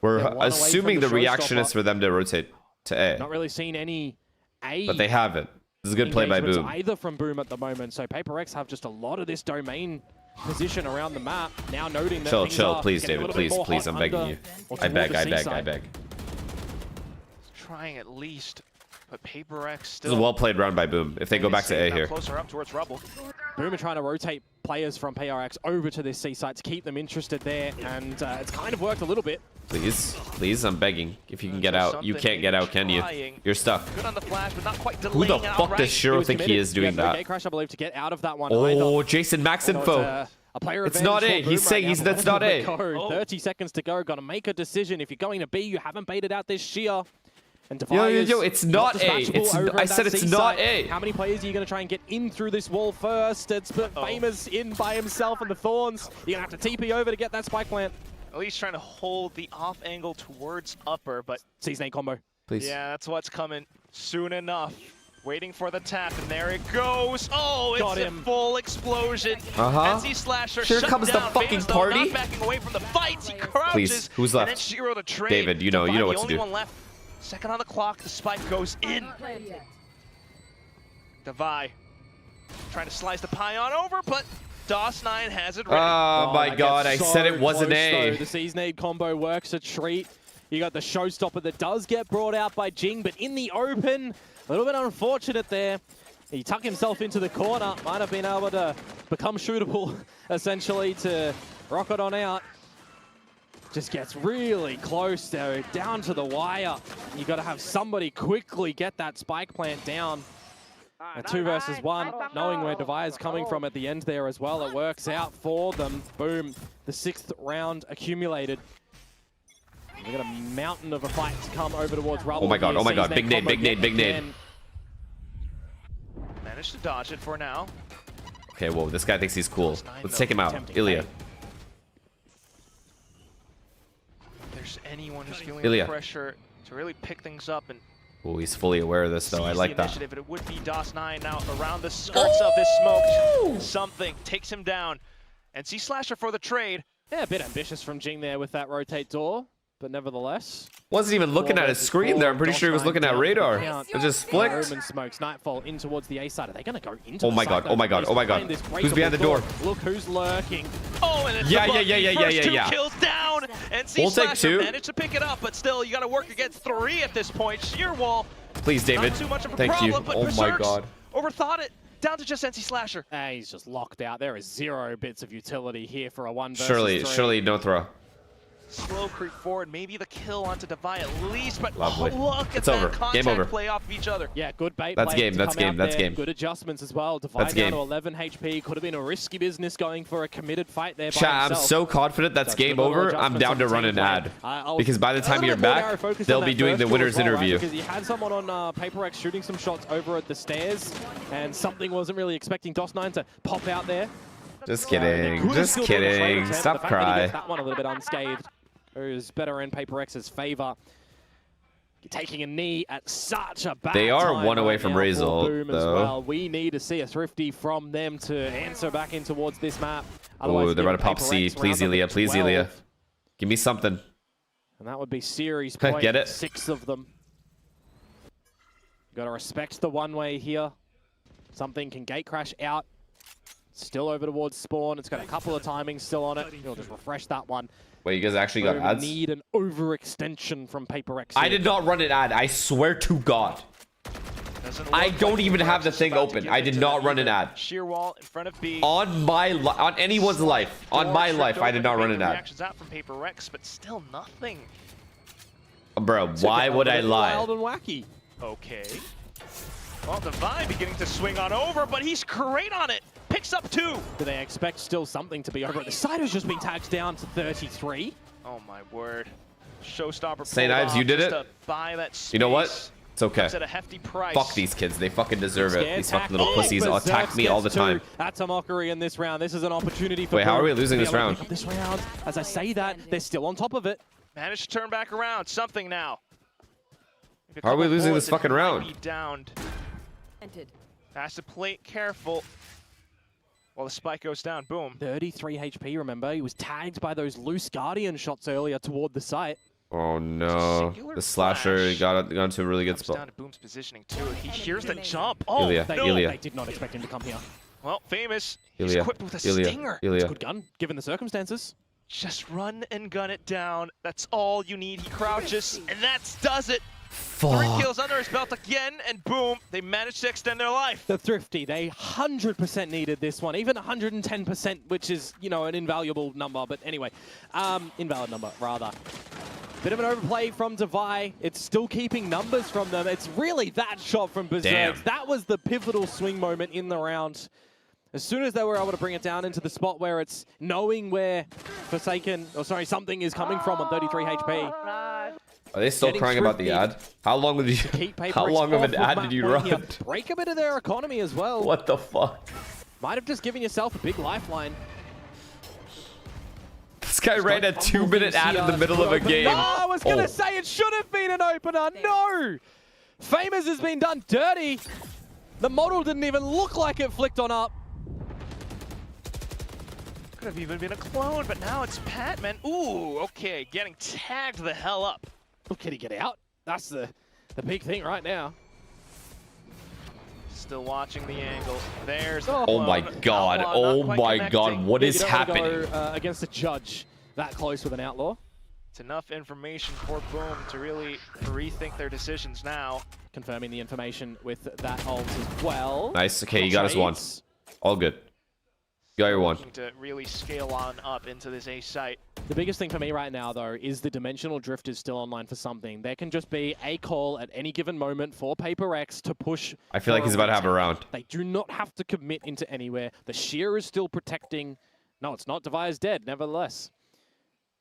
We're assuming the reaction is for them to rotate to A. Not really seen any A. But they haven't. This is a good play by Boom. Either from Boom at the moment, so PaperX have just a lot of this domain position around the map. Now noting that chill, please, David, please, I'm begging you. I beg. Trying at least, but PaperX still. This is a well played round by Boom. If they go back to A here. Closer up towards Rubble. Boom are trying to rotate players from PRX over to this C site to keep them interested there, and it's kind of worked a little bit. Please, please, I'm begging. If you can get out, you can't get out, can you? You're stuck. Good on the flash, but not quite Who the fuck does Shiro think he is doing that? Gatecrash, I believe, to get out of that one. Oh, Jason Max info. It's not A. He's saying that's not A. 30 seconds to go. Got to make a decision. If you're going to B, you haven't baited out this sheer. And Yo, it's not A. I said it's not A. How many players are you going to try and get in through this wall first? It's Famous in by himself and the Thorns. You're going to have to TP over to get that spike plant. At least trying to hold the off angle towards upper, but C-Snake combo. Please. Yeah, that's what's coming soon enough. Waiting for the tap, and there it goes. Oh, it's a full explosion. NC Slasher Here shut comes down. the fucking Famous, though, party. not backing away from the fights. He crouches. Please, who's left? And then Shiro the trade. David, you know what to do. The only one left. Second on the clock, the spike goes in. Devi trying to slice the pie on over, but DOS9 has it ready. Oh my god, I said it wasn't A. The Seasonade combo works a treat. You got the showstopper that does get brought out by Jing, but in the open, a little bit unfortunate there. He tucked himself into the corner, might have been able to become shootable, essentially, to rocket on out. Just gets really close there, down to the wire. You got to have somebody quickly get that spike plant down. A 2 versus 1, knowing where Devi is coming from at the end there as well. It works out for them. Boom, the 6th round accumulated. We got a mountain of a fight to come over towards Rubble. Oh my god, big nade, big nade, big nade. Managed to dodge it for now. Okay, whoa, this guy thinks he's cool. Let's take him out. Ilya. There's anyone who's feeling Ilya. the pressure to really pick things up and Oh, he's fully aware of this though. I like that. But it would be DOS9 now around the skirts of this smoke. Something takes him down. And C Slasher for the trade. Yeah, a bit ambitious from Jing there with that rotate door, but nevertheless. Wasn't even looking at his screen there. I'm pretty sure he was looking at radar. It just flicked. Omen smokes Nightfall in towards the A side. Are they going to go into Oh my god, oh my god, oh my god. Who's behind the door? Look who's lurking. Oh, and it's Yeah. two kills down. And C Slasher managed to pick it up, but still, you got to work against 3 at this point. Sheer wall. Please, David. Not too much of a Thank problem, you. but Oh my Berserk's god. overthought it. Down to just NC Slasher. He's just locked out. There is 0 bits of utility here for a 1 versus 3. Surely no throw. Slow creep forward, maybe the kill onto Devi at least, but Lovely. look at It's that over. contact Game over. play off of each other. Yeah, good bait. That's game, that's game, that's game. Good adjustments as well. Devi That's down game. to 11 HP. Could have been a risky business going for a committed fight there by Chat, I'm himself. so confident that's game over. I'm down to run an ad. Because by the time you're back, they'll be doing the winner's interview. Because he had someone on Paper X shooting some shots over at the stairs, and something wasn't really expecting DOS9 to pop out there. Just kidding. Just kidding. Stop crying. That one a little bit unscathed. Who's better in Paper X's favor. Taking a knee at such a bad They are time 1 away right from now for Razel, Boom as though. well. We need to see a Thrifty from them to answer back in towards this map. Oh, they're about to pop C. Please, Ilya. Please, Ilya. Give me something. And that would be series point. Get it? 6 of them. Got to respect the one-way here. Something can gate crash out. Still over towards spawn. It's got a couple of timings still on it. He'll just refresh that one. Wait, you guys actually got ads? Need an overextension from Paper X. I did not run an ad. I swear to God. I don't even have the thing open. I did not run an ad. Sheer wall in front of B. On anyone's life. On my life, I did not run an ad. Reactions out from Paper X, but still nothing. Bro, why would I lie? Wild and wacky. Okay. Well, Devi beginning to swing on over, but he's great on it. Picks up 2. Do they expect still something to be over? The side has just been tagged down to 33. Oh my word. Showstopper. St. Ives, you did it? Buy that space. You know what? It's okay. At a hefty price. Fuck these kids. They fucking deserve it. These fucking little pussies attack me all the time. That's a mockery in this round. This is an opportunity for Wait, how are we losing this round? This round, as I say that, they're still on top of it. Managed to turn back around. Something now. How are we losing this fucking round? Downed. Has to play careful. While the spike goes down, boom. 33 HP, remember? He was tagged by those loose Guardian shots earlier toward the site. Oh no. The slasher got into a really good spot. Down to Boom's positioning too. He hears the jump. Oh, Ilya, no. Ilya. They did not expect him to come here. Well, Famous. He's Ilya, equipped with a Ilya, stinger. Ilya. It's a good gun, given the circumstances. Just run and gun it down. That's all you need. He crouches, and that does it. 3 kills under his belt again, and boom, they managed to extend their life. The Thrifty, they 100% needed this one, even 110%, which is, you know, an invaluable number. But anyway, invalid number, rather. Bit of an overplay from Devi. It's still keeping numbers from them. It's really that shot from Berserk. That was the pivotal swing moment in the round. As soon as they were able to bring it down into the spot where it's knowing where something is coming from on 33 HP. Are they still crying about the ad? How long of an ad did you run? Break a bit of their economy as well. What the fuck? Might have just given yourself a big lifeline. This guy ran a 2-minute ad in the middle of a game. No, I was going to say it should have been an opener. No! Famous has been done dirty. The model didn't even look like it flicked on up. Could have even been a clone, but now it's Patman. Ooh, okay, getting tagged the hell up. Oh, can he get out? That's the big thing right now. Still watching the angle. There's the Oh my god, oh my god, what is happening? Go, against a judge that close with an outlaw. It's enough information for Boom to really rethink their decisions now. Confirming the information with that ult as well. Nice, okay, you got us one. All good. You got your one. To really scale on up into this A site. The biggest thing for me right now, though, is the dimensional drift is still online for something. There can just be a call at any given moment for Paper X to push. I feel like he's about to have a round. They do not have to commit into anywhere. The shear is still protecting. No, it's not. Devi is dead, nevertheless.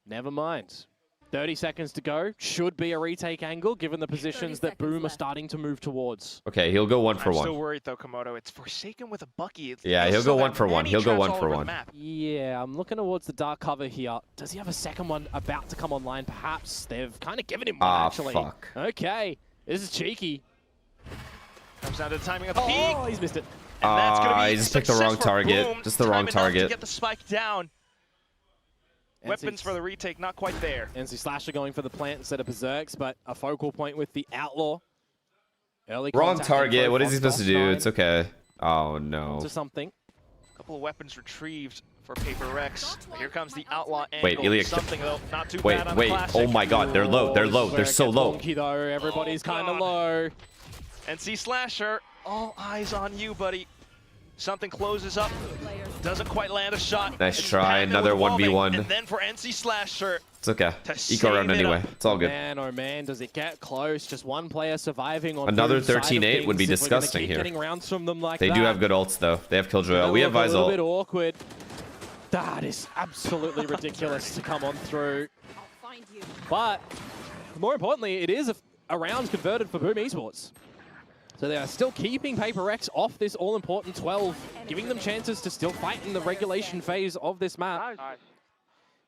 Never mind. 30 seconds to go. Should be a retake angle, given the positions that Boom are starting to move towards. Okay, he'll go 1 for I'm 1. still worried, though, Komodo. It's Forsaken with a Bucky. Yeah, he'll go 1 for 1. He'll go 1 for 1. Yeah, I'm looking towards the dark cover here. Does he have a second one about to come online? Perhaps they've kind of given him one, actually. Fuck. Okay, this is cheeky. Comes down to the timing of the peak. Oh, he's missed it. And that's going to be he just picked the wrong target. Boom. Just the wrong target. To get the spike down. Weapons for the retake, not quite there. NC Slasher going for the plant instead of Berserks, but a focal point with the Outlaw. Early wrong target. What is he supposed to do? It's okay. Oh, no. To something. A couple of weapons retrieved for Paper Rex. Here comes the Outlaw angle. Wait, Ilya. Something, though, not too wait, bad on wait. the classic. Oh, my God. They're low. They're low. They're so low. Wonky, though. Everybody's kind of low. NC Slasher, all eyes on you, buddy. Something closes up, doesn't quite land a shot. Nice try, another 1v1. And then for NC Slasher. It's okay. Eco round anyway. It's all good. Man, oh man, does it get close? Just one player surviving on another 13-8 would be disgusting here. Rounds from them like they do have good ults though. They have Killjoy. We have Vice ult. A little bit awkward. That is absolutely ridiculous to come on through. But more importantly, it is a round converted for Boom Esports. So they are still keeping Paper X off this all-important 12, giving them chances to still fight in the regulation phase of this map.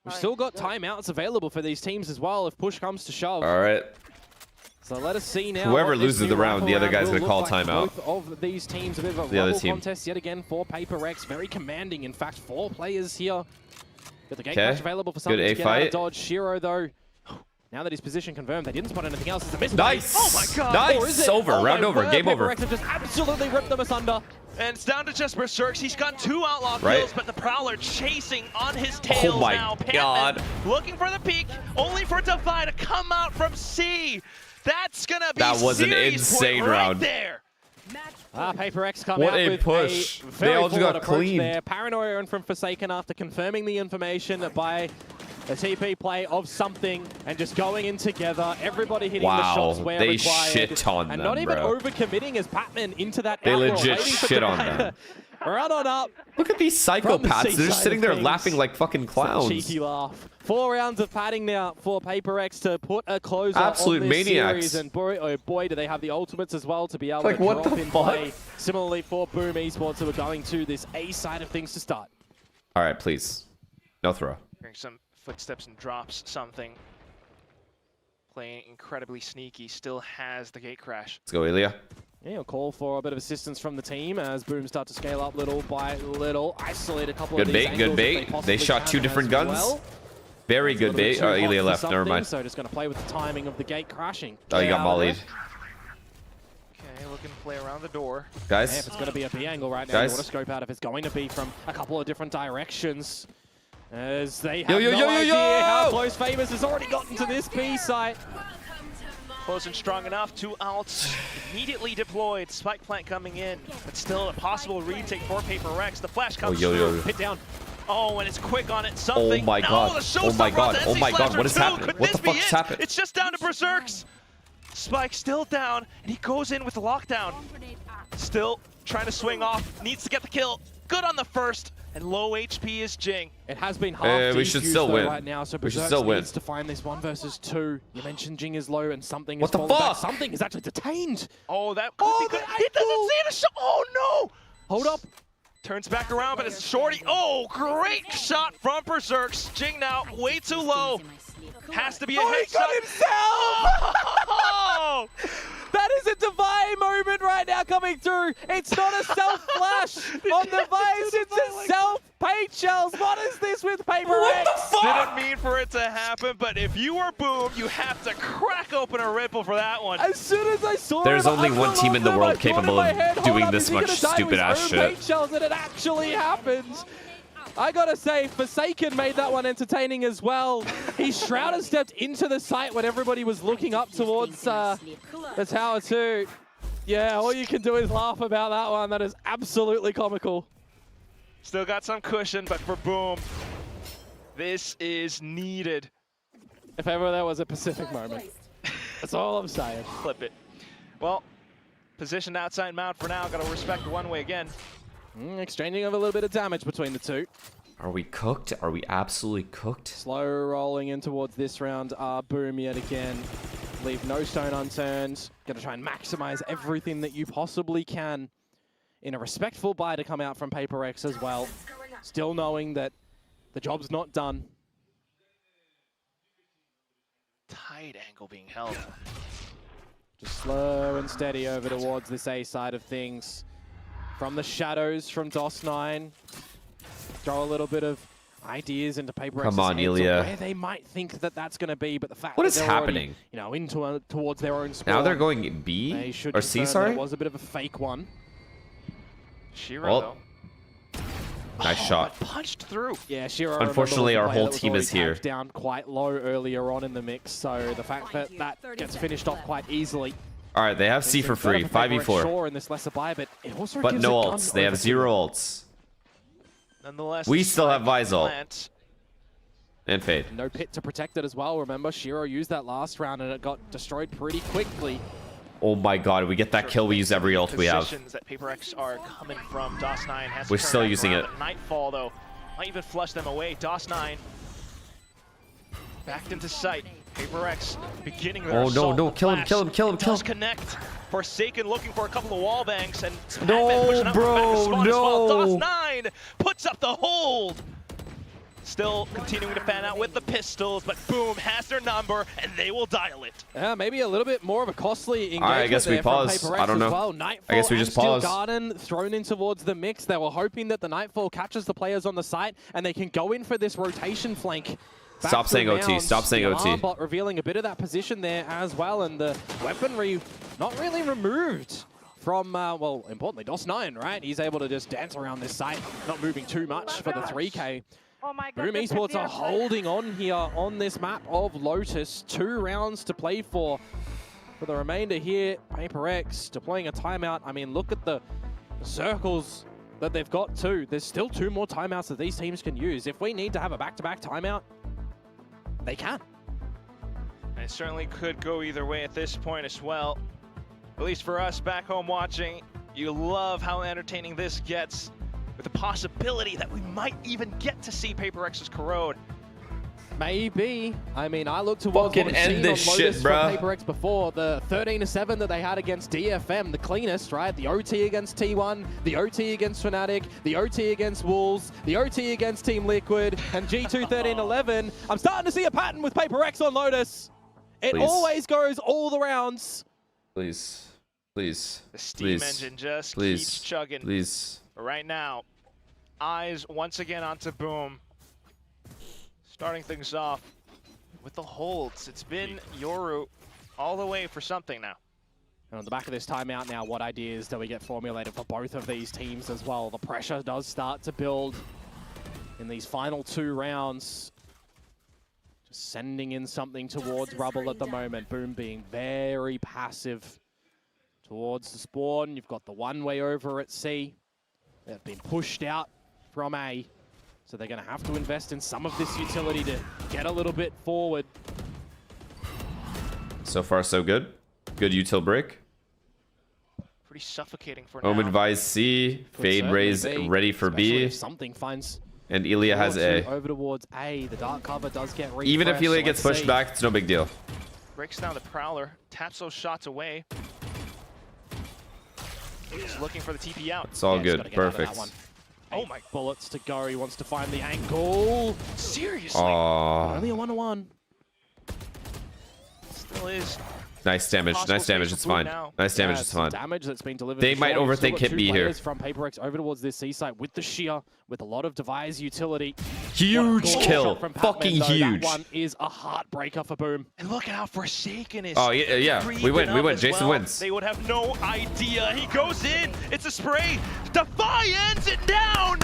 We've still got timeouts available for these teams as well if push comes to shove. All right. So let us see now. Whoever loses the round, the other guy's going to call timeout. Both of these teams, a bit of a rubble contest yet again for Paper X. Very commanding. In fact, 4 players here. Got the gate crash available for something to get out of dodge. Shiro, though, now that his position confirmed, they didn't spot anything else. It's a miss. Nice! Oh my god! Nice! Over. Round over. Game over. Paper X have just absolutely ripped them asunder. And it's down to just Berserks. He's got 2 outlaw kills, but the Prowler chasing on his tail now. God. Looking for the peak, only for Devi to come out from C. That's gonna be that was an insane round. There. Paper X coming out with push. A very they all just got clean. There. Paranoia from Forsaken after confirming the information by a TP play of something and just going in together. Everybody hitting the shots where they required. shit on and them, not even bro. overcommitting as Patman into that. They legit shit on them. Run on up. Look at these psychopaths. They're just sitting there laughing like fucking clowns. Cheeky laugh. 4 rounds of padding now for Paper X to put a closer Absolute on this maniacs. series. And boy, oh boy, do they have the ultimates as well to be able like, to what drop the in fuck? play. Similarly for Boom Esports, who are going to this A side of things to start. All right, please. No throw. Hearing some footsteps and drops, something. Playing incredibly sneaky, still has the gate crash. Let's go, Ilya. Yeah, a call for a bit of assistance from the team as Boom start to scale up little by little. Isolate a couple of these Good bait. They shot 2 different guns. Well. Very good bait. Oh, Ilya left. Never mind. So just going to play with the timing of the gate crashing. Oh, you got mollied. Okay, looking to play around the door. Guys. Yeah, if it's going to be a B angle right now, Guys. you want to scope out if it's going to be from a couple of different directions. As they have no idea how close Famous has already gotten to this B site. Close and strong enough. 2 ults immediately deployed. Spike plant coming in, but still a possible retake for Paper Rex. The flash comes through. Hit down. Oh, and it's quick on it. Something. Oh my god. Oh my god. Oh my god. What is happening? What the fuck is happening? It's just down to Berserks. Spike still down, and he goes in with the lockdown. Still trying to swing off. Needs to get the kill. Good on the first. And low HP is Jing. It has been half we should still win. Right now, so we should Berserks still win. needs to find this 1 versus 2. You mentioned Jing is low and something What is the falling back. fuck? Something is actually detained. Oh, that could be good. He doesn't see the shot. Oh, no. Hold up. Turns back around, but it's Shorty. Oh, great shot from Berserks. Jing now way too low. Has to be a headshot. He got himself! Oh! That is a divine moment right now coming through. It's not a self-flash on the Vice, it's a self-paint shells. What is this with Paper X? Didn't mean for it to happen, but if you were Boom, you have to crack open a ripple for that one. As soon as I saw There's it, only one team in the world capable of doing this much stupid ass shit. Paint shells, and it actually happens. I gotta say, Forsaken made that one entertaining as well. He shrouded stepped into the site when everybody was looking up towards the tower too. Yeah, all you can do is laugh about that one. That is absolutely comical. Still got some cushion, but for Boom, this is needed. If ever there was a Pacific moment. That's all I'm saying. Flip it. Well, positioned outside Mount for now. Gotta respect the one-way again. Exchanging of a little bit of damage between the two. Are we cooked? Are we absolutely cooked? Slow rolling in towards this round. Boom yet again. Leave no stone unturned. Gonna try and maximize everything that you possibly can in a respectful buy to come out from Paper X as well. Still knowing that the job's not done. Tight angle being held. Just slow and steady over towards this A side of things. From the shadows from DOS9, throw a little bit of ideas into Paper X's Come on, heads Ilya. where they might think that that's going to be, but the fact What that is they're happening? already, into towards their own spawn. Now they're going B They should or C, confirm sorry? that it was a bit of a fake one. Shiro, though. Nice shot. Punched through. Yeah, Shiro. Unfortunately, our whole team is here. Down quite low earlier on in the mix, so the fact that that gets finished off quite easily. All right, they have C for free, 5v4. Sure, in this lesser buy, but it also But gives no a gun ults. They have over to 0 them. ults. Nonetheless, We still have Visol. And Fade. No pit to protect it as well. Remember, Shiro used that last round and it got destroyed pretty quickly. Oh my god, we get that kill, we use every ult we have. Positions that Paper X are coming from. DOS9 has to We're turn still back using around, it. but Nightfall, though, might even flush them away. DOS9 backed into sight. Paper X beginning their Oh no, assault. no, The kill him, flash kill him, kill him, kill does him. connect. Forsaken looking for a couple of wall bangs, and No, Pac-Man pushing up bro, from back to spawn as well. no. DOS9 puts up the hold. Still continuing to fan out with the pistols, but Boom has their number, and they will dial it. Yeah, maybe a little bit more of a costly engagement I guess we there from pause. Paper I X don't as know. well. Nightfall I guess we and just Steel pause. Garden thrown in towards the mix. They were hoping that the Nightfall catches the players on the site, and they can go in for this rotation flank. Back Stop saying to OT, Mounds. stop saying The OT. alarm bot revealing a bit of that position there as well, and the weaponry not really removed from, well, importantly, DOS9, right? He's able to just dance around this site, not moving too much for the 3K. Boom Esports are holding on here on this map of Lotus. 2 rounds to play for the remainder here. Paper X deploying a timeout. I mean, look at the circles that they've got too. There's still 2 more timeouts that these teams can use. If we need to have a back-to-back timeout, they can. It certainly could go either way at this point as well. At least for us back home watching, you love how entertaining this gets, with the possibility that we might even get to see Paper X's Corrode. Maybe. I mean, I looked towards Fucking what we've end seen this on shit, Lotus from bruh. Paper X before. The 13-7 that they had against DFM, the cleanest, right? The OT against T1, the OT against Fnatic, the OT against Wolves, the OT against Team Liquid, and G2 13-11. I'm starting to see a pattern with Paper X on Lotus. It Please. always goes all the rounds. Please. Please. The steam Please. engine just Please. keeps chugging. Please. But right now, eyes once again onto Boom. Starting things off with the holds. It's been Yoru all the way for something now. And on the back of this timeout now, what ideas do we get formulated for both of these teams as well? The pressure does start to build in these final 2 rounds. sending in something towards Rubble at the moment. Boom being very passive towards the spawn. You've got the one-way over at C. They've been pushed out from A. So they're going to have to invest in some of this utility to get a little bit forward. So far, so good. Good util break. Pretty suffocating for now. Omen Vise C. Fade Raise ready for B. If something finds and Ilya has A. Over towards A. The dark cover does get refreshed. Even if Ilya gets pushed see. back, it's no big deal. Breaks down the Prowler. Taps those shots away. He's looking for the TP out. It's all good. Perfect. Oh my bullets to go. He wants to find the angle. Seriously? Only a 1-1. Still is. Nice damage. Nice damage. It's fine. Nice damage. It's fine. Damage that's been delivered. They might overthink hit B here. From PaperX over towards this C site with the shear, with a lot of Devise utility. Huge kill. Fucking huge. That one is a heartbreaker for Boom. And look at how Forsaken is. Oh yeah. We win. We win. Jason wins. They would have no idea. He goes in. It's a spray. Defy ends it down.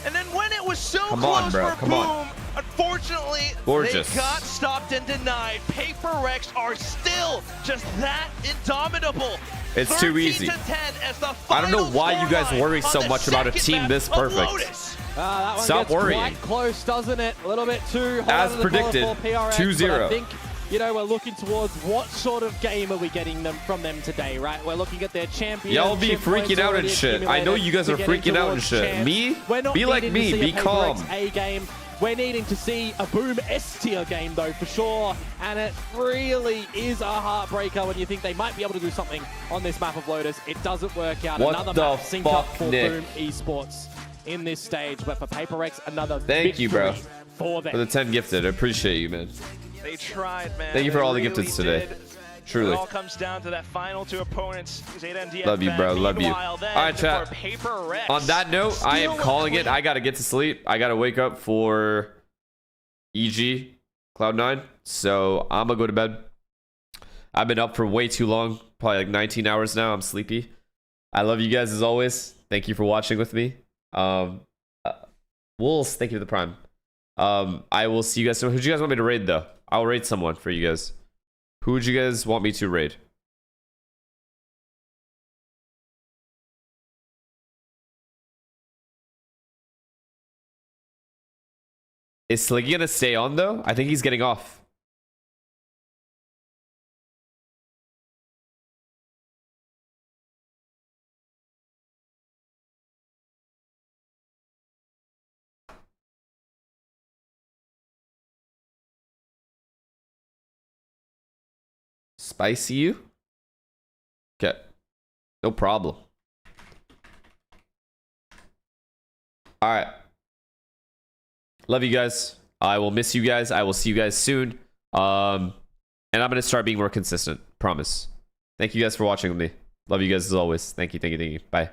And then when it was so close for Boom, unfortunately, Gorgeous. They got stopped and denied. PaperX are still just that indomitable. It's too easy. 10 as the I don't know why you guys worry so much about a team this perfect. That one Stop gets worrying. quite close, doesn't it? A little bit too hot. As predicted, 2-0. I think, you know, we're looking towards what sort of game are we getting from them today, right? We're looking at their champion. Y'all be freaking out and shit. I know you guys are freaking out and shit. Me? Be like me. Be calm. A game. We're needing to see a Boom S-tier game, though, for sure. And it really is a heartbreaker when you think they might be able to do something on this map of Lotus. It doesn't work out. What Another the map sync up fuck, for Nick? Boom Esports in this stage. But for PaperX, another Thank you, bro. For them. For the 10 gifted. I appreciate you, man. They tried, man. Thank you for all the really gifteds today. did. Truly. It all comes down to that final two opponents. Love you, bro. Love you. All right, chat. On that note, I am calling it. I got to get to sleep. I got to wake up for EG Cloud9. So I'm going to go to bed. I've been up for way too long. Probably like 19 hours now. I'm sleepy. I love you guys as always. Thank you for watching with me. Wolves, thank you for the prime. I will see you guys soon. Who do you guys want me to raid, though? I'll raid someone for you guys. Who would you guys want me to raid? Is Sliggy gonna stay on, though? I think he's getting off. Spicy you? Okay. No problem. Alright. Love you guys. I will miss you guys. I will see you guys soon. And I'm going to start being more consistent. Promise. Thank you guys for watching with me. Love you guys as always. Thank you. Thank you. Thank you. Bye.